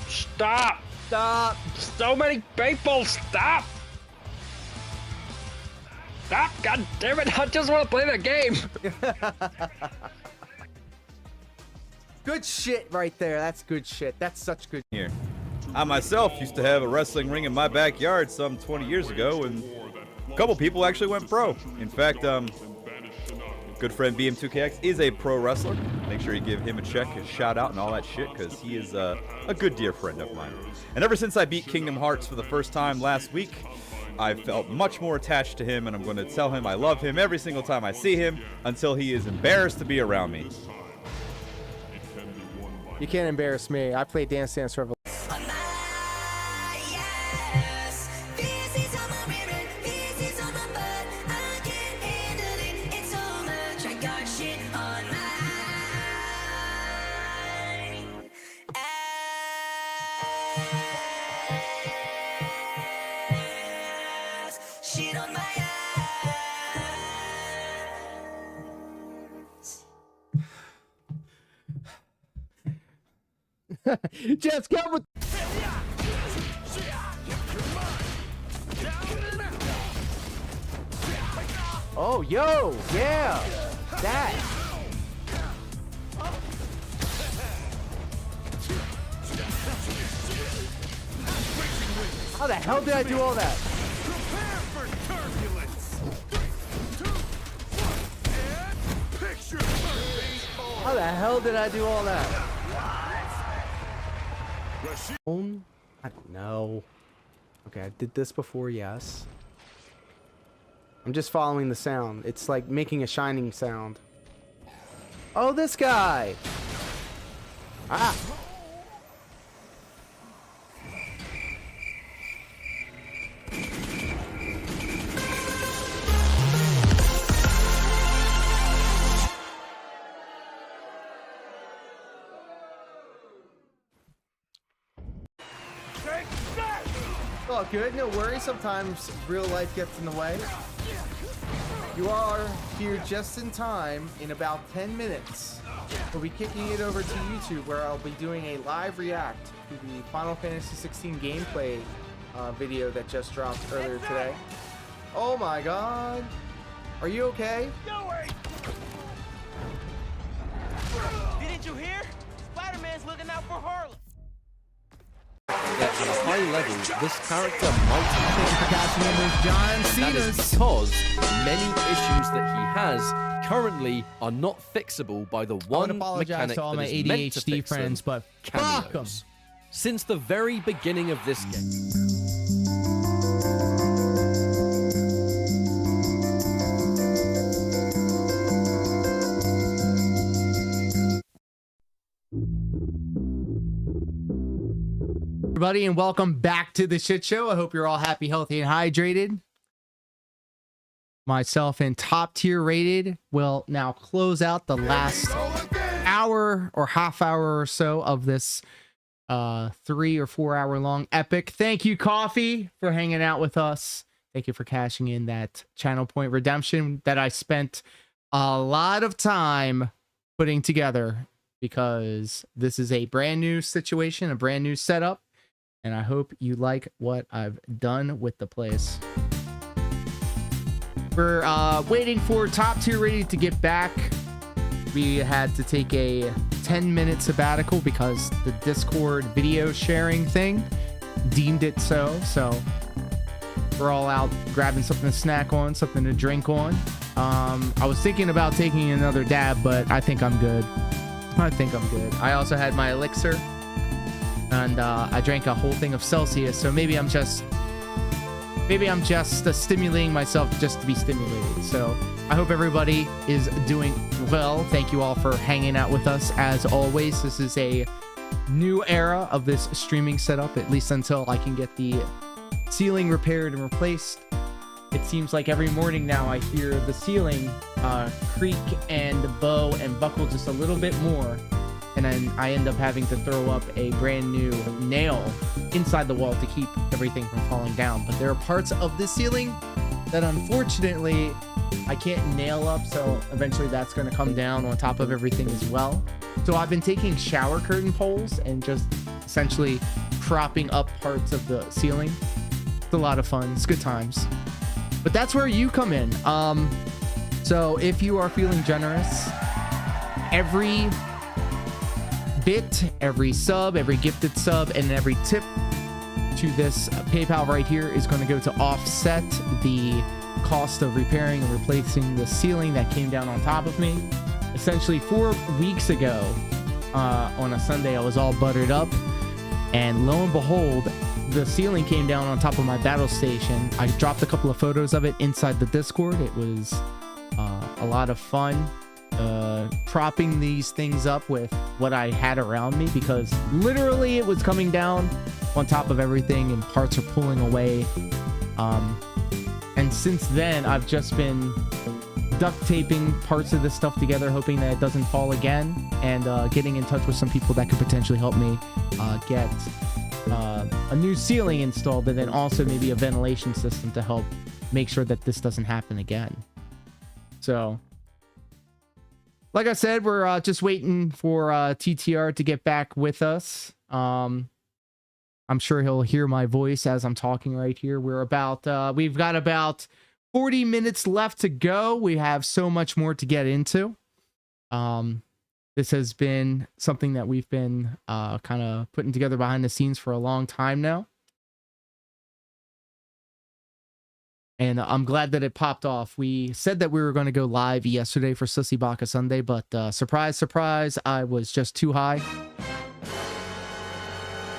Stop! Stop! So many people! Stop! Stop! God damn it! I just want to play the game. Good shit right there. That's good shit. That's such good. Here. I myself used to have a wrestling ring in my backyard some 20 years ago, and a couple people actually went pro. In fact, good friend BM2KX is a pro wrestler. Make sure you give him a check, a shout out, and all that shit, because he is a good dear friend of mine. And ever since I beat Kingdom Hearts for the first time last week, I've felt much more attached to him, and I'm going to tell him I love him every single time I see him until he is embarrassed to be around me. You can't embarrass me. I play Dance Dance Revolution. Just go with. Oh, yo, yeah, that. How the hell did I do all that? How the hell did I do all that? I don't know. Okay, I did this before, yes. I'm just following the sound. It's like making a shining sound. Oh, this guy! Ah! Oh, good. No worries. Sometimes real life gets in the way. You are here just in time. In about 10 minutes, we'll be kicking it over to YouTube, where I'll be doing a live react to the Final Fantasy 16 gameplay video that just dropped earlier today. Oh my God. Are you okay? Didn't you hear? Spider-Man's looking out for Harlem. At a high level, this character might have John that is because many issues that he has currently are not fixable by the one apologize mechanic to all that my is meant to ADHD fix friends, them, but fuck 'em. cameos. Since the very beginning of this game. Everybody, and welcome back to the shit show. I hope you're all happy, healthy, and hydrated. Myself and Top Tier Rated will now close out the last hour or half hour or so of this 3 or 4 hour long epic. Thank you, Coffee, for hanging out with us. Thank you for cashing in that channel point redemption that I spent a lot of time putting together, because this is a brand new situation, a brand new setup. And I hope you like what I've done with the place. We're waiting for Top Tier Rated to get back. We had to take a 10-minute sabbatical because the Discord video sharing thing deemed it so. So we're all out grabbing something to snack on, something to drink on. I was thinking about taking another dab, but I think I'm good. I also had my elixir. And I drank a whole thing of Celsius, so maybe I'm just stimulating myself just to be stimulated. So I hope everybody is doing well. Thank you all for hanging out with us as always. This is a new era of this streaming setup, at least until I can get the ceiling repaired and replaced. It seems like every morning now I hear the ceiling creak and bow and buckle just a little bit more. And then I end up having to throw up a brand new nail inside the wall to keep everything from falling down. But there are parts of the ceiling that unfortunately I can't nail up, so eventually that's going to come down on top of everything as well. So I've been taking shower curtain poles and just essentially propping up parts of the ceiling. It's a lot of fun. It's good times. But that's where you come in. So if you are feeling generous, every bit, every sub, every gifted sub, and every tip to this PayPal right here is going to go to offset the cost of repairing and replacing the ceiling that came down on top of me. Essentially 4 weeks ago on a Sunday, I was all buttered up, and lo and behold, the ceiling came down on top of my battle station. I dropped a couple of photos of it inside the Discord. It was a lot of fun propping these things up with what I had around me, because literally it was coming down on top of everything and parts are pulling away. And since then, I've just been duct taping parts of this stuff together, hoping that it doesn't fall again, and getting in touch with some people that could potentially help me get a new ceiling installed, and then also maybe a ventilation system to help make sure that this doesn't happen again. So like I said, we're just waiting for TTR to get back with us. I'm sure he'll hear my voice as I'm talking right here. We've got about 40 minutes left to go. We have so much more to get into. This has been something that we've been kind of putting together behind the scenes for a long time now. And I'm glad that it popped off. We said that we were going to go live yesterday for Sussy Baka Sunday, but surprise, surprise, I was just too high.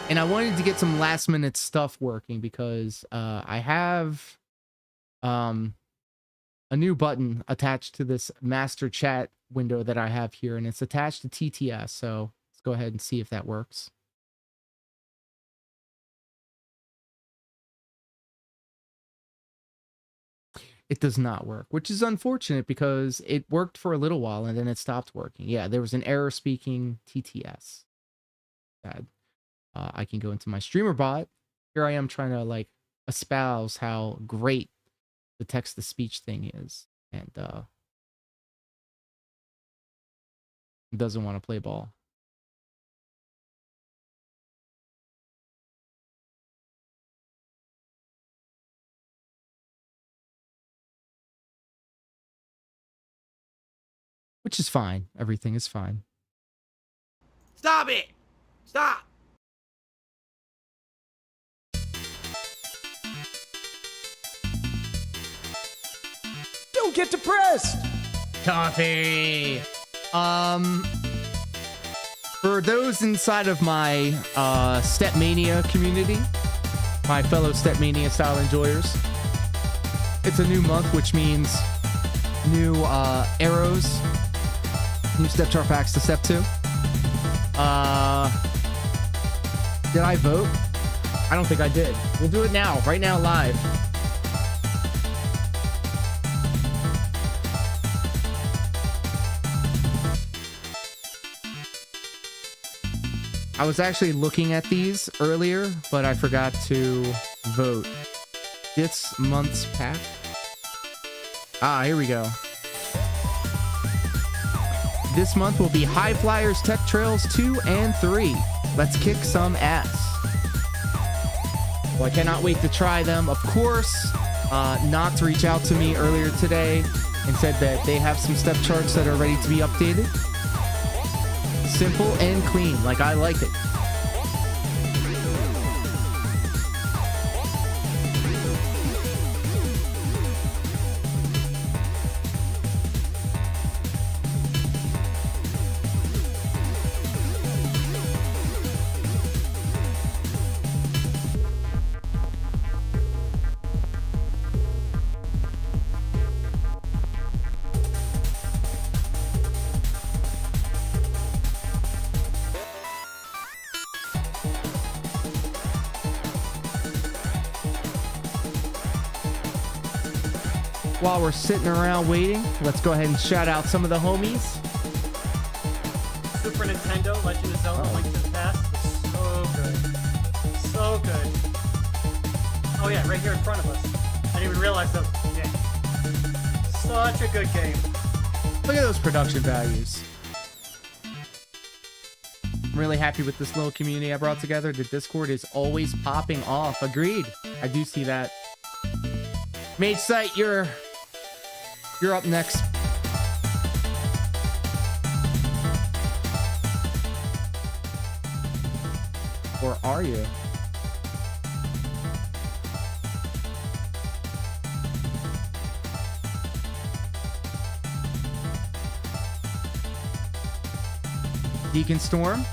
And I wanted to get some last minute stuff working because I have a new button attached to this master chat window that I have here, and it's attached to TTS. So let's go ahead and see if that works. It does not work, which is unfortunate because it worked for a little while and then it stopped working. Yeah, there was an error speaking TTS. Bad. I can go into my streamer bot. Here I am trying to like espouse how great the text to speech thing is, and doesn't want to play ball. Which is fine. Everything is fine. Stop it! Stop! Don't get depressed! Coffee! For those inside of my Stepmania community, my fellow Stepmania style enjoyers, it's a new month, which means new arrows, new step chart packs to step 2. Did I vote? I don't think I did. We'll do it now, right now, live. I was actually looking at these earlier, but I forgot to vote. This month's pack. Ah, here we go. This month will be High Flyers Tech Trails 2 and 3. Let's kick some ass. Well, I cannot wait to try them. Of course, Knox reached out to me earlier today and said that they have some step charts that are ready to be updated. Simple and clean, like I like it. While we're sitting around waiting, let's go ahead and shout out some of the homies. Super Nintendo, Legend of Zelda, Link to the Past was so good. So good. Oh yeah, right here in front of us. I didn't even realize that was a game. Such a good game. Look at those production values. I'm really happy with this little community I brought together. The Discord is always popping off. Agreed. I do see that. Mage Sight, you're up next. Or are you? Deacon Storm?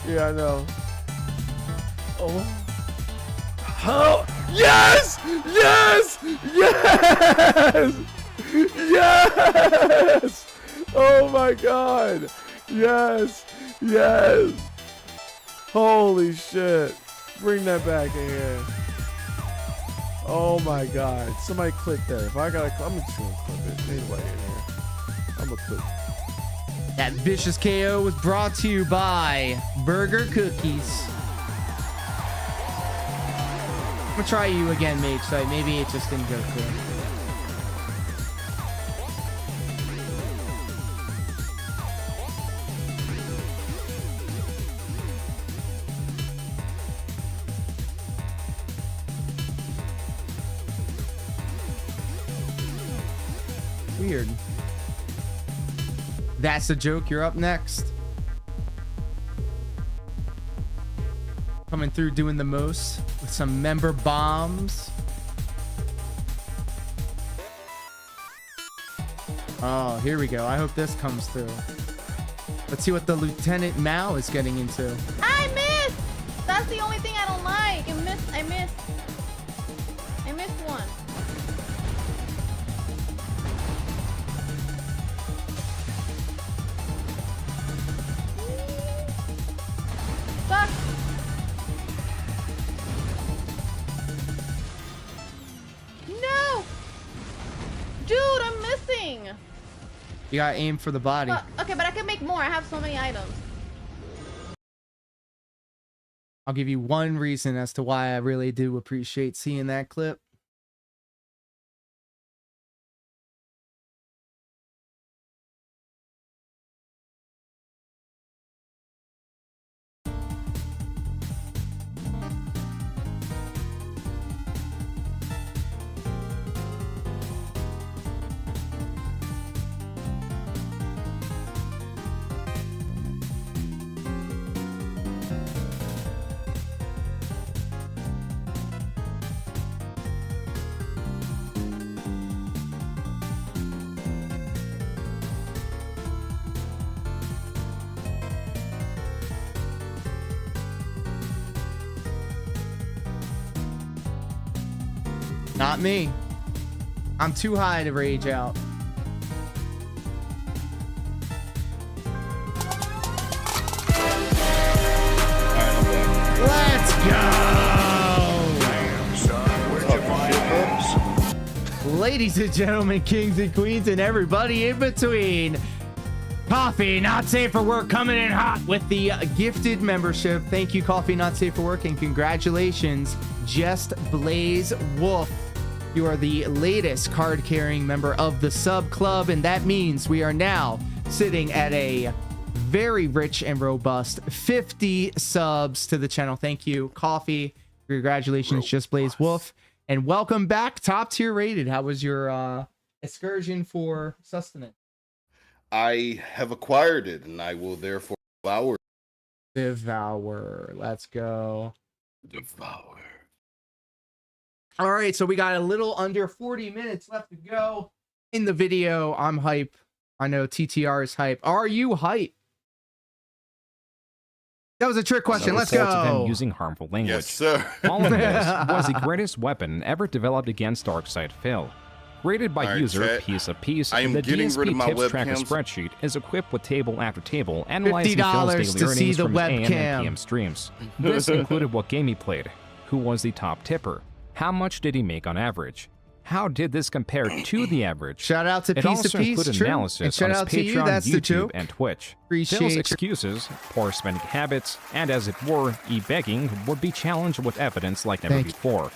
Yeah, I know. Oh. Oh. Yes! Yes! Yes! Yes! Oh my god! Yes! Yes! Holy shit! Bring that back in here. Oh my god! Somebody click that. If I gotta, I'm just gonna clip it. Anybody in here? I'm gonna clip. That vicious KO was brought to you by Burger Cookies. I'm gonna try you again, Mage Sight. Maybe it just didn't go through. weird. That's a joke. You're up next. Coming through doing the most with some member bombs. Oh, here we go. I hope this comes through. Let's see what the Lieutenant Mao is getting into. I missed! That's the only thing I don't like. I missed one. Fuck. No! Dude, I'm missing. You gotta aim for the body. Okay, but I can make more. I have so many items. I'll give you one reason as to why I really do appreciate seeing that clip. Not me. I'm too high to rage out. Let's go! Ladies and gentlemen, kings and queens, and everybody in between. Coffee Not Safe for Work coming in hot with the gifted membership. Thank you, Coffee Not Safe for Work, and congratulations, Just Blaze Wolf. You are the latest card-carrying member of the sub club, and that means we are now sitting at a very rich and robust 50 subs to the channel. Thank you, Coffee. Congratulations, Just Blaze Wolf. And welcome back, top tier rated. How was your excursion for sustenance? I have acquired it, and I will therefore devour. Devour. Let's go. Devour. All right, so we got a little under 40 minutes left to go in the video. I'm hype. I know TTR is hype. Are you hype? That was a trick question. Let's Reports of go. him using harmful language. Yes, sir. All of this was the greatest weapon ever developed against Darkseid Phil. Rated by All right, user chat. Piece of Piece, I am the getting rid of DSP my Tips Tracker webcams. spreadsheet is equipped with table after table, analyzing $50 Phil's to daily see earnings the from his AM and webcam. PM streams. This included what game he played, who was the top tipper, how much did he make on average, how did this compare to the average. Shout out to It Piece also of Piece. included True. And analysis shout on his out to you. Patreon, That's the YouTube, joke. and Twitch. Appreciate Phil's you. excuses, poor spending habits, and as it were, e-begging would be challenged with evidence like never Thank you. before,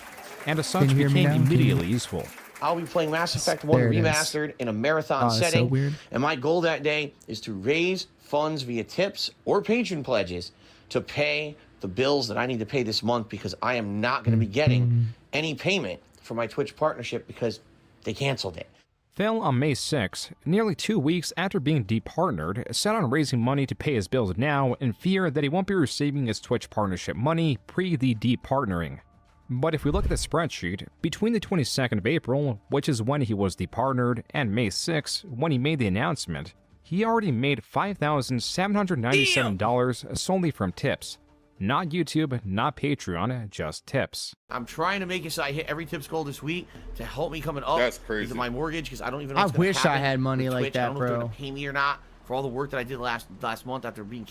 and as such Can you hear me became now? Can you- immediately useful. I'll be playing Mass Effect 1 There it is. Remastered in a marathon Oh, that's so setting. weird. And my goal that day is to raise funds via tips or patron pledges to pay the bills that I need to pay this month, because I am not going to be getting any payment for my Twitch partnership because they canceled it. Phil, on May 6, nearly 2 weeks after being departnered, set on raising money to pay his bills now in fear that he won't be receiving his Twitch partnership money pre the departnering. But if we look at the spreadsheet, between the 22nd of April, which is when he was departnered, and May 6, when he made the announcement, he already made $5,797 solely from tips. Not YouTube, not Patreon, just tips. I'm trying to make it so I hit every tips goal this week to help me coming up. That's crazy. With my mortgage, because I don't even know I what's gonna wish I happen had money with like Twitch. I that, don't know if they're bro. gonna pay me or not for all the work that I did last month after being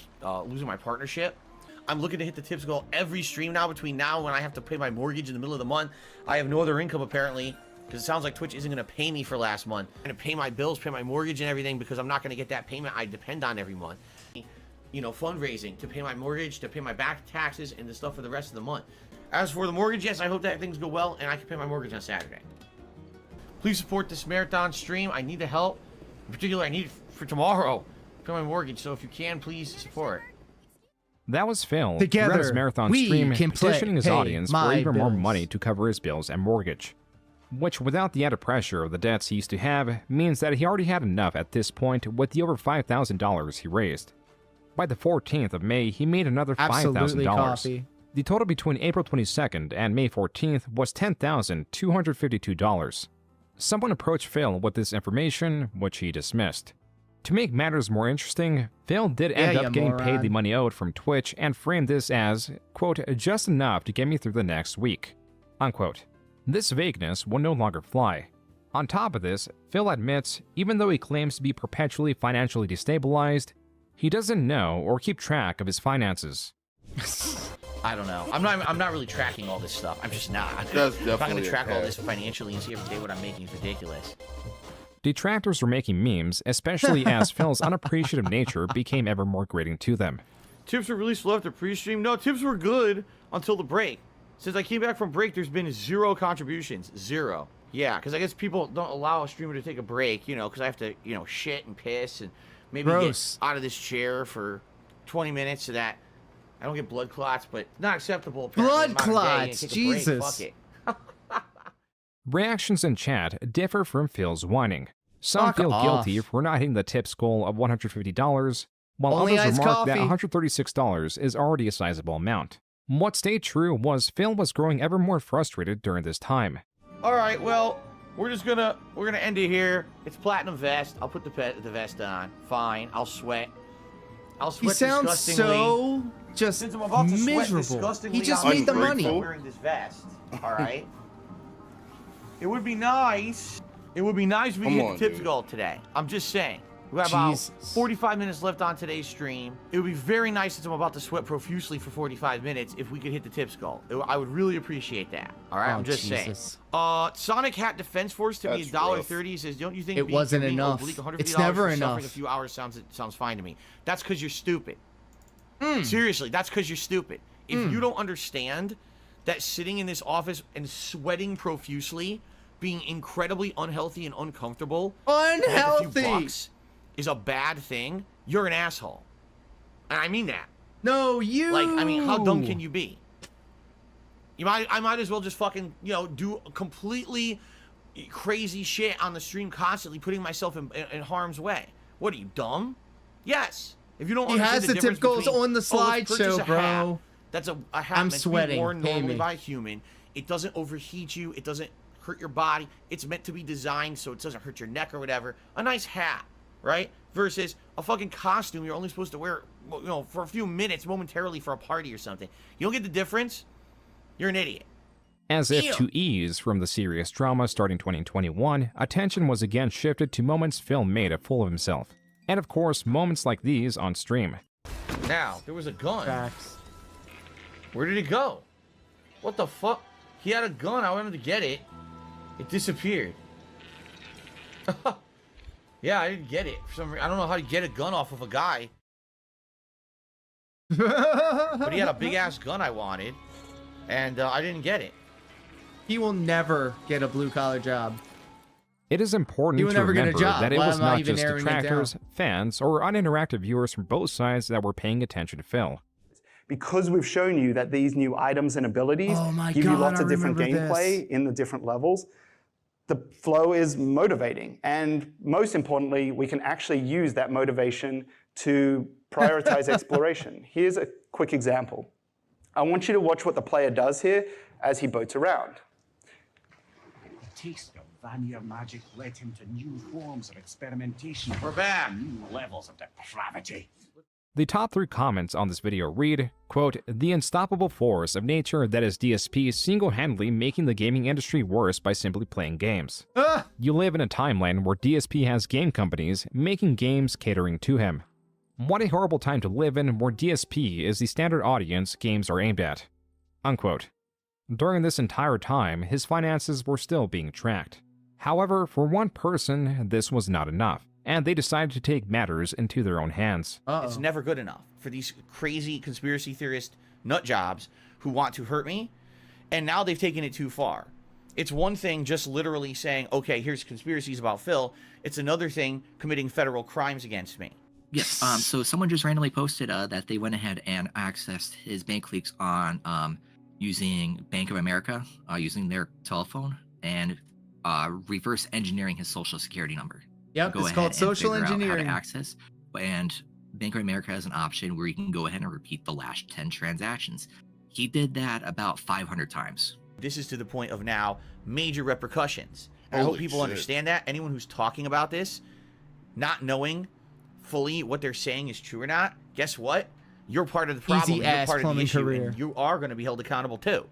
losing my partnership. I'm looking to hit the tips goal every stream now between now and when I have to pay my mortgage in the middle of the month. I have no other income apparently, because it sounds like Twitch isn't going to pay me for last month. I'm going to pay my bills, pay my mortgage and everything, because I'm not going to get that payment I depend on every month. You know, fundraising to pay my mortgage, to pay my back taxes, and the stuff for the rest of the month. As for the mortgage, yes, I hope that things go well and I can pay my mortgage on Saturday. Please support this marathon stream. I need the help. In particular, I need it for tomorrow to pay my mortgage, so if you can, please support. That was Phil Together, throughout his marathon we stream can petitioning his pay audience for my even more bills. money to cover his bills and mortgage. which without the added pressure of the debts he used to have, means that he already had enough at this point with the over $5,000 he raised. By the 14th of May, he made another Absolutely $5,000. coffee. The total between April 22nd and May 14th was $10,252. Someone approached Phil with this information, which he dismissed. To make matters more interesting, Phil did end up getting paid the money owed from Twitch and framed this as, quote, just enough to get me through the next week, unquote. This vagueness will no longer fly. On top of this, Phil admits, even though he claims to be perpetually financially destabilized, he doesn't know or keep track of his finances. I don't know. I'm not really tracking all this stuff. I'm just not. That's I'm not going to definitely track a all test. this financially and see every day what I'm making. It's ridiculous. Detractors were making memes, especially as Phil's unappreciative nature became ever more grating to them. Tips were really slow after pre-stream. No, tips were good until the break. Since I came back from break, there's been 0 contributions. 0. Yeah, because I guess people don't allow a streamer to take a break, you know, because I have to, you know, shit and piss and maybe get out of this chair for 20 minutes so that I don't get blood clots, but not acceptable. Blood clots, Jesus. Fuck it. Reactions in chat differ from Phil's whining. Some Fuck feel guilty off. for not hitting the tips goal of $150, while Only others iced remark that coffee. $136 is already a sizable amount. What stayed true was Phil was growing ever more frustrated during this time. All right, well, we're gonna end it here. It's platinum vest. I'll put the vest on. Fine. I'll sweat. I'll He sweat sounds disgustingly. so just Since I'm about to sweat miserable. disgustingly, He just I'm made the money. wearing this vest. All right. It would be nice. It would be nice if we Come hit on, the tips dude. goal today. I'm just saying. We have about Jesus. 45 minutes left on today's stream. It would be very nice, since I'm about to sweat profusely for 45 minutes, if we could hit the tips goal. I would really appreciate that. All right, Oh, I'm just Jesus. saying. Sonic Hat Defense Force to me That's is rough. $1.30. Says, don't you think It wasn't being enough. oblique $150 It's never for enough. suffering a few hours sounds fine to me. That's because you're stupid. Seriously, that's because you're stupid. If you don't understand that sitting in this office and sweating profusely, being incredibly unhealthy and uncomfortable, to make a few Unhealthy. bucks is a bad thing, you're an asshole. And I mean that. No, you. Like, I mean, how dumb can you be? I might as well just fucking, you know, do completely crazy shit on the stream constantly, putting myself in harm's way. What are you, dumb? Yes. If you don't He understand has the the tip difference goals between, on the "Oh, let's purchase slideshow, a bro." hat," that's a hat I'm meant to be sweating. worn Pay normally me. by a human. It doesn't overheat you. It doesn't hurt your body. It's meant to be designed so it doesn't hurt your neck or whatever. A nice hat, right? Versus a fucking costume you're only supposed to wear, you know, for a few minutes momentarily for a party or something. You don't get the difference? You're an idiot. As if Ew. to ease from the serious drama starting 2021, attention was again shifted to moments Phil made a fool of himself. And of course, moments like these on stream. Now, there was a gun. Facts. Where did it go? What the fuck? He had a gun. I wanted to get it. It disappeared. Yeah, I didn't get it. For some reason, I don't know how to get a gun off of a guy. But he had a big ass gun I wanted, and I didn't get it. He will never get a blue collar job. It is important You will to never get a remember job. that it Why was am I not even just narrowing it detractors, fans, or uninteractive viewers from both sides that were paying attention to Phil. Because we've shown you that these new items and abilities Oh my give you God, lots I of different remember gameplay this. in the different levels, the flow is motivating. And most importantly, we can actually use that motivation to prioritize exploration. Here's a quick example. I want you to watch what the player does here as he boats around. The taste of Vanilla magic led him to new forms of experimentation. We're back. New levels of depravity. The top 3 comments on this video read, quote, "The unstoppable force of nature that is DSP single-handedly making the gaming industry worse by simply playing games. You live in a timeline where DSP has game companies making games catering to him. What a horrible time to live in where DSP is the standard audience games are aimed at." Unquote. During this entire time, his finances were still being tracked. However, for one person, this was not enough, and they decided to take matters into their own hands. It's never good enough for these crazy conspiracy theorist nut jobs who want to hurt me, and now they've taken it too far. It's one thing just literally saying, okay, here's conspiracies about Phil. It's another thing committing federal crimes against me. Yes. So someone just randomly posted that they went ahead and accessed his bank leaks on using Bank of America, using their telephone, and reverse engineering his social security number. Yep, Go it's ahead called and social figure out engineering. How to access, and Bank of America has an option where you can go ahead and repeat the last 10 transactions. He did that about 500 times. This is to the point of now major repercussions. And I hope Holy people shit. understand that. Anyone who's talking about this, not knowing fully what they're saying is true or not, guess what? You're part of the problem. Easy You're ass part of the plumbing issue, career. and you are going to be held accountable too.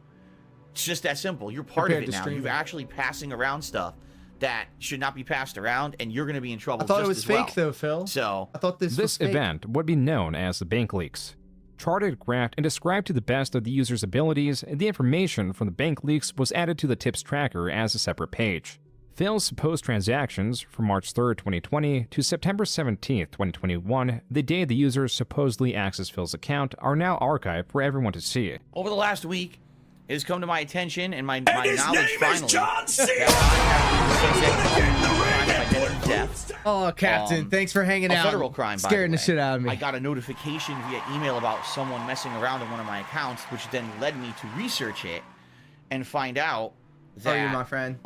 It's just that simple. You're part Compared of it to now. streaming. You're actually passing around stuff that should not be passed around, and you're going to be in trouble. I thought just it was as fake well. though, Phil. So I thought this was fake. event would be known as the bank leaks. Charted, graphed, and described to the best of the user's abilities, the information from the bank leaks was added to the tips tracker as a separate page. Phil's supposed transactions from March 3rd, 2020 to September 17th, 2021, the day the user supposedly accessed Phil's account, are now archived for everyone to see. over the last week, it has come to my attention and my knowledge finally John Cena! Oh, Captain, thanks for hanging a out. federal crime, by Scaring the the way. shit out of me. I got a notification via email about someone messing around in one of my accounts, which then led me to research it and find out that Oh, you're my friend.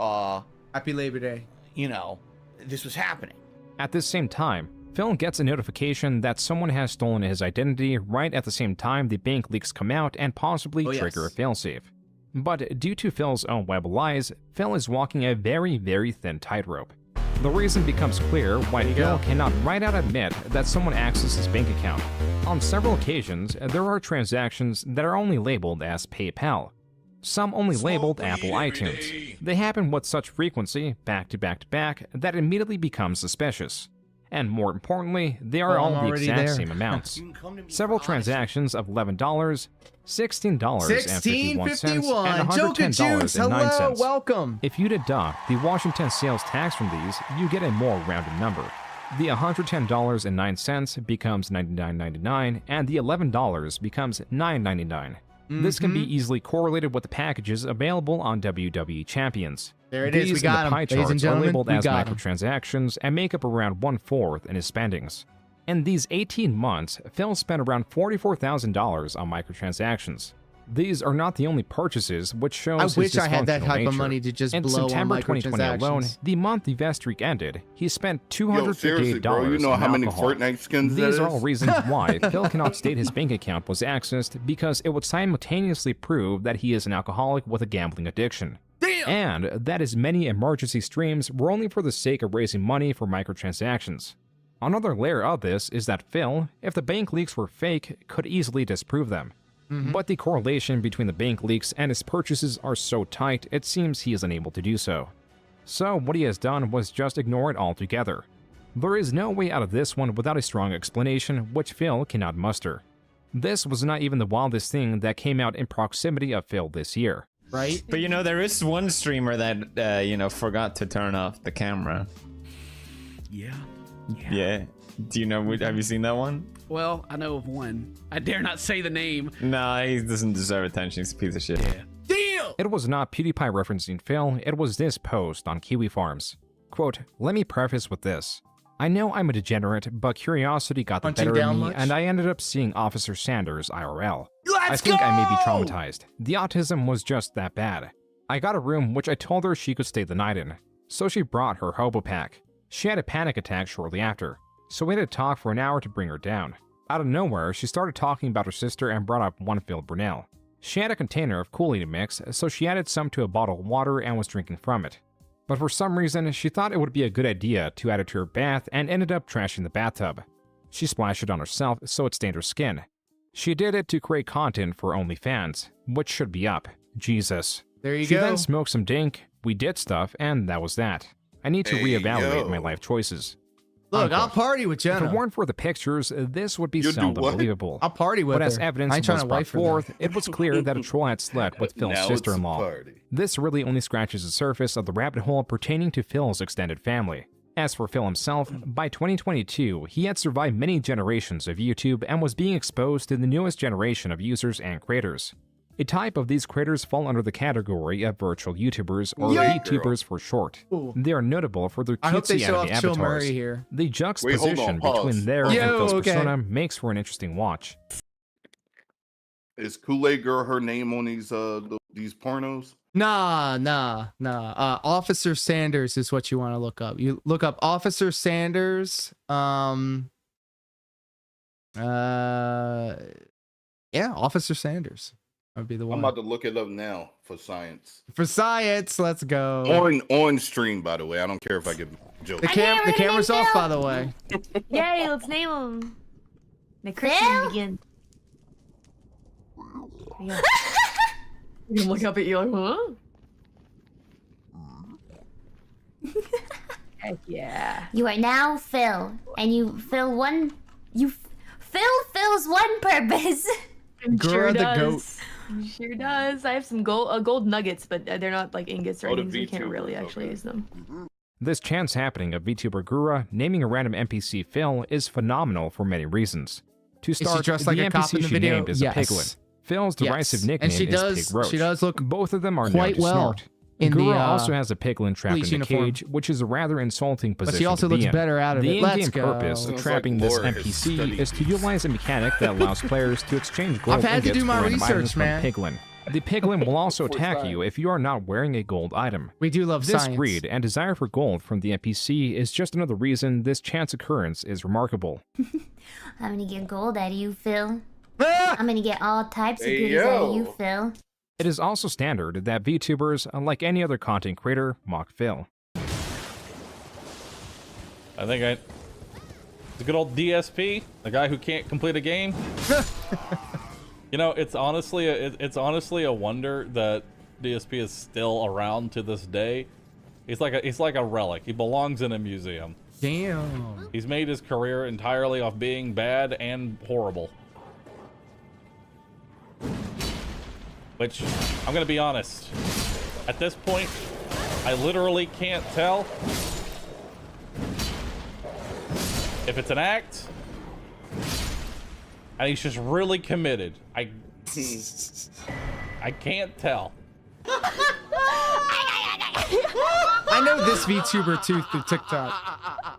Happy Labor Day. You know, this was happening. At this same time, Phil gets a notification that someone has stolen his identity right at the same time the bank leaks come out and possibly trigger a failsafe. But due to Phil's own web of lies, Phil is walking a very, very thin tightrope. The reason becomes clear why Phil cannot right out admit that someone accessed his bank account. On several occasions, there are transactions that are only labeled as PayPal. Some only labeled Apple iTunes. They happen with such frequency, back to back to back, that it immediately becomes suspicious. And more importantly, they are all the exact same amounts. Several transactions of $11, $16.51, and $110.09. Welcome. If you deduct the Washington sales tax from these, you get a more rounded number. The $110.09 becomes $99.99, and the $11 becomes $9.99. This can be easily correlated with the packages available on WWE Champions. There it is, we These got in the 'em, pie ladies and charts are gentlemen, labeled we as got 'em. microtransactions and make up around 1/4 in his spendings. In these 18 months, Phil spent around $44,000 on microtransactions. These are not the only purchases, which shows I wish his I had that dysfunctional type of nature. money to just In blow on September 2020 alone, microtransactions. the month the vest streak ended, he spent $258 seriously, bro, you know on how many alcohol. Fortnite skins that These are is? all reasons why Phil cannot state his bank account was accessed, because it would simultaneously prove that he is an alcoholic with a gambling addiction. And that his many emergency streams were only for the sake of raising money for microtransactions. Another layer of this is that Phil, if the bank leaks were fake, could easily disprove them. But the correlation between the bank leaks and his purchases are so tight, it seems he is unable to do so. So what he has done was just ignore it altogether. There is no way out of this one without a strong explanation, which Phil cannot muster. This was not even the wildest thing that came out in proximity of Phil this year. Right? But you know, there is one streamer that, forgot to turn off the camera. Yeah. Do you know, have you seen that one? Well, I know of one. I dare not say the name. Nah, he doesn't deserve attention. He's a piece of shit. Deal! It was not PewDiePie referencing Phil, it was this post on Kiwi Farms. Quote, let me preface with this. I know I'm a degenerate, but curiosity got the Punching better down of me, much? and I ended up seeing Officer Sanders IRL. I Let's think go! I may be traumatized. The autism was just that bad. I got a room which I told her she could stay the night in, so she brought her hobo pack. She had a panic attack shortly after, so we had to talk for an hour to bring her down. Out of nowhere, she started talking about her sister and brought up one Phil Brunel. She had a container of Kool-Aid mix, so she added some to a bottle of water and was drinking from it. But for some reason, she thought it would be a good idea to add it to her bath and ended up trashing the bathtub. She splashed it on herself so it stained her skin. She did it to create content for OnlyFans, which should be up. Jesus. There you She go. then smoked some dink, we did stuff, and that was that. I need to reevaluate my life choices. Look, I'll party with If Jenna. it weren't for the pictures, this would be You'll do seldom what? believable. I'll party with But as her. evidence I ain't trying was to brought wife her, though. forth, it was clear that a troll had slept with Phil's Now it's a sister-in-law. party. This really only scratches the surface of the rabbit hole pertaining to Phil's extended family. As for Phil himself, by 2022, he had survived many generations of YouTube and was being exposed to the newest generation of users and creators. A type of these creators fall under the category of virtual YouTubers, or Yeah. VTubers for short. Ooh. They are notable for their I hope they cutesy show anime off Chill avatars. Murray here. The juxtaposition pause. between their and Yo, Phil's okay. persona makes for an interesting watch. Is Kool-Aid Girl her name on these these pornos? Nah. Officer Sanders is what you want to look up. You look up Officer Sanders. Yeah, Officer Sanders. That would be the one. I'm about to look it up now for science. For science, let's go. On stream, by the way. I don't care if I get jokes. The camera's off, by the way. Yay, let's name him. The Christian begin. Yeah. You can look up at you like, huh? Heck yeah. You are now Phil, and you fill one. Phil fills one purpose. Girl, the goat. Sure does. I have some gold nuggets, but they're not like ingots or anything, so you can't really actually use them. This chance happening of VTuber Gura naming a random NPC Phil is phenomenal for many reasons. To Is she start, dressed the like a cop NPC in the she video? named is Yes. a piglet. Phil's derisive nickname And she is Pig Roach. she does look Both of them are quite known to well snort. in Gura the, also has a piglin trapped police in a uniform. cage, which is a rather insulting But position she also to be looks in. better out of the it. Let's in-game go. purpose of Sounds trapping like this Laura has NPC studied. is to utilize a mechanic that allows players to exchange gold I've had to ingots do my for random research, items man. from Piglin. The Piglin will also attack you if you are not wearing a gold item. We do love This science. greed and desire for gold from the NPC is just another reason this chance occurrence is remarkable. I'm gonna get gold out of you, Phil. I'm gonna get all types of goodies out of you, Phil. It is also standard that VTubers, unlike any other content creator, mock Phil. I think the good old DSP, the guy who can't complete a game. You know, it's honestly a wonder that DSP is still around to this day. He's like a relic. He belongs in a museum. Damn. He's made his career entirely off being bad and horrible. Which, I'm gonna be honest, at this point, I literally can't tell if it's an act and he's just really committed. I can't tell. I know this VTuber too through TikTok. I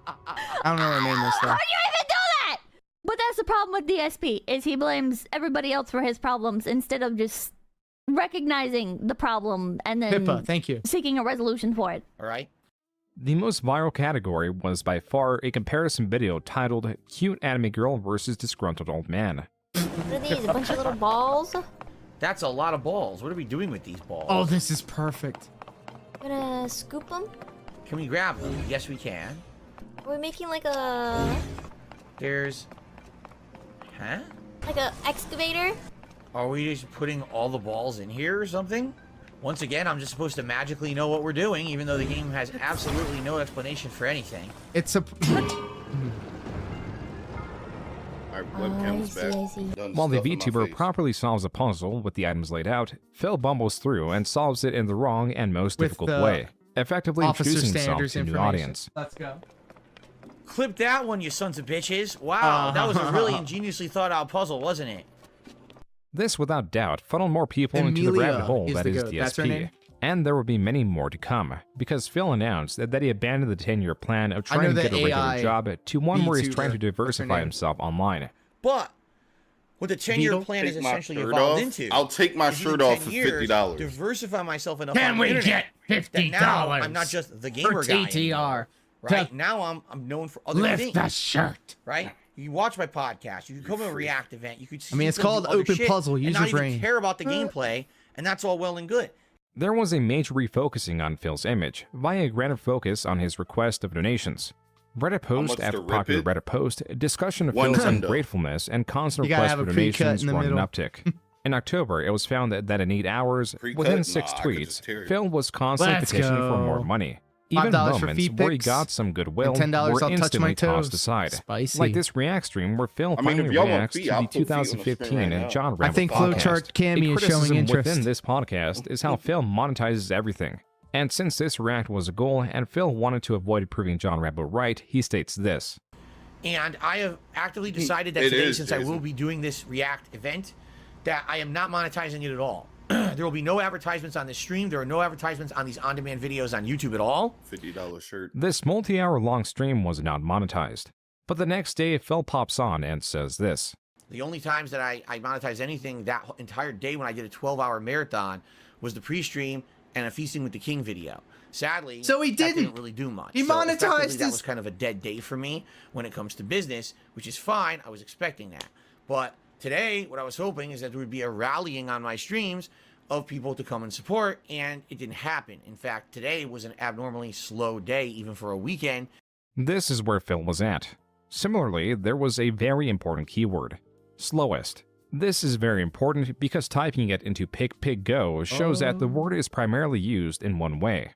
don't know her name this though. How do you even do that? But that's the problem with DSP, is he blames everybody else for his problems instead of just recognizing the problem and then Pippa, thank you. seeking a resolution for it. All right. The most viral category was by far a comparison video titled Cute Anime Girl versus Disgruntled Old Man. What are these? A bunch of little balls? That's a lot of balls. What are we doing with these balls? Oh, this is perfect. Gonna scoop them? Can we grab them? Yes, we can. Are we making like a There's... Huh? excavator? Are we just putting all the balls in here or something? Once again, I'm just supposed to magically know what we're doing, even though the game has absolutely no explanation for anything. It's a... Our webcam's back. Done While the stuff in my VTuber face. properly solves a puzzle with the items laid out, Phil bumbles through and solves it in the wrong and most With difficult the way, effectively Officer introducing himself Standards to a new information. audience. Let's go. Clip that one, you sons of bitches. Wow, that was a really ingeniously thought out puzzle, wasn't it? This, without doubt, funneled more people into the Amelia rabbit hole is that the is goat. That's her DSP. name? And there will be many more to come, because Phil announced that he abandoned the 10-year plan of I know trying to the get a regular AI job to one where he's VTuber. trying to What's her diversify name? himself online. But what the 10-year Beetle? plan is Take my essentially shirt evolved off? into. I'll take my is in shirt 10 off for years, $50. Diversify myself enough Can on we the internet get that now $50 I'm not just the for gamer guy TTR? anymore, right? Now I'm known for other Lift things. the shirt. Right? You watch my podcast. You can come to a React event. You could. I mean, it's see them called do other Open shit Puzzle. and Use not your even brain. care about the gameplay, and that's all well and good. There was a major refocusing on Phil's image via a greater focus on his request of donations. Reddit post much after to rip popular it? Reddit post, discussion of One Phil's hundo. ungratefulness and constant You gotta requests have for a pre-cut donations in the were on an middle. uptick. In October, it was found that in 8 hours, Pre-cut? within Nah, 6 I could tweets, just tear it. Phil was constantly Let's petitioning for go. more money. Even $5 for moments feed where he pics got some goodwill and $10 were I'll touch instantly my tossed toes. aside. Spicy. Like this React stream where Phil I mean, if finally y'all want reacts fee, to I'll the put feet on the 2015 screen right and now. John I Rambo think podcast. Flowchart Cammy A is showing criticism interest. within this podcast is how Phil monetizes everything. And since this React was a goal and Phil wanted to avoid proving John Rambo right, he states this. And I have actively decided that It today, is, since I Jason. will be doing this React event, that I am not monetizing it at all. There will be no advertisements on this stream. There are no advertisements on these on-demand videos on YouTube at all. $50 shirt. This multi-hour long stream was not monetized. But the next day, Phil pops on and says this. The only times that I monetized anything that entire day when I did a 12-hour marathon was the pre-stream and a Feasting with the King video. Sadly, so he didn't really do much. He monetized that was kind of a dead day for me when it comes to business, which is fine. I was expecting that. But today, what I was hoping is that there would be a rallying on my streams of people to come and support, and it didn't happen. In fact, today was an abnormally slow day, even for a weekend. This is where Phil was at. Similarly, there was a very important keyword, slowest. This is very important because typing it into PicPigGo shows that the word is primarily used in one way.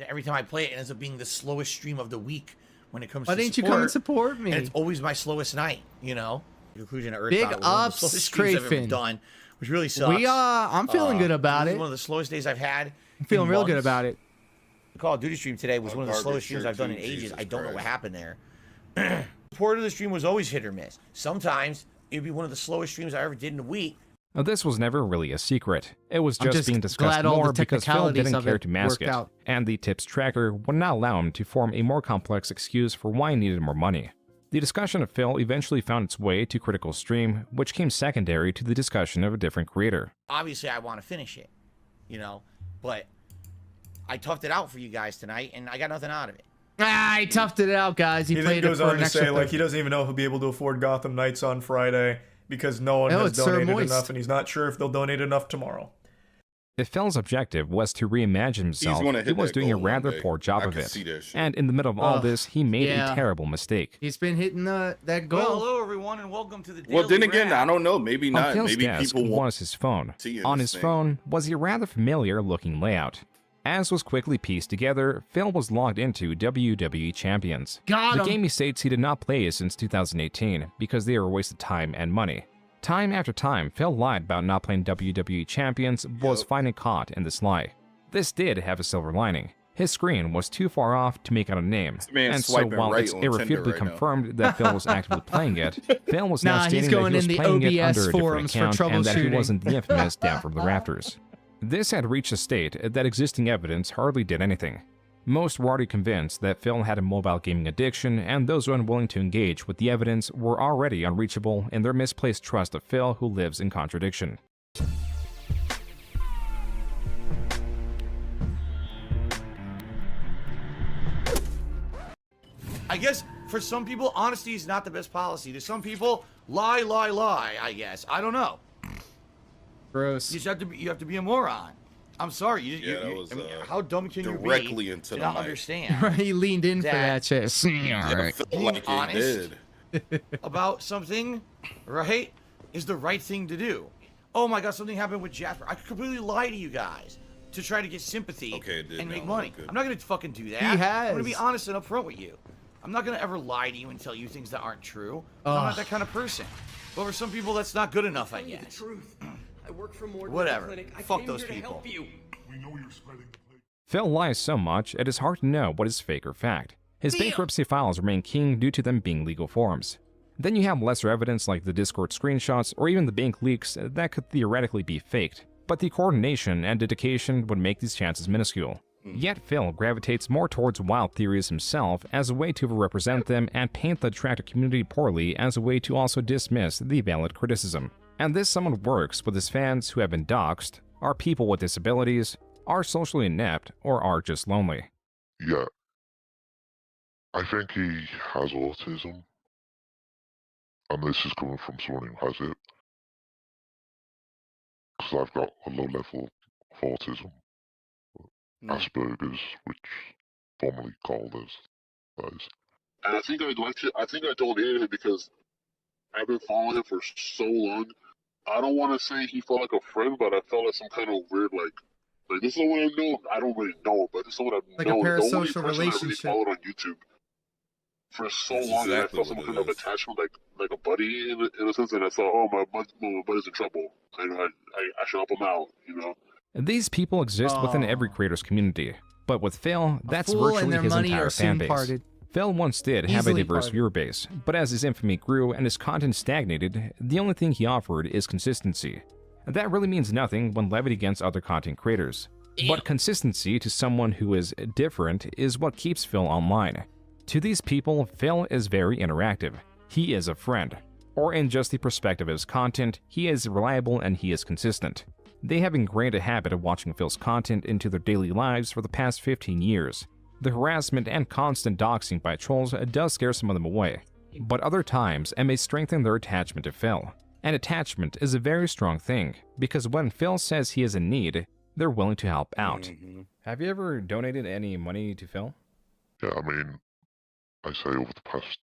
Every time I play it, it ends up being the slowest stream of the week when it comes to Why didn't you come and support me? And it's always my slowest night, you know? Conclusion of Earthbound. Big It was one of the ups, slowest streams I've ever Crayfin. done, which really sucks. I'm feeling good about This it. is one of the slowest days I've had. I'm feeling real good about it. The Call of Duty stream today was one of the slowest streams I've done in ages. I don't know what happened there. Support of the stream was always hit or miss. Sometimes it would be one of the slowest streams I ever did in a week. Now, this was never really a secret. It was I'm just being discussed glad all more the because Phil technicalities didn't of care it to mask worked it, out. and the tips tracker would not allow him to form a more complex excuse for why he needed more money. The discussion of Phil eventually found its way to Critical Stream, which came secondary to the discussion of a different creator. Obviously, I want to finish it, you know, but I toughed it out for you guys tonight, and I got nothing out of it. Ah, he toughed it out, guys. He then played goes it for on an to extra say, like, he doesn't even know if he'll be able to afford Gotham Knights on Friday because no one has it's Sir donated Moist. enough, and he's not sure if they'll donate enough tomorrow. If Phil's objective was to reimagine himself, gonna he hit was that doing a goal one rather day. poor job I of can it. see that shit. And in the middle of all this, he made yeah. a terrible mistake. He's been hitting that goal. Well, hello, everyone, and welcome to the Well, then Daily again, Wrap. I don't know. Maybe On not. Phil's Maybe desk people won't was his phone. see On this his thing. phone was a rather familiar-looking layout. As was quickly pieced together, Phil was logged into WWE Champions. Got the him. game he states he did not play since 2018 because they were a waste of time and money. Time after time, Phil lied about not playing WWE Champions, but was finally caught in this lie. This did have a silver lining. His screen was too far off to make out a name, man's and so swiping while right it's on Tinder irrefutably right now. confirmed that Phil was actively playing it, Phil was now Nah, he's stating going that he was in the playing it OBS under a different forums for account and that he troubleshooting. wasn't the infamous Down from the Rafters. This had reached a state that existing evidence hardly did anything. Most were already convinced that Phil had a mobile gaming addiction, and those unwilling to engage with the evidence were already unreachable in their misplaced trust of Phil, who lives in contradiction. I guess for some people, honesty is not the best policy. There's some people lie, I guess. I don't know. Gross. You just have to be a moron. I'm sorry. I mean, how dumb can you be directly into to the not mic. understand He leaned in for that shit. being honest about something, right, is the right thing to do. Oh my God, something happened with Jasper. I could completely lie to you guys to try to get sympathy and make money. I'm not gonna fucking do that. I'm gonna be honest and upfront with you. I'm not gonna ever lie to you and tell you things that aren't true. I'm not that kind of person. But for some people, that's not good enough, I guess. I work for more Whatever. Clinic. I Fuck came those here to people. help you. Phil lies so much, it is hard to know what is fake or fact. His bankruptcy files remain king due to them being legal forms. Then you have lesser evidence like the Discord screenshots or even the bank leaks that could theoretically be faked, but the coordination and dedication would make these chances minuscule. Yet Phil gravitates more towards wild theories himself as a way to represent them and paint the detractor community poorly as a way to also dismiss the valid criticism. And this someone works with his fans who have been doxxed, are people with disabilities, are socially inept, or are just lonely. Yeah. I think he has autism. And this is coming from someone who has it. Because I've got a low level of autism. Asperger's, which formerly called as that is. And I think I donated him because I've been following him for so long. I don't want to say he felt like a friend, but I felt like some kind of weird, like this is someone I know. I don't really know, but this is someone I've Like known. a The only parasocial person I really relationship. followed on YouTube for so That's long, and I exactly felt some what kind it of attachment, like a buddy in a sense. And I thought, oh, my buddy's in trouble, and I should help him out, you know. These people exist within every creator's community, but with Phil, that's fool and virtually their his money entire are soon fanbase. parted. Phil once did have a Easily diverse parted. viewer base, but as his infamy grew and his content stagnated, the only thing he offered is consistency. That really means nothing when levied against other content creators. But consistency to someone who is different is what keeps Phil online. To these people, Phil is very interactive. He is a friend. Or in just the perspective of his content, he is reliable and he is consistent. They have ingrained a habit of watching Phil's content into their daily lives for the past 15 years. The harassment and constant doxing by trolls does scare some of them away, but other times it may strengthen their attachment to Phil. And attachment is a very strong thing, because when Phil says he is in need, they're willing to help out. Have you ever donated any money to Phil? Yeah, I mean, I say over the past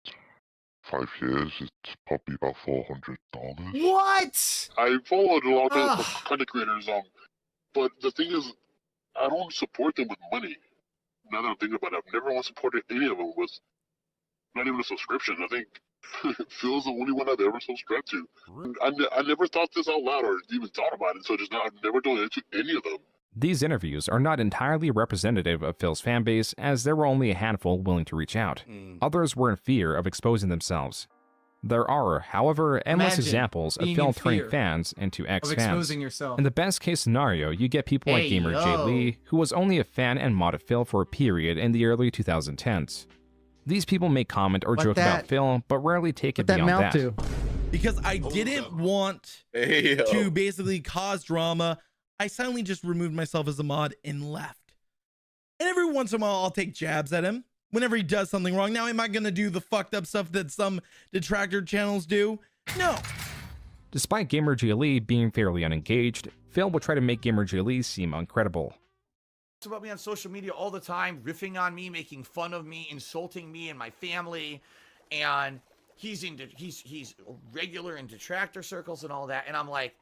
5 years, it's probably about $400. What? I followed a lot of content creators, but the thing is, I don't support them with money. Now that I'm thinking about it, I've never once supported any of them with not even a subscription. I think Phil's the only one I've ever subscribed to. I never thought this out loud or even thought about it, so just now I've never donated to any of them. These interviews are not entirely representative of Phil's fanbase, as there were only a handful willing to reach out. Others were in fear of exposing themselves. There are, however, endless examples of Phil turning fans into ex-fans. In the best case scenario, you get people like gamer Jay Lee, who was only a fan and mod of Phil for a period in the early 2010s. These people may comment or joke about Phil, but rarely take it beyond that. Because I didn't want to basically cause drama, I silently just removed myself as a mod and left. And every once in a while, I'll take jabs at him whenever he does something wrong. Now, am I going to do the fucked up stuff that some detractor channels do? No. Despite Gamer Jay Lee being fairly unengaged, Phil will try to make Gamer Jay Lee seem incredible. About me on social media all the time, riffing on me, making fun of me, insulting me and my family, and he's regular in detractor circles and all that, and I'm like,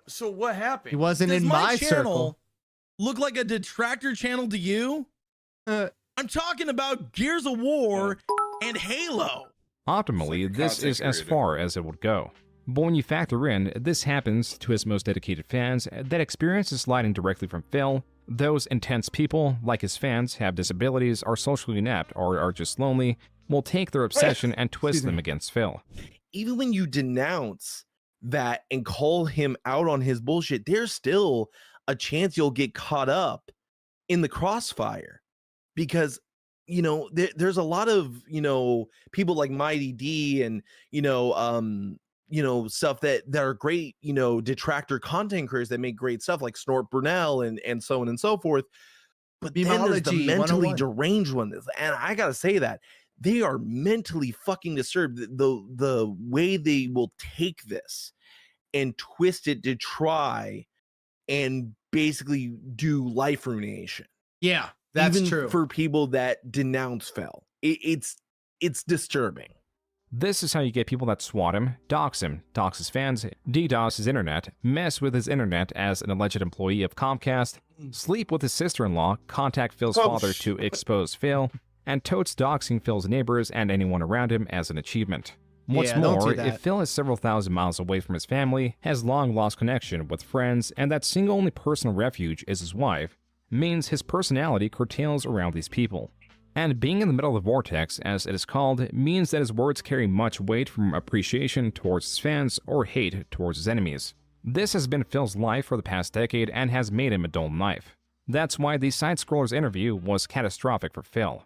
so what happened? He wasn't in my circle. Look like a detractor channel to you? I'm talking about Gears of War and Halo. Optimally, this is as far as it would go. But when you factor in this happens to his most dedicated fans that experience is sliding directly from Phil, those intense people, like his fans, have disabilities, are socially inept, or are just lonely, will take their obsession and twist them against Phil. Even when you denounce that and call him out on his bullshit, there's still a chance you'll get caught up in the crossfire. Because, you know, there's a lot of, you know, people like Mighty D and, stuff that are great, detractor content creators that make great stuff like Snort Brunel and so on and so forth. But then there's the mentally deranged ones. And I got to say that they are mentally fucking disturbed. The way they will take this and twist it to try and basically do life ruination. Yeah, that's even true. For people that denounce Phil. It's disturbing. This is how you get people that swat him, dox his fans, DDoS his internet, mess with his internet as an alleged employee of Comcast, sleep with his sister-in-law, contact Phil's father to expose Phil, and totes doxing Phil's neighbors and anyone around him as an achievement. What's more, if Phil is several thousand miles away from his family, has long lost connection with friends, and that single only personal refuge is his wife, means his personality curtails around these people. And being in the middle of the vortex, as it is called, means that his words carry much weight from appreciation towards his fans or hate towards his enemies. This has been Phil's life for the past decade and has made him a dull knife. That's why the Side-Scroller's interview was catastrophic for Phil.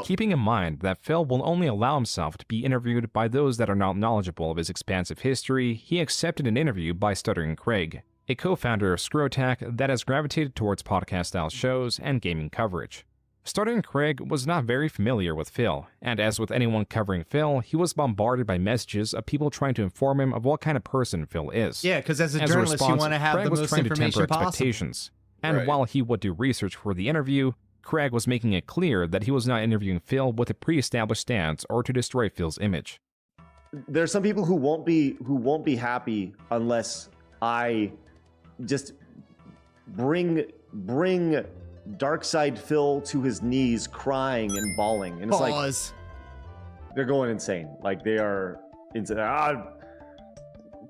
Keeping in mind that Phil will only allow himself to be interviewed by those that are not knowledgeable of his expansive history, he accepted an interview by Stuttering Craig, a co-founder of Scrotac that has gravitated towards podcast-style shows and gaming coverage. Stuttering Craig was not very familiar with Phil, and as with anyone covering Phil, he was bombarded by messages of people trying to inform him of what kind of person Phil is. Yeah, because as a journalist, you want to have Craig the was most trying to temper information possible. expectations. And while he would do research for the interview, Craig was making it clear that he was not interviewing Phil with a pre-established stance or to destroy Phil's image. There are some people who won't be happy unless I just bring Darkside Phil to his knees crying and bawling. And it's like they're going insane. Like they are insane.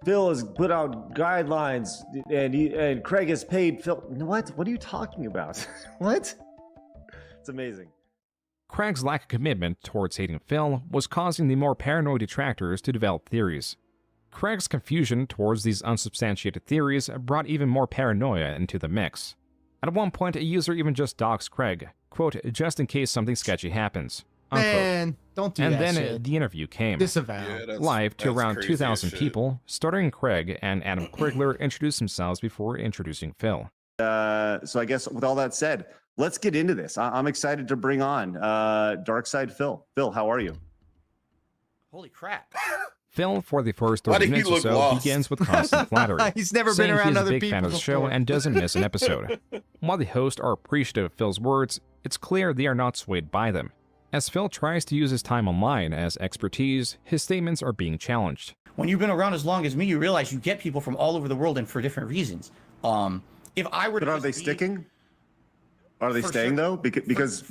Phil has put out guidelines and Craig has paid Phil. What are you talking about? What? It's amazing. Craig's lack of commitment towards hating Phil was causing the more paranoid detractors to develop theories. Craig's confusion towards these unsubstantiated theories brought even more paranoia into the mix. At one point, a user even just doxed Craig, quote, just in case something sketchy happens. Man, don't do and that then shit. the interview came. Disavow. Live to that's around crazy 2,000 as shit. people, starting Craig and Adam Krigler introduced themselves before introducing Phil. So I guess with all that said, let's get into this. I'm excited to bring on Darkside Phil. Phil, how are you? Holy crap. Phil, for the first Why 30 did he minutes or look so, lost? begins with constant flattery. He's never been saying around he's a other big fan people of the show before. and doesn't miss an episode. While the hosts are appreciative of Phil's words, it's clear they are not swayed by them. As Phil tries to use his time online as expertise, his statements are being challenged. When you've been around as long as me, you realize you get people from all over the world and for different reasons. If I were to But are they sticking? Are they staying though? Because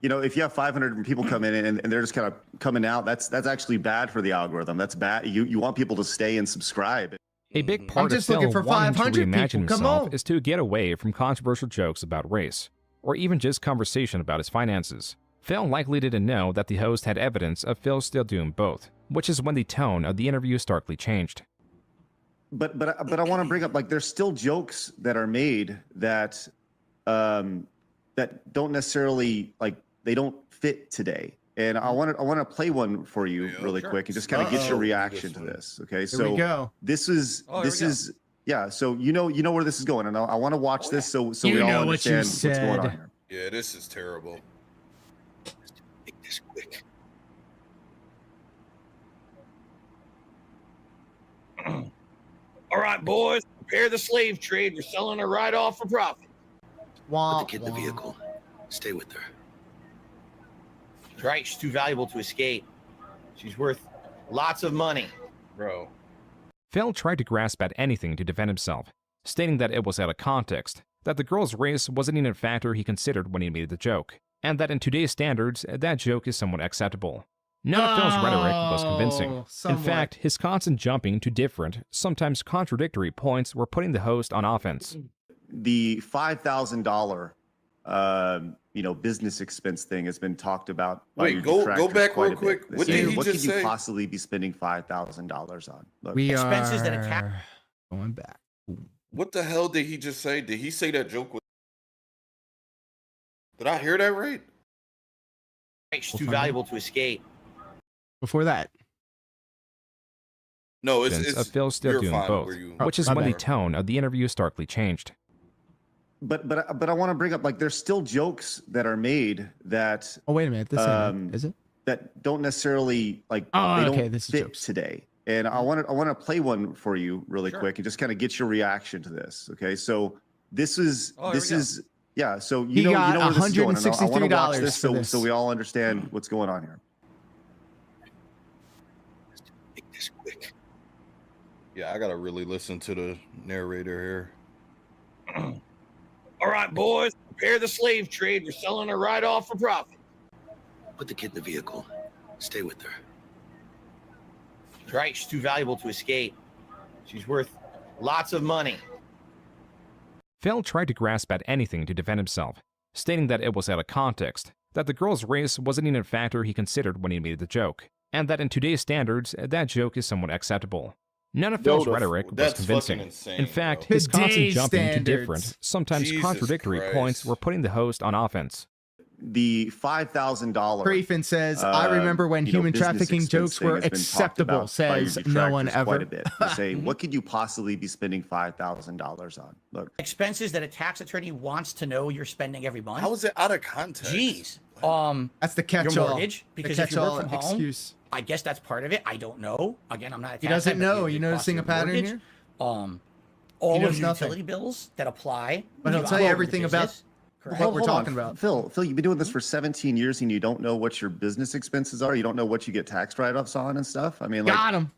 you know, if you have 500 people come in and they're just kind of coming out, that's actually bad for the algorithm. That's bad. You want people to stay and subscribe. A big part of just Phil looking for wanting to 500 reimagine people. Come himself on. is to get away from controversial jokes about race, or even just conversation about his finances. Phil likely didn't know that the host had evidence of Phil still doing both, which is when the tone of the interview starkly changed. But I want to bring up, like, there's still jokes that are made that that don't necessarily, like, they don't fit today. And I want to play one for you really quick and just kind of get your reaction to this. Okay, Here we go. this is yeah. So you know where this is going, and I want to watch this so You we all know what you understand what's going on said. here. Yeah, this is terrible. Make this quick. All right, boys, prepare the slave trade. We're selling her right off for profit. Put the kid in the vehicle. Stay with her. That's right, she's too valuable to escape. She's worth lots of money. Bro. Phil tried to grasp at anything to defend himself, stating that it was out of context, that the girl's race wasn't even a factor he considered when he made the joke, and that in today's standards, that joke is somewhat acceptable. None of Phil's rhetoric was convincing. In fact, his constant jumping to different, sometimes contradictory points were putting the host on offense. The $5,000 business expense thing has been talked about by Wait, your go detractors back quite real a bit quick. this What did year. he What just could you say? possibly be spending $5,000 on? Look, We Expenses that are attack. going back. What the hell did he just say? Did he say that joke was... Did I hear that right? She's too valuable to escape. Before that. No, Of Phil still you're doing fine both, where you- which is my when the bad. tone of the interview starkly changed. but I want to bring up, like, there's still jokes that are made that Oh, wait a minute. This is it? that don't necessarily, like, Oh, they don't okay, this is fit jokes. today. And I want to play one for you really quick and just kind of get your reaction to this. Okay, so this is yeah. So He you know got where this is going. And I want to watch $163 this for so this. so we all understand what's going on here. Make this quick. Yeah, I gotta really listen to the narrator here. All right, boys, prepare the slave trade. We're selling her right off for profit. Put the kid in the vehicle. Stay with her. That's right, she's too valuable to escape. She's worth lots of money. Phil tried to grasp at anything to defend himself, stating that it was out of context, that the girl's race wasn't even a factor he considered when he made the joke, and that in today's standards, that joke is somewhat acceptable. None of Phil's rhetoric was that's convincing. fucking insane, In fact, bro. his constant Today's jumping to standards. different, sometimes Jesus contradictory Christ. points were putting the host on offense. The $5,000. Crafin says, I remember when human business trafficking expense jokes thing were has been talked acceptable, about by your says no one detractors quite ever. a bit. They say, what could you possibly be spending $5,000 on? Look, Expenses that a tax attorney wants to know you're spending every month. How is it out of context? Jeez. That's the Your catch-all. mortgage, The because if you work catch-all from home, excuse. I guess that's part of it. I don't know. Again, I'm not a tax He doesn't guy, but know. the You cost noticing of a pattern mortgage, here? All He of knows your nothing. utility bills that apply. But he'll when tell you open a everything about business, correct? what we're hold on. talking about. Phil, you've been doing this for 17 years and you don't know what your business expenses are? You don't know what you get tax write-offs on and stuff? I mean, like, Got him.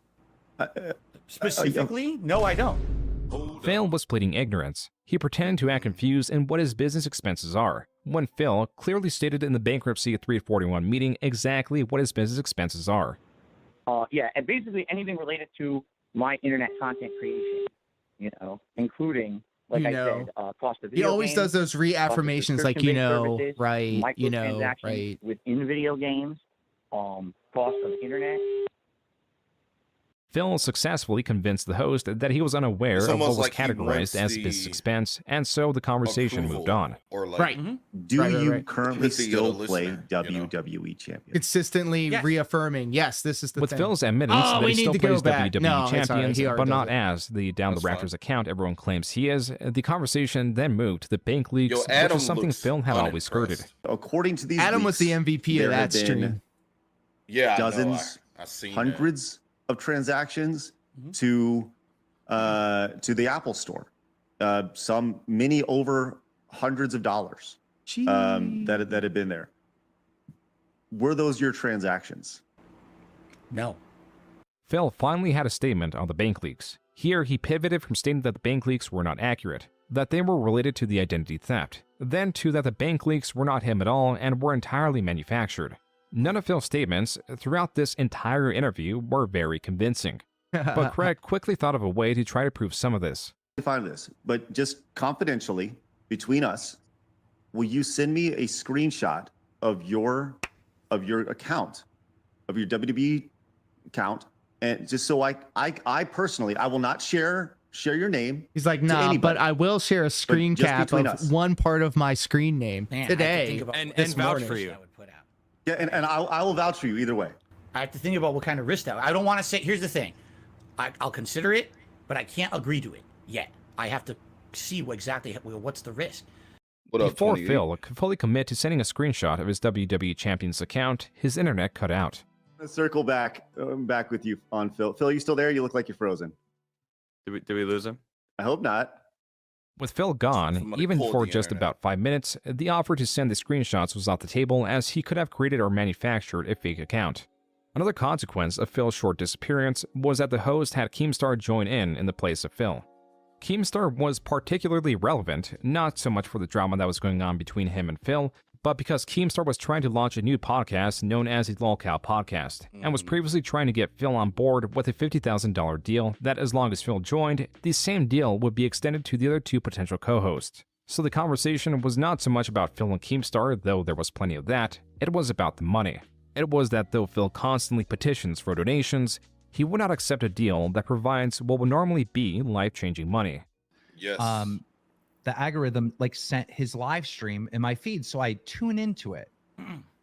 Specifically, no, I don't. Phil was pleading ignorance. He pretended to act confused in what his business expenses are, when Phil clearly stated in the bankruptcy 341 meeting exactly what his business expenses are. Yeah, and basically anything related to my internet content creation, including, like I said, cost of He video always games, does those reaffirmations like, subscription-based services, right, microtransactions right. within video games, cost of internet. Phil successfully convinced the host that he was unaware It's of what almost was like he categorized wants as the business expense, and so the conversation moved on. Or like, Right. Do Right, right, you right. currently Empathy of the still play listener, WWE champion? Consistently Yes. reaffirming, yes, this is the With thing. Phil's admittance Oh, that we he need still to plays go back. WWE No, it's all right. champions, He already but does not it. as the Down the That's Raptors fine. account everyone claims he is, the conversation then moved to the bank leaks, Yo, which Adam is something looks Phil had always skirted. unimpressed. According to these Adam was the leaks, MVP of there have that been stream. Yeah, dozens, I seen hundreds of transactions to the Apple Store. Some many over hundreds of dollars that had been there. Were those your transactions? No. Phil finally had a statement on the bank leaks. Here, he pivoted from stating that the bank leaks were not accurate, that they were related to the identity theft, then to that the bank leaks were not him at all and were entirely manufactured. None of Phil's statements throughout this entire interview were very convincing. But Craig quickly thought of a way to try to prove some of this. Find this, but just confidentially between us, will you send me a screenshot of your account, of your WWE account, and just so I personally, I will not share your name. He's like, nah, but I will share a screen just cap between of us. one part of my screen name today. And this vouch morning. for you. I would put out. Yeah, and I will vouch for you either way. I have to think about what kind of risk that. I don't want to say. Here's the thing, I'll consider it, but I can't agree to it yet. I have to see what's the risk. Before Phil could fully commit to sending a screenshot of his WWE Champions account, his internet cut out. Let's circle back with you on Phil. Phil, you still there? You look like you're frozen. Did we lose him? I hope not. With Phil gone, Somebody even pulled for the just internet. about 5 minutes, the offer to send the screenshots was off the table as he could have created or manufactured a fake account. Another consequence of Phil's short disappearance was that the host had Keemstar join in the place of Phil. Keemstar was particularly relevant, not so much for the drama that was going on between him and Phil, but because Keemstar was trying to launch a new podcast known as the Lolcow Podcast, and was previously trying to get Phil on board with a $50,000 deal that as long as Phil joined, the same deal would be extended to the other two potential co-hosts. So the conversation was not so much about Phil and Keemstar, though there was plenty of that, it was about the money. It was that though Phil constantly petitions for donations, he would not accept a deal that provides what would normally be life-changing money. Yes. The algorithm like sent his live stream in my feed, so I tune into it.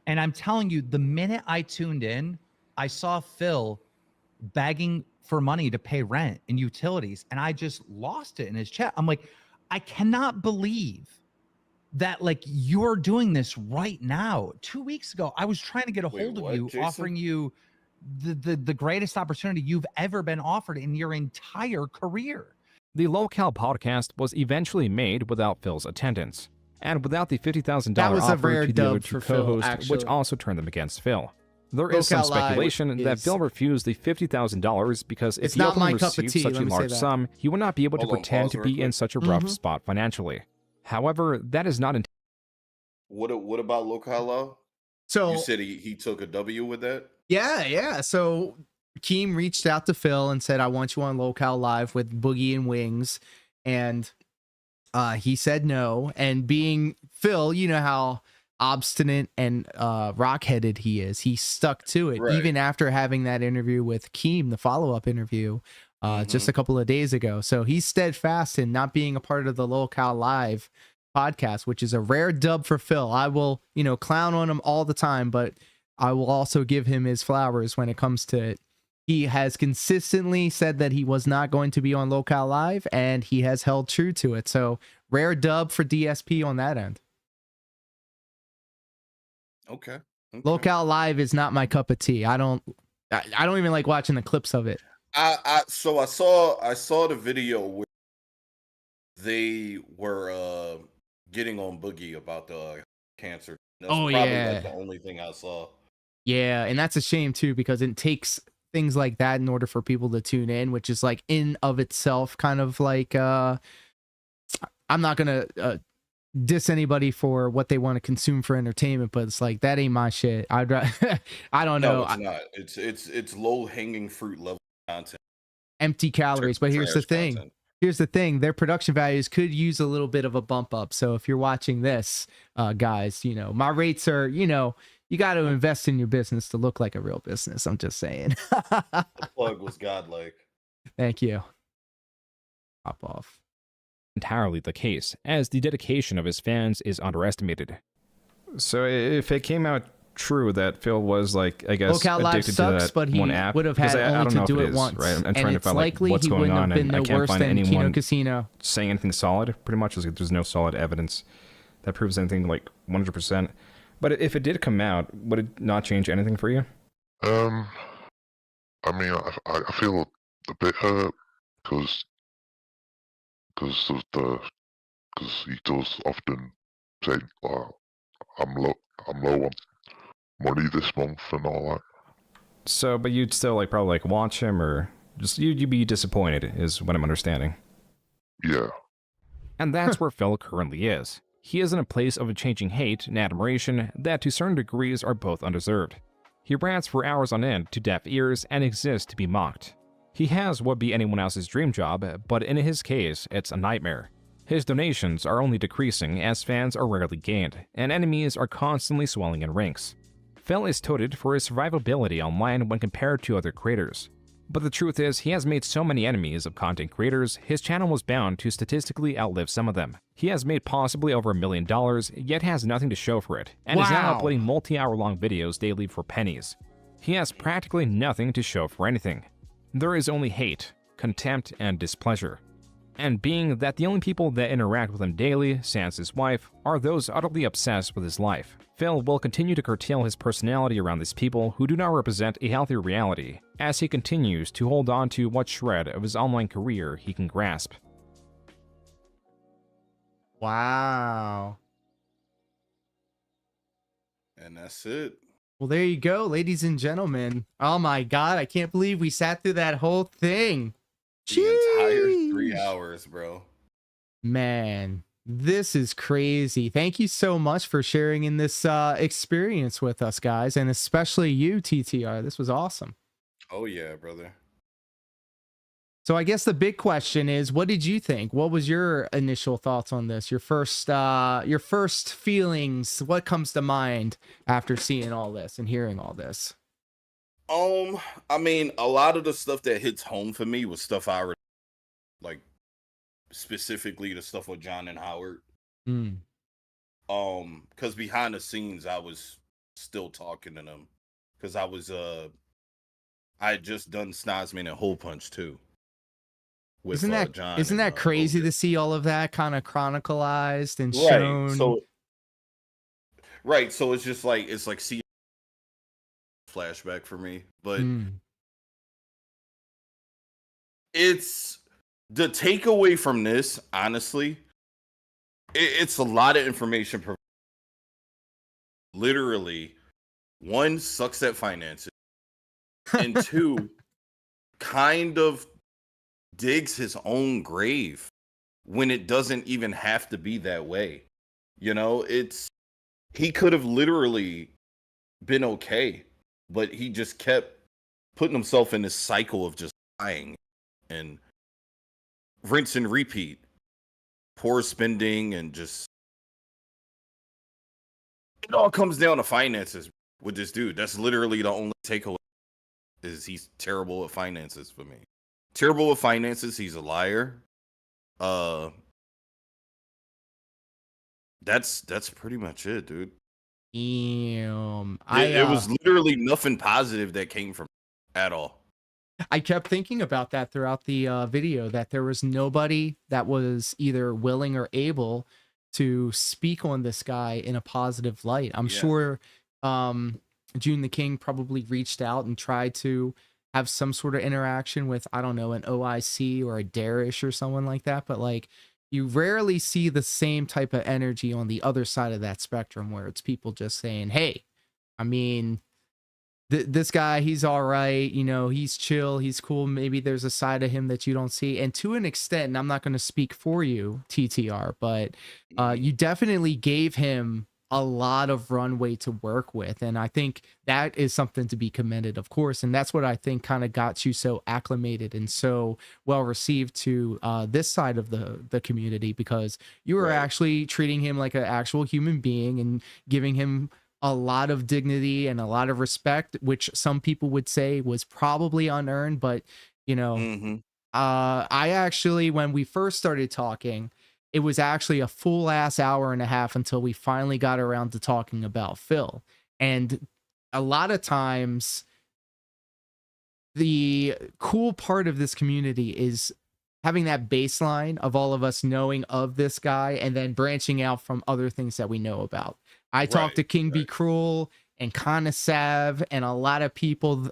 And I'm telling you, the minute I tuned in, I saw Phil begging for money to pay rent and utilities, and I just lost it in his chat. I'm like, I cannot believe that like you're doing this right now. 2 weeks ago, I was trying to get a hold of you, Jason? offering you the greatest opportunity you've ever been offered in your entire career. The Lolcow podcast was eventually made without Phil's attendance, and without the $50,000 That was a offer rare to the other dub two for Phil, co-hosts, which actually. also turned them against Phil. There is some Lolcow Live speculation that is- Phil refused the $50,000 because if It's he not ultimately my cup of received tea, such let a me say large that. sum, he would not be able to Hold on, pretend pause to real be quick. in such a rough Mhm. spot financially. However, that is not What about Localo? So You said he took a W with that? yeah. So Keem reached out to Phil and said, I want you on Lolcow Live with Boogie and Wings. And he said no. And being Phil, you know how obstinate and rock-headed he is. He stuck to it, Right. even after having that interview with Keem, the follow-up interview, just a couple of days ago. So he's steadfast in not being a part of the Lolcow Live podcast, which is a rare dub for Phil. I will, clown on him all the time, but I will also give him his flowers when it comes to it. He has consistently said that he was not going to be on Lolcow Live, and he has held true to it. So rare dub for DSP on that end. Okay. Lolcow Live is not my cup of tea. I don't even like watching the clips of it. So I saw the video where they were getting on Boogie about the cancer. That's Oh, probably yeah. like the only thing I saw. Yeah, and that's a shame too, because it takes things like that in order for people to tune in, which is like in of itself kind of like I'm not gonna diss anybody for what they want to consume for entertainment, but it's like that ain't my shit. I don't know. No, it's not. It's low hanging fruit level content. Empty calories. But here's the Trash thing. content. Here's the thing. Their production values could use a little bit of a bump up. So if you're watching this, guys, my rates are, you got to invest in your business to look like a real business. I'm just saying. The plug was godlike. Thank you. Pop off. Entirely the case, as the dedication of his fans is underestimated. So if it came out true that Phil was like, I guess, Locale Live addicted sucks, to that but he one app, would have because had I only don't to know if do it is, once. right? I'm And trying to it's find like likely what's he going wouldn't on, have been and I no can't worse find than Kino anyone Casino. saying anything solid. Pretty much, like, there's no solid evidence that proves anything like 100%. But if it did come out, would it not change anything for you? I mean, I feel a bit hurt because he does often say, I'm low on money this month and all that. So, but you'd still like probably like watch him, or just you'd be disappointed, is what I'm understanding. Yeah. And that's where Phil currently is. He is in a place of changing hate and admiration that to certain degrees are both undeserved. He rants for hours on end to deaf ears and exists to be mocked. He has what would be anyone else's dream job, but in his case, it's a nightmare. His donations are only decreasing as fans are rarely gained, and enemies are constantly swelling in ranks. Phil is touted for his survivability online when compared to other creators. But the truth is, he has made so many enemies of content creators, his channel was bound to statistically outlive some of them. He has made possibly over $1 million, yet has nothing to show for it, and is now uploading multi-hour-long videos daily for pennies. He has practically nothing to show for anything. There is only hate, contempt, and displeasure. And being that the only people that interact with him daily, sans his wife, are those utterly obsessed with his life, Phil will continue to curtail his personality around these people who do not represent a healthy reality, as he continues to hold on to what shred of his online career he can grasp. Wow. And that's it. Well, there you go, ladies and gentlemen. Oh my God, I can't believe we sat through that whole thing. The entire 3 hours, bro. Man, this is crazy. Thank you so much for sharing in this experience with us, guys, and especially you, TTR. This was awesome. Oh yeah, brother. So I guess the big question is, what did you think? What was your initial thoughts on this? Your first feelings? What comes to mind after seeing all this and hearing all this? I mean, a lot of the stuff that hits home for me was stuff I already, like, specifically the stuff with John and Howard. Because behind the scenes, I was still talking to them, because I had just done Snozman and Hole Punch too. With, isn't that crazy to see all of that kind of chronicalized and shown? Right. So it's just like, see flashback for me, but it's the takeaway from this, honestly, it's a lot of information. Literally, one, sucks at finances, and two, kind of digs his own grave when it doesn't even have to be that way. You know, he could have literally been okay, but he just kept putting himself in this cycle of just lying and rinse and repeat, poor spending, and just it all comes down to finances with this dude. That's literally the only takeaway, is he's terrible at finances for me. Terrible with finances. He's a liar. That's pretty much it, dude. Damn. It was literally nothing positive that came from it at all. I kept thinking about that throughout the video, that there was nobody that was either willing or able to speak on this guy in a positive light. I'm sure June the King probably reached out and tried to have some sort of interaction with, I don't know, an OIC or a Darish or someone like that, but like, you rarely see the same type of energy on the other side of that spectrum, where it's people just saying, hey, I mean, this guy, he's all right, you know, he's chill, he's cool, maybe there's a side of him that you don't see. And to an extent, and I'm not going to speak for you, TTR, but you definitely gave him a lot of runway to work with, and I think that is something to be commended, of course, and that's what I think kind of got you so acclimated and so well received to this side of the community, because you were actually treating him like an actual human being and giving him a lot of dignity and a lot of respect, which some people would say was probably unearned. But, you know, I actually, when we first started talking, it was actually a full ass hour and a half until we finally got around to talking about Phil. And a lot of times, the cool part of this community is having that baseline of all of us knowing of this guy and then branching out from other things that we know about. I talked to King Be Cruel and Kana Sav and a lot of people.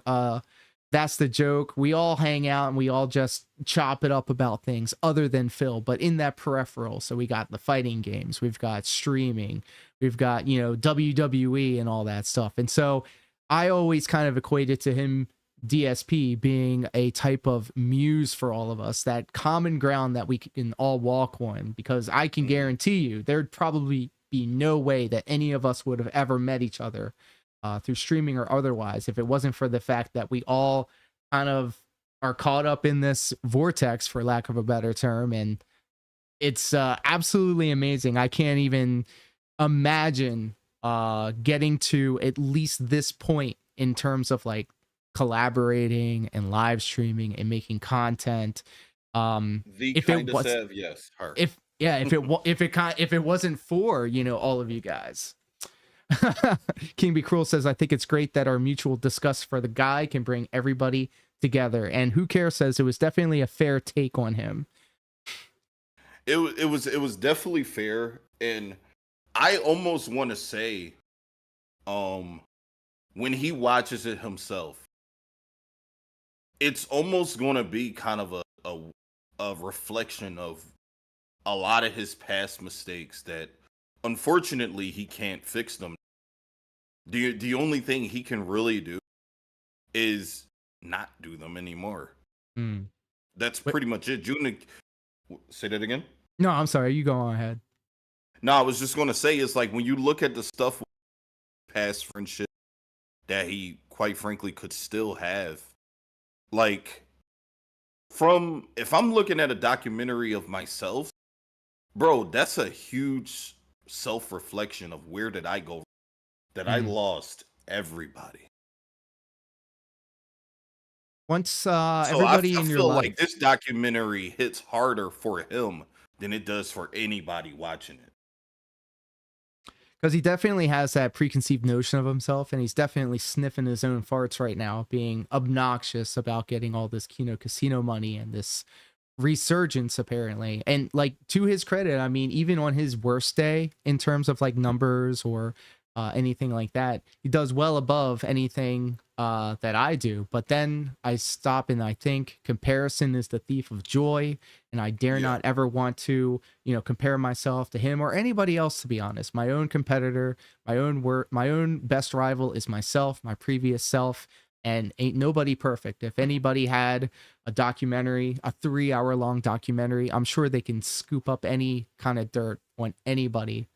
That's the joke. We all hang out and we all just chop it up about things other than Phil, but in that peripheral. So we got the fighting games, we've got streaming, we've got, you know, WWE and all that stuff. And so I always kind of equated to him, DSP, being a type of muse for all of us, that common ground that we can all walk on, because I can guarantee you there'd probably be no way that any of us would have ever met each other through streaming or otherwise if it wasn't for the fact that we all kind of are caught up in this vortex, for lack of a better term. And it's absolutely amazing. I can't even imagine getting to at least this point in terms of like collaborating and live streaming and making content. If it wasn't for, you know, all of you guys. King Be Cruel says, I think it's great that our mutual disgust for the guy can bring everybody together. And Who Cares says it was definitely a fair take on him. It was definitely fair, and I almost want to say, when he watches it himself, it's almost going to be kind of a reflection of a lot of his past mistakes that unfortunately he can't fix them. The only thing he can really do is not do them anymore. That's pretty much it. June, say that again? No, I'm sorry. You go on ahead. No, I was just going to say, it's like when you look at the stuff with past friendship that he quite frankly could still have, like, if I'm looking at a documentary of myself, bro, that's a huge self-reflection of where did I go, that I lost everybody. Once everybody I in your feel life, like this documentary hits harder for him than it does for anybody watching it. because he definitely has that preconceived notion of himself, and he's definitely sniffing his own farts right now, being obnoxious about getting all this Kino Casino money and this resurgence apparently. And like, to his credit, I mean, even on his worst day in terms of like numbers or anything like that, he does well above anything that I do. But then I stop and I think comparison is the thief of joy, and I dare not ever want to, you know, compare myself to him or anybody else, to be honest. My own competitor, my own best rival is myself, my previous self. And ain't nobody perfect. If anybody had a documentary, a 3-hour-long documentary, I'm sure they can scoop up any kind of dirt on anybody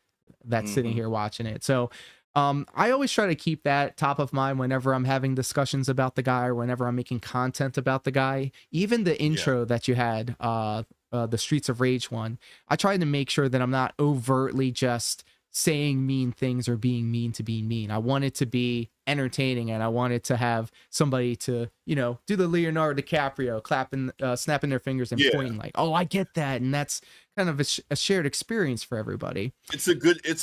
that's sitting here watching it. So I always try to keep that top of mind whenever I'm having discussions about the guy or whenever I'm making content about the guy. Even the intro that you had, the Streets of Rage one, I tried to make sure that I'm not overtly just saying mean things or being mean to be mean. I want it to be entertaining, and I wanted to have somebody to, you know, do the Leonardo DiCaprio clapping, snapping their fingers and pointing like, oh, I get that. And that's kind of a shared experience for everybody. It's a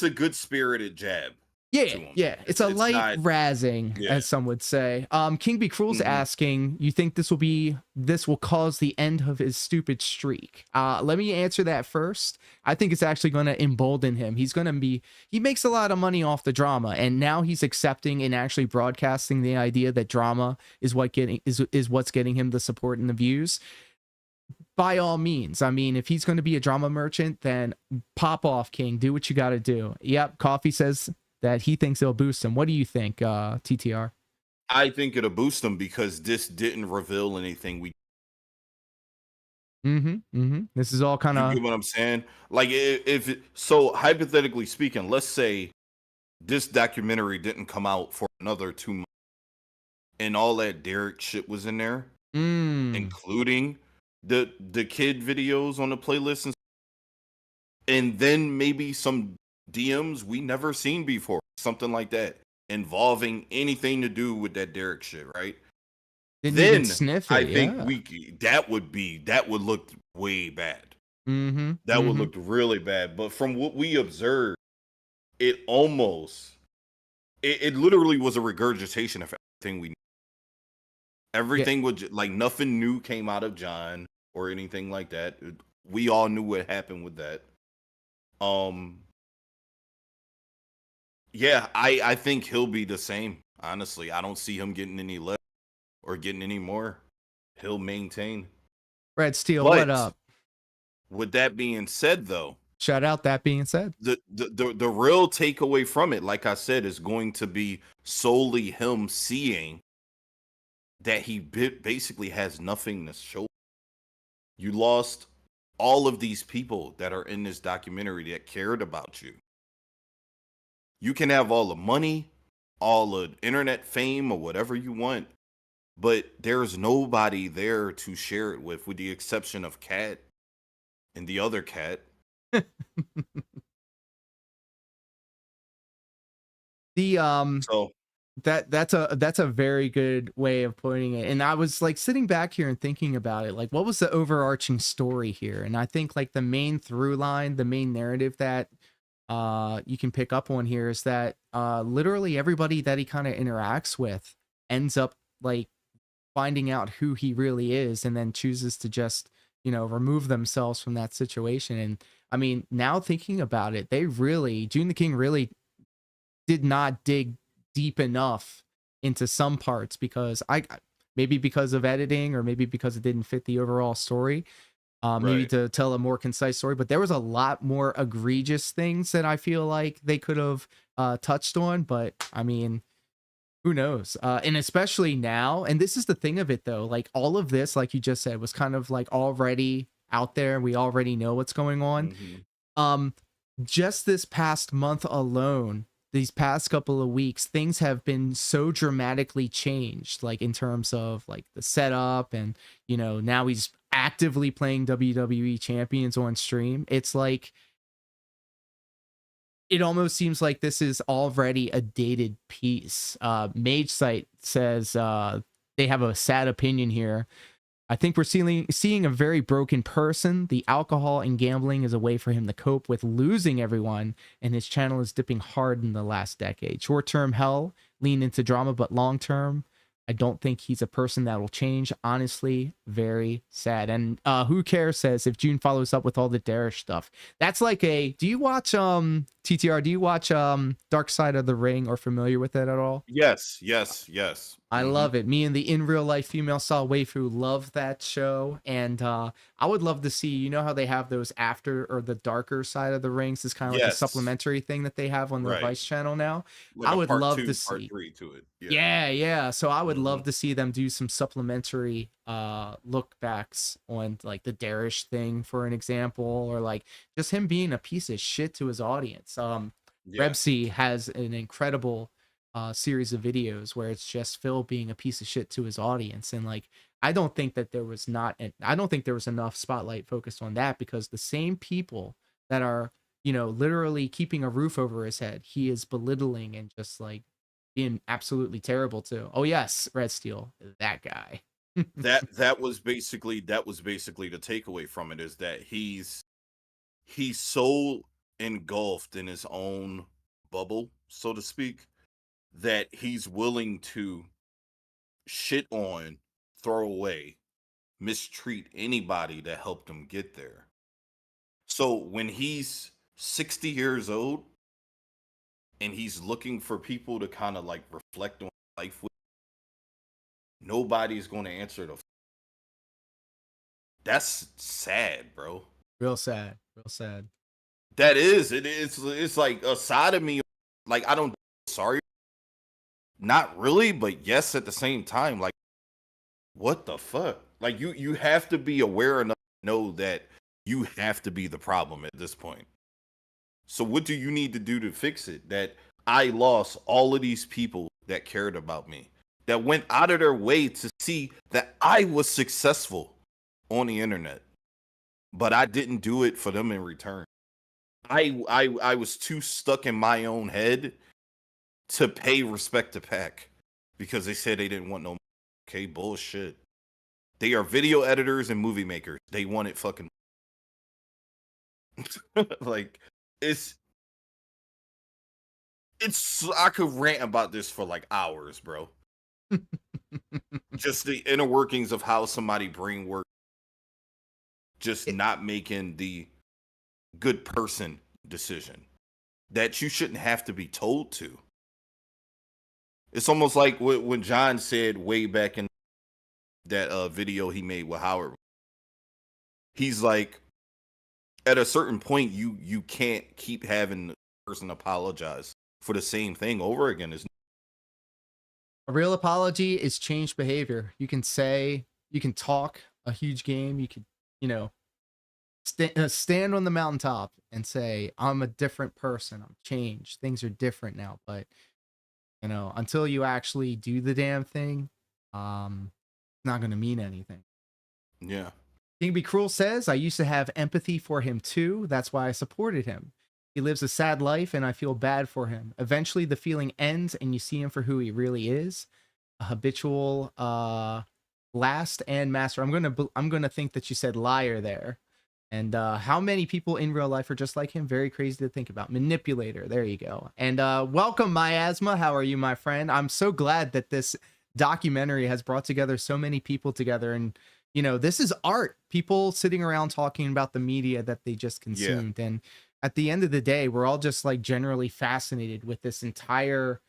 good spirited jab. Yeah. It's a light not, razzing, as some would say. King Be Cruel's asking, you think this will cause the end of his stupid streak? Let me answer that first. I think it's actually going to embolden him. He makes a lot of money off the drama, and now he's accepting and actually broadcasting the idea that drama is what's getting him the support and the views. By all means, I mean, if he's going to be a drama merchant, then pop off, King. Do what you got to do. Yep, Coffee says that he thinks it'll boost him. What do you think, TTR? I think it'll boost him because this didn't reveal anything. This is all kind of, you get what I'm saying? Like, so hypothetically speaking, let's say this documentary didn't come out for another 2 months, and all that Derek shit was in there, including the kid videos on the playlist, and then maybe some DMs we never seen before, something like that, involving anything to do with that Derek shit, right? Didn't Then even sniff it, I think yeah. that would look way bad. Mm-hmm. That would look really bad. But from what we observed, it almost, it literally was a regurgitation of everything we knew. Everything was like nothing new came out of John or anything like that. We all knew what happened with that. Yeah, I think he'll be the same. Honestly, I don't see him getting any less or getting any more. He'll maintain. Red Steel, what up? With that being said, though, shout out. That being said, the real takeaway from it, like I said, is going to be solely him seeing that he basically has nothing to show. You lost all of these people that are in this documentary that cared about you. You can have all the money, all the internet fame, or whatever you want, but there's nobody there to share it with the exception of Kat and the other Kat. So that's a very good way of putting it. And I was like sitting back here and thinking about it, like what was the overarching story here? And I think like the main through line, the main narrative that you can pick up on here is that literally everybody that he kind of interacts with ends up like finding out who he really is and then chooses to just, you know, remove themselves from that situation. And I mean, now thinking about it, June the King really did not dig deep enough into some parts because maybe because of editing or maybe because it didn't fit the overall story. Maybe to tell a more concise story, but there was a lot more egregious things that I feel like they could have touched on. But I mean, who knows? And especially now, and this is the thing of it though, like all of this, like you just said, was kind of like already out there. We already know what's going on. Just this past month alone, these past couple of weeks, things have been so dramatically changed, like in terms of like the setup and, you know, now he's actively playing WWE champions on stream. It's like, it almost seems like this is already a dated piece. Mage Site says they have a sad opinion here. I think we're seeing a very broken person. The alcohol and gambling is a way for him to cope with losing everyone, and his channel is dipping hard in the last decade. Short-term hell, lean into drama, but long-term, I don't think he's a person that will change. Honestly, very sad. And Who Cares says if June follows up with all the Darish stuff. That's like do you watch TTR, do you watch Dark Side of the Ring or familiar with it at all? Yes. I love it. Me and the in real life female style waifu love that show. And I would love to see, you know how they have those after or the darker side of the rings is kind of like a supplementary thing that they have on the Vice channel now. Like I would love to part see 3 to it. Yeah. So I would love to see them do some supplementary look backs on like the Darish thing, for an example, or like just him being a piece of shit to his audience. Rebsy has an incredible series of videos where it's just Phil being a piece of shit to his audience, and like I don't think there was enough spotlight focused on that, because the same people that are, you know, literally keeping a roof over his head, he is belittling and just like being absolutely terrible to. Oh yes, Red Steel, that guy. that was basically the takeaway from it, is that he's so engulfed in his own bubble, so to speak, that he's willing to shit on, throw away, mistreat anybody that helped him get there. So when he's 60 years old and he's looking for people to kind of like reflect on life with, nobody's going to answer the. That's sad, bro. Real sad. That is. It's like a side of me. Like, I don't. Sorry. Not really, but yes, at the same time. Like, what the fuck? Like, you have to be aware enough to know that you have to be the problem at this point. So what do you need to do to fix it? That I lost all of these people that cared about me, that went out of their way to see that I was successful on the internet, but I didn't do it for them in return. I was too stuck in my own head to pay respect to Pac because they said they didn't want no. Okay, bullshit. They are video editors and movie makers. They want it fucking like it's I could rant about this for like hours, bro. Just the inner workings of how somebody brain works. Just not making the good person decision that you shouldn't have to be told to. It's almost like when John said way back in that video he made with Howard. He's like, at a certain point, you can't keep having the person apologize for the same thing over again. A real apology is changed behavior. You can talk a huge game. You could, stand on the mountaintop and say, I'm a different person. I'm changed. Things are different now. But, until you actually do the damn thing, it's not going to mean anything. Yeah. King Be Cruel says, I used to have empathy for him too. That's why I supported him. He lives a sad life and I feel bad for him. Eventually the feeling ends and you see him for who he really is. A habitual last and master. I'm gonna think that you said liar there. And how many people in real life are just like him? Very crazy to think about. Manipulator. There you go. And welcome, Miasma. How are you, my friend? I'm so glad that this documentary has brought together so many people together. And, this is art. People sitting around talking about the media that they just consumed. Yeah. And at the end of the day, we're all just like generally fascinated with this entire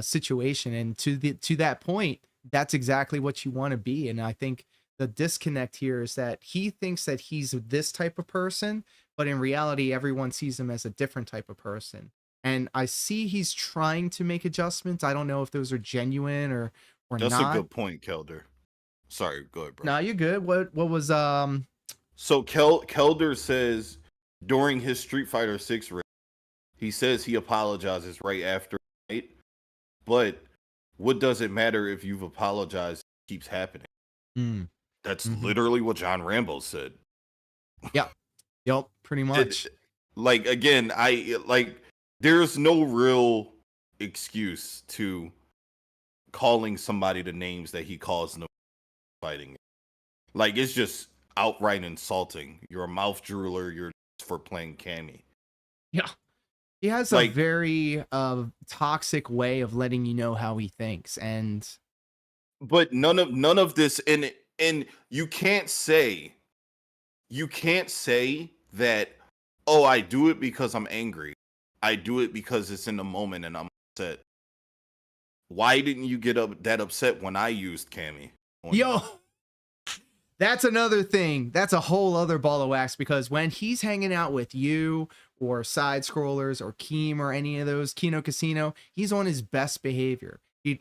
situation. And to that point, that's exactly what you want to be. And I think the disconnect here is that he thinks that he's this type of person, but in reality, everyone sees him as a different type of person. And I see he's trying to make adjustments. I don't know if those are genuine or That's not. A good point, Kelder. Sorry, go ahead, bro. No, you're good. What was So Kelder says during his Street Fighter 6 race, he says he apologizes right after, right? But what does it matter if you've apologized? It keeps happening. That's literally what John Rambo said. Yeah. Yep, pretty much. Again, there's no real excuse to calling somebody the names that he calls them fighting. Like, it's just outright insulting. You're a mouth drooler. You're for playing Cammy. Yeah. He has a very toxic way of letting you know how he thinks. But none of this, and you can't say that, oh, I do it because I'm angry. I do it because it's in the moment and I'm upset. Why didn't you get that upset when I used Cammy? Yo, that's another thing. That's a whole other ball of wax, because when he's hanging out with you or side scrollers or Keem or any of those, Kino Casino, he's on his best behavior. He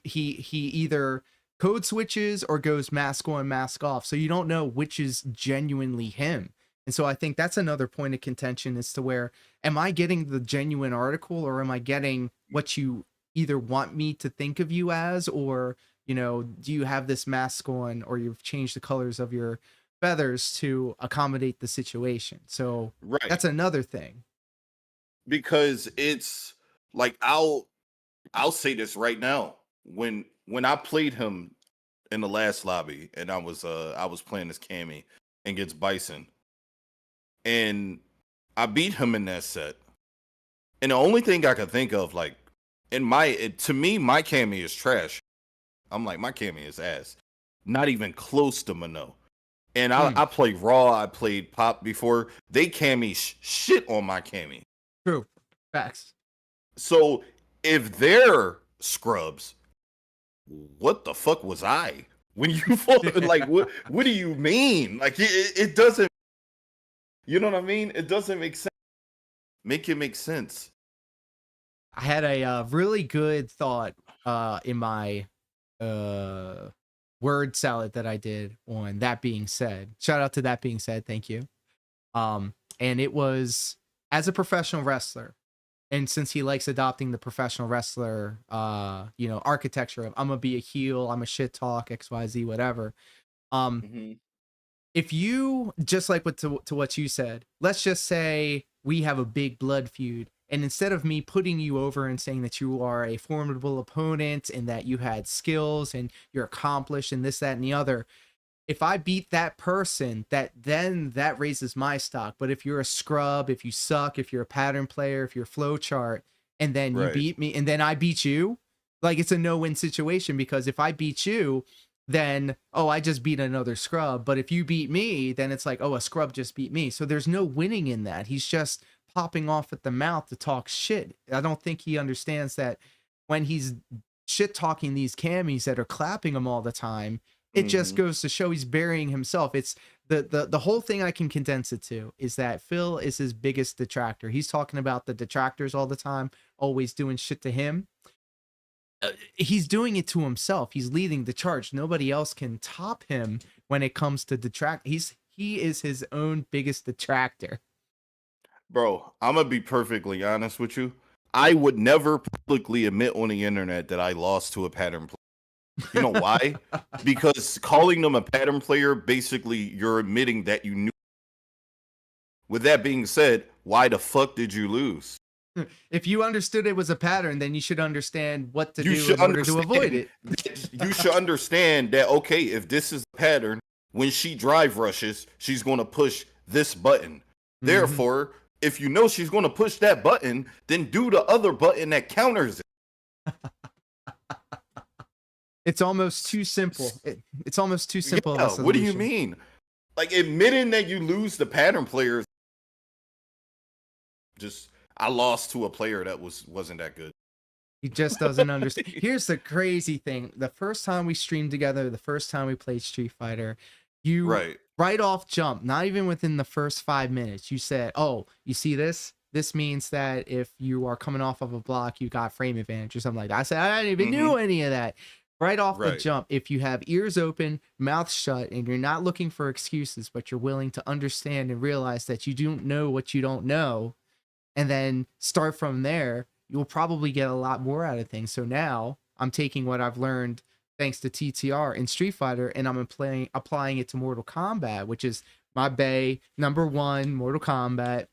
either code switches or goes mask on, mask off. So you don't know which is genuinely him. And so I think that's another point of contention as to where, am I getting the genuine article or am I getting what you either want me to think of you as, or, do you have this mask on or you've changed the colors of your feathers to accommodate the situation? So that's another thing. Because it's like, I'll say this right now. When I played him in the last lobby and I was playing as Cammy against Bison, and I beat him in that set. And the only thing I could think of, like, to me, my Cammy is trash. I'm like, my Cammy is ass. Not even close to Mano. And I played Raw, I played Pop before. They Cammy shit on my Cammy. True. Facts. So if they're scrubs, what the fuck was I? When you like, what do you mean? Like, it doesn't, you know what I mean? It doesn't make sense. Make it make sense. I had a really good thought in my word salad that I did on That Being Said. Shout out to That Being Said. Thank you. And it was, as a professional wrestler, and since he likes adopting the professional wrestler, architecture of, I'm gonna be a heel, I'm a shit talk, XYZ, whatever. if you just like to what you said, let's just say we have a big blood feud, and instead of me putting you over and saying that you are a formidable opponent and that you had skills and you're accomplished and this, that, and the other, if I beat that person, then that raises my stock. But if you're a scrub, if you suck, if you're a pattern player, if you're flowchart, and then you beat me and then I beat you, like it's a no-win situation, because if I beat you, then, oh, I just beat another scrub. But if you beat me, then it's like, oh, a scrub just beat me. So there's no winning in that. He's just popping off at the mouth to talk shit. I don't think he understands that when he's shit talking these camis that are clapping him all the time, it just goes to show he's burying himself. It's the whole thing I can condense it to is that Phil is his biggest detractor. He's talking about the detractors all the time, always doing shit to him. He's doing it to himself. He's leading the charge. Nobody else can top him when it comes to detract. He is his own biggest detractor. Bro, I'm gonna be perfectly honest with you. I would never publicly admit on the internet that I lost to a pattern player. You know why? Because calling them a pattern player, basically you're admitting that you knew. With that being said, why the fuck did you lose? If you understood it was a pattern, then you should understand what to do in order to avoid it. You should understand that, okay, if this is a pattern, when she drive rushes, she's going to push this button. Therefore, if you know she's going to push that button, then do the other button that counters it. It's almost too simple. It's almost too simple. Yeah, what do you mean? Like, admitting that you lose the pattern players, just... I lost to a player that wasn't that good. He just doesn't understand. Here's the crazy thing. The first time we streamed together, the first time we played Street Fighter, you right off jump, not even within the first 5 minutes, you said, oh, you see this? This means that if you are coming off of a block, you got frame advantage or something like that. I said, I didn't even know any of that. Right off the jump, if you have ears open, mouth shut, and you're not looking for excuses, but you're willing to understand and realize that you don't know what you don't know, and then start from there, you'll probably get a lot more out of things. So now I'm taking what I've learned thanks to TTR in Street Fighter, and I'm applying it to Mortal Kombat, which is my bae, #1 Mortal Kombat.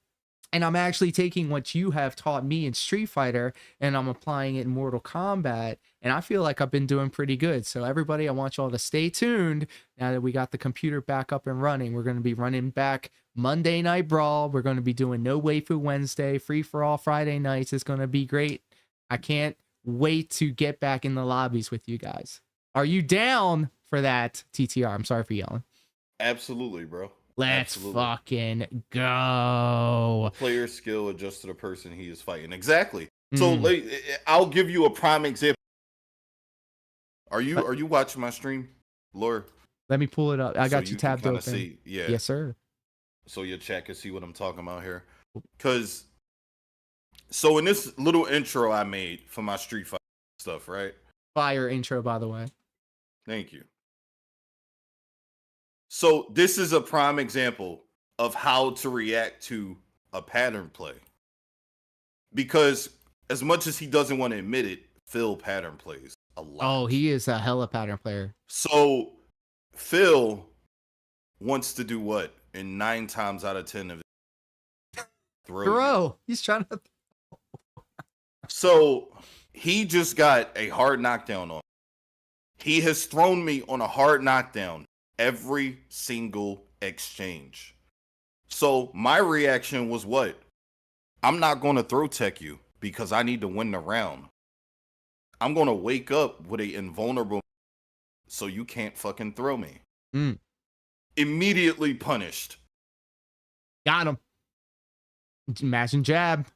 And I'm actually taking what you have taught me in Street Fighter, and I'm applying it in Mortal Kombat. And I feel like I've been doing pretty good. So everybody, I want y'all to stay tuned. Now that we got the computer back up and running, we're going to be running back Monday Night Brawl. We're going to be doing No Waifu Wednesday, Free for All Friday nights. It's going to be great. I can't wait to get back in the lobbies with you guys. Are you down for that, TTR? I'm sorry for yelling. Absolutely, bro. Let's fucking go. Player skill adjusts to the person he is fighting. Exactly. So I'll give you a prime example. Are you watching my stream, Laura? Let me pull it up. I got you tabbed open. See, yeah. Yes, sir. So your chat can see what I'm talking about here. So in this little intro I made for my Street Fighter stuff, right? Fire intro, by the way. Thank you. So this is a prime example of how to react to a pattern play. Because as much as he doesn't want to admit it, Phil pattern plays a lot. Oh, he is a hella pattern player. So Phil wants to do what? And 9 times out of 10 of it, throw. He's trying to. So he just got a hard knockdown on. He has thrown me on a hard knockdown every single exchange. So my reaction was what? I'm not going to throw tech you because I need to win the round. I'm going to wake up with a invulnerable so you can't fucking throw me. Immediately punished. Got him. Mashing jab.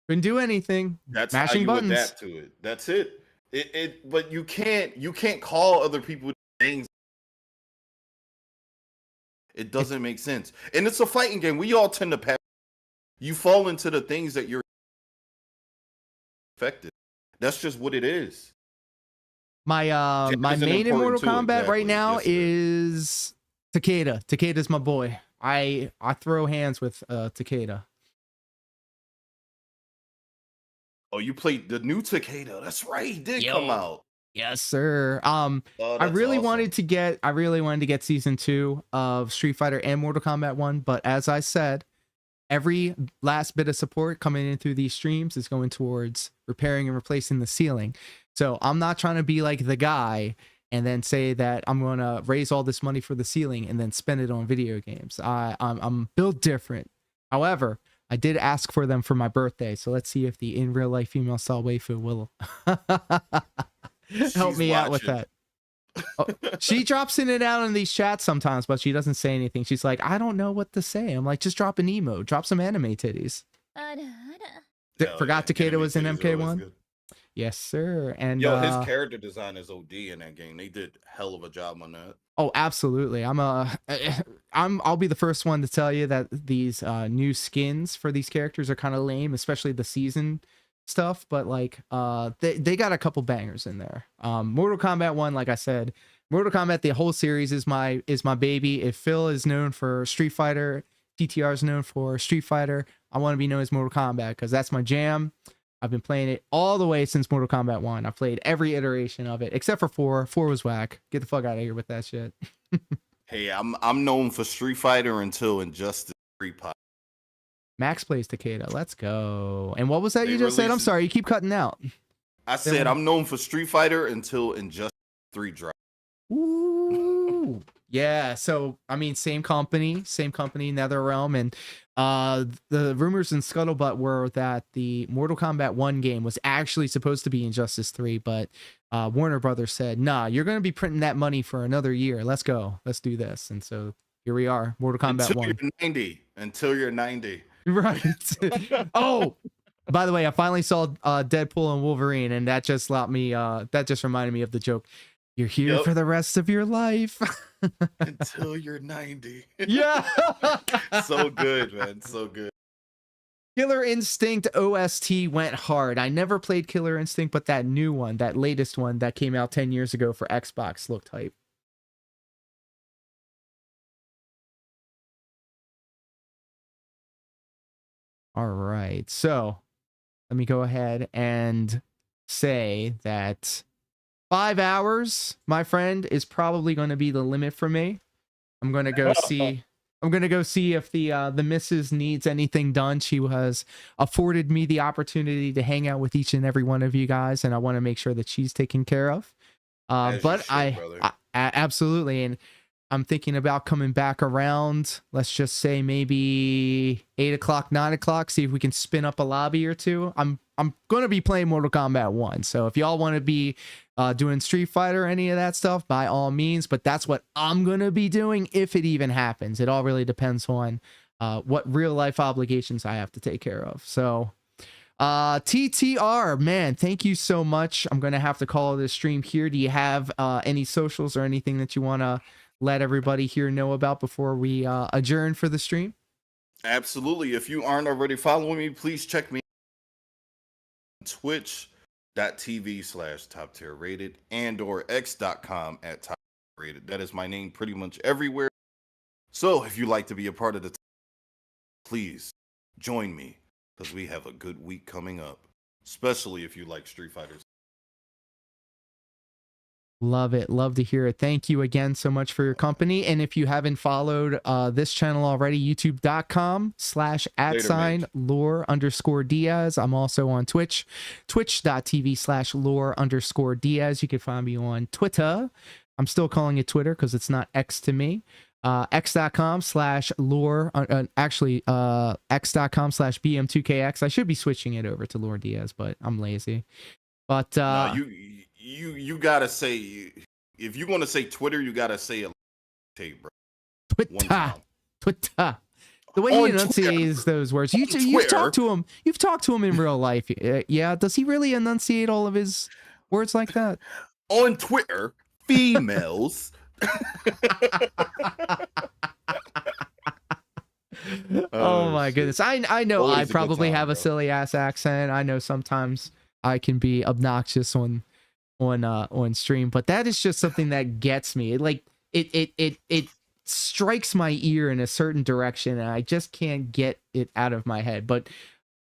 Couldn't do anything. That's mashing how you buttons. adapt to it. That's it. But you can't call other people things. It doesn't make sense. And it's a fighting game. We all tend to pass. You fall into the things that you're affected. That's just what it is. My main in Mortal Kombat right now is Takeda. Takeda's my boy. I throw hands with Takeda. Oh, you played the new Takeda. That's right. He did come out. Yes, sir. Oh, I that's really awesome. wanted to get season 2 of Street Fighter and Mortal Kombat 1, but as I said, every last bit of support coming in through these streams is going towards repairing and replacing the ceiling. So I'm not trying to be like the guy and then say that I'm going to raise all this money for the ceiling and then spend it on video games. I'm built different. However, I did ask for them for my birthday, so let's see if the in real life female style waifu will help me out with that. Oh, she drops in and out in these chats sometimes, but she doesn't say anything. She's like, I don't know what to say. I'm like, just drop an emo, drop some anime titties. Forgot Takeda was in MK1. Yes, sir. And his character design is OD in that game. They did hell of a job on that. Oh, absolutely. I'll be the first one to tell you that these new skins for these characters are kind of lame, especially the season stuff, but like they got a couple bangers in there. Mortal Kombat 1, like I said, Mortal Kombat, the whole series is my baby. If Phil is known for Street Fighter, TTR is known for Street Fighter, I want to be known as Mortal Kombat because that's my jam. I've been playing it all the way since Mortal Kombat 1. I played every iteration of it except for 4. 4 was whack. Get the fuck out of here with that shit. Hey, I'm known for Street Fighter until Injustice 3 pop. Max plays Takeda. Let's go. And what was that you just said? I'm sorry, you keep cutting out. I said I'm known for Street Fighter until Injustice 3 drop. Ooh. Yeah, so I mean, same company, NetherRealm, and the rumors and scuttlebutt were that the Mortal Kombat 1 game was actually supposed to be Injustice 3, but Warner Brothers said, nah, you're going to be printing that money for another year. Let's go. Let's do this. And so here we are, Mortal Kombat 1. Until you're 90. Right. Oh, by the way, I finally saw Deadpool and Wolverine, and that just reminded me of the joke. You're here for the rest of your life. Until you're 90. Yeah. So good, man. So good. Killer Instinct OST went hard. I never played Killer Instinct, but that new one, that latest one that came out 10 years ago for Xbox looked hype. All right. So let me go ahead and say that 5 hours, my friend, is probably going to be the limit for me. I'm going to go see. I'm going to go see if the missus needs anything done. She has afforded me the opportunity to hang out with each and every one of you guys, and I want to make sure that she's taken care of. But I absolutely, and I'm thinking about coming back around. Let's just say maybe 8 o'clock, 9 o'clock. See if we can spin up a lobby or two. I'm going to be playing Mortal Kombat 1. So if y'all want to be doing Street Fighter or any of that stuff, by all means. But that's what I'm going to be doing if it even happens. It all really depends on what real life obligations I have to take care of. So TTR, man, thank you so much. I'm going to have to call this stream here. Do you have any socials or anything that you want to let everybody here know about before we adjourn for the stream? Absolutely. If you aren't already following me, please check me on twitch.tv/top tier rated and or x.com at top rated. That is my name pretty much everywhere. So if you'd like to be a part of the please join me because we have a good week coming up, especially if you like Street Fighters. Love it. Love to hear it. Thank you again so much for your company. And if you haven't followed this channel already, youtube.com/@lore_Diaz. I'm also on Twitch, twitch.tv/lore_Diaz. You can find me on Twitter. I'm still calling it Twitter because it's not X to me. x.com/lore, x.com/bm2kx. I should be switching it over to Lore Diaz, but I'm lazy. But no, you gotta say, if you're gonna say Twitter, you gotta say it like bro. Twitter. The way he enunciates those words. You've talked to him. You've talked to him in real life. Yeah. Does he really enunciate all of his words like that? On Twitter, females. Oh my goodness. I know I probably have a silly ass accent. I know sometimes I can be obnoxious on stream, but that is just something that gets me. It strikes my ear in a certain direction and I just can't get it out of my head. But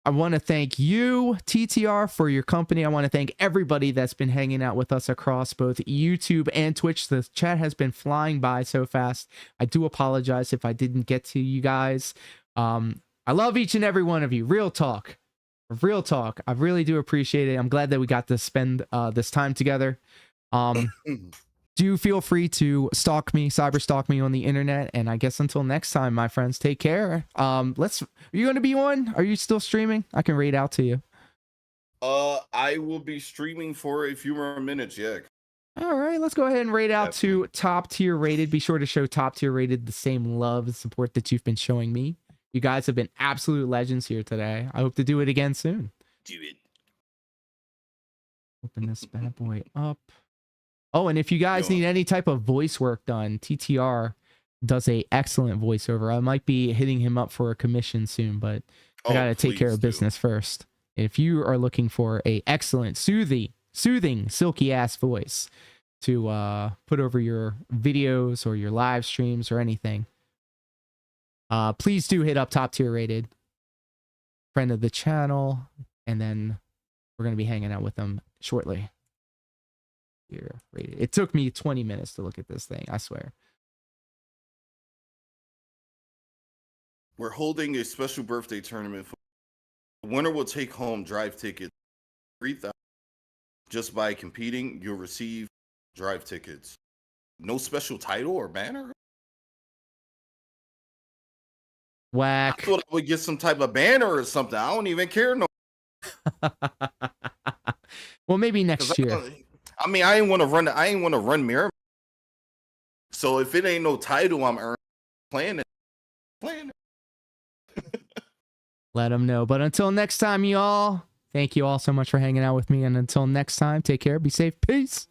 I want to thank you, TTR, for your company. I want to thank everybody that's been hanging out with us across both YouTube and Twitch. The chat has been flying by so fast. I do apologize if I didn't get to you guys. I love each and every one of you. Real talk. Real talk. I really do appreciate it. I'm glad that we got to spend this time together. Do feel free to stalk me, cyber stalk me on the internet. And I guess until next time, my friends, take care. Are you going to be on? Are you still streaming? I can raid out to you. I will be streaming for a few more minutes. Yeah. All right, let's go ahead and raid out to Top Tier Rated. Be sure to show Top Tier Rated the same love and support that you've been showing me. You guys have been absolute legends here today. I hope to do it again soon. Do it. Open this bad boy up. Oh, and if you guys need any type of voice work done, TTR does a excellent voiceover. I might be hitting him up for a commission soon, but I gotta take care of business first. If you are looking for a excellent, soothing, silky ass voice to put over your videos or your live streams or anything, please do hit up Top Tier Rated, friend of the channel, and then we're gonna be hanging out with them shortly. Here, rated. It took me 20 minutes to look at this thing, I swear. We're holding a special birthday tournament. The winner will take home drive tickets. 3,000. Just by competing, you'll receive drive tickets. No special title or banner? Whack. I thought I would get some type of banner or something. I don't even care no. Well, maybe next year. I mean, I ain't want to run mirror. So if it ain't no title, I'm playing it. Let them know. But until next time, y'all, thank you all so much for hanging out with me. And until next time, take care, be safe, peace.